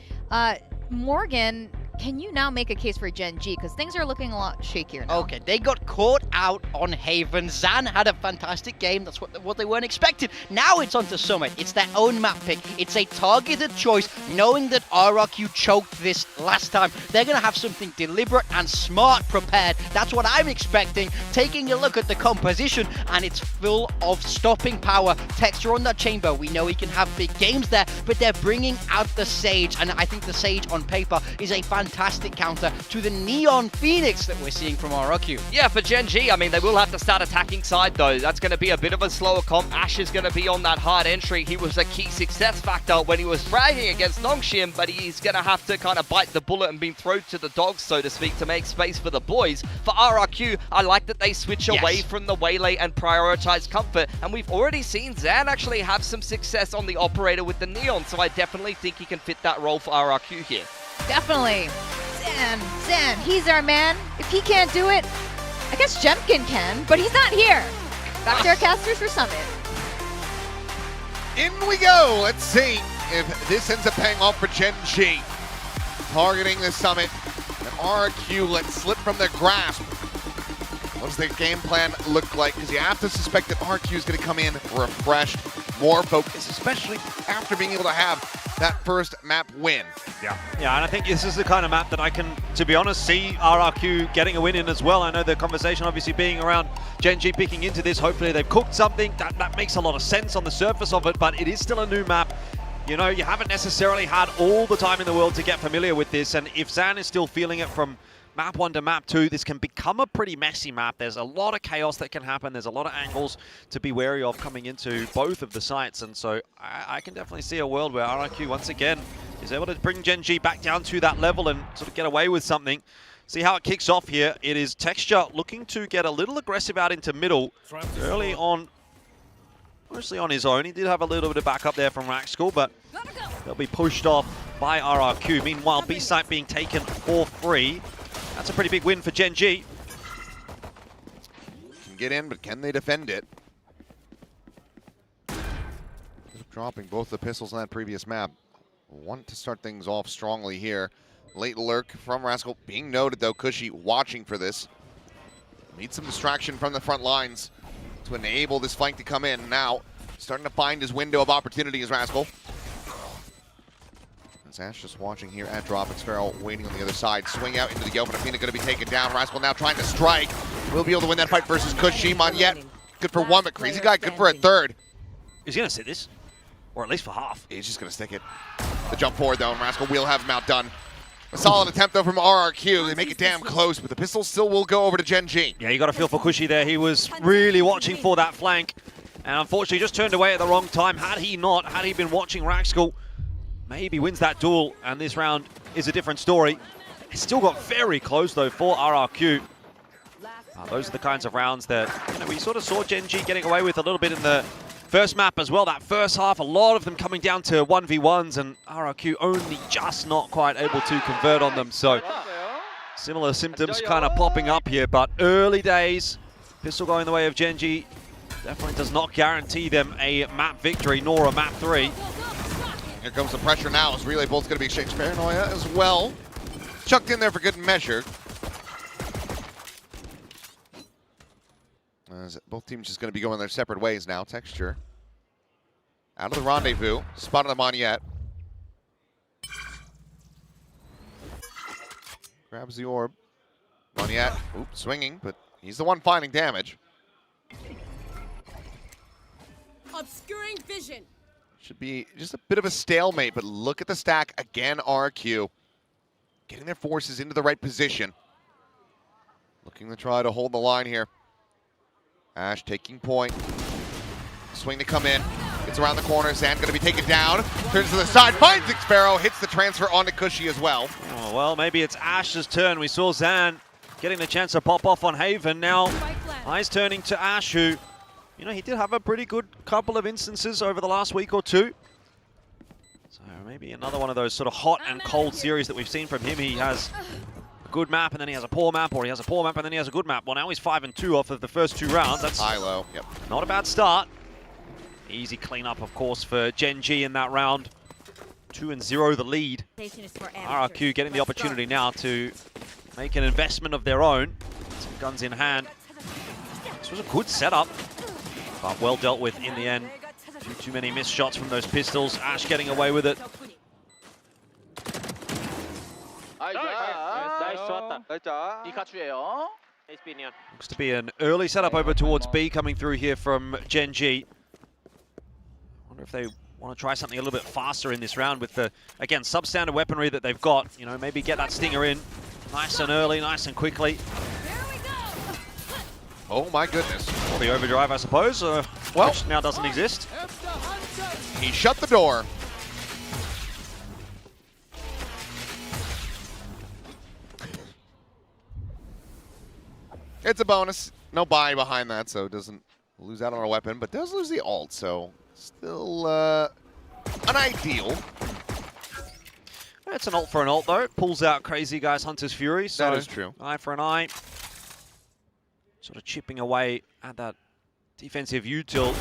Morgan, can you now make a case for Gen.G? Because things are looking a lot shakier now. Okay, they got caught out on Haven. Zan had a fantastic game. That's what they weren't expecting. Now it's on to Summit. It's their own map pick. It's a targeted choice, knowing that RRQ choked this last time. They're going to have something deliberate and smart prepared. That's what I'm expecting. Taking a look at the composition, and it's full of stopping power. Texture on that chamber. We know he can have big games there, but they're bringing out the Sage, and I think the Sage on paper is a fantastic counter to the Neon Phoenix that we're seeing from RRQ. Yeah, for Gen.G, I mean, they will have to start attacking side, though. That's going to be a bit of a slower comp. Ash is going to be on that hard entry. He was a key success factor when he was bragging against Nongshim, but he's going to have to kind of bite the bullet and be thrown to the dogs, so to speak, to make space for the boys. For RRQ, I like that they switch away from the Waylay and prioritize comfort, and we've already seen Zan actually have some success on the operator with the Neon, so I definitely think he can fit that role for RRQ here. Definitely. Zan, he's our man. If he can't do it, I guess Jemkin can, but he's not here. Back to our casters for Summit. In we go. Let's see if this ends up paying off for Gen G. Targeting the summit. And RRQ let slip from their grasp. What does their game plan look like? Because you have to suspect that RRQ is going to come in refreshed, more focused, especially after being able to have that first map win. Yeah, and I think this is the kind of map that I can, to be honest, see RRQ getting a win in as well. I know the conversation obviously being around Gen G picking into this. Hopefully they've cooked something. That makes a lot of sense on the surface of it, but it is still a new map. You know, you haven't necessarily had all the time in the world to get familiar with this, and if Zan is still feeling it from map 1 to map 2, this can become a pretty messy map. There's a lot of chaos that can happen. There's a lot of angles to be wary of coming into both of the sites. And so I can definitely see a world where RRQ, once again, is able to bring Gen G back down to that level and sort of get away with something. See how it kicks off here. It is Texture looking to get a little aggressive out into middle early on. Mostly on his own. He did have a little bit of backup there from Raxkull, but they'll be pushed off by RRQ. Meanwhile, B site being taken for free. That's a pretty big win for Gen G. Can get in, but can they defend it? Dropping both the pistols on that previous map. Want to start things off strongly here. Late lurk from Rascal being noted though. Cushy watching for this. Needs some distraction from the front lines to enable this flank to come in. Now starting to find his window of opportunity is Rascal. Ash just watching here at drop. It's Sparrow waiting on the other side. Swing out into the open. Athena going to be taken down. Rascal now trying to strike. Will be able to win that fight versus Cushy. Monyet good for one, but Crazy Guy good for a third. He's going to sit this, or at least for half. He's just going to stick it. The jump forward though, and Rascal will have him outdone. A solid attempt though from RRQ. They make it damn close, but the pistol still will go over to Gen G. Yeah, you got to feel for Cushy there. He was really watching for that flank, and unfortunately just turned away at the wrong time. Had he been watching Raxkull, maybe wins that duel, and this round is a different story. It's still got very close though for RRQ. Those are the kinds of rounds that we sort of saw Gen G getting away with a little bit in the first map as well. That first half, a lot of them coming down to 1v1s, and RRQ only just not quite able to convert on them. So similar symptoms kind of popping up here, but early days. Pistol going the way of Gen G definitely does not guarantee them a map victory nor a map 3. Here comes the pressure now as Relay Bolt's going to be exchanged. Paranoia as well. Chucked in there for good measure. As both teams just going to be going their separate ways now. Texture out of the rendezvous. Spotted him on yet. Grabs the orb. Monyet, swinging, but he's the one finding damage. Obscuring vision. Should be just a bit of a stalemate, but look at the stack again. RRQ getting their forces into the right position. Looking to try to hold the line here. Ash taking point. Swing to come in. Gets around the corner. Zan going to be taken down. Turns to the side. Finds Sparrow. Hits the transfer onto Cushy as well. Oh, well, maybe it's Ash's turn. We saw Zan getting the chance to pop off on Haven. Now, eyes turning to Ash, who, he did have a pretty good couple of instances over the last week or two. So maybe another one of those sort of hot and cold series that we've seen from him. He has a good map and then he has a poor map, or he has a poor map and then he has a good map. Well, now he's 5-2 off of the first 2 rounds. That's high-low. Yep. Not a bad start. Easy cleanup, of course, for Gen G in that round. 2-0 the lead. RRQ getting the opportunity now to make an investment of their own. Some guns in hand. This was a good setup, but well dealt with in the end. Too many missed shots from those pistols. Ash getting away with it. Looks to be an early setup over towards B coming through here from Gen G. Wonder if they want to try something a little bit faster in this round with the, again, substandard weaponry that they've got. Maybe get that stinger in nice and early, nice and quickly. Oh my goodness. Or the overdrive, I suppose, which now doesn't exist. He shut the door. It's a bonus. No buy behind that, so it doesn't lose out on a weapon, but does lose the ult, so still unideal. It's an ult for an ult, though. It pulls out Crazy Guy's Hunter's Fury, so that is true. Eye for an eye. Sort of chipping away at that defensive util.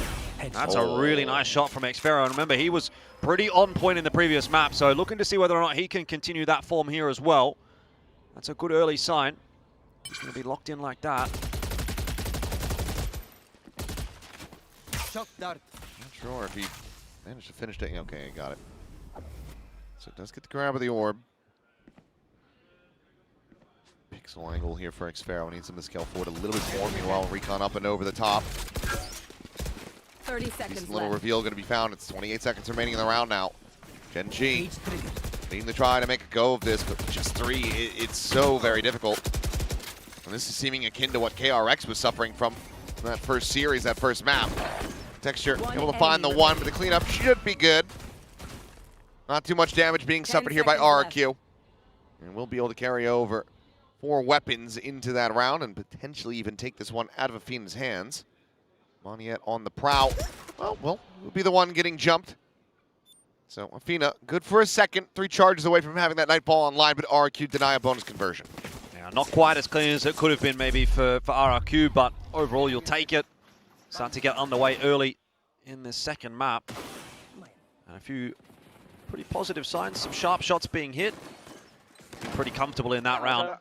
That's a really nice shot from Xfero. And remember, he was pretty on point in the previous map, so looking to see whether or not he can continue that form here as well. That's a good early sign. He's going to be locked in like that. Not sure if he managed to finish it. Okay, got it. So it does get the grab of the orb. Pixel angle here for Xfero. Needs him to scale forward a little bit more. Meanwhile, Recon up and over the top. 30 seconds Decent little left. reveal going to be found. It's 28 seconds remaining in the round now. Gen G needing to try to make a go of this, but with just 3, it's so very difficult. And this is seeming akin to what KRX was suffering from in that first series, that first map. Texture able to find the one, but the cleanup should be good. Not too much damage being suffered here by RRQ. And we'll be able to carry over 4 weapons into that round and potentially even take this one out of Afina's hands. Moniette on the prowl. Well, will be the one getting jumped. So Afina, good for a second. 3 charges away from having that Nightfall online, but RRQ deny a bonus conversion. Yeah, not quite as clean as it could have been maybe for RRQ, but overall you'll take it. Start to get underway early in this second map. And a few pretty positive signs, some sharp shots being hit. Pretty comfortable in that round.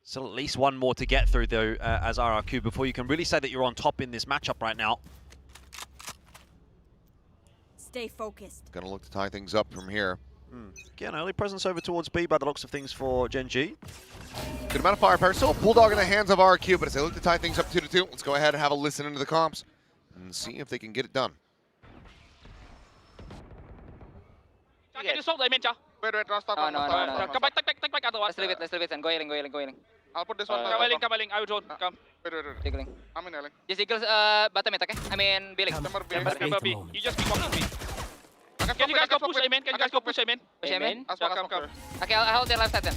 Still at least one more to get through though as RRQ before you can really say that you're on top in this matchup right now. Stay focused. Gonna look to tie things up from here. Again, early presence over towards B by the looks of things for Gen G. Good amount of firepower. Still a Bulldog in the hands of RRQ, but as they look to tie things up 2-2, let's go ahead and have a listen into the comps and see if they can get it done. Can you solve the main, Wait, don't stop. No. Come back, take back otherwise. Let's leave it, and go healing. I'll put this one. Come healing, I will drone. Come. Wait. Jiggling. I'm in healing. Just eagles, bottom mid, okay? I mean, B-link. Chamber B. You just keep walking B. Can you guys go push A main? Push A main? Come. Okay, I'll hold their left side then.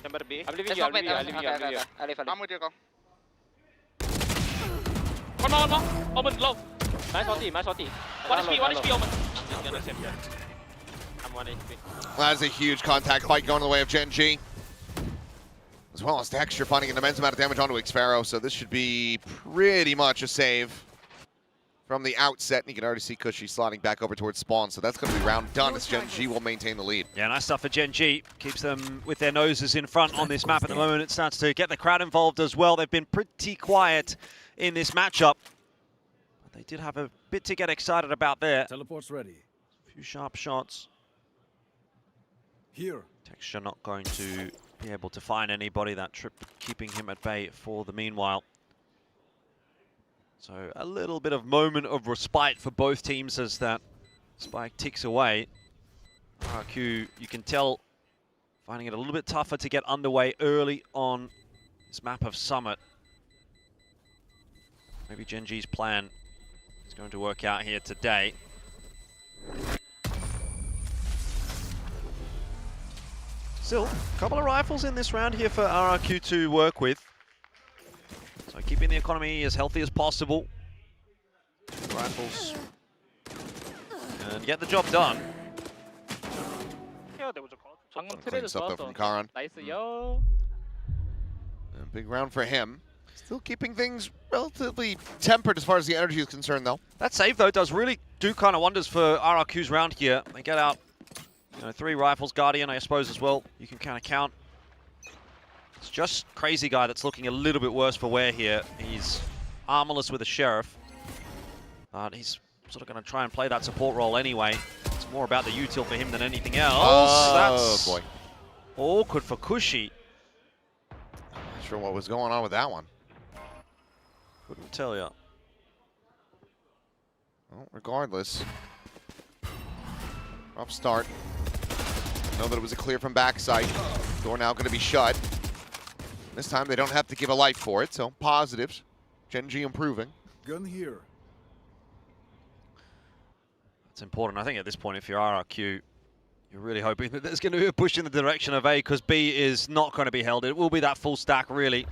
Chamber B. I'm leaving you, I'll leave. I'm with you, Kong. One more. Omen, low. Nice ulti. One HP, Omen. I'm 1 HP. That is a huge contact fight going the way of Gen G. As well as Texture finding an immense amount of damage onto Xfero, so this should be pretty much a save from the outset. And you can already see Cushy sliding back over towards spawn, so that's going to be round done as Gen G will maintain the lead. Yeah, nice stuff for Gen G. Keeps them with their noses in front on this map at the moment. It starts to get the crowd involved as well. They've been pretty quiet in this matchup. But they did have a bit to get excited about there. Teleport's ready. A few sharp shots. Here. Texture not going to be able to find anybody. That trip keeping him at bay for the meanwhile. So a little bit of moment of respite for both teams as that spike ticks away. RRQ, you can tell, finding it a little bit tougher to get underway early on this map of Summit. Maybe Gen G's plan is going to work out here today. Still, a couple of rifles in this round here for RRQ to work with. So keeping the economy as healthy as possible. Rifles. And get the job done. Cleans up though from Karan. A big round for him. Still keeping things relatively tempered as far as the energy is concerned though. That save though does really do kind of wonders for RRQ's round here. They get out 3 rifles, Guardian I suppose as well. You can kind of count. It's just Crazy Guy that's looking a little bit worse for wear here. He's armorless with a Sheriff. But he's sort of going to try and play that support role anyway. It's more about the util for him than anything else. That's boy. Awkward for Cushy. Not sure what was going on with that one. Couldn't tell you. Well, regardless. Rough start. Know that it was a clear from backside. Door now going to be shut. This time they don't have to give a life for it, so positives. Gen G improving. Gun here. It's important. I think at this point, if you're RRQ, you're really hoping that there's going to be a push in the direction of A, because B is not going to be held. It will be that full stack, really.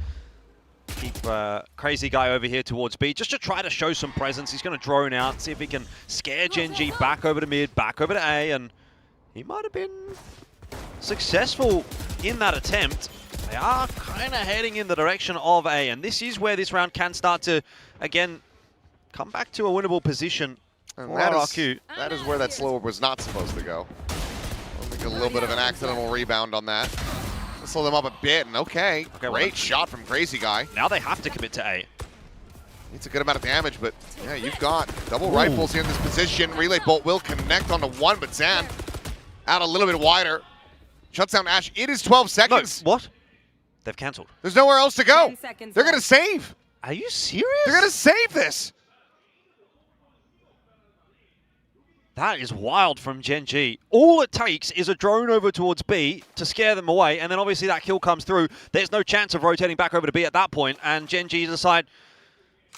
Keep Crazy Guy over here towards B, just to try to show some presence. He's going to drone out, see if he can scare Gen G back over to mid, back over to A, and he might have been successful in that attempt. They are kind of heading in the direction of A, and this is where this round can start to, again, come back to a winnable position And for that RRQ. that is where that slow was not supposed to go. I think a little bit of an accidental rebound on that. Slow them up a bit, and okay, great shot from Crazy Guy. Now they have to commit to A. It's a good amount of damage, but yeah, you've got double rifles here in this position. Relay Bolt will connect onto one, but Zan out a little bit wider. Shuts down Ash. It is 12 seconds. No, what? They've cancelled. There's nowhere else to go. They're going to save. Are you serious? They're going to save this. That is wild from Gen G. All it takes is a drone over towards B to scare them away, and then obviously that kill comes through. There's no chance of rotating back over to B at that point, and Gen G decide,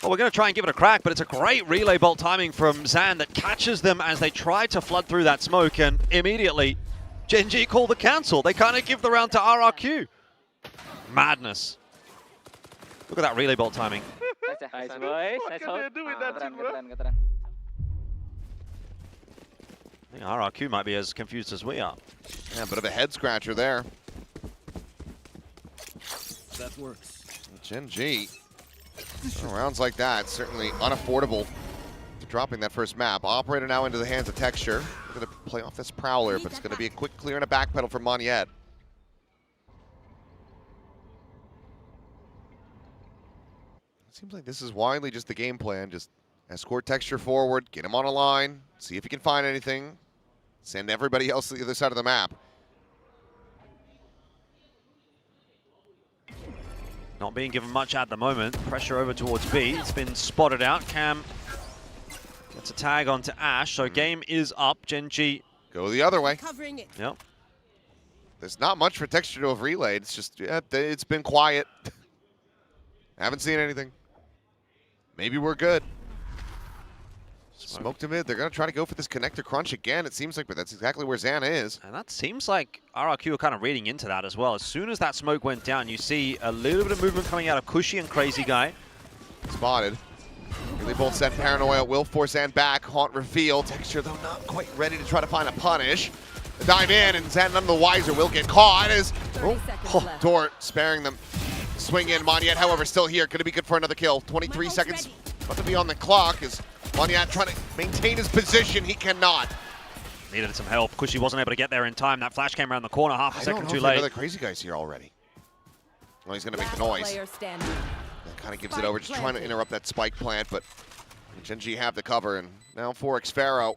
well, we're going to try and give it a crack, but it's a great relay bolt timing from Zan that catches them as they try to flood through that smoke, and immediately Gen G call the cancel. They kind of give the round to RRQ. Madness. Look at that relay bolt timing. Nice boys. Nice hold. I think RRQ might be as confused as we are. Yeah, a bit of a head scratcher there. That works. Gen G, rounds like that, certainly unaffordable to dropping that first map. Operator now into the hands of Texture. We're going to play off this Prowler, but it's going to be a quick clear and a backpedal from Moniette. Seems like this is widely just the game plan. Just escort Texture forward, get him on a line, see if he can find anything, send everybody else to the other side of the map. Not being given much at the moment. Pressure over towards B. It's been spotted out. Cam gets a tag onto Ash, so game is up. Gen G go the other way. Covering it. Yep. There's not much for Texture to have relayed. It's just, yeah, it's been quiet. Haven't seen anything. Maybe we're good. Smoke to mid. They're going to try to go for this connector crunch again, it seems like, but that's exactly where Zan is. And that seems like RRQ are kind of reading into that as well. As soon as that smoke went down, you see a little bit of movement coming out of Cushy and Crazy Guy. Spotted. Really both send Paranoia, will force Zan back. Haunt reveal. Texture, though, not quite ready to try to find a punish. The dive in, and Zan, none the wiser, will get caught as Dort sparing them. Swing in. Moniette, however, still here. Going to be good for another kill. 23 seconds about to be on the clock as Moniette trying to maintain his position. He cannot. Needed some help. Cushy wasn't able to get there in time. That flash came around the corner half a second too late. Another Crazy Guy's here already. Well, he's going to make the noise. That kind of gives it over, just trying to interrupt that spike plant, but Gen G have the cover, and now 4x Pharaoh.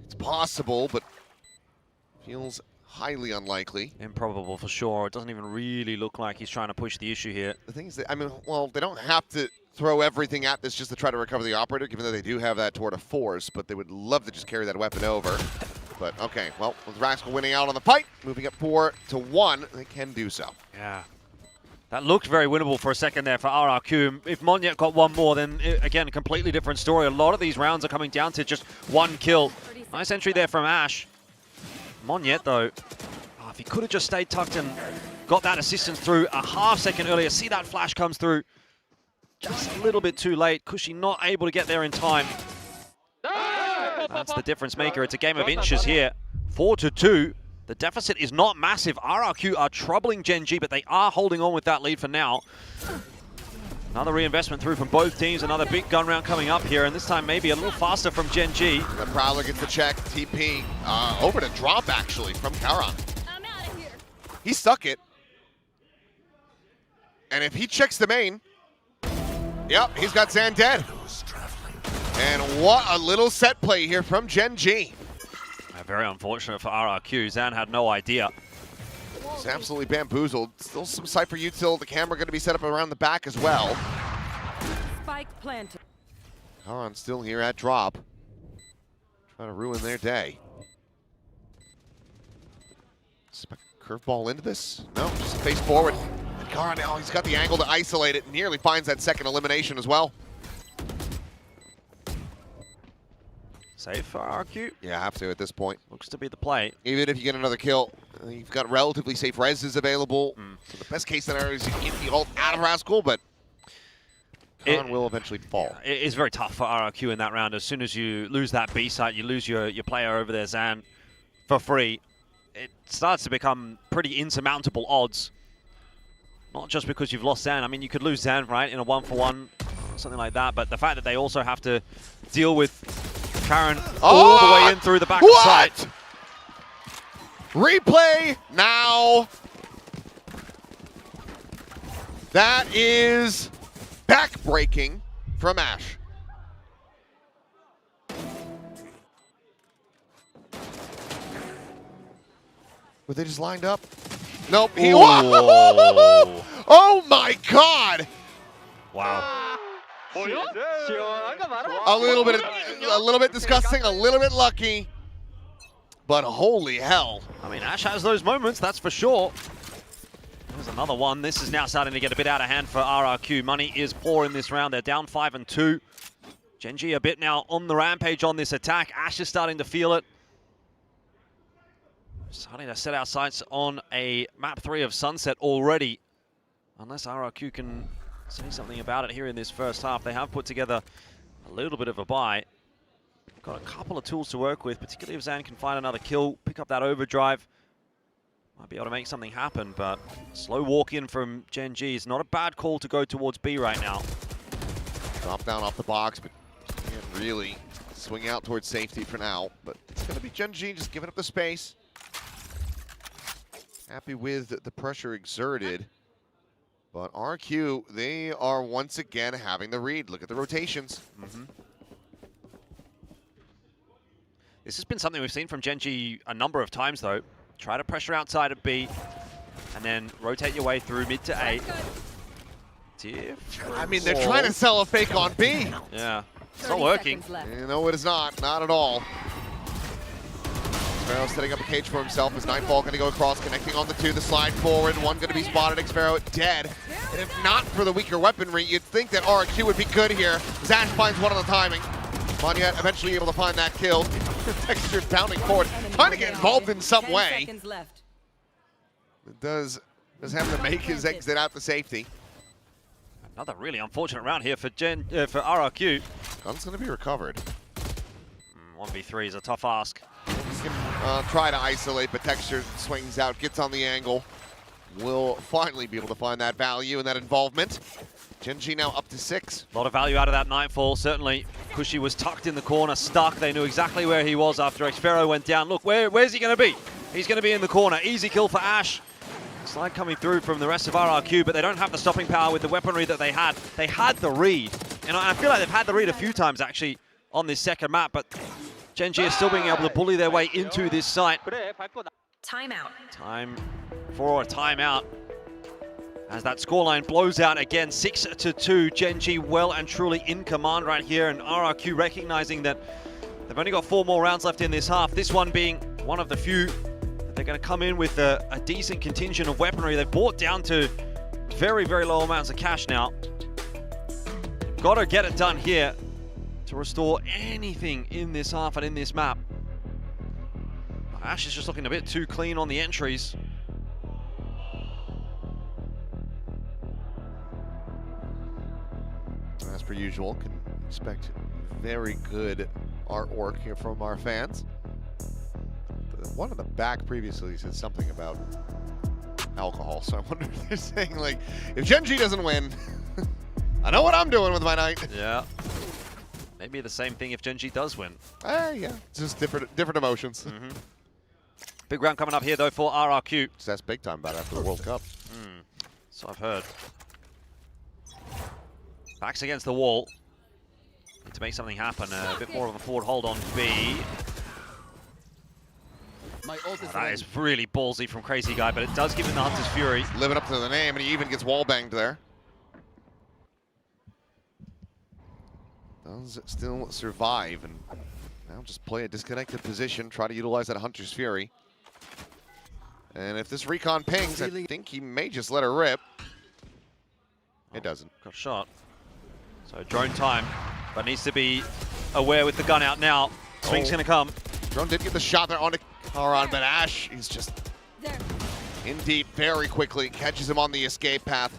It's possible, but feels highly unlikely. Improbable for sure. It doesn't even really look like he's trying to push the issue here. The thing is that, I mean, well, they don't have to throw everything at this just to try to recover the operator, given that they do have that toward a force, but they would love to just carry that weapon over. But okay, well, with Rascal winning out on the fight, moving up 4-1, they can do so. Yeah. That looked very winnable for a second there for RRQ. If Moniette got one more, then again, a completely different story. A lot of these rounds are coming down to just one kill. Nice entry there from Ash. Moniette, though, if he could have just stayed tucked and got that assistance through a half second earlier. See that flash comes through just a little bit too late. Cushy not able to get there in time. That's the difference maker. It's a game of inches here. 4-2. The deficit is not massive. RRQ are troubling Gen G, but they are holding on with that lead for now. Another reinvestment through from both teams. Another big gun round coming up here, and this time maybe a little faster from Gen G. The Prowler gets the check. TP over to drop, actually, from Karan. He stuck it. And if he checks the main, yep, he's got Zan dead. And what a little set play here from Gen G. Very unfortunate for RRQ. Zan had no idea. He's absolutely bamboozled. Still some Cypher util. The camera going to be set up around the back as well. Spike planted. Karan still here at drop. Trying to ruin their day. Curveball into this? No, just face forward. And Karan now, he's got the angle to isolate it. Nearly finds that second elimination as well. Safe for RRQ? Yeah, have to at this point. Looks to be the play. Even if you get another kill, you've got relatively safe reses available. So the best case scenario is you get the ult out of Rascal, but Karan will eventually fall. It is very tough for RRQ in that round. As soon as you lose that B site, you lose your player over there, Zan, for free. It starts to become pretty insurmountable odds. Not just because you've lost Zan. I mean, you could lose Zan, right, in a 1-for-1. something like that. But the fact that they also have to deal with Karen all the way in through the back of sight. Replay now. That is back-breaking from Ash. Were they just lined up? Nope. Oh my God! Wow. A little bit disgusting, a little bit lucky, but holy hell! I mean, Ash has those moments, that's for sure. There's another one. This is now starting to get a bit out of hand for RRQ. Money is poor in this round. They're down 5-2. Gen.G a bit now on the rampage on this attack. Ash is starting to feel it. Starting to set our sights on a map 3 of Sunset already. Unless RRQ can say something about it here in this first half. They have put together a little bit of a buy. Got a couple of tools to work with, particularly if Zan can find another kill, pick up that overdrive. Might be able to make something happen, but slow walk in from Gen.G is not a bad call to go towards B right now. Drop down off the box, but can't really swing out towards safety for now. But it's going to be Gen.G just giving up the space. Happy with the pressure exerted. But RQ, they are once again having the read. Look at the rotations. This has been something we've seen from Gen.G a number of times, though. Try to pressure outside of B, and then rotate your way through mid to A. I mean, they're trying to sell a fake on B. Yeah, it's not working. You know, it is not at all. Xfero setting up a cage for himself as Nightfall going to go across, connecting on the two, the slide forward, one going to be spotted, Xfero dead. And if not for the weaker weaponry, you'd think that RRQ would be good here. Zash finds one on the timing. Monyet eventually able to find that kill. Textured pounding forward, trying to get involved in some way. It does have to make his exit out to safety. Another really unfortunate round here for RRQ. Gun's going to be recovered. 1v3 is a tough ask. He can try to isolate, but Texture swings out, gets on the angle. Will finally be able to find that value and that involvement. Gen.G now up to 6. A lot of value out of that Nightfall, certainly. Kushi was tucked in the corner, stuck. They knew exactly where he was after Xfero went down. Look, where's he going to be? He's going to be in the corner. Easy kill for Ash. Slide coming through from the rest of RRQ, but they don't have the stopping power with the weaponry that they had. They had the read. And I feel like they've had the read a few times, actually, on this second map, but Gen.G is still being able to bully their way into this site. Timeout. Time for a timeout. As that scoreline blows out again, 6-2. Gen.G well and truly in command right here, and RRQ recognizing that they've only got 4 more rounds left in this half. This one being one of the few that they're going to come in with a decent contingent of weaponry. They've bought down to very, very low amounts of cash now. Got to get it done here to restore anything in this half and in this map. Ash is just looking a bit too clean on the entries. As per usual, can expect very good artwork here from our fans. One in the back previously said something about alcohol, so I wonder if they're saying, like, if Gen.G doesn't win, I know what I'm doing with my night. Yeah. Maybe the same thing if Gen.G does win. Yeah, just different emotions. Big round coming up here, though, for RRQ. That's big time about after the World Cup. So I've heard. Backs against the wall. Need to make something happen. A bit more of a forward hold on B. That is really ballsy from Crazy Guy, but it does give him the Hunter's Fury. Living up to the name, and he even gets wall banged there. Does still survive, and now just play a disconnected position, try to utilize that Hunter's Fury. And if this recon pings, I think he may just let her rip. It doesn't. Got a shot. So drone time, but needs to be aware with the gun out now. Swing's going to come. Drone did get the shot there onto Karan, but Ash is just in deep very quickly. Catches him on the escape path.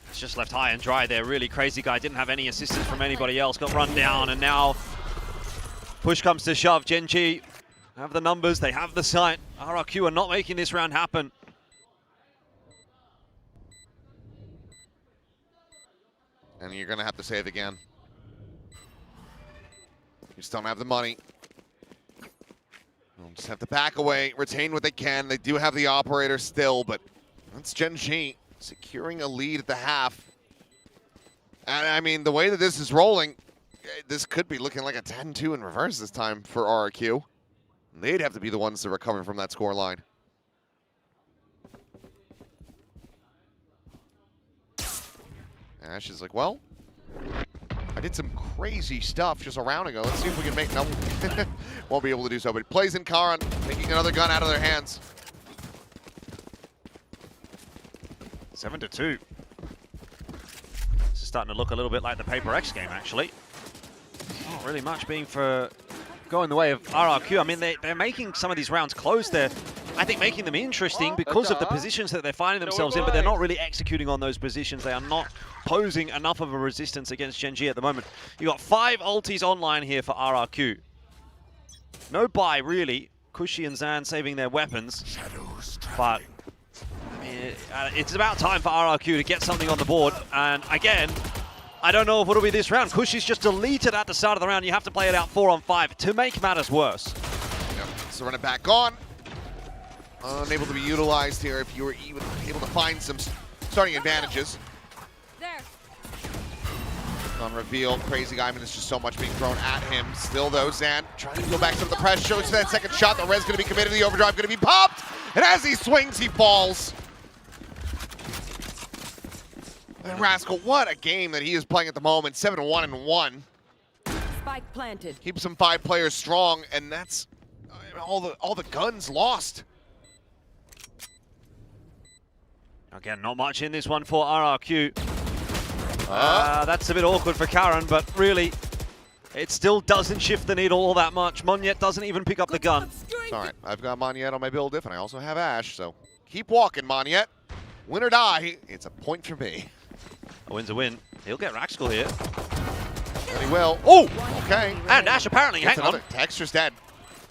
It's just left high and dry there. Really Crazy Guy didn't have any assistance from anybody else. Got run down, and now push comes to shove. Gen.G have the numbers, they have the sight. RRQ are not making this round happen. And you're going to have to save again. You just don't have the money. You'll just have to back away, retain what they can. They do have the operator still, but that's Gen G securing a lead at the half. And I mean, the way that this is rolling, this could be looking like a 10-2 in reverse this time for RRQ. They'd have to be the ones to recover from that score line. Ash is like, well, I did some crazy stuff just a round ago. Let's see if we can make... No, won't be able to do so, but he plays in Karan, taking another gun out of their hands. 7-2. This is starting to look a little bit like the PRX game, actually. Not really much being for going the way of RRQ. I mean, they're making some of these rounds close. They're, I think, making them interesting because of the positions that they're finding themselves in, but they're not really executing on those positions. They are not posing enough of a resistance against Gen G at the moment. You got 5 ultis online here for RRQ. No buy, really. Kushi and Zan saving their weapons. But I mean, it's about time for RRQ to get something on the board. And again, I don't know if it'll be this round. Kushi's just deleted at the start of the round. You have to play it out 4-on-5 to make matters worse. Yep. So run it back on. Unable to be utilized here if you were even able to find some starting advantages. There. On reveal, Crazy Guyman is just so much being thrown at him. Still though, Zan trying to go back to the press, shows to that second shot. The res going to be committed, the overdrive going to be popped. And as he swings, he falls. And Rascal, what a game that he is playing at the moment. 7-1-1. Spike planted. Keeps them 5 players strong, and that's all the guns lost. Again, not much in this one for RRQ. That's a bit awkward for Karan, but really, it still doesn't shift the needle all that much. Monyet doesn't even pick up the gun. It's all right. I've got Monyet on my build diff, and I also have Ash, so keep walking, Monyet. Win or die, it's a point for me. A win's a win. He'll get Raxkel here. And he will. Oh, okay. And Ash apparently, hang on. Texture's dead.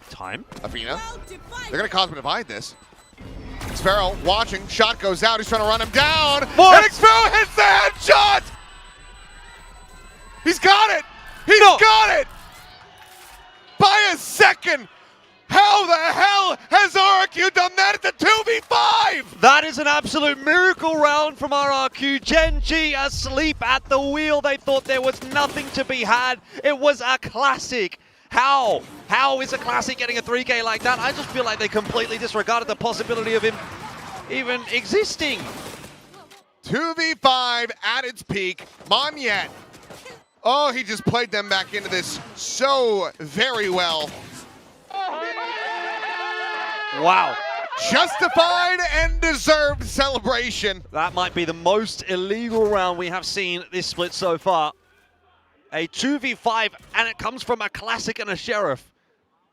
Time. Athena. They're going to Cosmo Divide this. Xfero watching, shot goes out, he's trying to run him down, and Xfero hits the headshot! He's got it! He's got it! By a second! How the hell has RRQ done that at the 2v5? That is an absolute miracle round from RRQ. Gen G asleep at the wheel. They thought there was nothing to be had. It was a classic. How? How is a classic getting a 3K like that? I just feel like they completely disregarded the possibility of him even existing. 2v5 at its peak. Monyet. Oh, he just played them back into this so very well. Wow. Justified and deserved celebration. That might be the most illegal round we have seen this split so far. A 2v5, and it comes from a classic and a sheriff.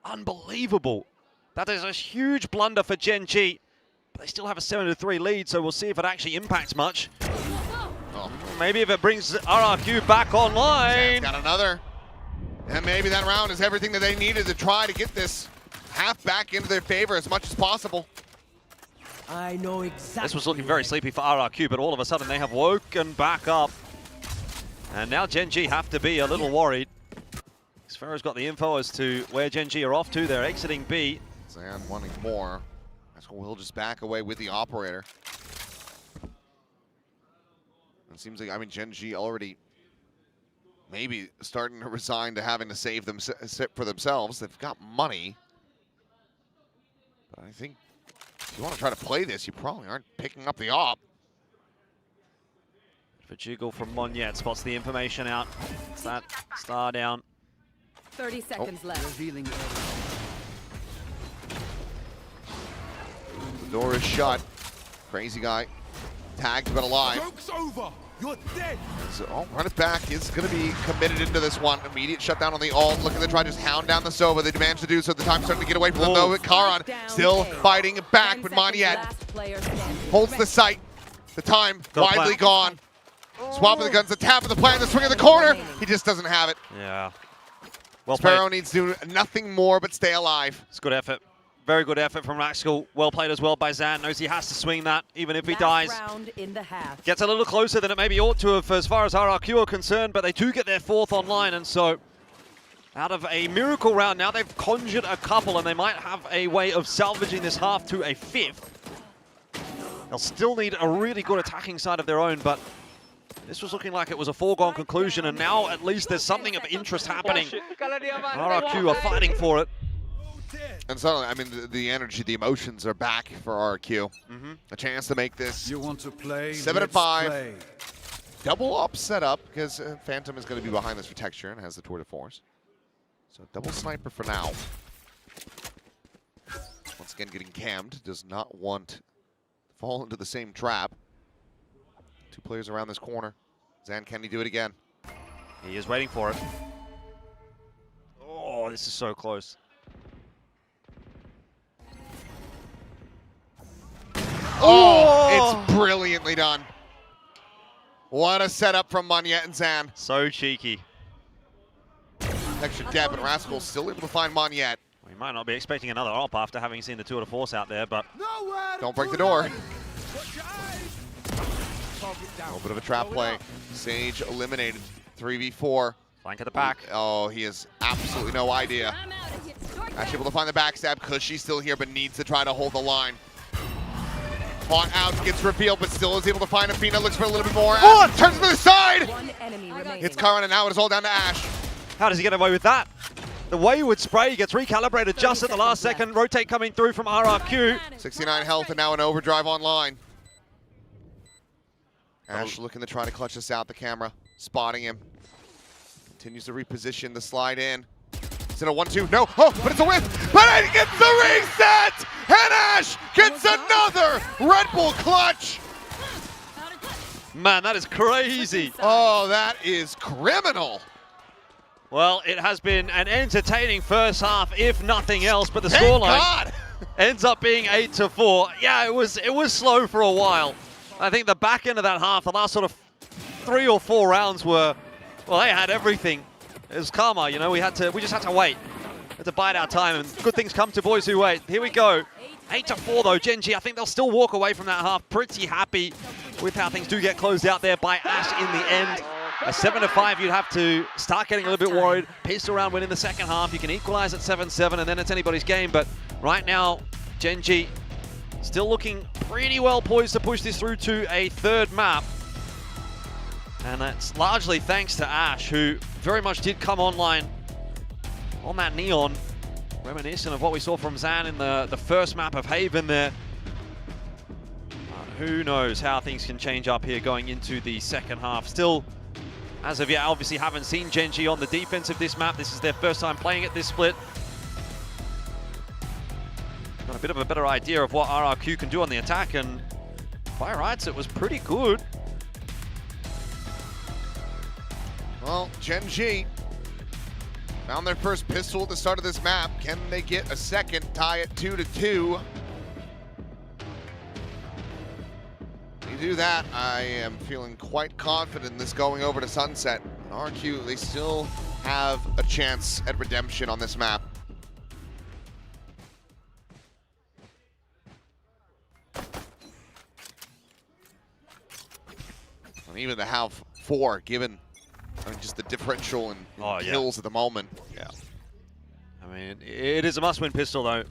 Unbelievable. That is a huge blunder for Gen G. But they still have a 7-3 lead, so we'll see if it actually impacts much. Oh, maybe if it brings RRQ back online. Sam's got another. And maybe that round is everything that they needed to try to get this half back into their favor as much as possible. I know exactly. This was looking very sleepy for RRQ, but all of a sudden they have woken back up. And now Gen G have to be a little worried. Xfero's got the info as to where Gen G are off to. They're exiting B. Zan wanting more. We'll just back away with the operator. It seems like, I mean, Gen G already maybe starting to resign to having to save them for themselves. They've got money. But I think if you want to try to play this, you probably aren't picking up the op. For Jiggle from Monyet, spots the information out. It's that star down. 30 seconds left. Revealing. The door is shut. Crazy guy tagged but alive. Joke's over. You're dead. So, run it back is going to be committed into this one. Immediate shutdown on the ult, looking to try to just hound down the Sova. They managed to do so. The time's starting to get away from them though. Karan still fighting it back, but Monyet holds the sight. The time widely gone. Swapping the guns, the tap of the plan, the swing of the corner. He just doesn't have it. Yeah. Well Sparrow needs to do nothing more but stay alive. It's good effort. Very good effort from Raxkel. Well played as well by Zan. Knows he has to swing that, even if he dies. Round in the half. Gets a little closer than it maybe ought to have as far as RRQ are concerned, but they do get their 4th online, and so out of a miracle round now, they've conjured a couple, and they might have a way of salvaging this half to a 5th. They'll still need a really good attacking side of their own, but this was looking like it was a foregone conclusion, and now at least there's something of interest happening. RRQ are fighting for it. And suddenly, I mean, the energy, the emotions are back for RRQ. A chance to make this 7-5. Double up setup, because Phantom is going to be behind this for texture and has the tour de force. So double sniper for now. Once again, getting cammed. Does not want to fall into the same trap. 2 players around this corner. Zan, can he do it again? He is waiting for it. Oh, this is so close. Oh, it's brilliantly done. What a setup from Monyet and Zan. So cheeky. Texture dead, but Rascal still able to find Monyet. We might not be expecting another op after having seen the tour de force out there, but don't break the door. A little bit of a trap play. Sage eliminated. 3v4. Flank at the back. Oh, he has absolutely no idea. Actually able to find the backstab. Cushy's still here, but needs to try to hold the line. Caught out, gets revealed, but still is able to find Athena. Looks for a little bit more. Turns to the side. Hits Karan, and now it is all down to Ash. How does he get away with that? The wayward spray gets recalibrated just at the last second. Rotate coming through from RRQ. 69 health and now an overdrive online. Ash looking to try to clutch this out. The camera spotting him. Continues to reposition the slide in. Is it a 1-2? No. Oh, but it's a whiff. But it gets the reset! And Ash gets another Red Bull clutch! Man, that is crazy. Oh, that is criminal. Well, it has been an entertaining first half, if nothing else, but the Thank scoreline God. ends up being 8-4. Yeah, it was slow for a while. I think the back end of that half, the last sort of 3 or 4 rounds were, well, they had everything. It was karma, you know, we just had to wait. Had to bide our time, and good things come to boys who wait. Here we go. 8-4 though, Gen G, I think they'll still walk away from that half pretty happy with how things do get closed out there by Ash in the end. A 7-5, you'd have to start getting a little bit worried. Pistol round win in the second half. You can equalize at 7-7, and then it's anybody's game. But right now, Gen G still looking pretty well poised to push this through to a 3rd map. And that's largely thanks to Ash, who very much did come online on that Neon. Reminiscent of what we saw from Zan in the first map of Haven there. Who knows how things can change up here going into the second half. Still, as of yet, obviously haven't seen Gen G on the defense of this map. This is their first time playing at this split. Got a bit of a better idea of what RRQ can do on the attack, and by rights, it was pretty good. Well, Gen G found their first pistol at the start of this map. Can they get a second? Tie it 2-2. If you do that, I am feeling quite confident in this going over to Sunset. And RQ, they still have a chance at redemption on this map. And even the half 4, given just the differential in kills at the moment. Yeah. I mean, it is a must-win pistol, though,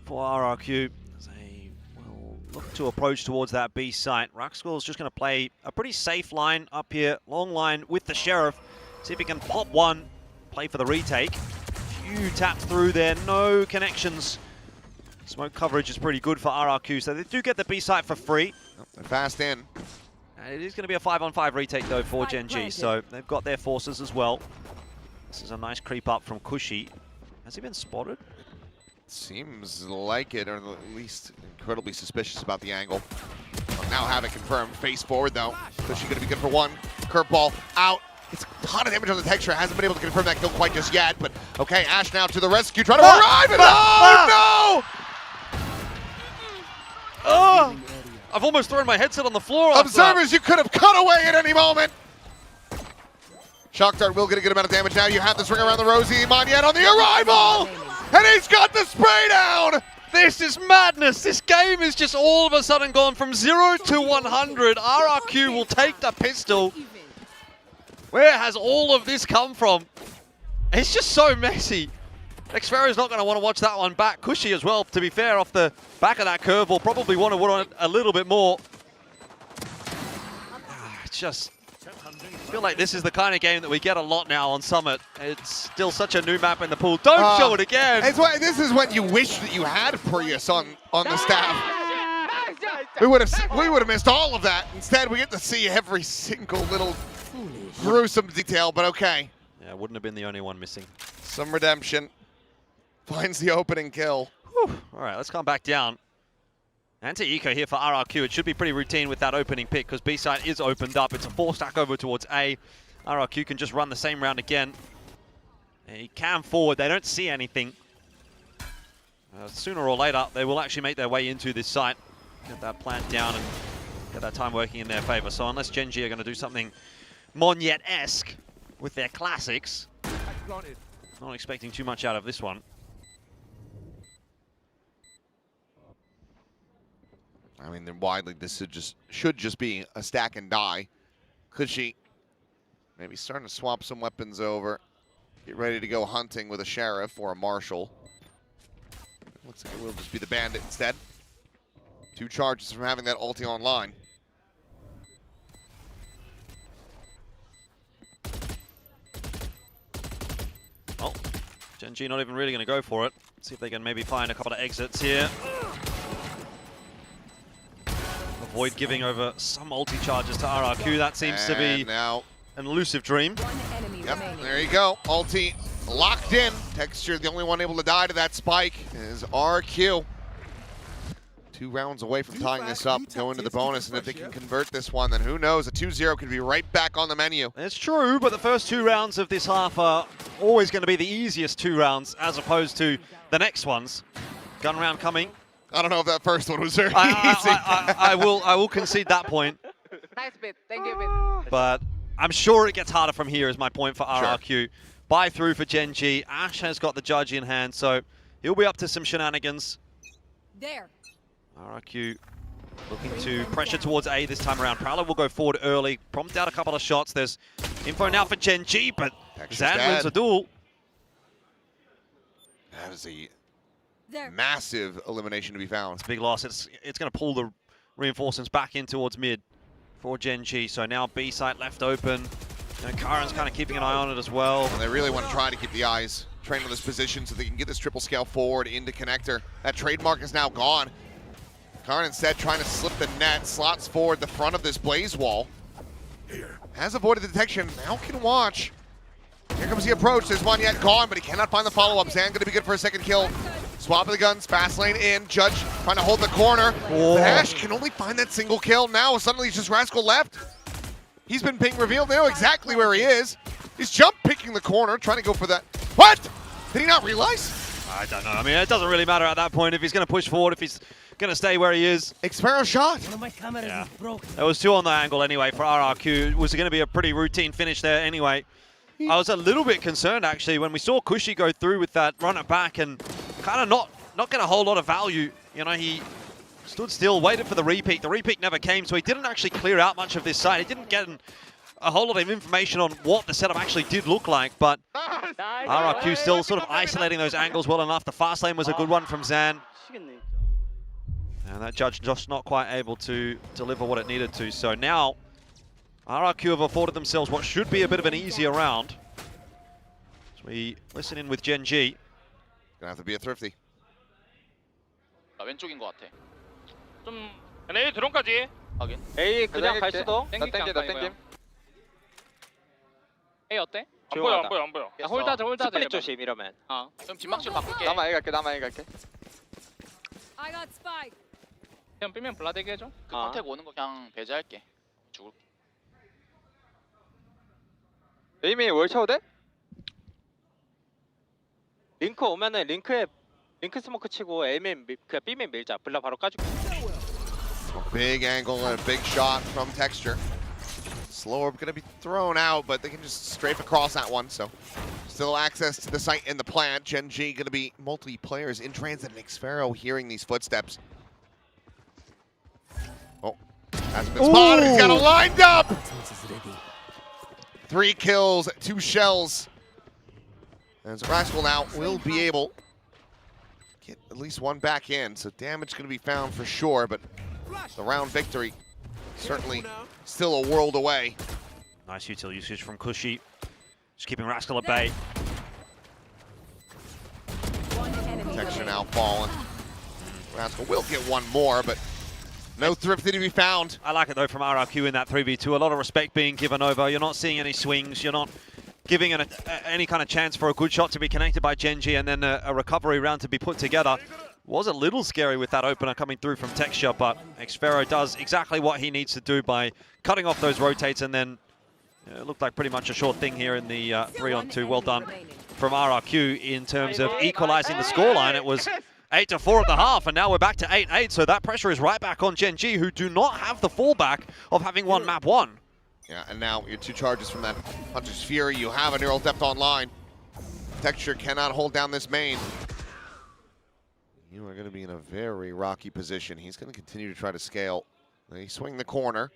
for RRQ. They will look to approach towards that B site. Raxkel is just going to play a pretty safe line up here, long line with the Sheriff. See if he can pop one, play for the retake. Few taps through there, no connections. Smoke coverage is pretty good for RRQ, so they do get the B site for free. They're fast in. It is going to be a 5-on-5 retake, though, for Gen G, so they've got their forces as well. This is a nice creep up from Cushy. Has he been spotted? Seems like it, or at least incredibly suspicious about the angle. Well, now have it confirmed. Face forward, though. Cushy going to be good for 1. Curveball out. It's a ton of damage on the texture. Hasn't been able to confirm that kill quite just yet, but okay, Ash now to the rescue, trying to arrive, and oh, no! Oh! I've almost thrown my headset on the floor. Observers, you could have cut away at any moment. Shock Dart will get a good amount of damage now. You have this ring around the Rosie. Monyet on the arrival! And he's got the spray down! This is madness. This game is just all of a sudden gone from 0 to 100. RRQ will take the pistol. Where has all of this come from? It's just so messy. Xfero's not going to want to watch that one back. Cushy as well, to be fair, off the back of that curveball. Probably want to want it a little bit more. It's just... I feel like this is the kind of game that we get a lot now on Summit. It's still such a new map in the pool. Don't show it again! This is when you wish that you had Prius on the staff. We would have missed all of that. Instead, we get to see every single little gruesome detail, but okay. Yeah, wouldn't have been the only one missing. Some redemption. Finds the opening kill. Whew. All right, let's come back down. Anti-eco here for RRQ. It should be pretty routine with that opening pick because B-side is opened up. It's a 4-stack over towards A. RRQ can just run the same round again. He can forward. They don't see anything. Sooner or later, they will actually make their way into this site. Get that plant down and get that time working in their favor. So unless Gen.G are going to do something Monyet-esque with their classics, not expecting too much out of this one. I mean, then widely this should just be a stack and die. Cushy maybe starting to swap some weapons over. Get ready to go hunting with a sheriff or a marshal. Looks like it will just be the bandit instead. 2 charges from having that ulti online. Oh, Gen.G not even really going to go for it. See if they can maybe find a couple of exits here. Avoid giving over some ulti charges to RRQ. That seems to be now an elusive dream. Yep, there you go. Ulti locked in. Texture, the only one able to die to that spike is RQ. 2 rounds away from tying this up, going to the bonus, and if they can convert this one, then who knows? A 2-0 could be right back on the menu. It's true, but the first 2 rounds of this half are always going to be the easiest 2 rounds as opposed to the next ones. Gun round coming. I don't know if that first one was very easy. I will concede that point. Nice bit. Thank you, But I'm sure it gets harder from here is my point for RRQ. Sure. Buy through for Gen.G. Ash has got the judge in hand, so he'll be up to some shenanigans. There. RRQ looking to pressure towards A this time around. Prowler will go forward early, prompt out a couple of shots. There's info now for Gen.G, but Zan wins a duel. That is a massive elimination to be found. It's a big loss. It's going to pull the reinforcements back in towards mid for Gen.G. So now B site left open. And Karen's kind of keeping an eye on it as well. And they really want to try to keep the eyes trained on this position so they can get this triple scale forward into connector. That trademark is now gone. Karen instead trying to slip the net, slots forward the front of this blaze wall. Has avoided the detection, now can watch. Here comes the approach, there's one yet gone, but he cannot find the follow-up. Zan gonna be good for a second kill. Swap of the guns, fast lane in, Judge trying to hold the corner. Ash can only find that single kill. Now suddenly it's just Rascal left. He's been being revealed, they know exactly where he is. He's jump picking the corner, trying to go for that. What? Did he not realize? I don't know, I mean, it doesn't really matter at that point if he's gonna push forward, if he's gonna stay where he is. Xfero shot. One of my cameras is broken. There was 2 on the angle anyway for RRQ. It was gonna be a pretty routine finish there anyway. I was a little bit concerned actually when we saw Cushy go through with that run it back and kind of not get a whole lot of value. You know, he stood still, waited for the repeat. The repeat never came, so he didn't actually clear out much of this side. He didn't get a whole lot of information on what the setup actually did look like, but RRQ still sort of isolating those angles well enough. The fast lane was a good one from Zan. And that judge just not quite able to deliver what it needed to. So now RRQ have afforded themselves what should be a bit of an easier round. As we listen in with Gen.G. Gonna have to be a thrifty. 왼쪽인 것 같아. 좀 A 드론까지. 확인. A 그냥 갈 수도. 나 땡김. A 어때? 안 보여. 야, 홀다져. 스플릿 조심 이러면. 그럼 뒷막줄 바꿀게. 나만 A 갈게. I got spike. 그냥 빼면 블라데게 해줘. 그 컨택 오는 거 그냥 배제할게. 죽을. 에이미 월 쳐도 돼? 링크 오면은 링크 스모크 치고 A맨 그냥 B맨 밀자. 블라 바로 까줄게. Big angle and a big shot from Texture. Slower gonna be thrown out, but they can just strafe across that one, so just Still access to the site in the plant. Gen G going to be multi-players in transit. And Xfero hearing these footsteps. Oh, hasn't been spotted. He's got it lined up. 3 kills, 2 shells. And Rascal now will be able to get at least 1 back in. So damage going to be found for sure, but the round victory certainly still a world away. Nice util usage from Cushy. Just keeping Rascal at bay. Texture now fallen. Rascal will get 1 more, but no thrifty to be found. I like it though from RRQ in that 3v2. A lot of respect being given over. You're not seeing any swings. You're not giving any kind of chance for a good shot to be connected by Gen G and then a recovery round to be put together. Was a little scary with that opener coming through from Texture, but Xfero does exactly what he needs to do by cutting off those rotates, and then it looked like pretty much a short thing here in the 3-on-2. Well done from RRQ in terms of equalizing the scoreline. It was 8-4 at the half, and now we're back to 8-8, so that pressure is right back on Gen G, who do not have the fallback of having won map 1. Yeah, and now your 2 charges from that Hunter's Fury. You have a neural depth online. Texture cannot hold down this main. You are going to be in a very rocky position. He's going to continue to try to scale. They swing the corner.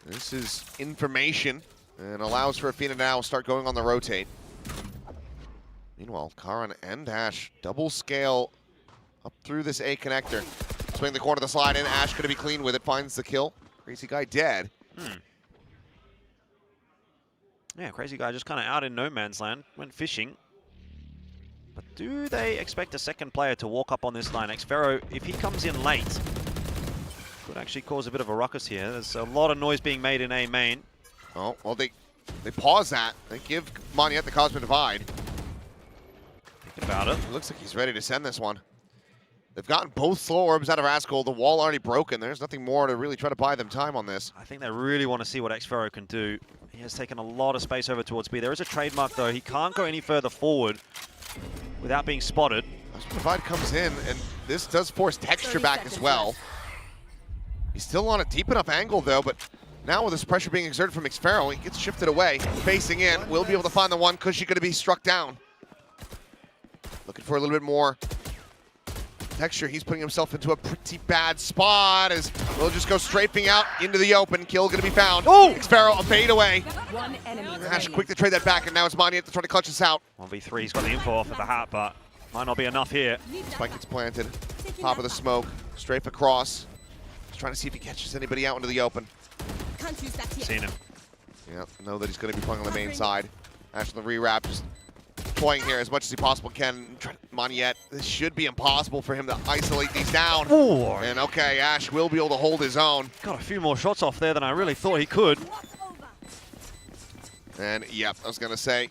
This is information and allows for Athena now to start going on the rotate. Meanwhile, Karan and Ash double scale up through this A connector. Swing the corner of the slide in. Ash going to be clean with it. Finds the kill. Crazy Guy dead. Yeah, Crazy Guy just kind of out in no man's land. Went fishing. But do they expect a second player to walk up on this line? Xfero, if he comes in late, could actually cause a bit of a ruckus here. There's a lot of noise being made in A main. Oh, well, they pause that. They give Moniette the Cosmic Divide. Think about it. It looks like he's ready to send this one. They've gotten both slow orbs out of Rascal. The wall already broken. There's nothing more to really try to buy them time on this. I think they really want to see what Xfero can do. He has taken a lot of space over towards B. There is a trademark, though. He can't go any further forward without being spotted. Divide comes in, and this does force Texture back as well. He's still on a deep enough angle, though, but now with this pressure being exerted from Xfero, he gets shifted away. Facing in, will be able to find the one. Cushy going to be struck down. Looking for a little bit more Texture. He's putting himself into a pretty bad spot as we'll just go strafing out into the open. Kill going to be found. Oh! Xfero a fade away. Ash quick to trade that back, and now it's Moniette to try to clutch this out. 1v3, he's got the info off at the hat, but might not be enough here. Spike gets planted. Top of the smoke. Strafe across. Just trying to see if he catches anybody out into the open. Seen him. Yeah, know that he's going to be playing on the main side. Ash on the rewrap, just toying here as much as he possibly can. Moniette, this should be impossible for him to isolate these down. Ooh. And okay, Ash will be able to hold his own. Got a few more shots off there than I really thought he could. And yep, I was going to say,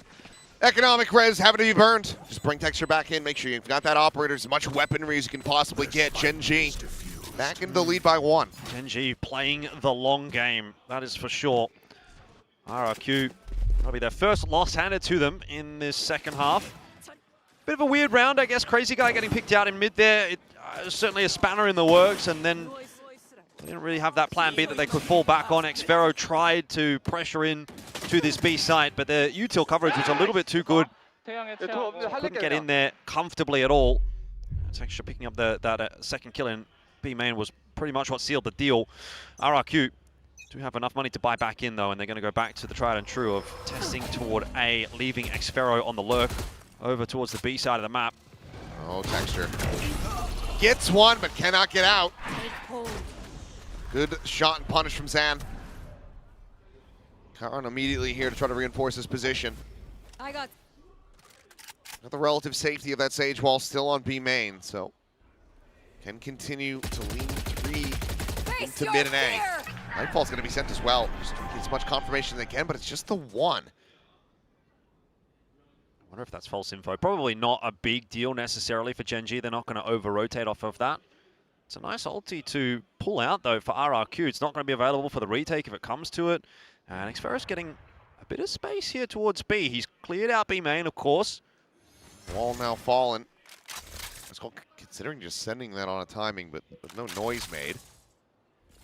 economic res having to be burned. Just bring Texture back in. Make sure you've got that operator, as much weaponry as you can possibly get. Gen G back into the lead by 1. Gen G playing the long game, that is for sure. RRQ, that'll be their first loss handed to them in this second half. Bit of a weird round, I guess. Crazy Guy getting picked out in mid there. Certainly a spanner in the works, and then they didn't really have that plan B that they could fall back on. Xfero tried to pressure in to this B site, but the util coverage was a little bit too good. Couldn't get in there comfortably at all. Texture picking up that second kill in B main was pretty much what sealed the deal. RRQ do have enough money to buy back in, though, and they're going to go back to the tried and true of testing toward A, leaving Xfero on the lurk over towards the B side of the map. Oh, Texture gets one, but cannot get out. Good shot and punish from Zan. Karan immediately here to try to reinforce his position. I got The relative safety of that Sage wall still on B main, so can continue to lean 3 into mid and A. Nightfall's going to be sent as well. Just get as much confirmation as they can, but it's just the one. I wonder if that's false info. Probably not a big deal necessarily for Gen G. They're not going to over-rotate off of that. It's a nice ulti to pull out, though, for RRQ. It's not going to be available for the retake if it comes to it. And Xfero's getting a bit of space here towards B. He's cleared out B main, of course. Wall now fallen. It's called considering just sending that on a timing, but with no noise made.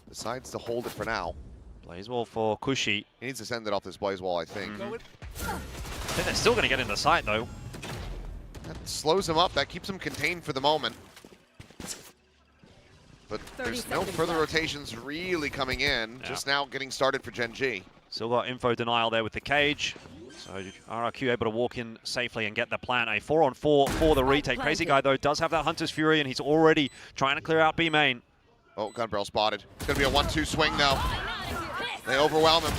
Decides to hold it for now. Blaze wall for Cushy. He needs to send it off this Blaze wall, I think. I think they're still going to get in the site, though. That slows him up. That keeps him contained for the moment. But there's no further rotations really coming in. Yeah. Just now getting started for Gen G. Still got info denial there with the cage. So RRQ able to walk in safely and get the plant. A 4-on-4 for the retake. Crazy Guy, though, does have that Hunter's Fury, and he's already trying to clear out B main. Oh, gun barrel spotted. It's going to be a 1-2 swing, though. They overwhelm him.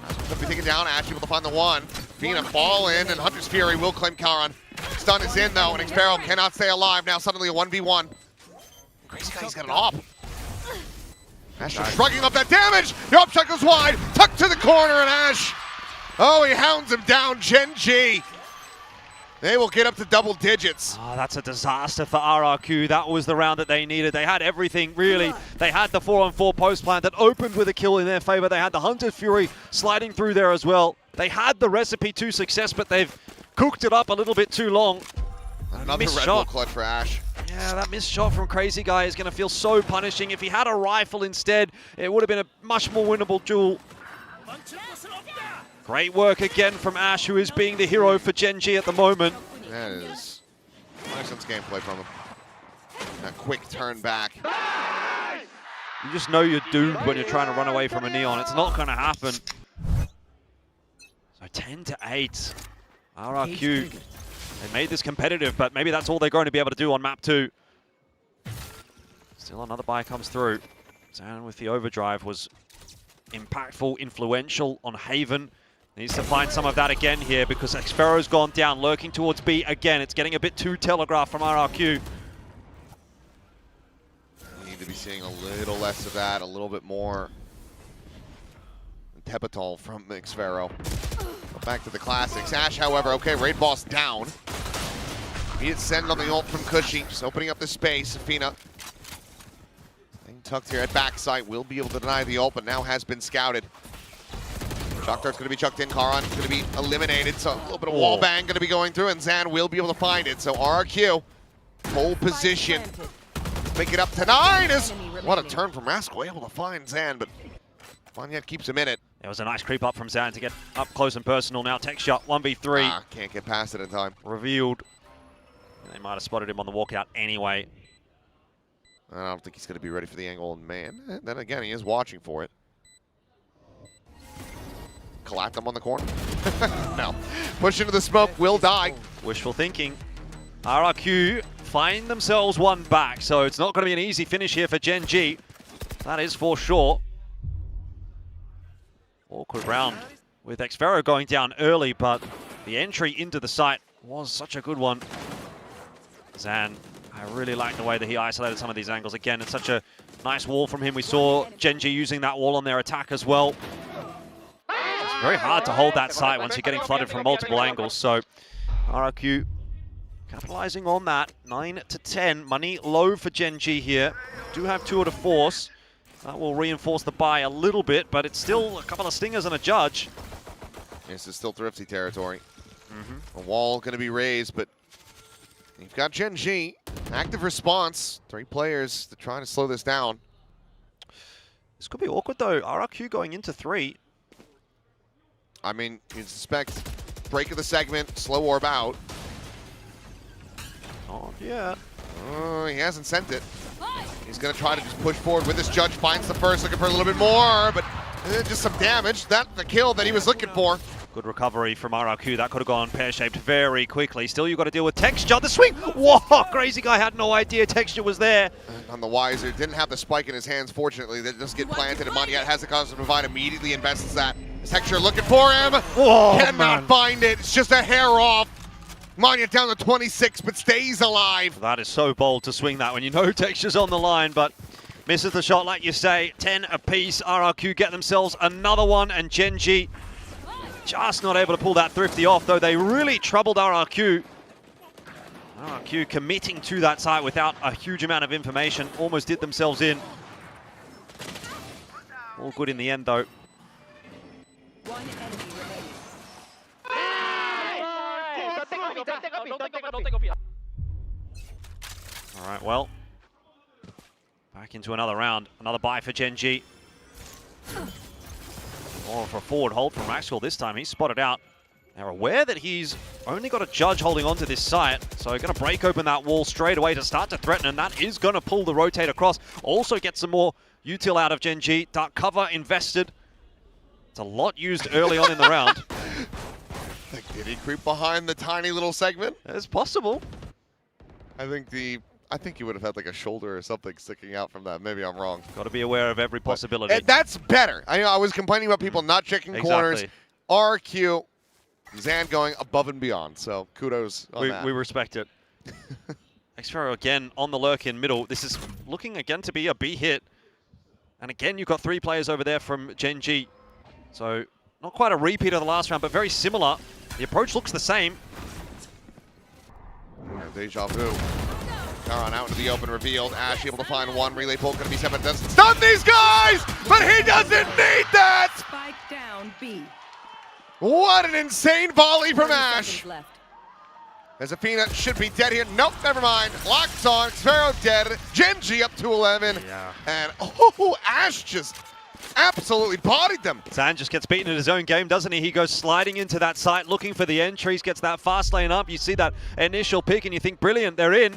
Going to be taken down. Ash able to find the one. Fina fall in, and Hunter's Fury will claim Karan. Stun is in, though, and Xpero cannot stay alive. Now suddenly a 1v1. Crazy Guy's got an op. Ash just shrugging up that damage. The op shot goes wide. Tucked to the corner, and Ash. Oh, he hounds him down. Gen G. They will get up to double digits. Oh, that's a disaster for RRQ. That was the round that they needed. They had everything, really. They had the 4-on-4 post plant that opened with a kill in their favor. They had the Hunter's Fury sliding through there as well. They had the recipe to success, but they've cooked it up a little bit too long. Another Red Bull clutch for Ash. Yeah, that missed shot from Crazy Guy is going to feel so punishing. If he had a rifle instead, it would have been a much more winnable duel. Great work again from Ash, who is being the hero for Gen G at the moment. That is nice gameplay from him. That quick turn back. You just know you're doomed when you're trying to run away from a Neon. It's not going to happen. So 10-8. RRQ. They made this competitive, but maybe that's all they're going to be able to do on map 2. Still another buy comes through. Zan with the overdrive was impactful, influential on Haven. Needs to find some of that again here because Xpero's gone down, lurking towards B again. It's getting a bit too telegraphed from RRQ. We need to be seeing a little less of that, a little bit more Tepitol from Xpero. Back to the classics. Ash, however, okay, Raid Boss down. Immediate send on the ult from Cushy, just opening up the space. Fina staying tucked here at backside, will be able to deny the ult, but now has been scouted. Shock Dart's going to be chucked in, Karan going to be eliminated, so a little bit of wall bang going to be going through, and Zan will be able to find it. So RRQ, pole position, make it up to 9. What a turn from Rascal, able to find Zan, but Vanyet keeps him in it. There was a nice creep up from Zan to get up close and personal. Now tech shot, 1v3. Can't get past it in time. Revealed. They might have spotted him on the walkout anyway. I don't think he's going to be ready for the angle, and man, then again, he is watching for it. Collapse him on the corner. No. Push into the smoke, will die. Wishful thinking. RRQ find themselves one back, so it's not going to be an easy finish here for Gen G. That is for sure. Awkward round with Xpero going down early, but the entry into the site was such a good one. Zan, I really like the way that he isolated some of these angles. Again, it's such a nice wall from him. We saw Gen G using that wall on their attack as well. It's very hard to hold that site once you're getting flooded from multiple angles, so RRQ capitalizing on that. 9-10, money low for Gen G here. Do have 2 to force. That will reinforce the buy a little bit, but it's still a couple of stingers and a judge. This is still Thrifty territory. A wall going to be raised, but you've got Gen G. Active response. 3 players to try to slow this down. This could be awkward, though. RRQ going into 3. I mean, you'd suspect break of the segment, slow orb out. Oh, yeah. He hasn't sent it. He's going to try to just push forward with this judge. Finds the first, looking for a little bit more, but just some damage. That's the kill that he was looking for. Good recovery from RRQ. That could have gone pear-shaped very quickly. Still, you've got to deal with Texture. The swing! Whoa! Crazy Guy had no idea Texture was there. On the Wiser, didn't have the spike in his hands, fortunately. They just get planted, and Mondiat has the cause to provide, immediately invests that. Texture looking for him. Whoa, cannot find it. It's just a hair off. Mondiat down to 26, but stays alive. That is so bold to swing that when you know Texture's on the line, but misses the shot, like you say. 10 apiece. RRQ get themselves another one, and Gen G just not able to pull that Thrifty off, though they really troubled RRQ. RRQ committing to that site without a huge amount of information. Almost did themselves in. All good in the end, though. All right, well, back into another round. Another buy for Gen G. Or for a forward hold from Maxwell this time. He's spotted out. They're aware that he's only got a judge holding onto this site, so going to break open that wall straight away to start to threaten, and that is going to pull the rotate across. Also get some more util out of Gen G. Dark cover invested. It's a lot used early on in the round. Did he creep behind the tiny little segment? It's possible. I think he would have had like a shoulder or something sticking out from that. Maybe I'm wrong. Got to be aware of every possibility. And that's better. I was complaining about people not checking corners. RRQ, Zan going above and beyond. So kudos on that. We respect it. Xfero again on the lurk in middle. This is looking again to be a B hit. And again, you've got 3 players over there from Gen G. So not quite a repeat of the last round, but very similar. The approach looks the same. Deja vu. Karan out into the open, revealed. Ash able to find one. Relay pull going to be 7. Doesn't stun these guys, but he doesn't need that. Spike down B. What an insane volley from Ash. As Athena should be dead here. Nope, never mind. Locked on. Xfero dead. Gen G up to 11. Yeah. And Ash just absolutely bodied them. Zan just gets beaten in his own game, doesn't he? He goes sliding into that site, looking for the entries, gets that fast lane up. You see that initial pick and you think, brilliant, they're in.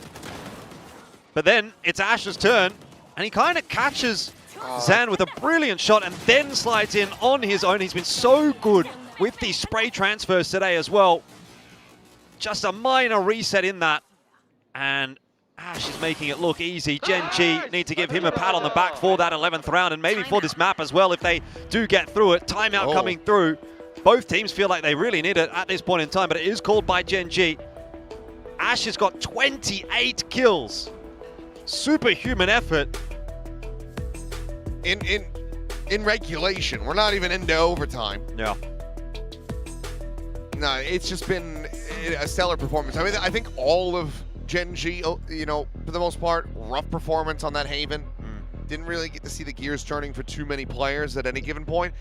But then it's Ash's turn, and he kind of catches Zan with a brilliant shot and then slides in on his own. He's been so good with these spray transfers today as well. Just a minor reset in that, and Ash is making it look easy. Gen G need to give him a pat on the back for that 11th round, and maybe for this map as well if they do get through it. Timeout coming through. Both teams feel like they really need it at this point in time, but it is called by Gen G. Ash has got 28 kills. Superhuman effort. In regulation. We're not even into overtime. Yeah. No, it's just been a stellar performance. I mean, I think all of Gen G, you know, for the most part, rough performance on that Haven. Didn't really get to see the gears turning for too many players at any given point.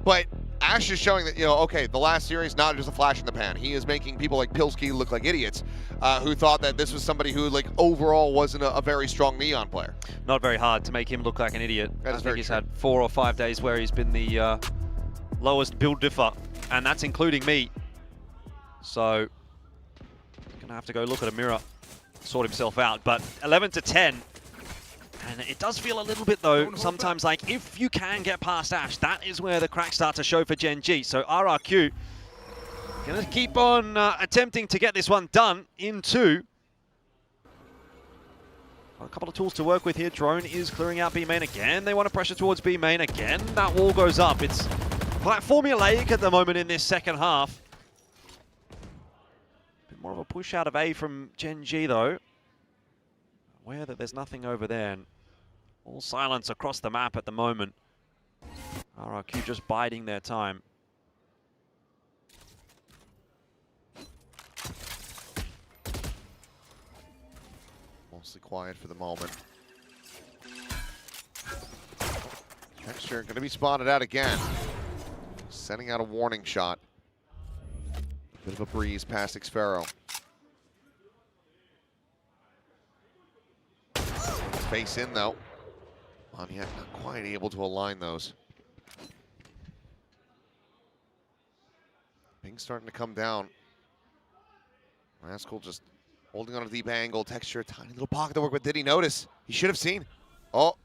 But Ash is showing that, you know, okay, the last series, not just a flash in the pan. He is making people like Pilsky look like idiots who thought that this was somebody who, like, overall wasn't a very strong Neon player. Not very hard to make him look like an idiot. I think he's had 4 or 5 days where he's been the lowest build differ, and that's including me. So, gonna have to go look at a mirror, sort himself out. But 11 to 10. And it does feel a little bit, though, sometimes like if you can get past Ash, that is where the cracks start to show for Gen G. So RRQ going to keep on attempting to get this one done in 2. Got a couple of tools to work with here. Drone is clearing out B main again. They want to pressure towards B main again. That wall goes up. It's quite formulaic at the moment in this second half. Bit more of a push out of A from Gen G, though. Aware that there's nothing over there, and all silence across the map at the moment. RRQ just biding their time. Mostly quiet for the moment. Texture going to be spotted out again. Sending out a warning shot. Bit of a breeze past Xfero. Face in though. Onyet not quite able to align those. Ping's starting to come down. Rascal just holding on a deep angle. Texture, tiny little pocket to work with. Did he notice? He should have seen. Oh,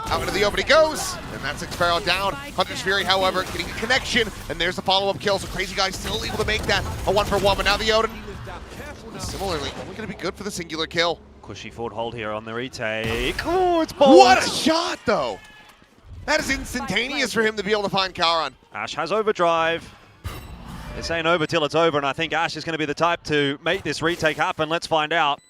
out into the open he goes. And that's Xfero down. Hunter's Fury, however, getting a connection. And there's the follow-up kill. So Crazy Guy still able to make that a 1-for-1. But now the Odin, similarly, only going to be good for the singular kill. Cushy forward hold here on the retake. Oh, it's bold. What a shot, though. That is instantaneous for him to be able to find Karan. Ash has overdrive. This ain't over till it's over, and I think Ash is going to be the type to make this retake happen. Let's find out.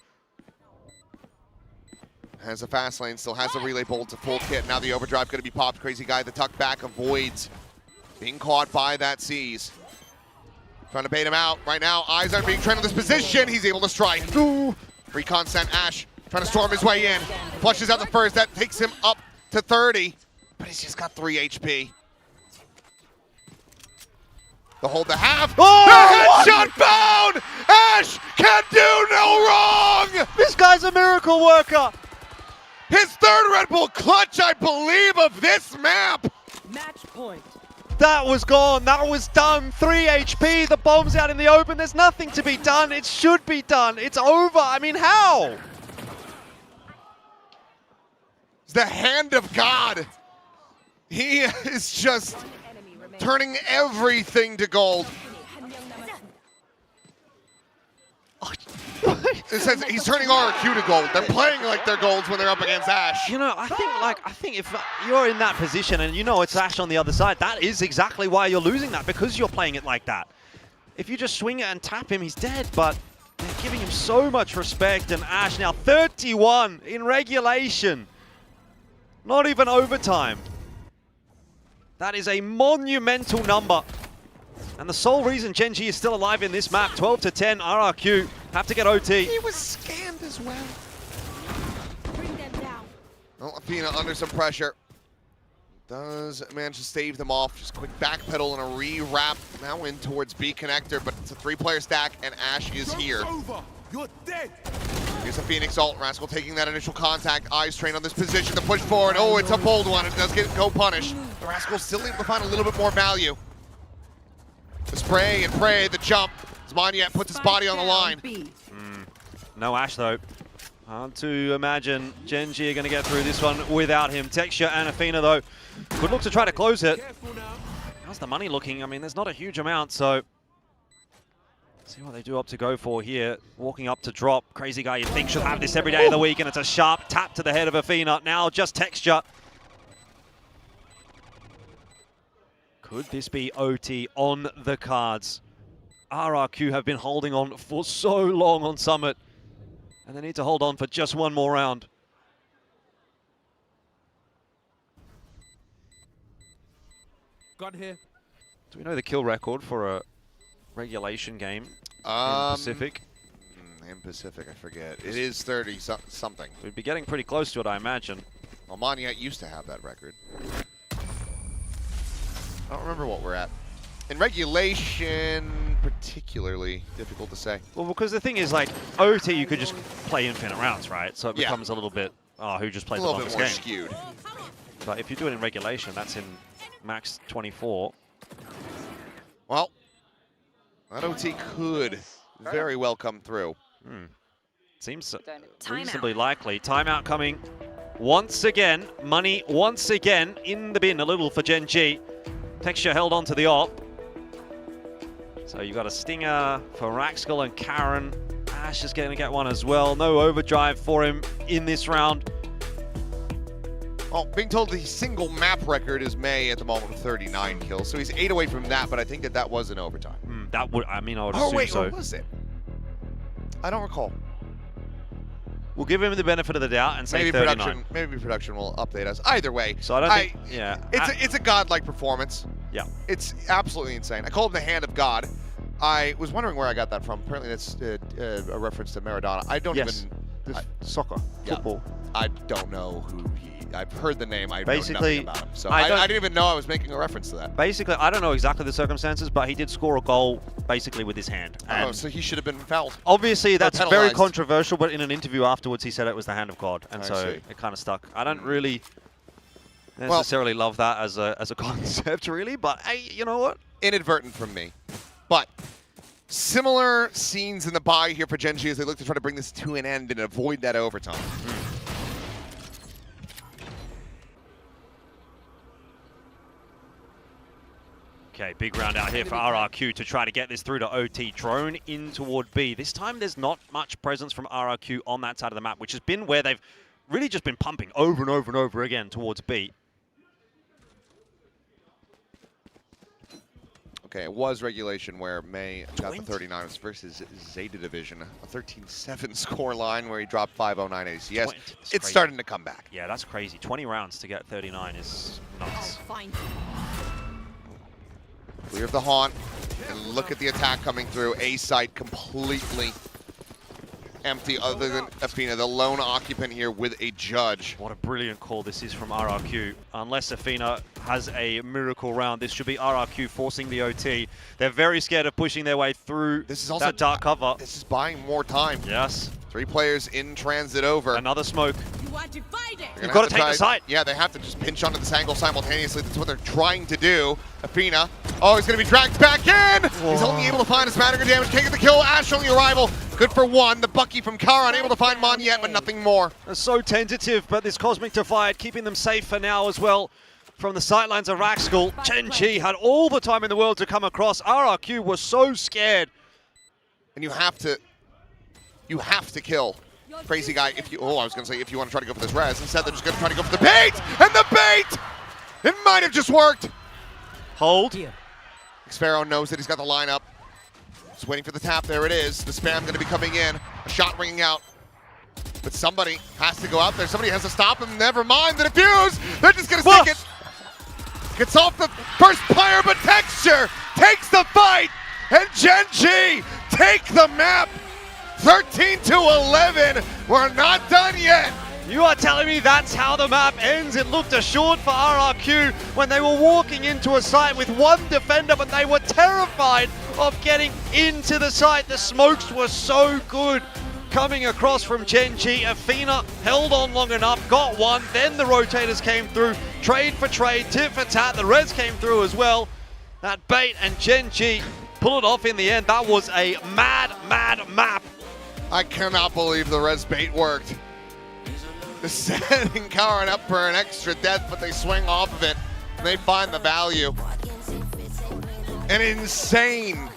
Has a fast lane, still has a relay bolt to full kit. Now the overdrive going to be popped. Crazy Guy, the tuck back, avoids being caught by that C's. Trying to bait him out. Right now, eyes aren't being trained in this position. He's able to strike. Ooh. Recon sent Ash, trying to storm his way in. Flushes out the first, that takes him up to 30. But he's just got 3 HP. The hold the half. Oh, the headshot found! Ash can do no wrong! This guy's a miracle worker. His 3rd Red Bull clutch, I believe, of this map. Match point. That was gone. That was done. 3 HP. The bomb's out in the open. There's nothing to be done. It should be done. It's over. I mean, how? It's the hand of God. He is just turning everything to gold. It says he's turning RRQ to gold. They're playing like they're golds when they're up against Ash. You know, I think if you're in that position and you know it's Ash on the other side, that is exactly why you're losing that, because you're playing it like that. If you just swing it and tap him, he's dead, but they're giving him so much respect, and Ash now 31 in regulation. Not even overtime. That is a monumental number. And the sole reason Gen G is still alive in this map, 12-10, RRQ, have to get OT. He was scammed as well. Well, Athena under some pressure. Does manage to stave them off. Just quick backpedal and a re-wrap. Now in towards B connector, but it's a 3-player stack, and Ash is here. You're dead. Here's a Phoenix ult. Rascal taking that initial contact. Eyes trained on this position to push forward. Oh, it's a bold one. It does get go punished. The Rascal still able to find a little bit more value. The spray and pray, the jump. Zmaniak puts his body on the line. No Ash though. Hard to imagine Gen G are going to get through this one without him. Texture and Athena though could look to try to close it. How's the money looking? I mean, there's not a huge amount, so see what they do up to go for here. Walking up to drop. Crazy guy you think should have this every day of the week, and it's a sharp tap to the head of Athena. Now just Texture. Could this be OT on the cards? RRQ have been holding on for so long on Summit, and they need to hold on for just one more round. Gun here. Do we know the kill record for a regulation game in Pacific? In Pacific, I forget. It is 30 something. We'd be getting pretty close to it, I imagine. Well, Maniat used to have that record. I don't remember what we're at. In regulation, particularly difficult to say. Well, because the thing is, like, OT, you could just play infinite rounds, right? So it becomes a little bit, who just plays the longest game? Skewed. But if you do it in regulation, that's in max 24. Well, that OT could very well come through. Seems reasonably likely. Timeout coming once again. Money once again in the bin a little for Gen G. Texture held on to the op. So you've got a stinger for Raxkel and Karen. Ash is going to get one as well. No overdrive for him in this round. Well, being told the single map record is May at the moment with 39 kills. So he's 8 away from that, but I think that was in overtime. That would, I mean, I would assume so. What was it? I don't recall. We'll give him the benefit of the doubt and say maybe 39. Maybe production will update us. Either way, so I don't think, yeah, it's a godlike performance. Yeah, it's absolutely insane. I call him the hand of God. I was wondering where I got that from. Apparently, that's a reference to Maradona. I don't even soccer, football. I don't know who he. I've heard the name. I know nothing about him. So I didn't even know I was making a reference to that. Basically, I don't know exactly the circumstances, but he did score a goal basically with his hand. Oh, so he should have been fouled. Obviously, that's very controversial, but in an interview afterwards, he said it was the hand of God, and so it kind of stuck. I don't really necessarily love that as a concept, really, but hey, you know what? Inadvertent from me. But similar scenes in the bye here for Gen G as they look to try to bring this to an end and avoid that overtime. Okay, big round out here for RRQ to try to get this through to OT. Drone in toward B. This time there's not much presence from RRQ on that side of the map, which has been where they've really just been pumping over and over and over again towards B. Okay, it was regulation where May got the 39 versus Zeta Division, a 13-7 score line where he dropped 509 ACS. It's starting to come back. Yeah, that's crazy. 20 rounds to get 39 is nuts. Clear of the haunt, and look at the attack coming through. A site completely empty other than Athena, the lone occupant here with a judge. What a brilliant call this is from RRQ. Unless Athena has a miracle round, this should be RRQ forcing the OT. They're very scared of pushing their way through that dark cover. This is buying more time. Yes. 3 players in transit over. Another smoke. You've got to take the site. Yeah, they have to just pinch onto this angle simultaneously. That's what they're trying to do. Athena. Oh, he's going to be dragged back in. Whoa. He's only able to find his Manager damage, taking the kill. Ash on the arrival. Good for one. The Bucky from Kara unable to find Mon yet, but nothing more. They're so tentative, but this Cosmic Divide keeping them safe for now as well. From the sidelines of Rack School, Gen.G had all the time in the world to come across. RRQ was so scared. And you have to kill Crazy Guy if you, I was going to say if you want to try to go for this res. Instead, they're just going to try to go for the bait! And the bait! It might have just worked. Hold. Xpharaoh knows that he's got the lineup. Just waiting for the tap. There it is. The spam going to be coming in. A shot ringing out. But somebody has to go out there. Somebody has to stop him. Never mind the defuse. They're just going to stick it. Gets off the first player, but Texture takes the fight. And Gen.G take the map. 13-11. We're not done yet. You are telling me that's how the map ends? It looked assured for RRQ when they were walking into a site with one defender, but they were terrified of getting into the site. The smokes were so good coming across from Gen.G. Athena held on long enough, got one, then the rotators came through, trade for trade, tit for tat, the res came through as well. That bait and Gen.G pull it off in the end. That was a mad, mad map. I cannot believe the res bait worked. Setting Karen up for an extra death, but they swing off of it. And they find the value. An insane,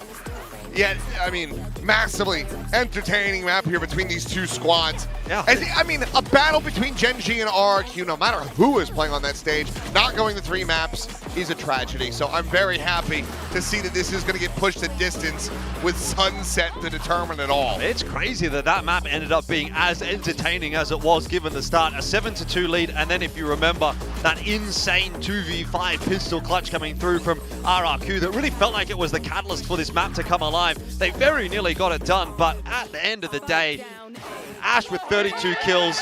yet, I mean, massively entertaining map here between these two squads. Yeah. I mean, a battle between Gen.G and RRQ, no matter who is playing on that stage, not going the 3 maps is a tragedy. So I'm very happy to see that this is going to get pushed a distance with Sunset to determine it all. It's crazy that that map ended up being as entertaining as it was given the start. A 7-2 lead, and then if you remember, that insane 2v5 pistol clutch coming through from RRQ that really felt like it was the catalyst for this map to come alive. They very nearly got it done, but at the end of the day, Ash with 32 kills,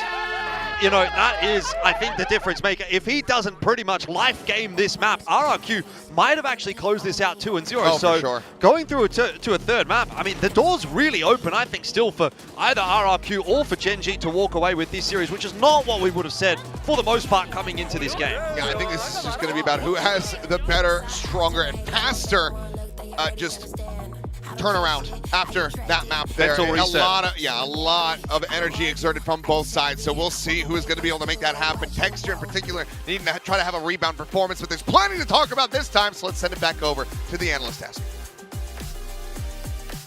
you know, that is, I think, the difference maker. If he doesn't pretty much life game this map, RRQ might have actually closed this out 2-0. Oh, so for sure. Going through to a third map, I mean, the door's really open, I think, still for either RRQ or for Gen.G to walk away with this series, which is not what we would have said for the most part coming into this game. Yeah, I think this is just going to be about who has the better, stronger, and faster just turnaround after that map there. Mental reset. A lot of energy exerted from both sides. So we'll see who is going to be able to make that happen. Texture in particular needing to try to have a rebound performance, but there's plenty to talk about this time. So let's send it back over to the analyst desk.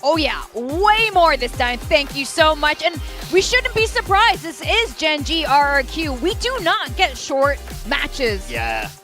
Oh yeah, way more this time. Thank you so much. And we shouldn't be surprised. This is Gen.G RRQ. We do not get short matches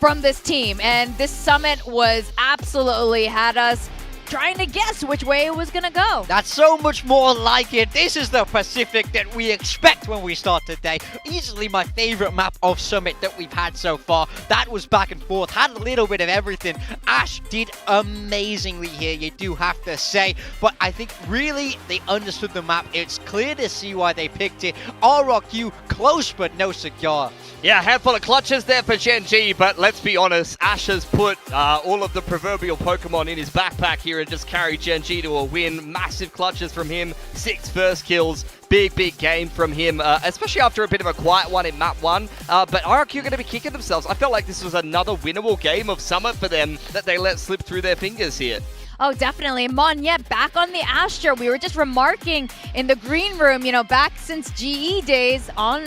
from this team. And this summit was absolutely had us trying to guess which way it was gonna go. That's so much more like it. This is the Pacific that we expect when we start today. Easily my favorite map of Summit that we've had so far. That was back and forth, had a little bit of everything. Ash did amazingly here, you do have to say. But I think really they understood the map. It's clear to see why they picked it. RRQ close but no cigar. Yeah, a handful of clutches there for Gen.G, but let's be honest, Ash has put all of the proverbial Pokemon in his backpack here and just carried Gen.G to a win. Massive clutches from him, 6 first kills, big game from him, especially after a bit of a quiet one in map 1. But RRQ are going to be kicking themselves. I felt like this was another winnable game of Summit for them that they let slip through their fingers here. Oh, definitely. Monyet back on the Astra. We were just remarking in the green room, you know, back since GE days on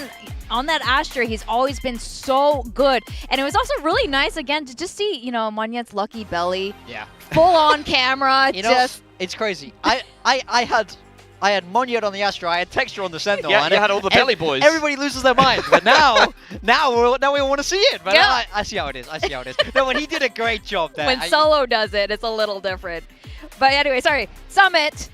that Astra, he's always been so good. And it was also really nice, again, to just see, you know, Monyet's lucky belly. Yeah. Full on camera. You know, it's crazy. I had Monyet on the Astra, I had Texture on the Sentinel. Yeah, you had all the belly boys. Everybody loses their mind. But now we want to see it. But Yeah. I see how it is. No, but he did a great job there. When Solo does it, it's a little different. But anyway, sorry. Summit,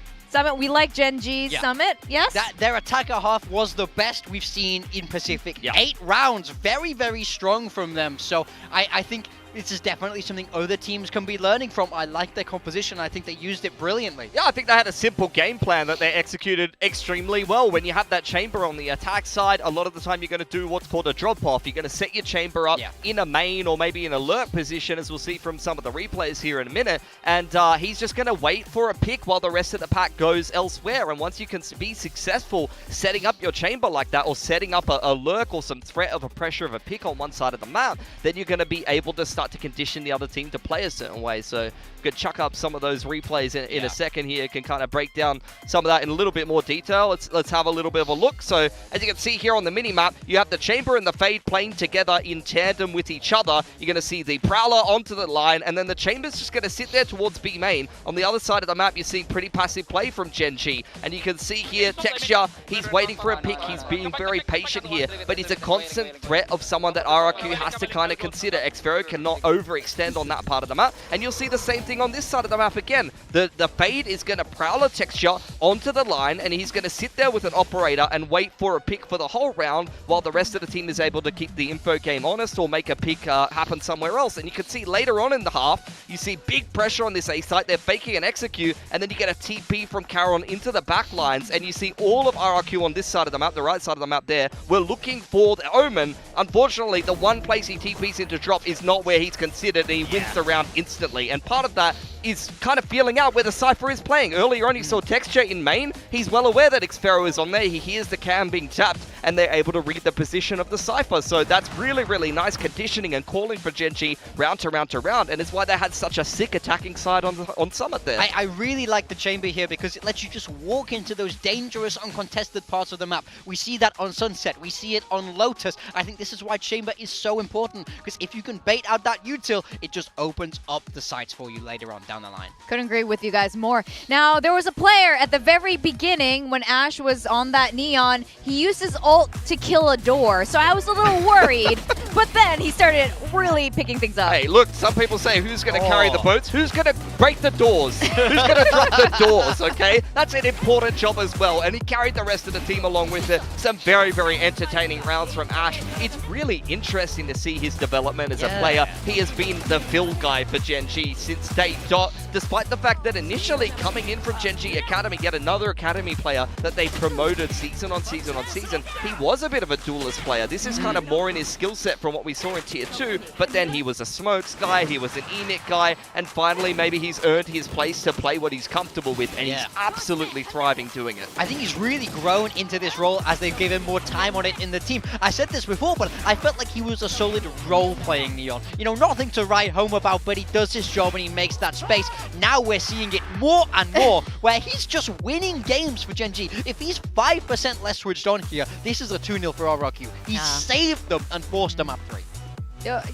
we like Gen.G Summit, yes? Their attacker half was the best we've seen in Pacific. Yeah. 8 rounds, very, very strong from them. So I think this is definitely something other teams can be learning from. I like their composition. I think they used it brilliantly. Yeah, I think they had a simple game plan that they executed extremely well. When you have that chamber on the attack side, a lot of the time you're going to do what's called a drop-off. You're going to set your chamber up in a main or maybe in a lurk position, as we'll see from some of the replays here in a minute, and he's just going to wait for a pick while the rest of the pack goes elsewhere. And once you can be successful setting up your chamber like that, or setting up a lurk or some threat of a pressure of a pick on one side of the map, then you're going to be able to start to condition the other team to play a certain way. So could chuck up some of those replays in a second here, can kind of break down some of that in a little bit more detail. Let's have a little bit of a look. So as you can see here on the mini-map, you have the chamber and the fade playing together in tandem with each other. You're going to see the prowler onto the line, and then the chamber's just going to sit there towards B main. On the other side of the map, you're seeing pretty passive play from Gen.G, and you can see here Texture, he's waiting for a pick, he's being very patient here, but he's a constant threat of someone that RRQ has to kind of consider. Xfero cannot overextend on that part of the map, and you'll see the same thing on this side of the map again. The fade is going to prowler Texture onto the line, and he's going to sit there with an operator and wait for a pick for the whole round, while the rest of the team is able to keep the info game honest or make a pick happen somewhere else. And you can see later on in the half, you see big pressure on this A site. They're faking an execute, and then you get a TP from Caron into the back lines, and you see all of RRQ on this side of the map, the right side of the map there. We're looking for the Omen. Unfortunately, the one place he TPs into drop is not where he's considered, and he wins the round instantly. And part of that is kind of feeling out where the Cypher is playing. Earlier on, you saw Texture in main. He's well aware that Xfero is on there. He hears the cam being tapped, and they're able to read the position of the Cypher. So that's really, really nice conditioning and calling for Gen.G round to round to round, and it's why they had such a sick attacking side on Summit there. I really like the chamber here because it lets you just walk into those dangerous, uncontested parts of the map. We see that on Sunset. We see it on Lotus. I think this is why chamber is so important, because if you can bait out that util, it just opens up the sites for you later on down the line. Couldn't agree with you guys more. Now, there was a player at the very beginning when Ash was on that Neon. He used his ult to kill a door, so I was a little worried, but then he started really picking things up. Hey, look, some people say, who's going to carry the boats? Who's going to break the doors? Who's going to drop the doors, okay? That's an important job as well, and he carried the rest of the team along with it. Some very, very entertaining rounds from Ash. It's really interesting to see his development as a player. He has been the fill guy for Gen.G since day dot, despite the fact that initially coming in from Gen.G Academy, yet another Academy player that they promoted season on season on season, he was a bit of a duelist player. This is kind of more in his skill set from what we saw in Tier 2, but then he was a smokes guy, he was an Enix guy, and finally maybe he's earned his place to play what he's comfortable with, and he's absolutely thriving doing it. I think he's really grown into this role as they've given more time on it in the team. I said this before, but I felt like he was a solid role-playing Neon. You know, nothing to write home about, but he does his job and he makes that space. Now we're seeing it more and more, where he's just winning games for Gen.G. If he's 5% less switched on here, this is a 2-0 for RRQ. He saved them and forced them up 3.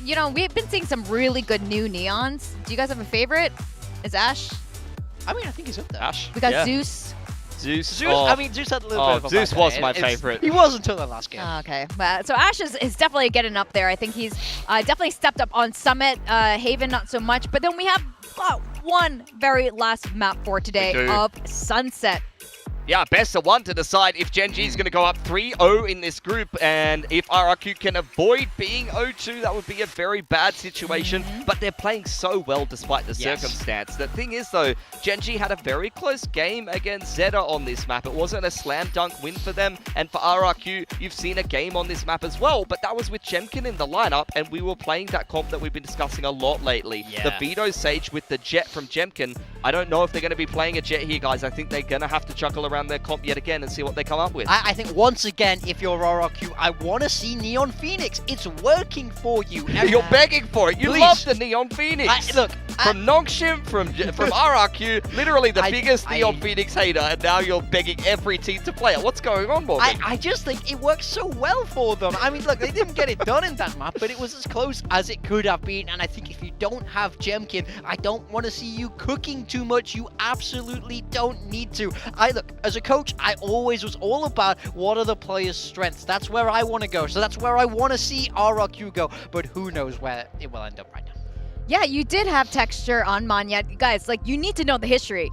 You know, we've been seeing some really good new Neons. Do you guys have a favorite? Is Ash? I mean, I think he's up there. Ash? We got Zeus. Zeus. I mean, Zeus had a little bit of a Zeus bad was day. my favorite. He was until the last game. Okay, so Ash is definitely getting up there. I think he's definitely stepped up on Summit. Haven, not so much. But then we have one very last map for today of Sunset. Yeah, best of one to decide if Gen.G is going to go up 3-0 in this group, and if RRQ can avoid being 0-2, that would be a very bad situation, but they're playing so well despite the circumstance. The thing is, though, Gen.G had a very close game against Zeta on this map. It wasn't a slam dunk win for them, and for RRQ, you've seen a game on this map as well, but that was with Jemkin in the lineup, and we were playing that comp that we've been discussing a lot lately. The Vito Sage with the Jet from Jemkin. I don't know if they're going to be playing a Jet here, guys. I think they're going to have to chuckle around their comp yet again and see what they come up with. I think once again, if you're RRQ, I want to see Neon Phoenix. It's working for you. You're begging for it. You Please. love the Neon Phoenix. Look, from Nongshim, from RRQ, literally the biggest Neon Phoenix hater, and now you're begging every team to play it. What's going on, Morgan? I just think it works so well for them. I mean, look, they didn't get it done in that map, but it was as close as it could have been. And I think if you don't have Jemkin, I don't want to see you cooking too much. You absolutely don't need to. Look, as a coach, I always was all about what are the players' strengths. That's where I want to go. So that's where I want to see RRQ go. But who knows where it will end up right now. Yeah, you did have Texture on Manya. Guys, like, you need to know the history.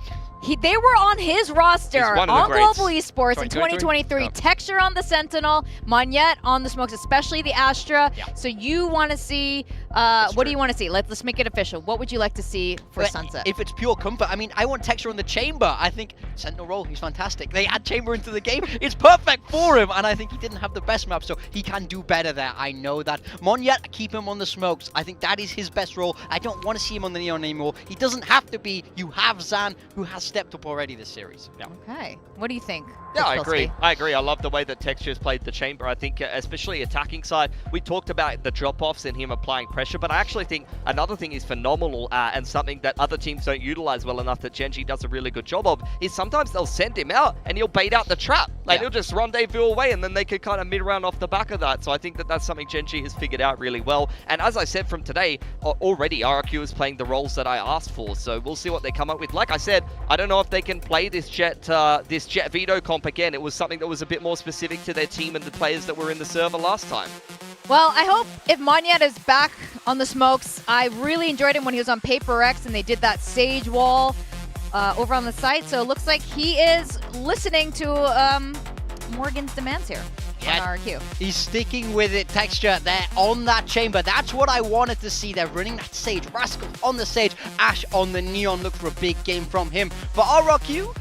They were on his roster He's one of the on greats. Global Esports in 2023. Yeah. Texture on the Sentinel, Monette on the Smokes, especially the Astra. Yeah. So you want to see, what do you want to see? Let's make it official. What would you like to see for But Sunset? If it's pure comfort, I mean, I want Texture on the Chamber. I think Sentinel role, he's fantastic. They add Chamber into the game. It's perfect for him, and I think he didn't have the best map, so he can do better there. I know that. Monette, keep him on the Smokes. I think that is his best role. I don't want to see him on the Neon anymore. He doesn't have to be. You have Zan, who has stepped up already this series. Yeah. Okay. What do you think? Yeah, I Coach agree. Pilsky? I agree. I love the way that Texture's played the Chamber. I think, especially attacking side, we talked about the drop-offs and him applying pressure, but I actually think another thing is phenomenal and something that other teams don't utilize well enough that Gen G does a really good job of is sometimes they'll send him out and he'll bait out the trap. Like, he'll just rendezvous away and then they could kind of mid-round off the back of that. So I think that that's something Gen G has figured out really well. And as I said from today, already RRQ is playing the roles that I asked for. So we'll see what they come up with. Like I said, I don't know if they can play this Jet Veto comp again. It was something that was a bit more specific to their team and the players that were in the server last time. Well, I hope if Monette is back on the Smokes, I really enjoyed him when he was on PRX and they did that Sage wall over on the site. So it looks like he is listening to Morgan's demands here on RRQ. He's sticking with it. Texture, they're on that Chamber. That's what I wanted to see. They're running that Sage. Rascal on the Sage. Ash on the Neon. Look for a big game from him. For RRQ,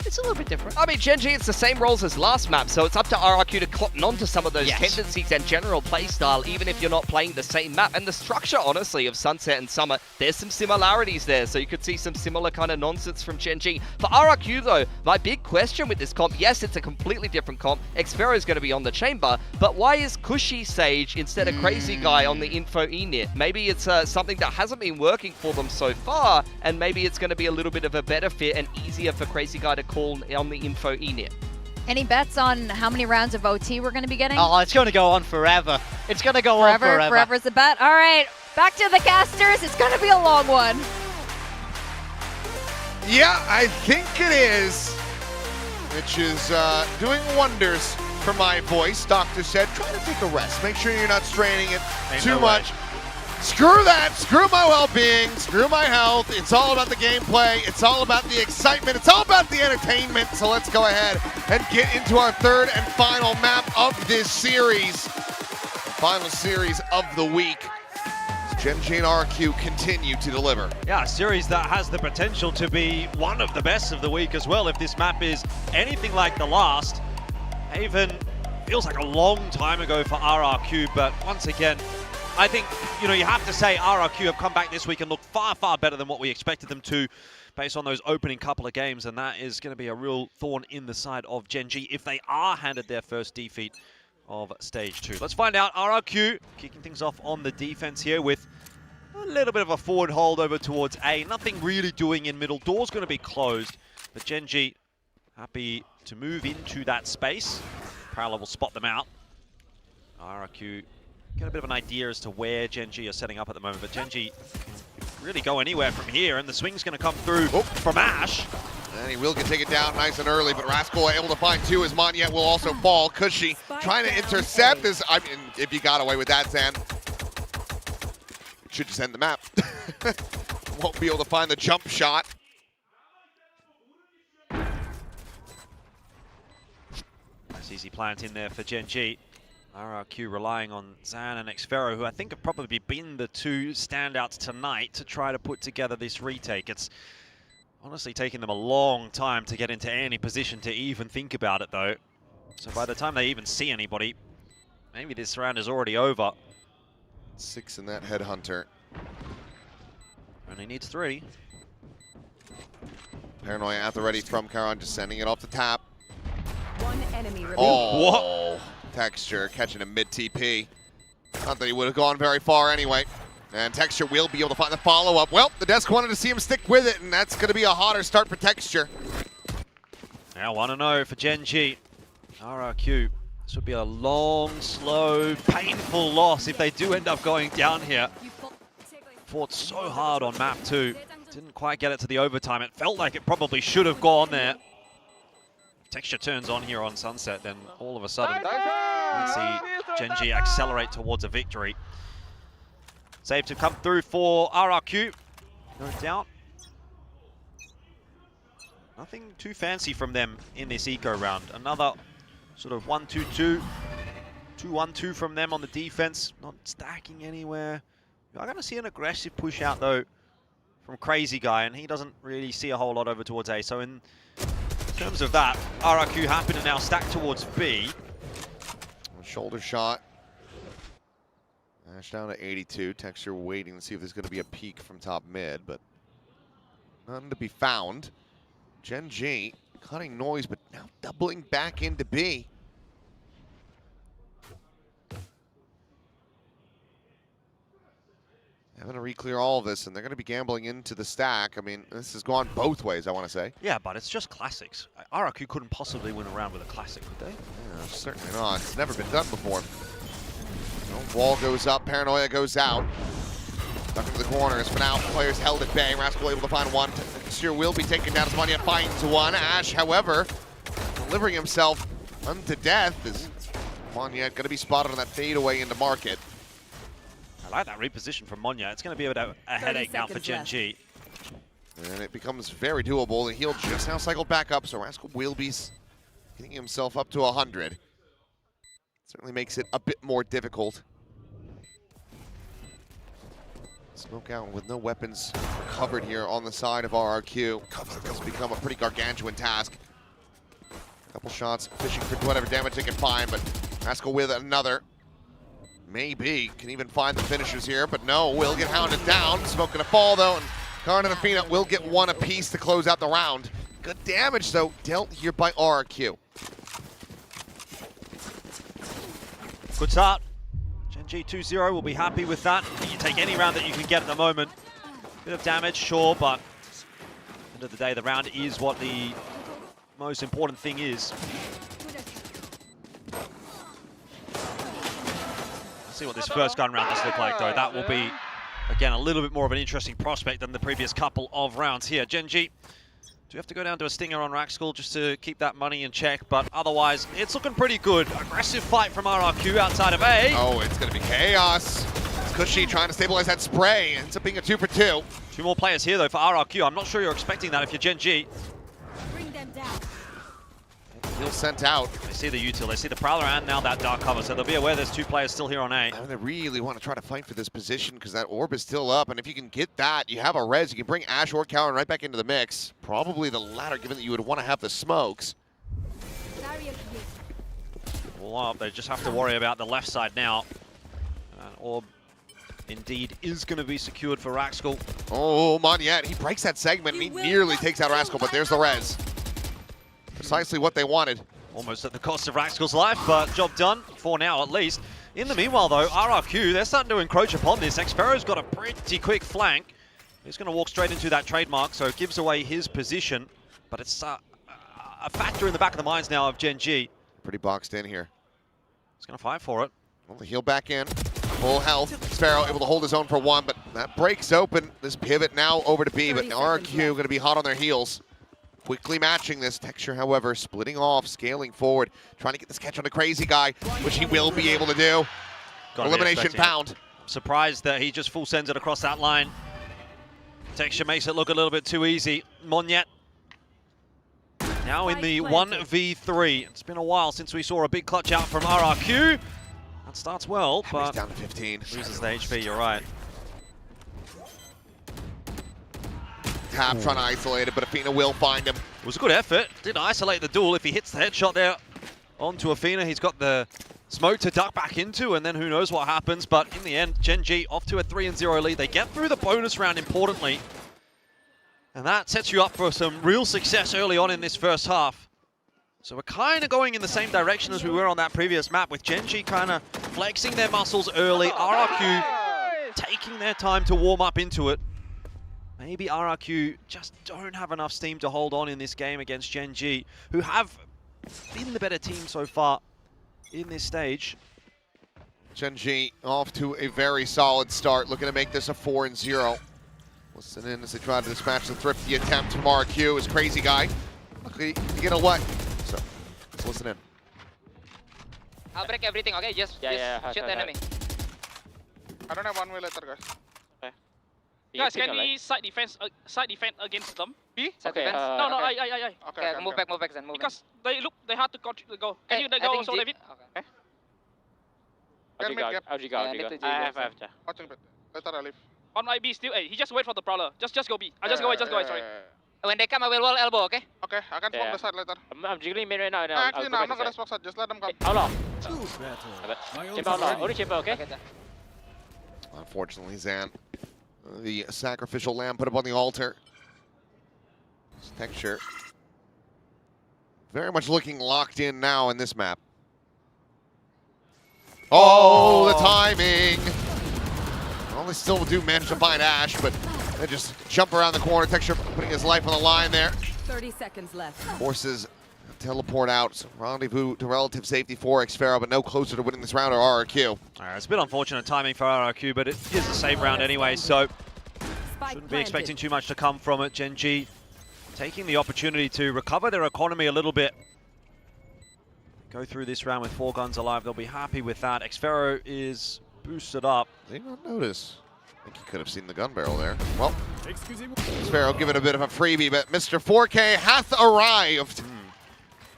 it's a little bit different. I mean, Gen G, it's the same roles as last map, so it's up to RRQ to cotton on to some of those tendencies and general playstyle, even if you're not playing the same map. And the structure, honestly, of Sunset and Summer, there's some similarities there, so you could see some similar kind of nonsense from Gen G. For RRQ, though, my big question with this comp, yes, it's a completely different comp. Xfero is going to be on the Chamber, but why is Cushy Sage instead of Crazy Guy on the Info Enit? Maybe it's something that hasn't been working for them so far, and maybe it's going to be a little bit of a better fit and easier for Crazy Guy to call on the Info Enit. Any bets on how many rounds of OT we're going to be getting? Oh, it's going to go on forever. It's going to go on forever. Forever's the bet. All right, back to the casters. It's going to be a long one. Yeah, I think it is. Which is doing wonders for my voice. Doctor said, try to take a rest. Make sure you're not straining it too much. Screw that. Screw my well-being. Screw my health. It's all about the gameplay. It's all about the excitement. It's all about the entertainment. So let's go ahead and get into our third and final map of this series. Final series of the week. Gen G and RRQ continue to deliver. Yeah, a series that has the potential to be one of the best of the week as well if this map is anything like the last. Haven feels like a long time ago for RRQ, but once again, I think, you know, you have to say RRQ have come back this week and look far, far better than what we expected them to based on those opening couple of games, and that is going to be a real thorn in the side of Gen G if they are handed their first defeat of Stage 2. Let's find out. RRQ kicking things off on the defense here with a little bit of a forward hold over towards A. Nothing really doing in middle. Door's going to be closed, but Gen G happy to move into that space. Parallel will spot them out. RRQ get a bit of an idea as to where Gen G are setting up at the moment, but Gen G can really go anywhere from here, and the swing's going to come through from Ash. And he will get take it down nice and early, but Rascal able to find two as Monette will also fall. Cushy trying to intercept this. I mean, if you got away with that, Zan, it should just end the map. Won't be able to find the jump shot. Nice easy plant in there for Gen G. RRQ relying on Zan and Xfero, who I think have probably been the two standouts tonight to try to put together this retake. It's honestly taken them a long time to get into any position to even think about it, though. So by the time they even see anybody, maybe this round is already over. 6 in that headhunter. Only needs 3. Paranoia at the ready from Caron, just sending it off the tap. One enemy remaining. Oh, what? Texture catching a mid TP. Not that he would have gone very far anyway. And Texture will be able to find the follow-up. Well, the desk wanted to see him stick with it, and that's going to be a hotter start for Texture. Now 1-0 for Gen G. RRQ. This would be a long, slow, painful loss if they do end up going down here. Fought so hard on map 2. Didn't quite get it to the overtime. It felt like it probably should have gone there. Texture turns on here on Sunset, then all of a sudden, let's see Gen G accelerate towards a victory. Save to come through for RRQ. No doubt. Nothing too fancy from them in this eco round. Another sort of 1-2-2. 2-1-2 from them on the defense. Not stacking anywhere. We are going to see an aggressive push out, though, from Crazy Guy, and he doesn't really see a whole lot over towards A. So in terms of that, RRQ happy to now stack towards B. Shoulder shot. Ash down to 82. Texture waiting to see if there's going to be a peek from top mid, but none to be found. Gen G cutting noise, but now doubling back into B. Having to re-clear all of this, and they're going to be gambling into the stack. I mean, this has gone both ways, I want to say. Yeah, but it's just classics. RRQ couldn't possibly win a round with a classic, could they? Yeah, certainly not. It's never been done before. No, wall goes up, Paranoia goes out. Stuck into the corners. For now, players held at bay. Rascal able to find one. Texture will be taken down as Monya finds one. Ash, however, delivering himself unto death as Monya going to be spotted on that fadeaway into market. I like that reposition from Monya. It's going to be a headache now for Gen G. And it becomes very doable. The heal just now cycled back up, so Rascal will be getting himself up to 100. Certainly makes it a bit more difficult. Smoke out with no weapons recovered here on the side of RRQ. It's become a pretty gargantuan task. A couple shots, fishing for whatever damage they can find, but Rascal with another. Maybe can even find the finishers here, but no, will get hounded down. Smoke gonna fall though, and Karn and Athena will get one apiece to close out the round. Good damage though, dealt here by RRQ. Good start. Gen G 2-0 will be happy with that. You take any round that you can get at the moment. Bit of damage, sure, but at the end of the day, the round is what the most important thing is. See what this first gun round does look like, though. That will be, again, a little bit more of an interesting prospect than the previous couple of rounds here. Gen G, do you have to go down to a stinger on Raxkull just to keep that money in check? But otherwise, it's looking pretty good. Aggressive fight from RRQ outside of A. Oh, it's going to be chaos. It's Cushy trying to stabilize that spray. Ends up being a 2-for-2. Two more players here, though, for RRQ. I'm not sure you're expecting that if you're Gen G. Bring them down. He'll sent out. They see the util, they see the Prowler, and now that dark cover, so they'll be aware there's two players still here on A. And they really want to try to fight for this position because that orb is still up, and if you can get that, you have a res. You can bring Ash or Cowan right back into the mix. Probably the latter, given that you would want to have the smokes. Well, they just have to worry about the left side now. Orb indeed is going to be secured for Raxkull. Oh, Monyet, he breaks that segment, and he nearly takes out Rascal, but there's the res. Precisely what they wanted. Almost at the cost of Raxkull's life, but job done, for now at least. In the meanwhile though, RRQ, they're starting to encroach upon this. Xpero's got a pretty quick flank. He's going to walk straight into that trademark, so it gives away his position. But it's a factor in the back of the minds now of Gen G. Pretty boxed in here. He's going to fight for it. Well, the heal back in. Full health. Sparrow able to hold his own for one, but that breaks open. This pivot now over to B, but RRQ going to be hot on their heels. Quickly matching this. Texture, however, splitting off, scaling forward, trying to get this catch on the Crazy Guy, which he will be able to do. Elimination pound. I'm surprised that he just full sends it across that line. Texture makes it look a little bit too easy. Monyet now in the 1v3. It's been a while since we saw a big clutch out from RRQ. That starts well, but down to 15. Loses the HP, you're right. Tap trying to isolate it, but Athena will find him. It was a good effort. Did isolate the duel. If he hits the headshot there onto Athena, he's got the smoke to duck back into, and then who knows what happens. But in the end, Gen G off to a 3-0 lead. They get through the bonus round, importantly. And that sets you up for some real success early on in this first half. So we're kind of going in the same direction as we were on that previous map, with Gen G kind of flexing their muscles early. RRQ taking their time to warm up into it. Maybe RRQ just don't have enough steam to hold on in this game against Gen G, who have been the better team so far in this stage. Gen G off to a very solid start, looking to make this a 4-0. Listen in as they try to dispatch the thrifty attempt from RRQ. His Crazy Guy. Luckily, you get a what? So, let's listen in. I'll break everything, okay? Just shoot the enemy. I don't have one way later, guys. Guys, can we side defense against them? B? Okay. No, I. Okay, move back, Zen, move because they hard to go. Can you go also, David? Okay. Can mid gap. I have. Watching bit. Later I leave. On my B still. Hey, he just wait for the prowler. Just go B. I just go away. Sorry. When they come, I will wall elbow, okay? Okay, I can smoke the side later. I'm jiggling mid right now. Actually, no, I'm not gonna smoke side. Just let them come. Only chamber, okay? Unfortunately, Zan, the sacrificial lamb put up on the altar. This texture very much looking locked in now in this map. Oh, the timing! Well, they still do manage to find Ash, but they just jump around the corner. Texture putting his life on the line there. 30 seconds left. Forces teleport out. Rendezvous to relative safety for Xfero, but no closer to winning this round or RRQ. It's a bit unfortunate timing for RRQ, but it is a save round anyway, so shouldn't be expecting too much to come from it. Gen G taking the opportunity to recover their economy a little bit. Go through this round with 4 guns alive. They'll be happy with that. Xfero is boosted up. Did not notice. I think he could have seen the gun barrel there. Well, Xfero giving a bit of a freebie, but Mr. 4K hath arrived.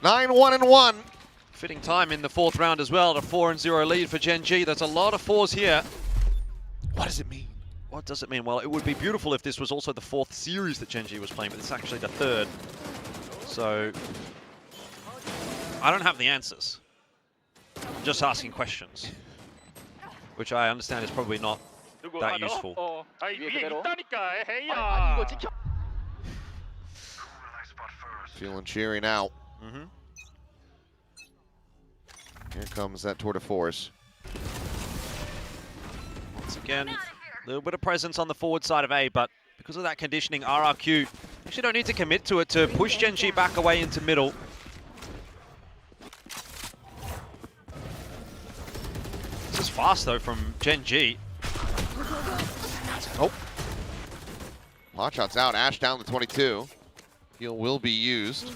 9-1-1. Fitting time in the 4th round as well. A 4-0 lead for Gen G. There's a lot of 4s here. What does it mean? What does it mean? Well, it would be beautiful if this was also the 4th series that Gen G was playing, but it's actually the 3rd. So I don't have the answers. I'm just asking questions, which I understand is probably not that useful. Feeling cheery now. Here comes that tour de force. Once again, a little bit of presence on the forward side of A, but because of that conditioning, RRQ actually don't need to commit to it to push Gen G back away into middle. This is fast though from Gen G. Oh. Pot shots out. Ash down to 22. Heal will be used.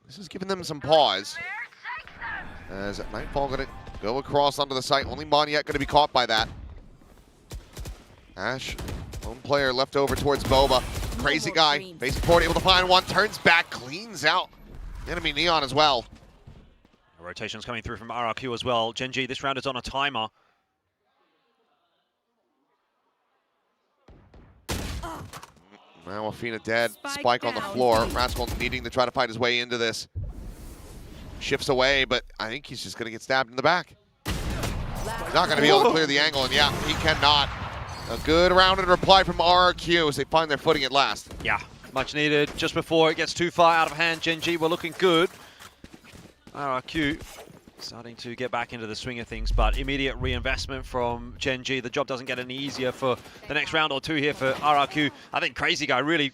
This is giving them some pause. As Nightfall going to go across onto the site. Only Monyet going to be caught by that. Ash, lone player left over towards Boba. Crazy guy. Facing forward, able to find one. Turns back, cleans out enemy Neon as well. Rotations coming through from RRQ as well. Gen G, this round is on a timer. Now Athena dead. Spike on the floor. Rascal needing to try to fight his way into this. Shifts away, but I think he's just going to get stabbed in the back. He's not going to be able to clear the angle, and yeah, he cannot. A good rounded reply from RRQ as they find their footing at last. Yeah, much needed. Just before it gets too far out of hand, Gen G were looking good. RRQ starting to get back into the swing of things, but immediate reinvestment from Gen G. The job doesn't get any easier for the next round or two here for RRQ. I think Crazy Guy really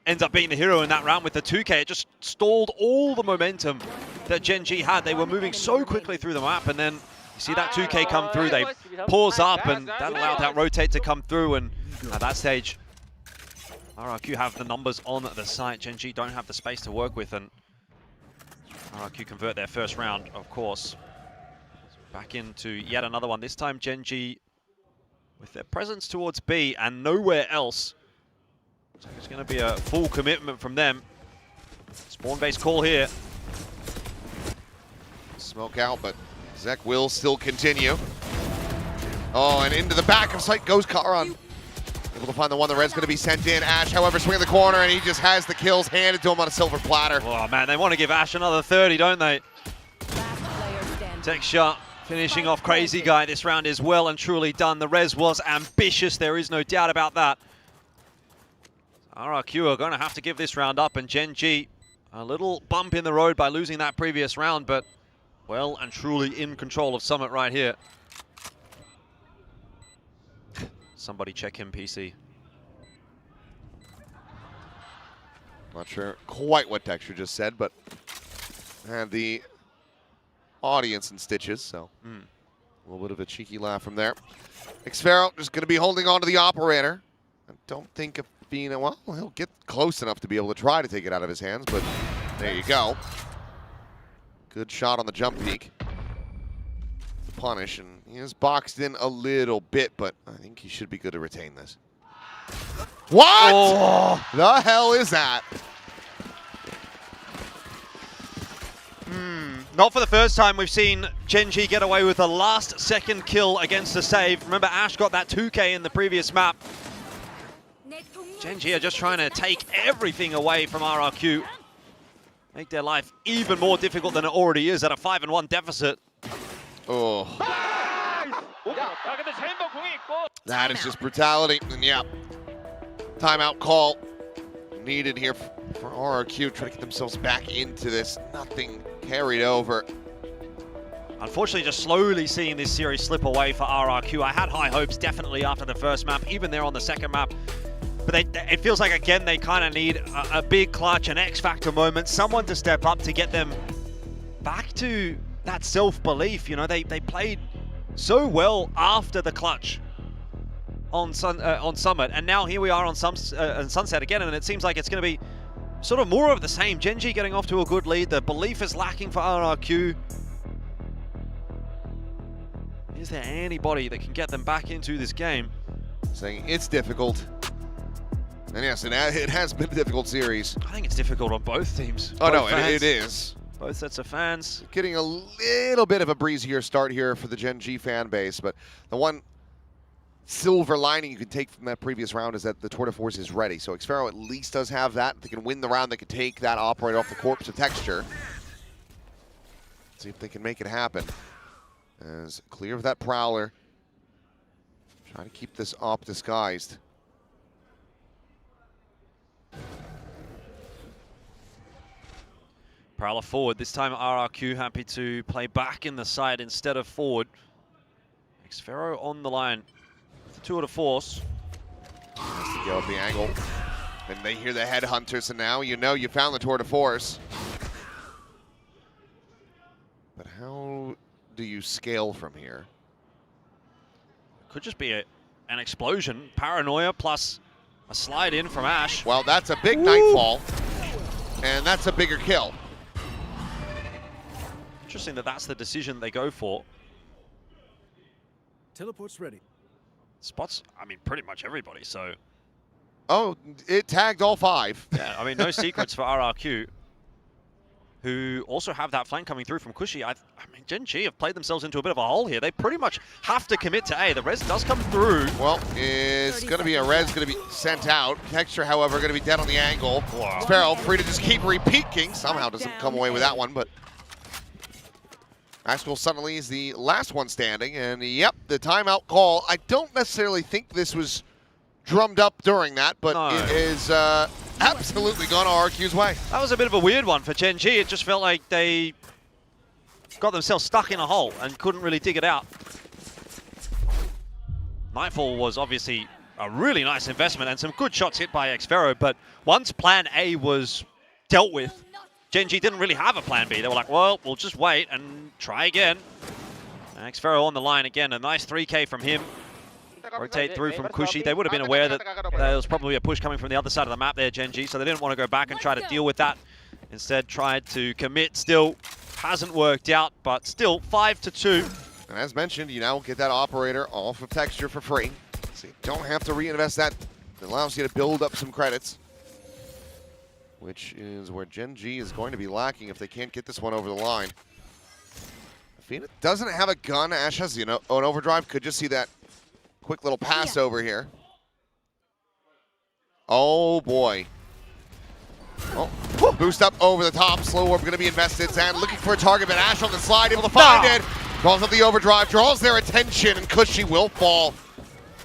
ends up being the hero in that round with the 2K. It just stalled all the momentum that Gen G had. They were moving so quickly through the map, and then you see that 2K come through. They pause up, and that allowed that rotate to come through, and at that stage, RRQ have the numbers on the site. Gen G don't have the space to work with, and RRQ convert their first round, of course. Back into yet another one. This time Gen G with their presence towards B and nowhere else. So it's going to be a full commitment from them. Spawn-based call here. Smoke out, but Zek will still continue. Oh, and into the back of sight goes Karan. Able to find the one. The red's going to be sent in. Ash, however, swinging the corner, and he just has the kills handed to him on a silver platter. Oh, man, they want to give Ash another 30, don't they? Tech shot finishing off Crazy Guy. This round is well and truly done. The res was ambitious. There is no doubt about that. RRQ are going to have to give this round up, and Gen G a little bump in the road by losing that previous round, but well and truly in control of Summit right here. Somebody check him, PC. Not sure quite what Texture just said, but had the audience in stitches, so a little bit of a cheeky laugh from there. Xfero just going to be holding on to the operator. I don't think Athena, well, he'll get close enough to be able to try to take it out of his hands, but there you go. Good shot on the jump peak. Punish, and he is boxed in a little bit, but I think he should be good to retain this. What? Oh. The hell is that? Not for the first time we've seen Gen.G get away with a last-second kill against a save. Remember, Ash got that 2K in the previous map. Gen.G are just trying to take everything away from RRQ. Make their life even more difficult than it already is at a 5-1 deficit. Oh. That is just brutality. And yeah, timeout call needed here for RRQ, trying to get themselves back into this. Nothing carried over. Unfortunately, just slowly seeing this series slip away for RRQ. I had high hopes definitely after the first map, even there on the second map. But it feels like, again, they kind of need a big clutch, an X-factor moment, someone to step up to get them back to that self-belief. You know, they played so well after the clutch on Summit, and now here we are on Sunset again, and it seems like it's going to be sort of more of the same. Gen.G getting off to a good lead. The belief is lacking for RRQ. Is there anybody that can get them back into this game? Saying it's difficult. And yes, it has been a difficult series. I think it's difficult on both teams. Oh, both no, fans. it is. Both sets of fans. Getting a little bit of a breezier start here for the Gen.G fan base, but the one silver lining you can take from that previous round is that the Tour de Force is ready. So Xfero at least does have that. If they can win the round, they can take that operator off the corpse of Texture. See if they can make it happen. As clear of that Prowler. Trying to keep this op disguised. Prowler forward. This time RRQ happy to play back in the side instead of forward. Xfero on the line. The Tour de Force. Has to go up the angle. And they hear the headhunters, and now you know you found the Tour de Force. But how do you scale from here? Could just be an explosion. Paranoia plus a slide in from Ash. Well, that's a big nightfall. And that's a bigger kill. Interesting that that's the decision they go for. Teleport's ready. Spots, I mean, pretty much everybody, so. Oh, it tagged all 5. Yeah, I mean, no secrets for RRQ, who also have that flank coming through from Cushy. I mean, Gen.G have played themselves into a bit of a hole here. They pretty much have to commit to A. The res does come through. Well, it's going to be a res going to be sent out. Texture, however, going to be dead on the angle. Wow. Sparrow free to just keep repeating. Somehow doesn't come away with that one, but Axel suddenly is the last one standing, and yep, the timeout call. I don't necessarily think this was drummed up during that, but No. it is absolutely gone RRQ's way. That was a bit of a weird one for Gen.G. It just felt like they got themselves stuck in a hole and couldn't really dig it out. Nightfall was obviously a really nice investment and some good shots hit by Xfero, but once plan A was dealt with, Gen.G didn't really have a plan B. They were like, well, we'll just wait and try again. Xfero on the line again, a nice 3K from him. Rotate through from Cushy. They would have been aware that there was probably a push coming from the other side of the map there, Gen.G, so they didn't want to go back and try to deal with that. Instead, tried to commit. Still hasn't worked out, but still 5-2. And as mentioned, you now get that operator off of Texture for free. So you don't have to reinvest that. It allows you to build up some credits, which is where Gen.G is going to be lacking if they can't get this one over the line. Fina doesn't have a gun. Ash has, an overdrive. Could just see that quick little pass over here. Oh, boy. Oh, boost up over the top. Slow orb going to be invested. Zan looking for a target, but Ash on the slide, able to find it. Calls up the overdrive, draws their attention, and Cushy will fall.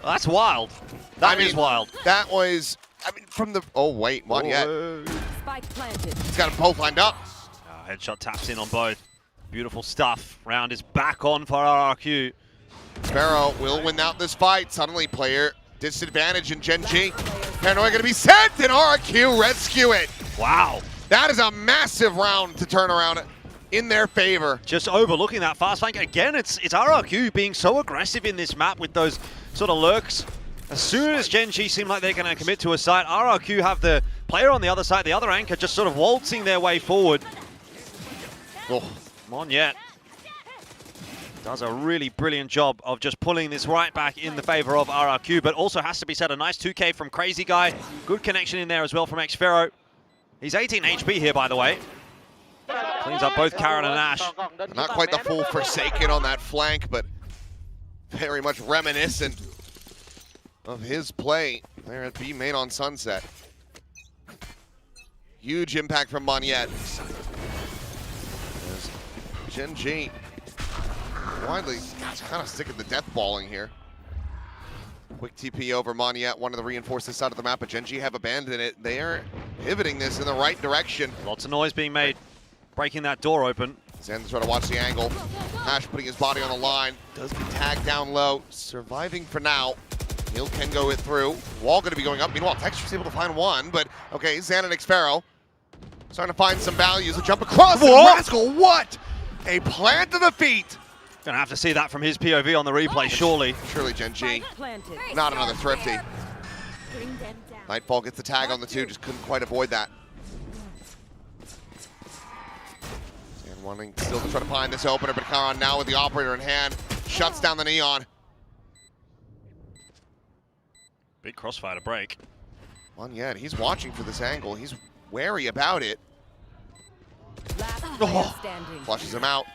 Well, that's wild. That is wild. That was, from the, oh, wait, one yet. Spike planted. He's got them both lined up. Headshot taps in on both. Beautiful stuff. Round is back on for RRQ. Sparrow will win out this fight. Suddenly player disadvantage in Gen.G. Paranoia going to be sent, and RRQ rescue it. Wow. That is a massive round to turn around in their favor. Just overlooking that fast flank. Again, it's RRQ being so aggressive in this map with those sort of lurks. As soon as Gen.G seem like they're going to commit to a site, RRQ have the player on the other side, the other anchor, just sort of waltzing their way forward. Oh. Come on yet. Does a really brilliant job of just pulling this right back in the favor of RRQ, but also has to be said, a nice 2K from Crazy Guy. Good connection in there as well from Xfero. He's 18 HP here, by the way. Cleans up both Karen and Ash. Not quite the full Forsaken on that flank, but very much reminiscent of his play there at B main on Sunset. Huge impact from Moniette. Gen G widely kind of sticking the death balling here. Quick TP over Moniette, wanted to reinforce this side of the map, but Gen G have abandoned it. They are pivoting this in the right direction. Lots of noise being made, breaking that door open. Zen's trying to watch the angle. Ash putting his body on the line. Does get tagged down low. Surviving for now. Heal can go it through. Wall going to be going up. Meanwhile, Texture's able to find one, but okay, Zan and Xfero starting to find some values. A jump across. Rascal, what? A plant to the feet. Gonna have to see that from his POV on the replay, surely. Surely Gen G. Not another Thrifty. Nightfall gets the tag on the 2, just couldn't quite avoid that. And wanting still to try to find this opener, but Karan now with the operator in hand, shuts down the Neon. Big crossfire to break. Moniette, he's watching for this angle. He's wary about it. Flushes him out.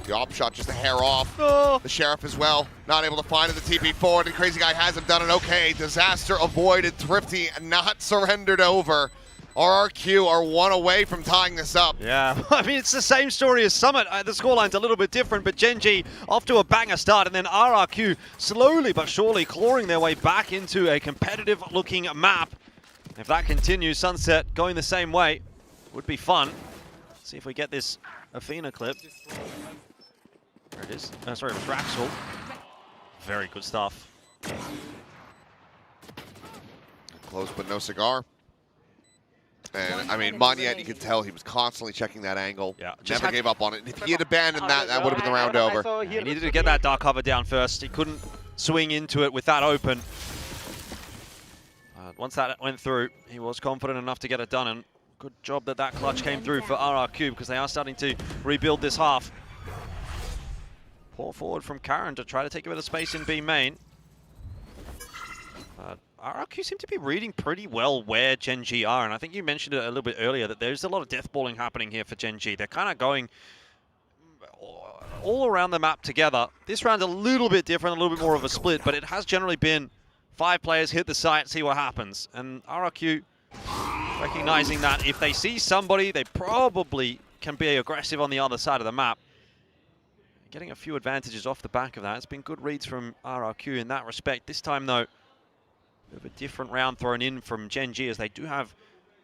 The op shot just a hair off. The Sheriff as well, not able to find it. The TP forward, and Crazy Guy hasn't done it. Okay, disaster avoided. Thrifty not surrendered over. RRQ are one away from tying this up. Yeah, I mean, it's the same story as Summit. The scoreline's a little bit different, but Gen G off to a banger start, and then RRQ slowly but surely clawing their way back into a competitive-looking map. If that continues, Sunset going the same way would be fun. See if we get this Athena clip. There it is. Sorry, it was Raxel. Very good stuff. Close but no cigar. And I mean, Moniette, you could tell he was constantly checking that angle. Yeah, never gave up on it. If he had abandoned that, that would have been the round over. He needed to get that dark cover down first. He couldn't swing into it with that open. Once that went through, he was confident enough to get it done, and good job that that clutch came through for RRQ, because they are starting to rebuild this half. Pour forward from Karen to try to take a bit of space in B main. RRQ seem to be reading pretty well where Gen G are, and I think you mentioned it a little bit earlier that there's a lot of death balling happening here for Gen G. They're kind of going all around the map together. This round's a little bit different, a little bit more of a split, but it has generally been 5 players hit the site, see what happens. And RRQ recognizing that if they see somebody, they probably can be aggressive on the other side of the map. Getting a few advantages off the back of that. It's been good reads from RRQ in that respect. This time, though, a bit of a different round thrown in from Gen G, as they do have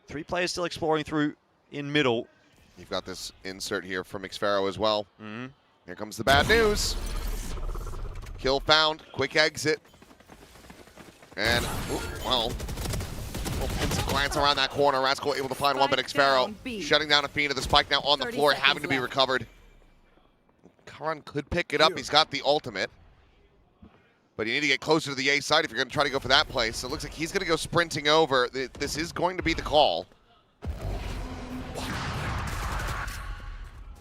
3 players still exploring through in middle. You've got this insert here from Xfero as well. Here comes the bad news. Kill found, quick exit. And, well, pencil glance around that corner. Rascal able to find one, but Xfero shutting down Athena. The spike now on the floor, having to be recovered. Karan could pick it up. He's got the ultimate. But you need to get closer to the A side if you're going to try to go for that play. So it looks like he's going to go sprinting over. This is going to be the call.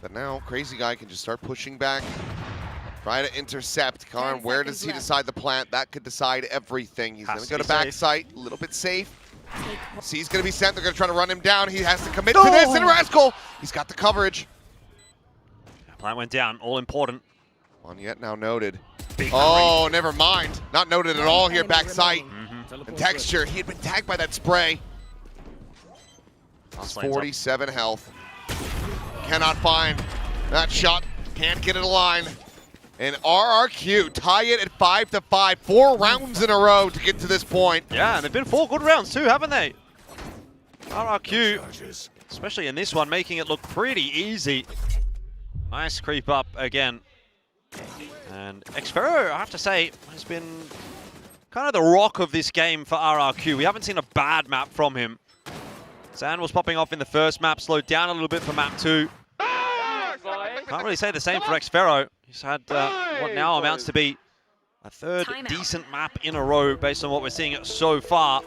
But now Crazy Guy can just start pushing back. Try to intercept. Karan, where does he decide the plant? That could decide everything. He's going to go to back site, a little bit safe. C's going to be sent. They're going to try to run him down. He has to commit to this. And Rascal, he's got the coverage. Plant went down, all important. Moniette now noted. Oh, never mind. Not noted at all here, back sight. And Texture, he had been tagged by that spray. 47 health. Cannot find that shot. Can't get it aligned. And RRQ tie it at 5-5. 4 rounds in a row to get to this point. Yeah, and they've been 4 good rounds too, haven't they? RRQ, especially in this one, making it look pretty easy. Nice creep up again. And Xfero, I have to say, has been kind of the rock of this game for RRQ. We haven't seen a bad map from him. Zan was popping off in the first map, slowed down a little bit for map 2. Can't really say the same for Xfero. He's had what now amounts to be a 3rd decent map in a row based on what we're seeing so far.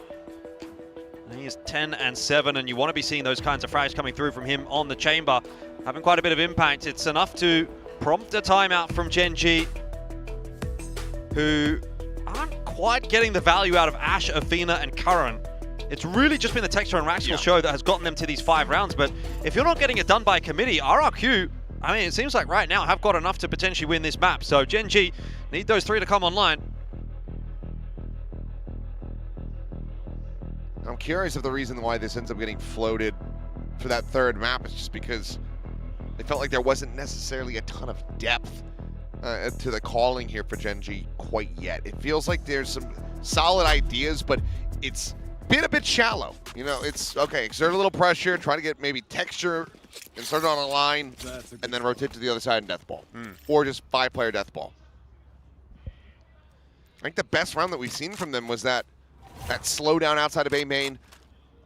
And he is 10-7, and you want to be seeing those kinds of frags coming through from him on the chamber. Having quite a bit of impact. It's enough to prompt a timeout from Gen G, who aren't quite getting the value out of Ashe, Athena, and Curran. It's really just been the Texture and Raxel show that has gotten them to these 5 rounds, but if you're not getting it done by committee, RRQ, I mean, it seems like right now have got enough to potentially win this map, so Gen G need those 3 to come online. I'm curious if the reason why this ends up getting floated for that 3rd map is just because they felt like there wasn't necessarily a ton of depth to the calling here for Gen G quite yet. It feels like there's some solid ideas, but it's been a bit shallow. You know, it's okay, exert a little pressure, try to get maybe texture, insert it on a line, and then rotate to the other side and death ball. Or just 5-player death ball. I think the best round that we've seen from them was that slowdown outside of A main,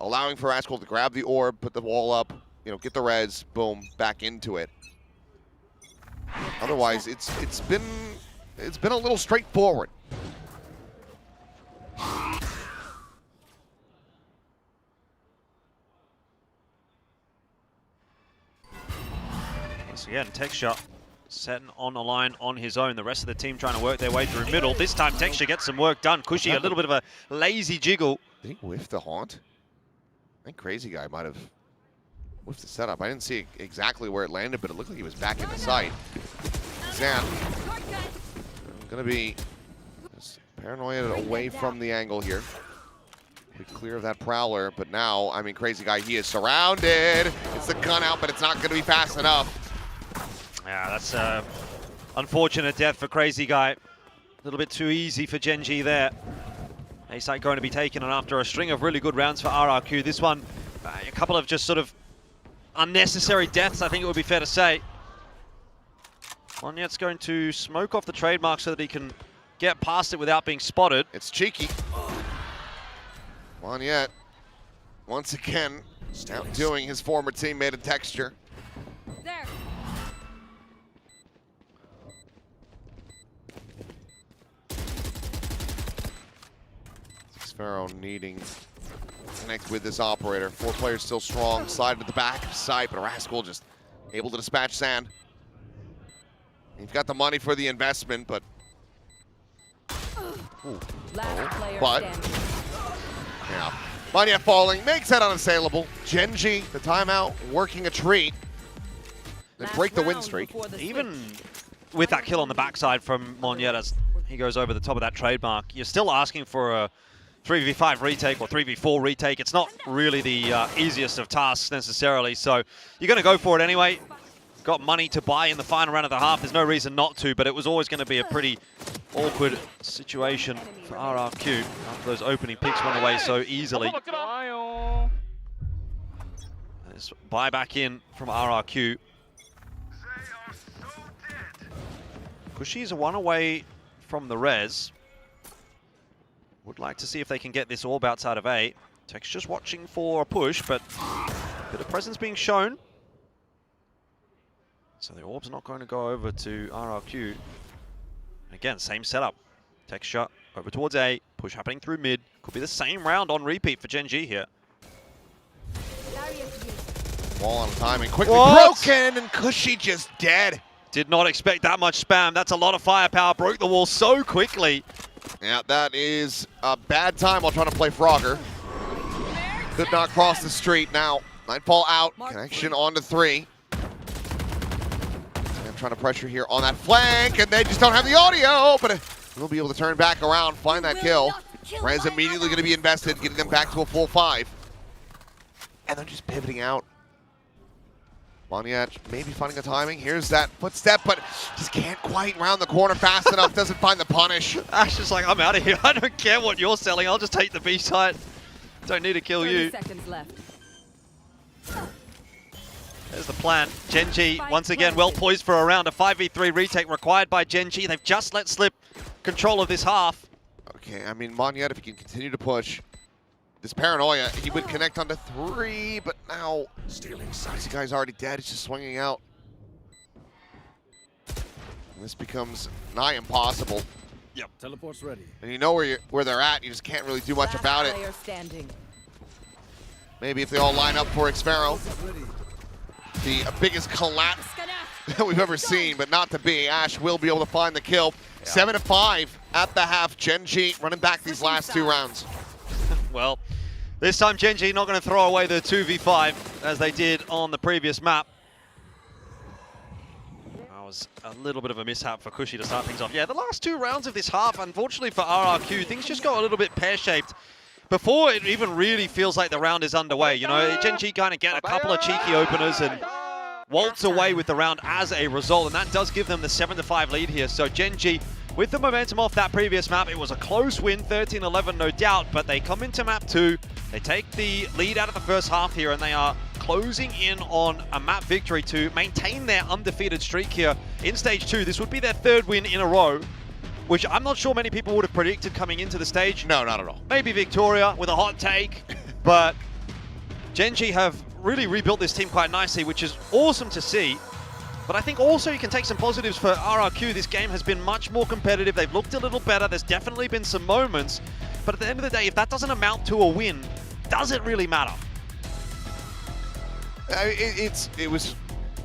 allowing for Rascal to grab the orb, put the wall up, you know, get the res, boom, back into it. Otherwise, it's been a little straightforward. Once again, Texture setting on a line on his own. The rest of the team trying to work their way through middle. This time, Texture gets some work done. Cushy, a little bit of a lazy jiggle. Did he whiff the haunt? I think Crazy Guy might have whiffed the setup. I didn't see exactly where it landed, but it looked like he was back in the sight. Zan, gonna be paranoid away from the angle here. Be clear of that Prowler, but now, I mean, Crazy Guy, he is surrounded. It's the gun out, but it's not gonna be fast enough. Yeah, that's unfortunate death for Crazy Guy. A little bit too easy for Gen G there. A-site going to be taken, and after a string of really good rounds for RRQ, this one, a couple of just sort of unnecessary deaths, I think it would be fair to say. Monyet's going to smoke off the trademark so that he can get past it without being spotted. It's cheeky. Monyet, once again, outdoing his former teammate in Texture. There. Sparrow needing to connect with this operator. 4 players still strong, slide to the back of sight, but Rascal just able to dispatch Sand. He's got the money for the investment, but yeah, Monyet falling makes that unassailable. Gen G, the timeout, working a treat. They break the win streak. Even with that kill on the backside from Monyet as he goes over the top of that trademark, you're still asking for a 3v5 retake or 3v4 retake. It's not really the easiest of tasks necessarily, so you're going to go for it anyway. Got money to buy in the final round of the half. There's no reason not to, but it was always going to be a pretty awkward situation for RRQ after those opening picks went away so easily. Let's buy back in from RRQ. Cushy's a 1 away from the res. Would like to see if they can get this orb outside of A. Texture's watching for a push, but a bit of presence being shown. So the orb's not going to go over to RRQ. Again, same setup. Texture over towards A, push happening through mid. Could be the same round on repeat for Gen G here. Wall on timing, quickly broken, and Cushy just dead. Did not expect that much spam. That's a lot of firepower. Broke the wall so quickly. Yeah, that is a bad time while trying to play Frogger. Could not cross the street. Now, Nightfall out. Connection on to 3. And trying to pressure here on that flank, and they just don't have the audio, but we'll be able to turn back around, find that kill. Rez immediately going to be invested, getting them back to a full 5. And they're just pivoting out. Monyet maybe finding the timing. Here's that footstep, but just can't quite round the corner fast enough. Doesn't find the punish. Ash is like, I'm out of here. I don't care what you're selling. I'll just take the B site. Don't need to kill you. 30 seconds left. There's the plan. Gen G, once again, well poised for a round. A 5v3 retake required by Gen G. They've just let slip control of this half. Okay, I mean, Monyet, if he can continue to push, this paranoia, he would connect onto 3, but now this guy's already dead. He's just swinging out. And this becomes nigh impossible. Yep. Teleport's ready. And you know where they're at. You just can't really do much about it. Maybe if they all line up for Xfero. The biggest collapse that we've ever seen, but not to be. Ash will be able to find the kill. 7-5 at the half. Gen G running back these last 2 rounds. Well, this time Gen G not going to throw away the 2v5 as they did on the previous map. That was a little bit of a mishap for Cushy to start things off. Yeah, the last 2 rounds of this half, unfortunately for RRQ, things just got a little bit pear-shaped before it even really feels like the round is underway. You know, Gen G kind of get a couple of cheeky openers and waltz away with the round as a result, and that does give them the 7-5 lead here. So Gen G, with the momentum off that previous map, it was a close win, 13-11 no doubt, but they come into map 2, they take the lead out of the first half here, and they are closing in on a map victory to maintain their undefeated streak here in stage 2. This would be their 3rd win in a row, which I'm not sure many people would have predicted coming into the stage. No, not at all. Maybe Victoria with a hot take, but Gen G have really rebuilt this team quite nicely, which is awesome to see. But I think also you can take some positives for RRQ. This game has been much more competitive. They've looked a little better. There's definitely been some moments. But at the end of the day, if that doesn't amount to a win, does it really matter? It was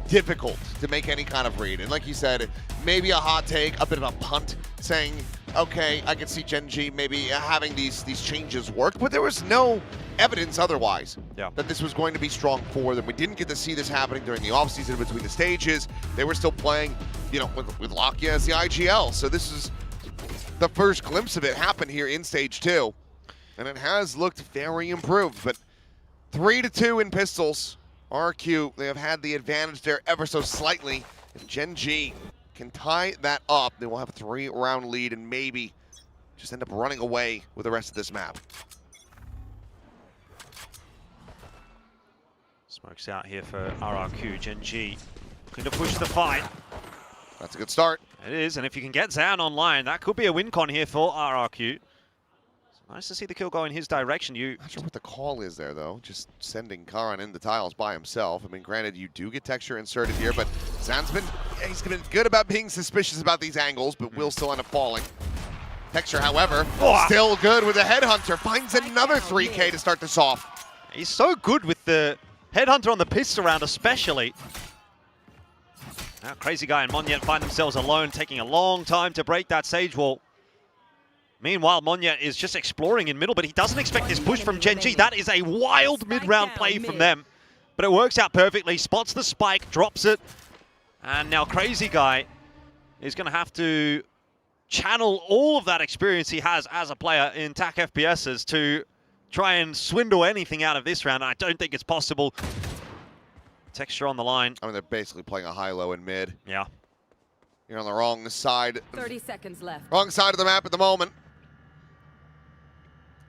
difficult to make any kind of read. And like you said, maybe a hot take, a bit of a punt, saying, okay, I can see Gen G maybe having these changes work, but there was no evidence otherwise that this was going to be strong for them. We didn't get to see this happening during the offseason between the stages. They were still playing, you know, with Lakia as the IGL. So this is the first glimpse of it happen here in stage 2. And it has looked very improved, but 3-2 in pistols. RRQ, they have had the advantage there ever so slightly. If Gen G can tie that up, they will have a 3-round lead and maybe just end up running away with the rest of this map. Smokes out here for RRQ. Gen G looking to push the fight. That's a good start. It is, and if you can get Zan online, that could be a win con here for RRQ. Nice to see the kill go in his direction. Not sure what the call is there, though. Just sending Karan in the tiles by himself. I mean, granted, you do get texture inserted here, but Zan's been good about being suspicious about these angles, but will still end up falling. Texture, however, still good with the Headhunter. Finds another 3K to start this off. He's so good with the Headhunter on the pistol round, especially. Now, Crazy Guy and Monyet find themselves alone, taking a long time to break that Sage Wall. Meanwhile, Monyet is just exploring in middle, but he doesn't expect this push from Gen G. That is a wild mid-round play from them. But it works out perfectly. Spots the spike, drops it. And now Crazy Guy is going to have to channel all of that experience he has as a player in TAC FPSs to try and swindle anything out of this round. I don't think it's possible. Texture on the line. I mean, they're basically playing a high-low in mid. Yeah. You're on the wrong side. 30 seconds left. Wrong side of the map at the moment.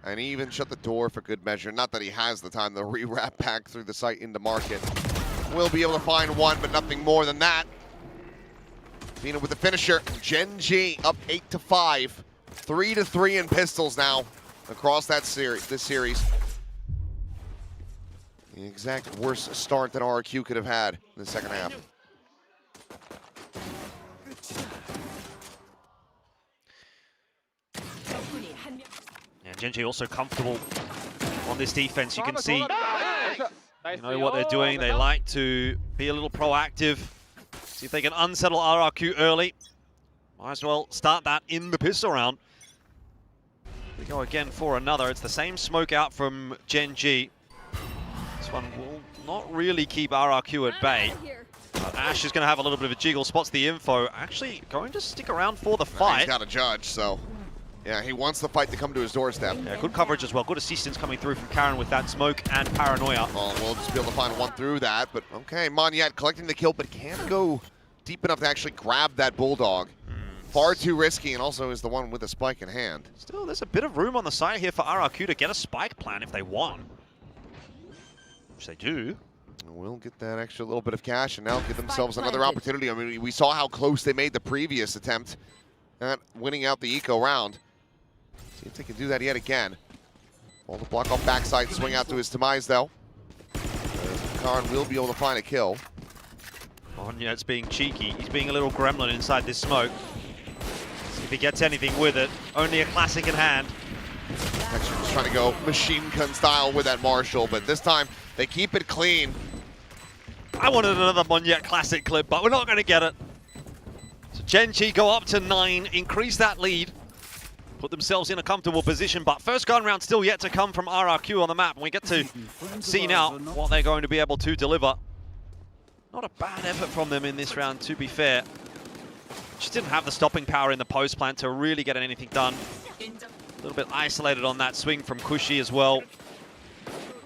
And he even shut the door for good measure. Not that he has the time to re-wrap back through the site into market. Will be able to find one, but nothing more than that. Fina with the finisher. Gen G up 8-5. 3-3 in pistols now across that series. This series. The exact worst start that RRQ could have had in the second half. Yeah, Gen G also comfortable on this defense. You can see, you know what they're doing. They like to be a little proactive. See if they can unsettle RRQ early. Might as well start that in the pistol round. We go again for another. It's the same smoke out from Gen G. This one will not really keep RRQ at bay. Ash is going to have a little bit of a jiggle, spots the info. Actually going to stick around for the fight. He's got a judge, so yeah, he wants the fight to come to his doorstep. Yeah, good coverage as well. Good assistance coming through from Karan with that smoke and paranoia. Well, we'll just be able to find one through that, but okay, Monyet collecting the kill, but can't go deep enough to actually grab that Bulldog. Far too risky, and also is the one with a spike in hand. Still, there's a bit of room on the side here for RRQ to get a spike plan if they want. Which they do. We'll get that extra little bit of cash and now give themselves another opportunity. I mean, we saw how close they made the previous attempt at winning out the eco round. See if they can do that yet again. All the block off backside, swing out to his demise though. Karn will be able to find a kill. Monyet's being cheeky. He's being a little gremlin inside this smoke. See if he gets anything with it. Only a classic in hand. Actually just trying to go machine gun style with that Marshall, but this time they keep it clean. I wanted another Monyet Classic clip, but we're not going to get it. So Gen.G go up to 9, increase that lead, put themselves in a comfortable position, but first gun round still yet to come from RRQ on the map, and we get to see now what they're going to be able to deliver. Not a bad effort from them in this round, to be fair. Just didn't have the stopping power in the post plant to really get anything done. A little bit isolated on that swing from Kushi as well.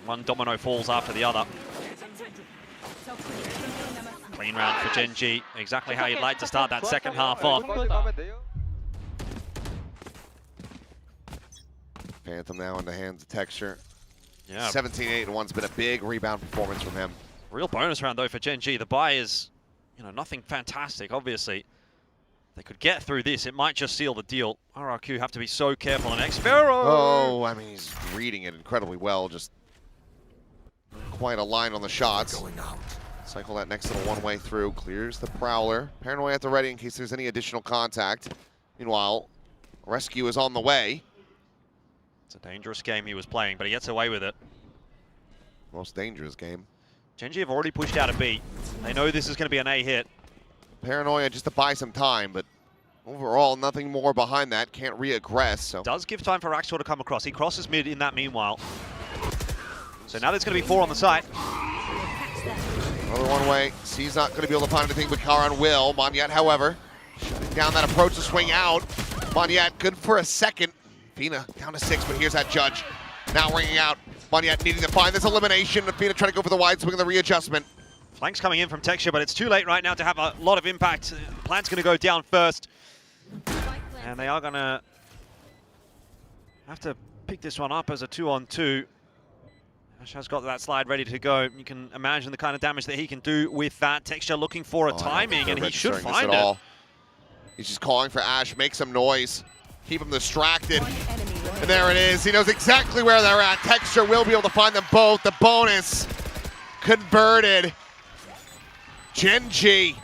One domino falls after the other. Clean round for Gen.G. Exactly how you'd like to start that second half off. Phantom now in the hands of Texture. Yeah. 17-8 and 1's been a big rebound performance from him. Real bonus round though for Gen.G. The buy is, nothing fantastic, obviously. They could get through this, it might just seal the deal. RRQ have to be so careful, and Xfero! Oh, I mean, he's reading it incredibly well, just quite a line on the shots. Cycle that next little one-way through, clears the Prowler. Paranoia at the ready in case there's any additional contact. Meanwhile, rescue is on the way. It's a dangerous game he was playing, but he gets away with it. Most dangerous game. Gen.G have already pushed out a B. They know this is going to be an A hit. Paranoia just to buy some time, but overall, nothing more behind that. Can't re-aggress. So does give time for Raxor to come across. He crosses mid in that meanwhile. So now there's going to be 4 on the side. Another one-way. C's not going to be able to find anything, but Karan will. Monyet, however, shutting down that approach to swing out. Monyet good for a second. Fina down to 6, but here's that Judge. Now ringing out. Monyet needing to find this elimination. Fina trying to go for the wide swing and the readjustment. Flank's coming in from Texture, but it's too late right now to have a lot of impact. Plant's going to go down first. And they are going to have to pick this one up as a 2-on-2. Ash has got that slide ready to go. You can imagine the kind of damage that he can do with that. Texture looking for a timing, and he should find it. He's just calling for Ash, make some noise, keep him distracted. And there it is. He knows exactly where they're at. Texture will be able to find them both. The bonus converted. Gen.G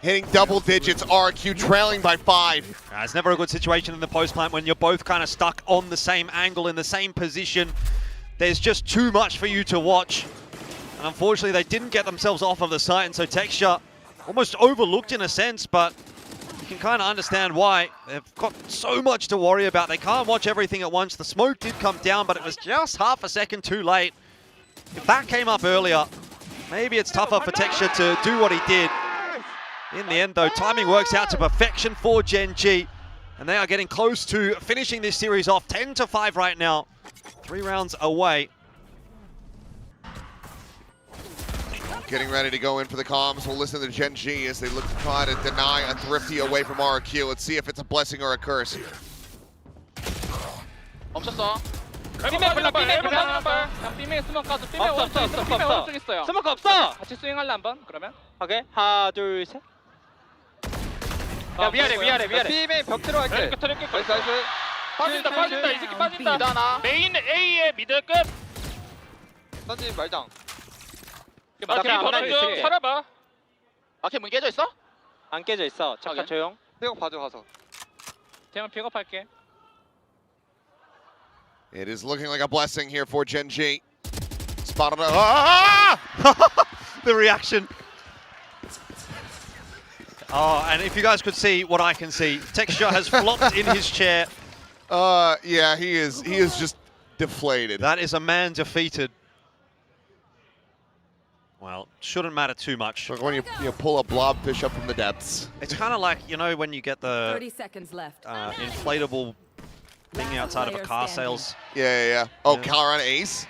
hitting double digits. RRQ trailing by 5. It's never a good situation in the post plant when you're both kind of stuck on the same angle, in the same position. There's just too much for you to watch. And unfortunately, they didn't get themselves off of the site, and so Texture almost overlooked in a sense, but you can kind of understand why. They've got so much to worry about. They can't watch everything at once. The smoke did come down, but it was just half a second too late. If that came up earlier, maybe it's tougher for Texture to do what he did. In the end, though, timing works out to perfection for Gen.G, and they are getting close to finishing this series off. 10-5 right now. 3 rounds away. Getting ready to go in for the comms. We'll listen to Gen.G as they look to try to deny a Thrifty away from RRQ. Let's see if it's a blessing or a curse. 멈췄어. B맨 불러, B맨 불러. B맨 스모크 가서 B맨 오른쪽 있어. B맨 오른쪽 있어요. 스모크 없어. 같이 스윙할래 한번 그러면? 오케이. 하나, 둘, 셋. 야 위아래. B맨 벽 들어갈게. 트랙 나이스. 빠진다. 이 새끼 빠진다. 메인 A의 미들 끝. 던진 말장. 마켓 버는 살아봐. 마켓 문 깨져 있어? 안 깨져 있어. 잠깐 조용. 픽업 봐줘 가서. 대만 픽업할게. It is looking like a blessing here for Gen.G. Spotted a... The reaction. Oh, and if you guys could see what I can see, Texture has flopped in his chair. Yeah, he is just deflated. That is a man defeated. Well, shouldn't matter too much. Like when you pull a blobfish up from the depths. It's kind of like, when you get the 30 seconds left. Inflatable thing outside of a car sales. Yeah. Oh, Karan ace.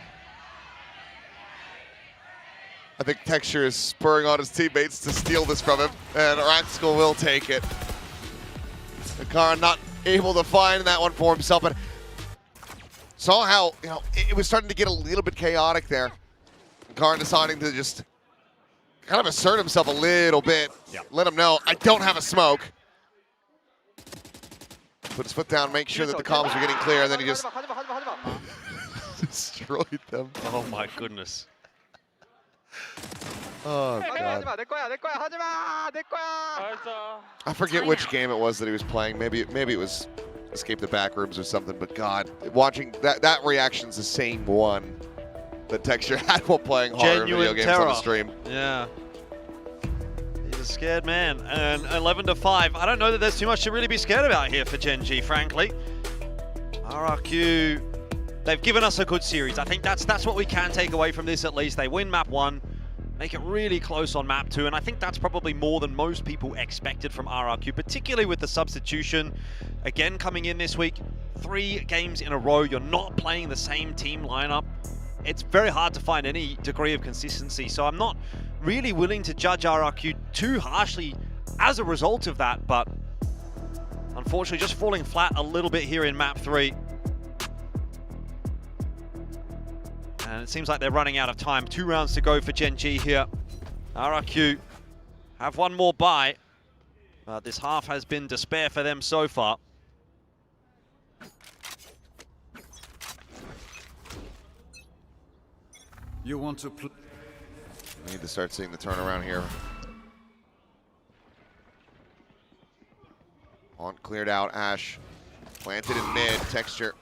I think Texture is spurring on his teammates to steal this from him, and Raxkal will take it. Karan not able to find that one for himself, but saw how it was starting to get a little bit chaotic there. Karan deciding to just kind of assert himself a little bit. Yeah. Let him know, I don't have a smoke. Put his foot down, make sure that the comms are getting clear, and then he just destroyed them. Oh my goodness. Oh, God. I forget which game it was that he was playing. Maybe it was Escape the Backrooms or something, but God, watching that reaction's the same one. that Texture had while playing horror video games on the stream. Yeah. He's a scared man. And 11-5. I don't know that there's too much to really be scared about here for Gen G, frankly. RRQ, they've given us a good series. I think that's what we can take away from this at least. They win map 1, make it really close on map 2, and I think that's probably more than most people expected from RRQ, particularly with the substitution. Again, coming in this week, 3 games in a row, you're not playing the same team lineup. It's very hard to find any degree of consistency, so I'm not really willing to judge RRQ too harshly as a result of that, but unfortunately just falling flat a little bit here in map 3. And it seems like they're running out of time. 2 rounds to go for Gen G here. RRQ have one more bye, but this half has been despair for them so far. You want to play? We need to start seeing the turnaround here. Haunt cleared out. Ash planted in mid. Texture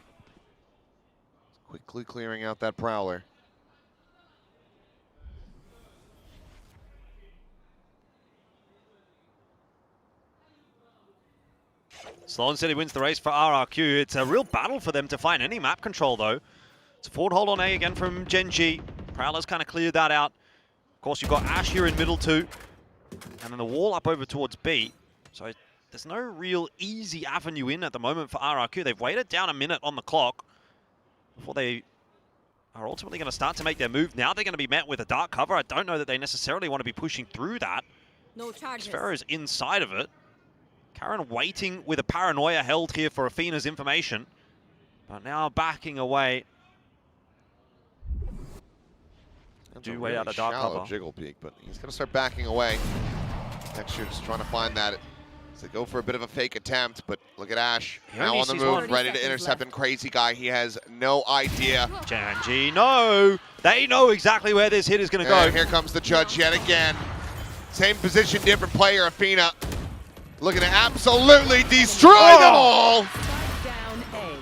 quickly clearing out that Prowler. Sloan City wins the race for RRQ. It's a real battle for them to find any map control, though. It's a forward hold on A again from Gen G. Prowler's kind of cleared that out. Of course, you've got Ash here in middle 2. And then the wall up over towards B. So there's no real easy avenue in at the moment for RRQ. They've waited down a minute on the clock before they are ultimately going to start to make their move. Now they're going to be met with a dark cover. I don't know that they necessarily want to be pushing through that. No charges. Sphera's inside of it. Karen waiting with a paranoia held here for Athena's information. But now backing away. Do wait out a dark cover. Jiggle peek, but he's going to start backing away. Texture just trying to find that. So go for a bit of a fake attempt, but look at Ash now on the move, ready to intercept and Crazy Guy. He has no idea. Gen G, no! They know exactly where this hit is going to go. Here comes the judge yet again. Same position, different player, Athena. Looking to absolutely destroy them all.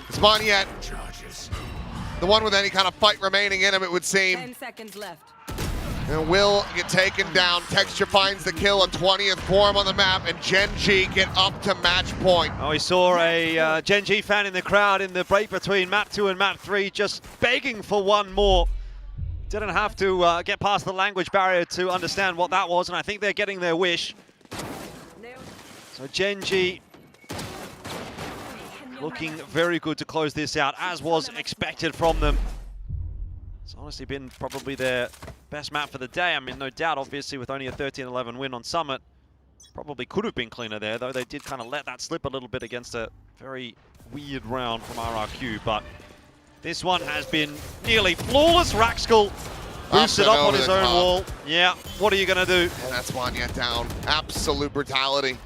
It's Monyet, the one with any kind of fight remaining in him, it would seem. 10 seconds left. And will get taken down. Texture finds the kill, a 20th for him on the map, and Gen G get up to match point. Oh, we saw a Gen G fan in the crowd in the break between map 2 and map 3, just begging for one more. Didn't have to get past the language barrier to understand what that was, and I think they're getting their wish. So Gen G looking very good to close this out, as was expected from them. It's honestly been probably their best map for the day. I mean, no doubt, obviously, with only a 13-11 win on Summit. Probably could have been cleaner there, though they did kind of let that slip a little bit against a very weird round from RRQ. But this one has been nearly flawless. Raxkull boosted up on his own wall. Yeah, what are you going to do? And that's Monyet down. Absolute brutality.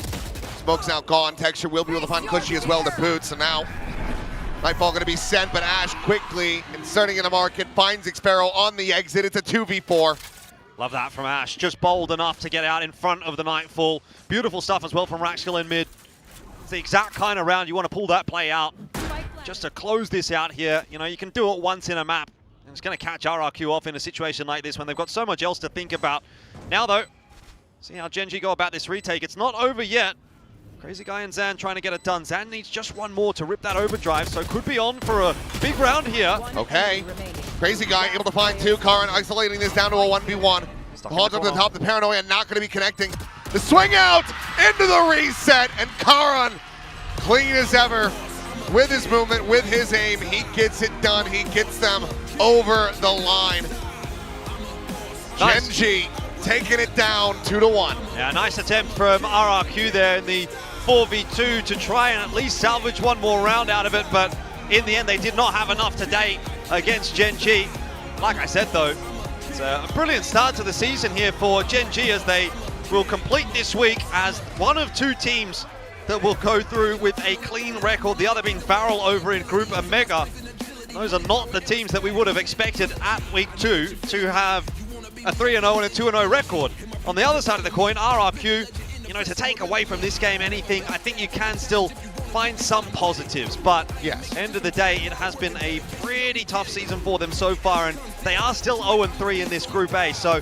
Smoke's now gone. Texture will be able to find Cushy as well to boot, so now Nightfall going to be sent, but Ash quickly inserting in the market, finds Xpero on the exit. It's a 2v4. Love that from Ash. Just bold enough to get out in front of the Nightfall. Beautiful stuff as well from Raxkull in mid. It's the exact kind of round you want to pull that play out. Just to close this out here, you know, you can do it once in a map. And it's going to catch RRQ off in a situation like this when they've got so much else to think about. Now, though, see how Gen G go about this retake. It's not over yet. Crazy Guy and Zan trying to get it done. Zan needs just one more to rip that overdrive, so could be on for a big round here. Okay. Crazy Guy able to find 2. Karin isolating this down to a 1v1. Holds up to the top. The Paranoia not going to be connecting. The swing out into the reset, and Karin, clean as ever with his movement, with his aim. He gets it done. He gets them over the line. Nice. Gen G taking it down 2-1. Yeah, nice attempt from RRQ there in the 4v2 to try and at least salvage one more round out of it, but in the end they did not have enough today against Gen G. Like I said though, it's a brilliant start to the season here for Gen G, as they will complete this week as one of 2 teams that will go through with a clean record, the other being Farrell over in Group Omega. Those are not the teams that we would have expected at week 2 to have a 3-0 and a 2-0 record. On the other side of the coin, RRQ, you know, to take away from this game anything, I think you can still find some positives, but yes, end of the day, it has been a pretty tough season for them so far, and they are still 0-3 in this Group A. So,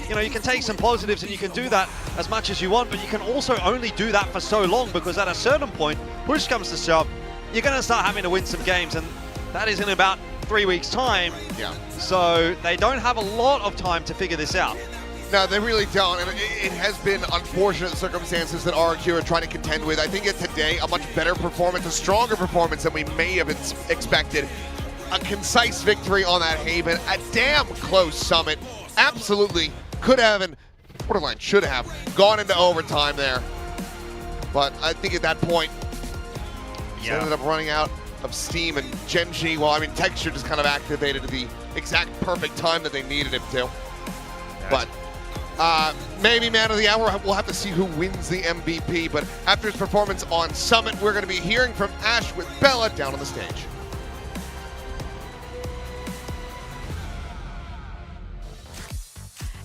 you know, you can take some positives and you can do that as much as you want, but you can also only do that for so long, because at a certain point, push comes to shove, you're going to start having to win some games, and that is in about 3 weeks' time. Yeah. So they don't have a lot of time to figure this out. No, they really don't, and it has been unfortunate circumstances that RRQ are trying to contend with. I think today, a much better performance, a stronger performance than we may have expected. A concise victory on that Haven, a damn close Summit. Absolutely could have and borderline should have gone into overtime there. But I think at that point, it ended up running out of steam, and Genji, well, I mean, Texture just kind of activated at the exact perfect time that they needed him to. But maybe man of the hour, we'll have to see who wins the MVP. But after his performance on Summit, we're going to be hearing from Ash with Bella down on the stage.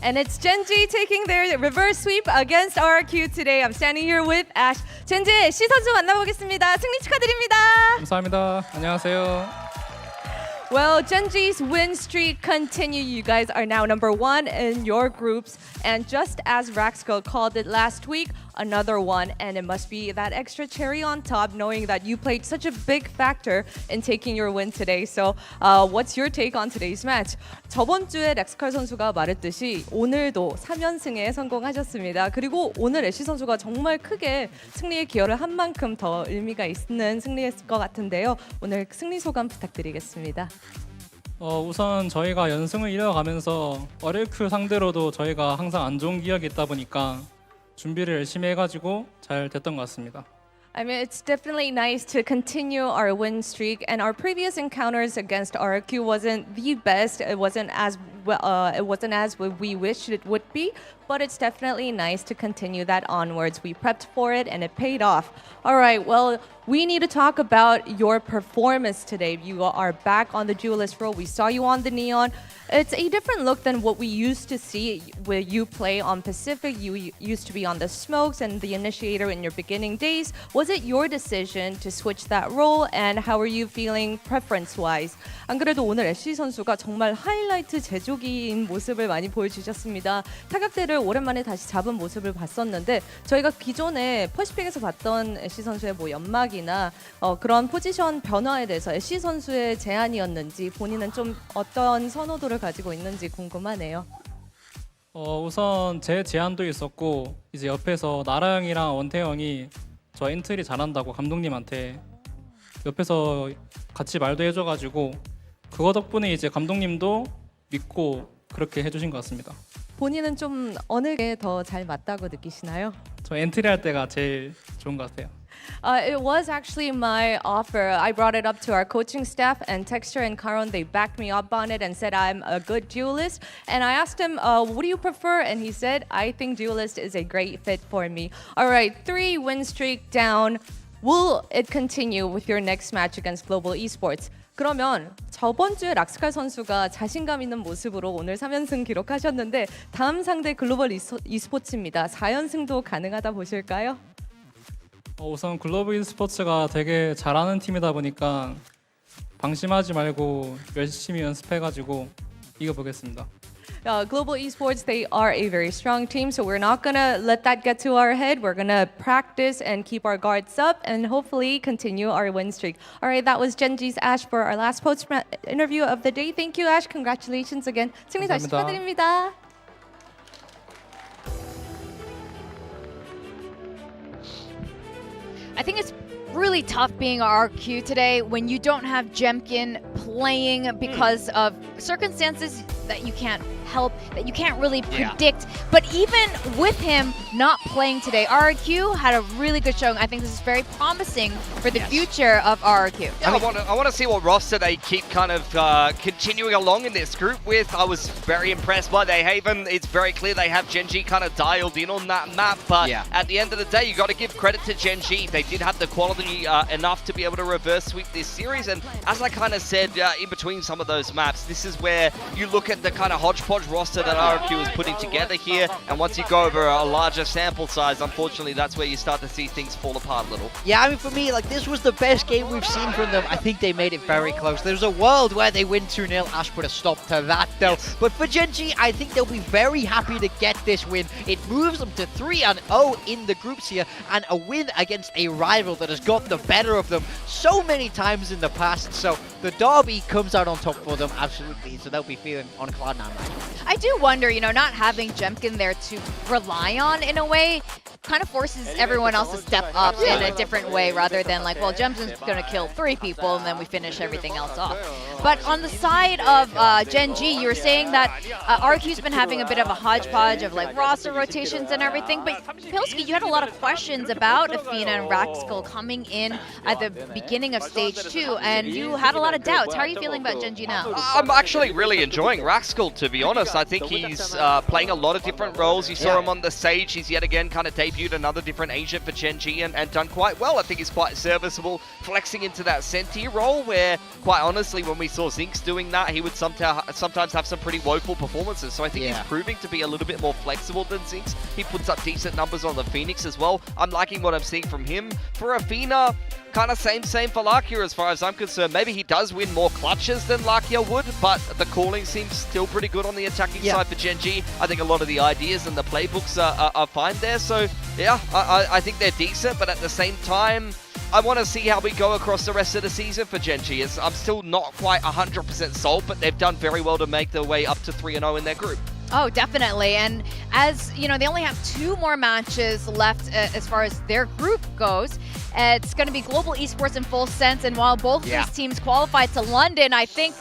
And it's Genji taking their reverse sweep against RRQ today. I'm standing here with Ash. 젠지 시 선수 만나보겠습니다. 승리 축하드립니다. 감사합니다. 안녕하세요. Well, Genji's win streak continue. You guys are now #1 in your groups. And just as Raxco called it last week, another one. And it must be that extra cherry on top, knowing that you played such a big factor in taking your win today. So what's your take on today's match? 저번 주에 렉스칼 선수가 말했듯이 오늘도 3연승에 성공하셨습니다. 그리고 오늘 애쉬 선수가 정말 크게 승리에 기여를 한 만큼 더 의미가 있는 승리였을 것 같은데요. 오늘 승리 소감 부탁드리겠습니다. 우선 저희가 연승을 이어가면서 RRQ 상대로도 저희가 항상 안 좋은 기억이 있다 보니까 준비를 열심히 해가지고 잘 됐던 것 같습니다. I mean, it's definitely nice to continue our win streak, and our previous encounters against RRQ wasn't the best. It wasn't as well, we wished it would be, but it's definitely nice to continue that onwards. We prepped for it, and it paid off. All right, well, we need to talk about your performance today. You are back on the duelist role. We saw you on the Neon. It's a different look than what we used to see where you play on Pacific. You used to be on the Smokes and the Initiator in your beginning days. Was it your decision to switch that role, and how are you feeling preference-wise? 안 그래도 오늘 애쉬 선수가 정말 하이라이트 제조기인 모습을 많이 보여주셨습니다. 타격대를 오랜만에 다시 잡은 모습을 봤었는데 저희가 기존에 퍼시픽에서 봤던 애쉬 선수의 뭐 연막이나 그런 포지션 변화에 대해서 애쉬 선수의 제안이었는지 본인은 좀 어떤 선호도를 가지고 있는지 궁금하네요. 우선 제 제안도 있었고 이제 옆에서 나라 형이랑 원태 형이 저 엔트리 잘한다고 감독님한테 옆에서 같이 말도 해줘가지고 그거 덕분에 이제 감독님도 믿고 그렇게 해주신 것 같습니다. 본인은 좀 어느 게 더 잘 맞다고 느끼시나요? 저 엔트리 할 때가 제일 좋은 것 같아요. It was actually my offer. I brought it up to our coaching staff, and Texture and Karon, they backed me up on it and said I'm a good duelist. And I asked him, what do you prefer? And he said, I think duelist is a great fit for me. All right, 3 win streak down. Will it continue with your next match against Global Esports? 그러면 저번 주에 락스칼 선수가 자신감 있는 모습으로 오늘 3연승 기록하셨는데 다음 상대 글로벌 e스포츠입니다. 4연승도 가능하다 보실까요? 우선 글로벌 e스포츠가 되게 잘하는 팀이다 보니까 방심하지 말고 열심히 연습해가지고 이겨보겠습니다. Global Esports, they are a very strong team, so we're not going to let that get to our head. We're going to practice and keep our guards up and hopefully continue our win streak. All right, that was Genji's Ash for our last post interview of the day. Thank you, Ash. Congratulations again. 승리 다시 축하드립니다. I think it's really tough being RRQ today when you don't have Jemkin playing because of circumstances that you can't help, that you can't really predict. But even with him not playing today, RRQ had a really good showing. I think this is very promising for the future of RRQ. Yeah, I want to see what roster they keep kind of continuing along in this group with. I was very impressed by their Haven. It's very clear they have Genji kind of dialed in on that map. But at the end of the day, you got to give credit to Genji. They did have the quality enough to be able to reverse sweep this series. And as I kind of said in between some of those maps, this is where you look at the kind of hodgepodge hodgepodge roster that RRQ is putting together here, and once you go over a larger sample size, unfortunately, that's where you start to see things fall apart a little. Yeah, I mean, for me, like, this was the best game we've seen from them. I think they made it very close. There's a world where they win 2-0. Ash put a stop to that, though. Yes. But for Gen G, I think they'll be very happy to get this win. It moves them to 3-0 in the groups here, and a win against a rival that has got the better of them so many times in the past. So the derby comes out on top for them, absolutely. So they'll be feeling on cloud nine. I do wonder, you know, not having Jemkin there to rely on in a way kind of forces everyone else to step up in a different way rather than like, well, Jemkin's going to kill 3 people and then we finish everything else off. But on the side of Gen G, you were saying that RQ's been having a bit of a hodgepodge of like roster rotations and everything, but Pilski, you had a lot of questions about Athena and Raxkull coming in at the beginning of stage 2, and you had a lot of doubts. How are you feeling about Gen G now? I'm actually really enjoying Raxkull, to be honest. I think he's playing a lot of different roles. You saw him on the stage. He's yet again kind of debuted another different agent for Gen G and done quite well. I think he's quite serviceable, flexing into that Senti role where, quite honestly, when we saw Zinx doing that, he would sometimes have some pretty woeful performances. So I think he's proving to be a little bit more flexible than Zinx. He puts up decent numbers on the Phoenix as well. I'm liking what I'm seeing from him. For Athena, kind of same for Lakia as far as I'm concerned. Maybe he does win more clutches than Lakia would, but the calling seems still pretty good on the attacking side for Gen G. I think a lot of the ideas and the playbooks are fine there. So yeah, I think they're decent, but at the same time, I want to see how we go across the rest of the season for Gen G. I'm still not quite 100% sold, but they've done very well to make their way up to 3-0 in their group. Oh, definitely. And as you know, they only have 2 more matches left as far as their group goes. It's going to be Global Esports in full sense. And while both of these teams qualified to London, I think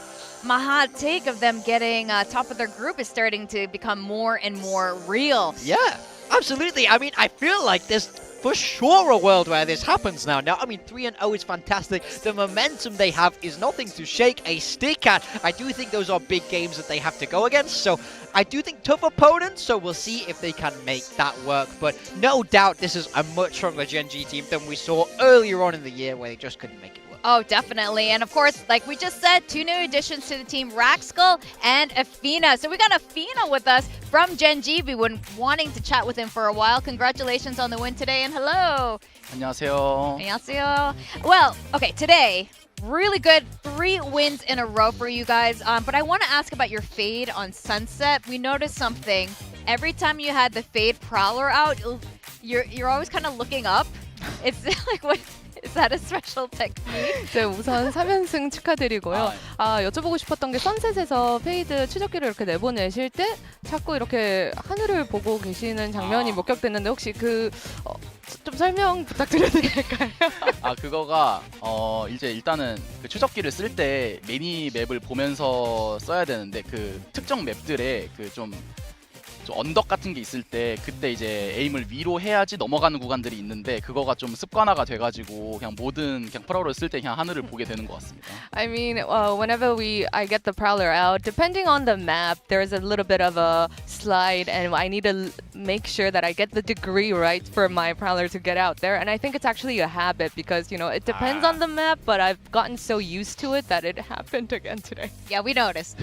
my hot take of them getting top of their group is starting to become more and more real. Yeah, absolutely. I mean, I feel like there's for sure a world where this happens now. Now, I mean, 3-0 is fantastic. The momentum they have is nothing to shake a stick at. I do think those are big games that they have to go against. So I do think tough opponents, so we'll see if they can make that work. But no doubt this is a much stronger Gen G team than we saw earlier on in the year where they just couldn't make it work. Oh, definitely. And of course, like we just said, 2 new additions to the team, Raxkull and Athena. So we got Athena with us from Gen G. We've been wanting to chat with him for a while. Congratulations on the win today, and hello. 안녕하세요. 안녕하세요. Well, okay, today, really good 3 wins in a row for you guys. But I want to ask about your fade on Sunset. We noticed something. Every time you had the fade prowler out, you're always kind of looking up. It's like, what? Is that a special technique? 네, 우선 3연승 축하드리고요. 여쭤보고 싶었던 게 선셋에서 페이드 추적기를 이렇게 내보내실 때 자꾸 이렇게 하늘을 보고 계시는 장면이 목격됐는데 혹시 좀 설명 부탁드려도 될까요? 그거가 이제 일단은 그 추적기를 쓸 때 미니 맵을 보면서 써야 되는데 그 특정 맵들에 좀 언덕 같은 게 있을 때 그때 이제 에임을 위로 해야지 넘어가는 구간들이 있는데 그거가 좀 습관화가 돼가지고 그냥 프라우를 쓸 때 그냥 하늘을 보게 되는 것 같습니다. I mean, whenever I get the prowler out, depending on the map, there's a little bit of a slide, and I need to make sure that I get the degree right for my prowler to get out there. And I think it's actually a habit because, you know, it depends on the map, but I've gotten so used to it that it happened again today. Yeah, we noticed.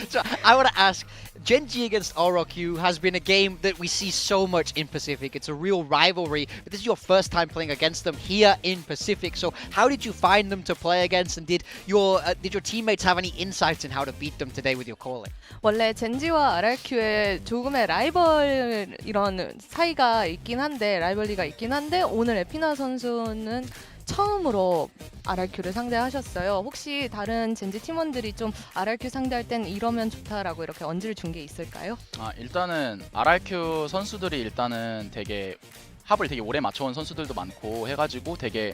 So I want to ask, Gen G against RRQ has been a game that we see so much in Pacific. It's a real rivalry, but this is your first time playing against them here in Pacific. So how did you find them to play against, and did your teammates have any insights in how to beat them today with your calling? 원래 젠지와 RRQ의 조금의 라이벌 이런 사이가 있긴 한데, 라이벌리가 있긴 한데 오늘 에피나 선수는 처음으로 RRQ를 상대하셨어요. 혹시 다른 젠지 팀원들이 좀 RRQ 상대할 땐 이러면 좋다라고 이렇게 언지를 준 게 있을까요? 일단은 RRQ 선수들이 일단은 되게 합을 되게 오래 맞춰온 선수들도 많고 해가지고 되게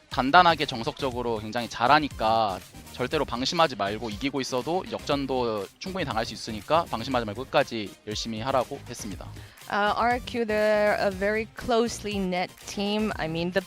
단단하게 정석적으로 굉장히 잘하니까 절대로 방심하지 말고 이기고 있어도 역전도 충분히 당할 수 있으니까 방심하지 말고 끝까지 열심히 하라고 했습니다. RRQ, they're a very closely knit team. I mean, the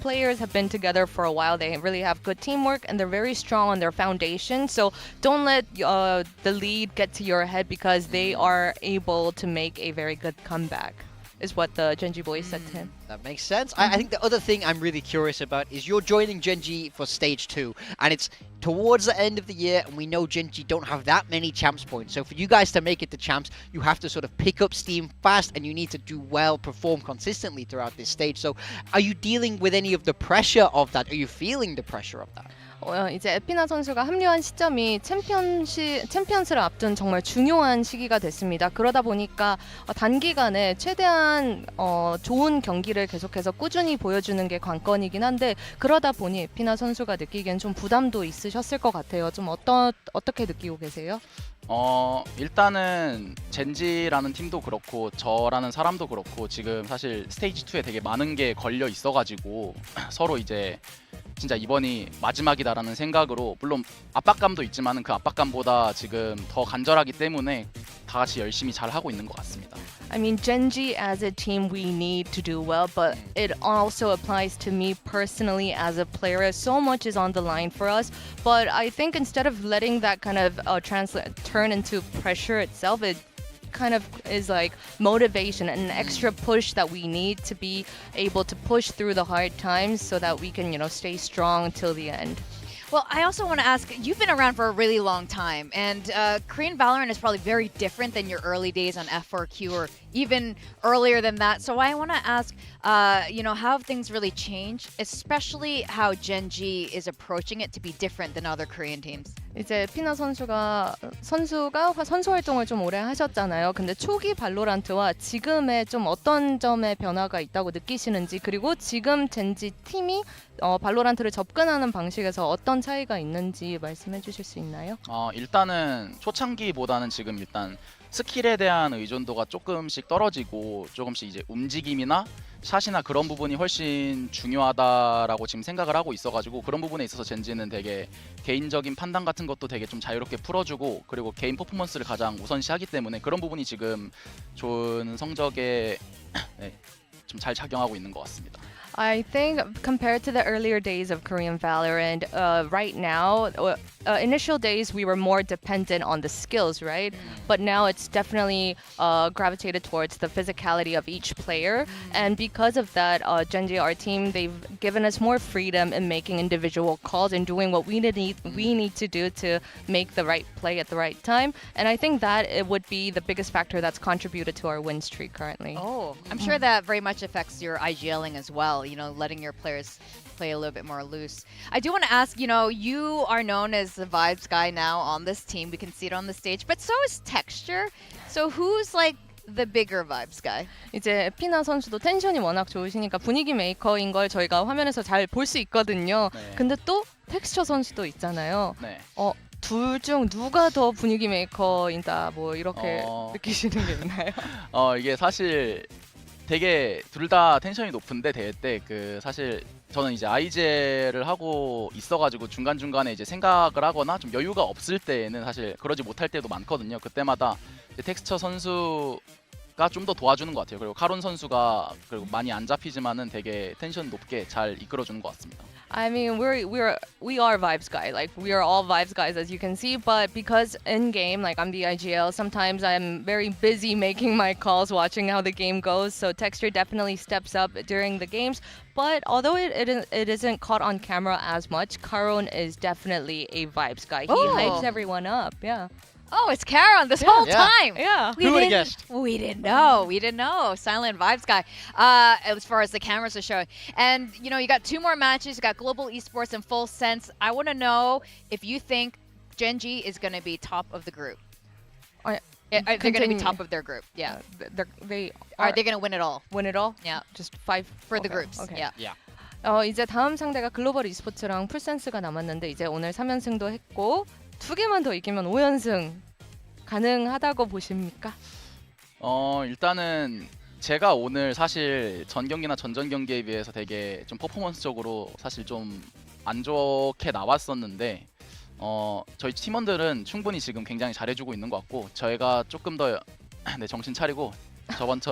players have been together for a while. They really have good teamwork, and they're very strong on their foundation. So don't let the lead get to your head because they are able to make a very good comeback. is what the Genji boys said to him. That makes sense. I think the other thing I'm really curious about is you're joining Genji for stage 2, and it's towards the end of the year, and we know Genji don't have that many champs points. So for you guys to make it to champs, you have to sort of pick up steam fast, and you need to do well, perform consistently throughout this stage. So are you dealing with any of the pressure of that? Are you feeling the pressure of that? 이제 에피나 선수가 합류한 시점이 챔피언스를 앞둔 정말 중요한 시기가 됐습니다. 그러다 보니까 단기간에 최대한 좋은 경기를 계속해서 꾸준히 보여주는 게 관건이긴 한데 그러다 보니 에피나 선수가 느끼기엔 좀 부담도 있으셨을 것 같아요. 좀 어떻게 느끼고 계세요? 일단은 젠지라는 팀도 그렇고 저라는 사람도 그렇고 지금 사실 스테이지 2에 되게 많은 게 걸려 있어가지고 서로 이제 진짜 이번이 마지막이다라는 생각으로 물론 압박감도 있지만 그 압박감보다 지금 더 간절하기 때문에 다 같이 열심히 잘 하고 있는 것 같습니다. I mean, Genji as a team, we need to do well, but it also applies to me personally as a player. So much is on the line for us, but I think instead of letting that kind of turn into pressure itself, it kind of is like motivation and an extra push that we need to be able to push through the hard times so that we can, stay strong till the end. Well, I also want to ask, you've been around for a really long time, and Korean Valorant is probably very different than your early days on RRQ or even earlier than that. So I want to ask, how have things really changed, especially how Genji is approaching it to be different than other Korean teams? 이제 피나 선수가 선수 활동을 좀 오래 하셨잖아요. 근데 초기 발로란트와 지금의 좀 어떤 점에 변화가 있다고 느끼시는지 그리고 지금 젠지 팀이 발로란트를 접근하는 방식에서 어떤 차이가 있는지 말씀해 주실 수 있나요? 일단은 초창기보다는 지금 일단 스킬에 대한 의존도가 조금씩 떨어지고 조금씩 이제 움직임이나 샷이나 그런 부분이 훨씬 중요하다라고 지금 생각을 하고 있어가지고 그런 부분에 있어서 젠지는 되게 개인적인 판단 같은 것도 되게 좀 자유롭게 풀어주고 그리고 개인 퍼포먼스를 가장 우선시하기 때문에 그런 부분이 지금 좋은 성적에 좀 잘 작용하고 있는 것 같습니다. I think compared to the earlier days of Korean Valorant, right now, initial days we were more dependent on the skills, right? But now it's definitely gravitated towards the physicality of each player. And because of that, Genji, our team, they've given us more freedom in making individual calls and doing what we need to do to make the right play at the right time. And I think that it would be the biggest factor that's contributed to our win streak currently. Oh, I'm sure that very much affects your IGLing as well, letting your players play a little bit more loose. I do want to ask, you are known as the vibes guy now on this team. We can see it on the stage, but so is Texture. So who's like the bigger vibes guy? 이제 에피나 선수도 텐션이 워낙 좋으시니까 분위기 메이커인 걸 저희가 화면에서 잘 볼 수 있거든요. 네. 근데 또 텍스처 선수도 있잖아요. 네. 둘 중 누가 더 분위기 메이커인다 뭐 이렇게 느끼시는 게 있나요? 이게 사실 되게 둘 다 텐션이 높은데 대회 때 사실 저는 이제 아이제를 하고 있어가지고 중간중간에 이제 생각을 하거나 좀 여유가 없을 때에는 사실 그러지 못할 때도 많거든요. 그때마다 이제 텍스처 선수가 좀 더 도와주는 것 같아요. 그리고 카론 선수가 그리고 많이 안 잡히지만은 되게 텐션 높게 잘 이끌어주는 것 같습니다. I mean, we are vibes guy. Like we are all vibes guys, as you can see. But because in game, like I'm the IGL, sometimes I'm very busy making my calls, watching how the game goes. So Texture definitely steps up during the games. But although it isn't caught on camera as much, Karon is definitely a vibes guy. He hypes everyone up. Yeah. Oh, it's Karen this whole time. Yeah. Who would have guessed? We didn't know. We didn't know. Silent Vibes guy. As far as the cameras are showing. And, you got 2 more matches. You got Global Esports and Full Sense. I want to know if you think Genji is going to be top of the group. They're going to be top of their group. Yeah. Are they going to win it all? Win it all? Yeah. Just 5 for the groups. Okay. Yeah. 이제 다음 상대가 글로벌 e스포츠랑 풀센스가 남았는데 이제 오늘 3연승도 했고 2개만 더 이기면 5연승 가능하다고 보십니까? 일단은 제가 오늘 사실 전 경기나 전전 경기에 비해서 되게 좀 퍼포먼스적으로 사실 좀 안 좋게 나왔었는데 저희 팀원들은 충분히 지금 굉장히 잘해주고 있는 것 같고 저희가 조금 더 정신 차리고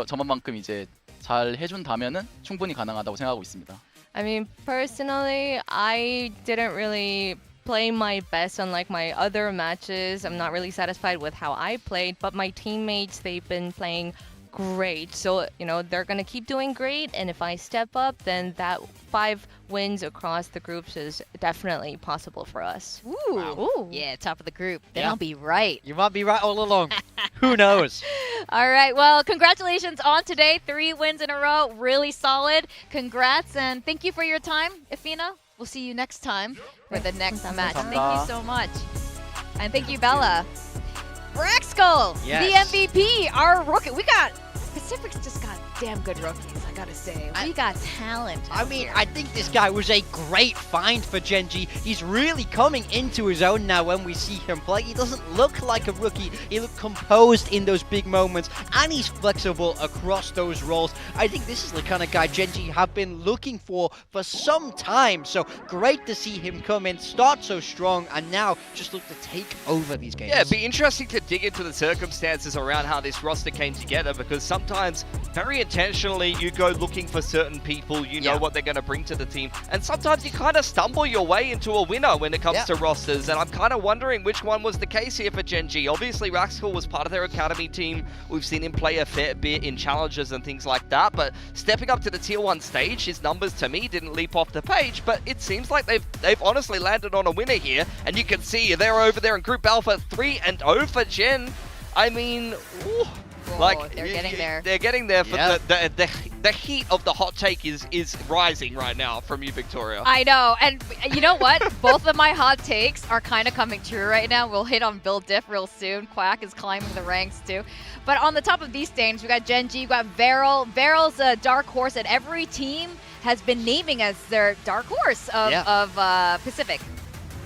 저번만큼 이제 잘 해준다면은 충분히 가능하다고 생각하고 있습니다. I mean, personally, I didn't really play my best on like my other matches. I'm not really satisfied with how I played, but my teammates, they've been playing great. So, they're going to keep doing great. And if I step up, then that 5 wins across the groups is definitely possible for us. Ooh. Yeah, top of the group. Then I'll be right. You might be right all along. Who knows? All right. Well, congratulations on today. 3 wins in a row. Really solid. Congrats. And thank you for your time, Ifina. We'll see you next time for the next match. Thank you so much. And thank you, Bella. Braxkull, Yes. the MVP, our rookie. Pacific's just got damn good rookies, I gotta say. We got talent. I mean, I think this guy was a great find for Gen.G. He's really coming into his own now when we see him play. He doesn't look like a rookie. He looks composed in those big moments, and he's flexible across those roles. I think this is the kind of guy Gen.G. have been looking for some time. So great to see him come in, start so strong, and now just look to take over these games. Yeah, it'd be interesting to dig into the circumstances around how this roster came together, because sometimes very intentionally you go looking for certain people, you know what they're going to bring to the team, and sometimes you kind of stumble your way into a winner when it comes to rosters, and I'm kind of wondering which one was the case here for Gen.G. Obviously Raxkull was part of their academy team. We've seen him play a fair bit in challenges and things like that, but stepping up to the tier 1 stage, his numbers to me didn't leap off the page, but it seems like they've honestly landed on a winner here, and you can see they're over there in Group Alpha 3-0 for Gen. I mean, ooh. Like, they're getting there. They're getting there. For the heat of the hot take is rising right now from you, Victoria. I know, and you know what? Both of my hot takes are kind of coming true right now. We'll hit on Build Diff real soon. Quack is climbing the ranks too. But on the top of these standings, we got Gen.G, we got Varel. Varel's a dark horse that every team has been naming as their dark horse of Pacific.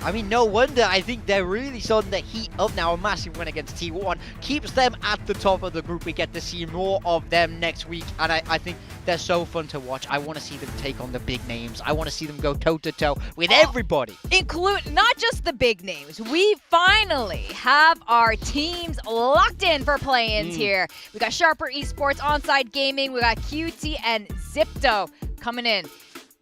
I mean, no wonder. I think they're really starting to heat up now. A massive win against T1 keeps them at the top of the group. We get to see more of them next week, and I think they're so fun to watch. I want to see them take on the big names. I want to see them go toe-to-toe with everybody. Include not just the big names. We finally have our teams locked in for play-ins here. We got Sharper Esports, Onside Gaming, we got QT and Zipto coming in.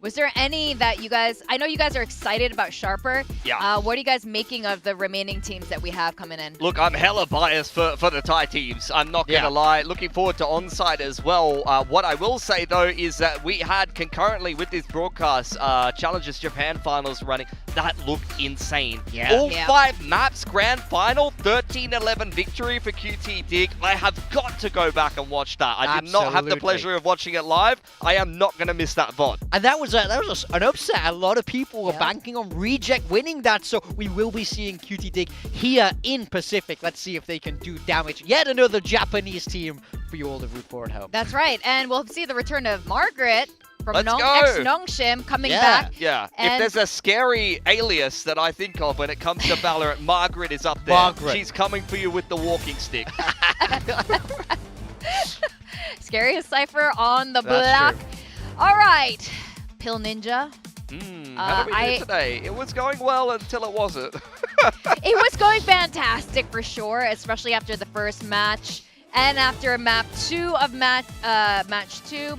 Was there any that you guys, I know you guys are excited about Sharper. Yeah. What are you guys making of the remaining teams that we have coming in? Look, I'm hella biased for the Thai teams. I'm not going to lie. Looking forward to Onside as well. What I will say, though, is that we had concurrently with this broadcast Challenges Japan finals running. That looked insane. All 5 maps, grand final, 13-11 victory for QT Dig. I have got to go back and watch that. I did not have the pleasure of watching it live. I am not going to miss that VOD. And that was an upset. A lot of people were banking on Reject winning that, so we will be seeing QT Dig here in Pacific. Let's see if they can do damage. Yet another Japanese team for you all to root for at home. That's right, and we'll see the return of Margaret from Let's go. ex-Nongshim coming back. Yeah, And if there's a scary alias that I think of when it comes to Valorant, Margaret is up there. Margaret. She's coming for you with the walking stick. Scariest Cypher on the That's block. true. All right, Pill Ninja. How did we do today? It was going well until it wasn't. It was going fantastic for sure, especially after the first match and after map 2 of match 2.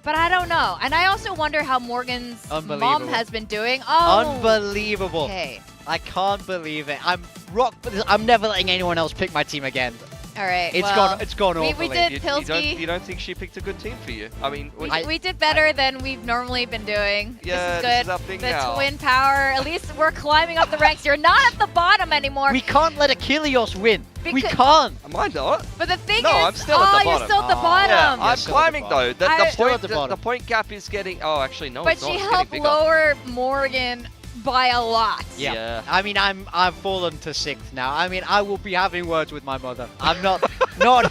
But I don't know. And I also wonder how Morgan's mom has been doing. Oh, Unbelievable. Okay. I can't believe it. I'm never letting anyone else pick my team again. All right. It's gone awfully. We did Pilsky. You don't think she picked a good team for you? I mean, We did better than we've normally been doing. Yeah, this is this good. is our thing the now. twin power. At least we're climbing up the ranks. You're not at the bottom anymore. We can't let Achilles win. We Because- can't. Am I not? But the thing No, is, I'm still at the you're bottom. still at the bottom. Yeah, I'm still at the climbing though. bottom. The point gap is getting. Oh, actually, no. But it's not. she It's getting helped bigger. lower Morgan by a lot. Yeah. I mean, I've fallen to 6th now. I mean, I will be having words with my mother. I'm not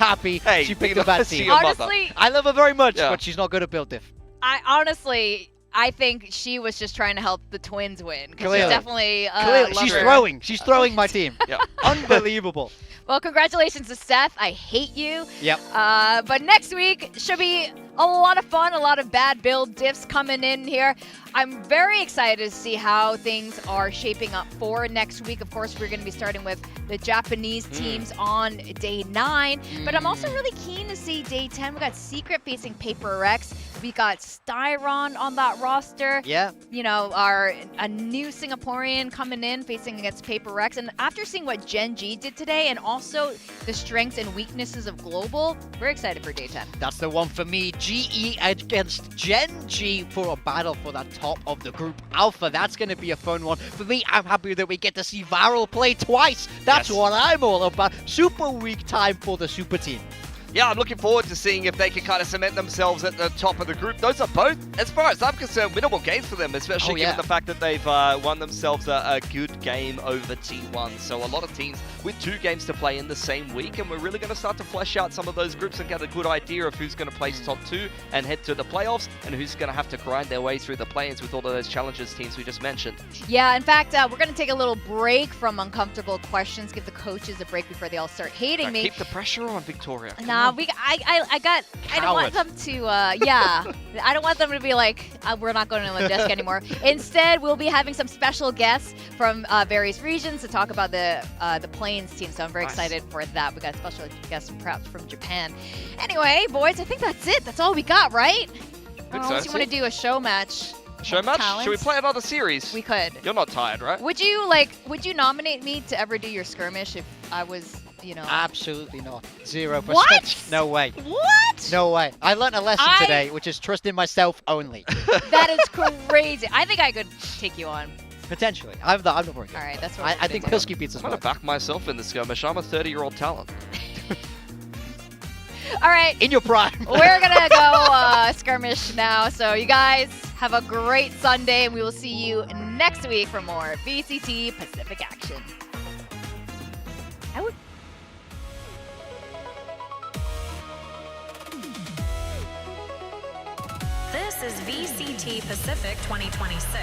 happy. Hey, she picked be a bad nice to team. your mother. Honestly, I love her very much, Yeah. but she's not good at build diff. I think she was just trying to help the twins win. 'Cause Clearly. she's definitely Clearly, she's lover. throwing. She's throwing my team. Yeah. Unbelievable. Well, congratulations to Seth. I hate you. Yep. But next week should be a lot of fun, a lot of bad build diffs coming in here. I'm very excited to see how things are shaping up for next week. Of course, we're going to be starting with the Japanese teams on day 9. But I'm also really keen to see day 10. We got Secret facing PRX. We got Styron on that roster. Yeah. You know, a new Singaporean coming in facing against PRX. And after seeing what Gen G did today and also the strengths and weaknesses of Global, we're excited for Day 10. That's the one for me. GE against Gen G for a battle for the top of the group alpha. That's going to be a fun one. For me, I'm happy that we get to see Varel play twice. That's what I'm all about. Super weak time for the super team. Yeah, I'm looking forward to seeing if they can kind of cement themselves at the top of the group. Those are both, as far as I'm concerned, winnable games for them, especially given the fact that they've won themselves a good game over T1. So a lot of teams with 2 games to play in the same week, and we're really going to start to flesh out some of those groups and get a good idea of who's going to place top 2 and head to the playoffs, and who's going to have to grind their way through the play-ins with all of those challenges teams we just mentioned. Yeah, in fact, we're going to take a little break from uncomfortable questions, give the coaches a break before they all start hating me. Keep the pressure on, Victoria. Nah, I don't want them to, yeah. I don't want them to be like, we're not going to the desk anymore. Instead, we'll be having some special guests from various regions to talk about the Plains team. So I'm very excited for that. We got a special guest perhaps from Japan. Anyway, boys, I think that's it. That's all we got, right? Unless you want to do a show match. Show match? Talents? Should we play another series? We could. You're not tired, right? Would you nominate me to ever do your skirmish if I was, you know? Absolutely not. 0%. What? No way. What? No way. I learned a lesson today, which is trust in myself only. That is crazy. I think I could take you on. Potentially. I'm not worried. All right, that's what I think Pilsky beats us. I'm going to back myself in the skirmish. I'm a 30-year-old talent. All right. In your prime. We're going to go skirmish now. So you guys have a great Sunday, and we will see you next week for more VCT Pacific action. This is VCT Pacific 2026.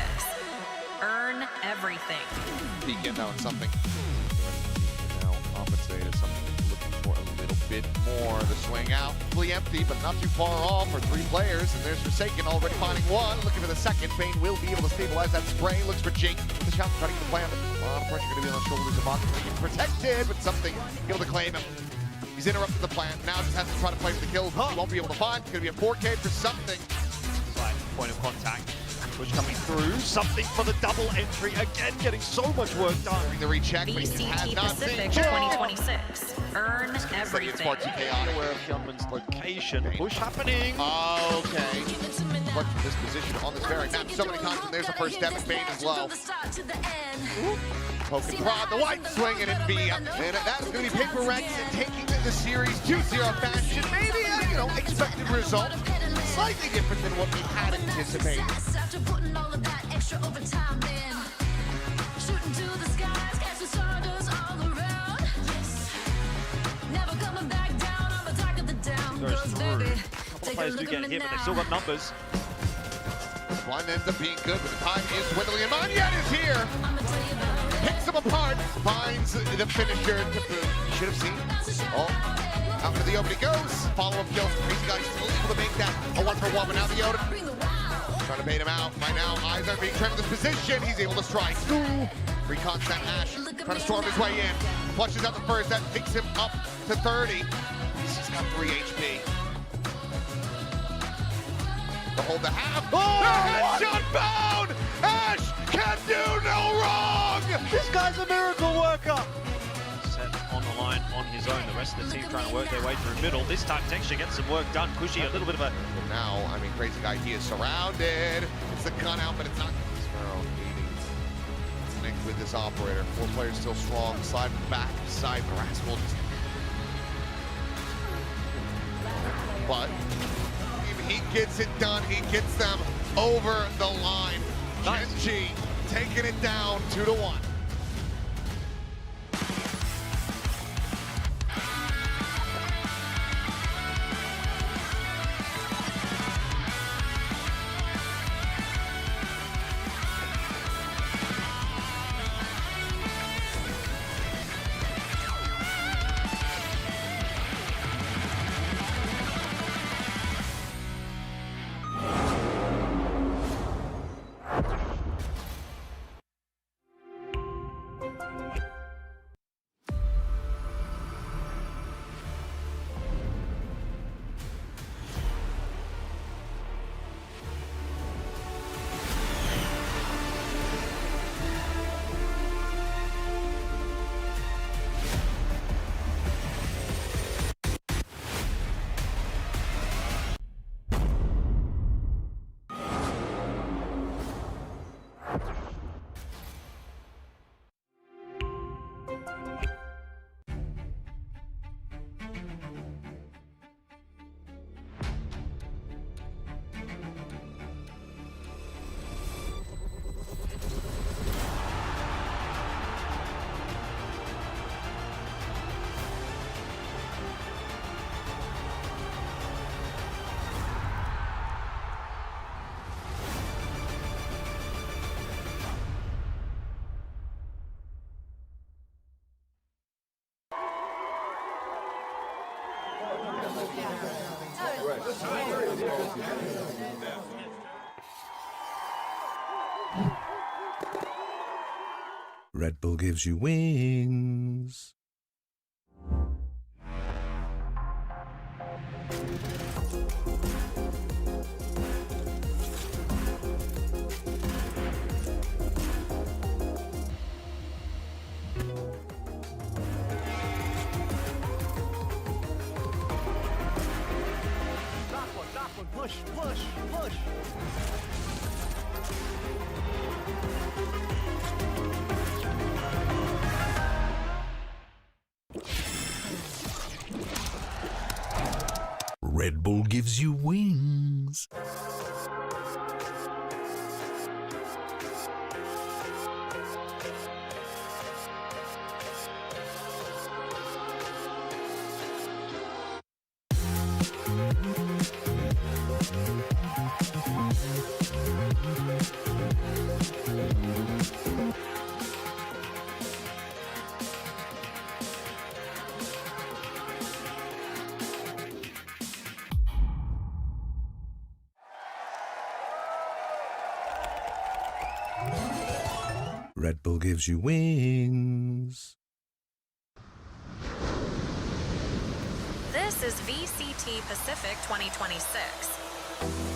Earn everything. Peeking out something. Now compensated, something looking for a little bit more. The swing out, fully empty, but not too far off for 3 players. And there's Forsaken already finding one, looking for the second. Bane will be able to stabilize that spray. Looks for Jink. The shot trying to get the play on the a lot of pressure going to be on the shoulders of Mox. He's protected, but something able to claim him. He's interrupted the plan. Now just has to try to play for the kill. He won't be able to find. It's going to be a 4K for something. Point of contact. Push coming through. Something for the double entry. Again, getting so much work done. The recheck, but he has VCT not Pacific seen 2026. Earn It's everything. far too chaotic. Aware of Hyunmin's location. Push happening. Okay. But this position on this very map so many times, and there's the first step, and Bane is low. Poke and prod, the white swing, and it be up. And that's going to be PRX and taking the series 2-0 fashion. Maybe a, expected result. Slightly different than what we had anticipated. After putting all of that extra overtime in, shooting to the skies, catching stardust all around. Never coming back down on the top of the down. Goes through. A couple of players do get hit, but they've still got numbers. Blind ends up being good, but the time is dwindling, and Manyan is here. Picks him apart, finds the finisher to boot. You should have seen. Oh, out for the open he goes. Follow-up kills. Crazy guy still able to make that a 1-for-1, but now the Odin trying to bait him out. Right now, eyes are being trained in this position. He's able to strike. Recon that Ash, trying to storm his way in. Flushes out the first, that takes him up to 30. He's got 3 HP. To hold the half. Oh, headshot bound! Ash can do no wrong! This guy's a miracle worker. Set on the line on his own. The rest of the team trying to work their way through middle. This time, Texture gets some work done. Cushy, a little bit of a... Now, I mean, Crazy Guy, he is surrounded. It's the gun out, but it's not. Sparrow needing to connect with this operator. 4 players still strong. Slide back, side Rascal. But he gets it done. He gets them over the line. Genji taking it down 2-1. Red Bull gives you wings. Push, push, push. Red Bull gives you wings. Red Bull gives you wings. This is VCT Pacific 2026.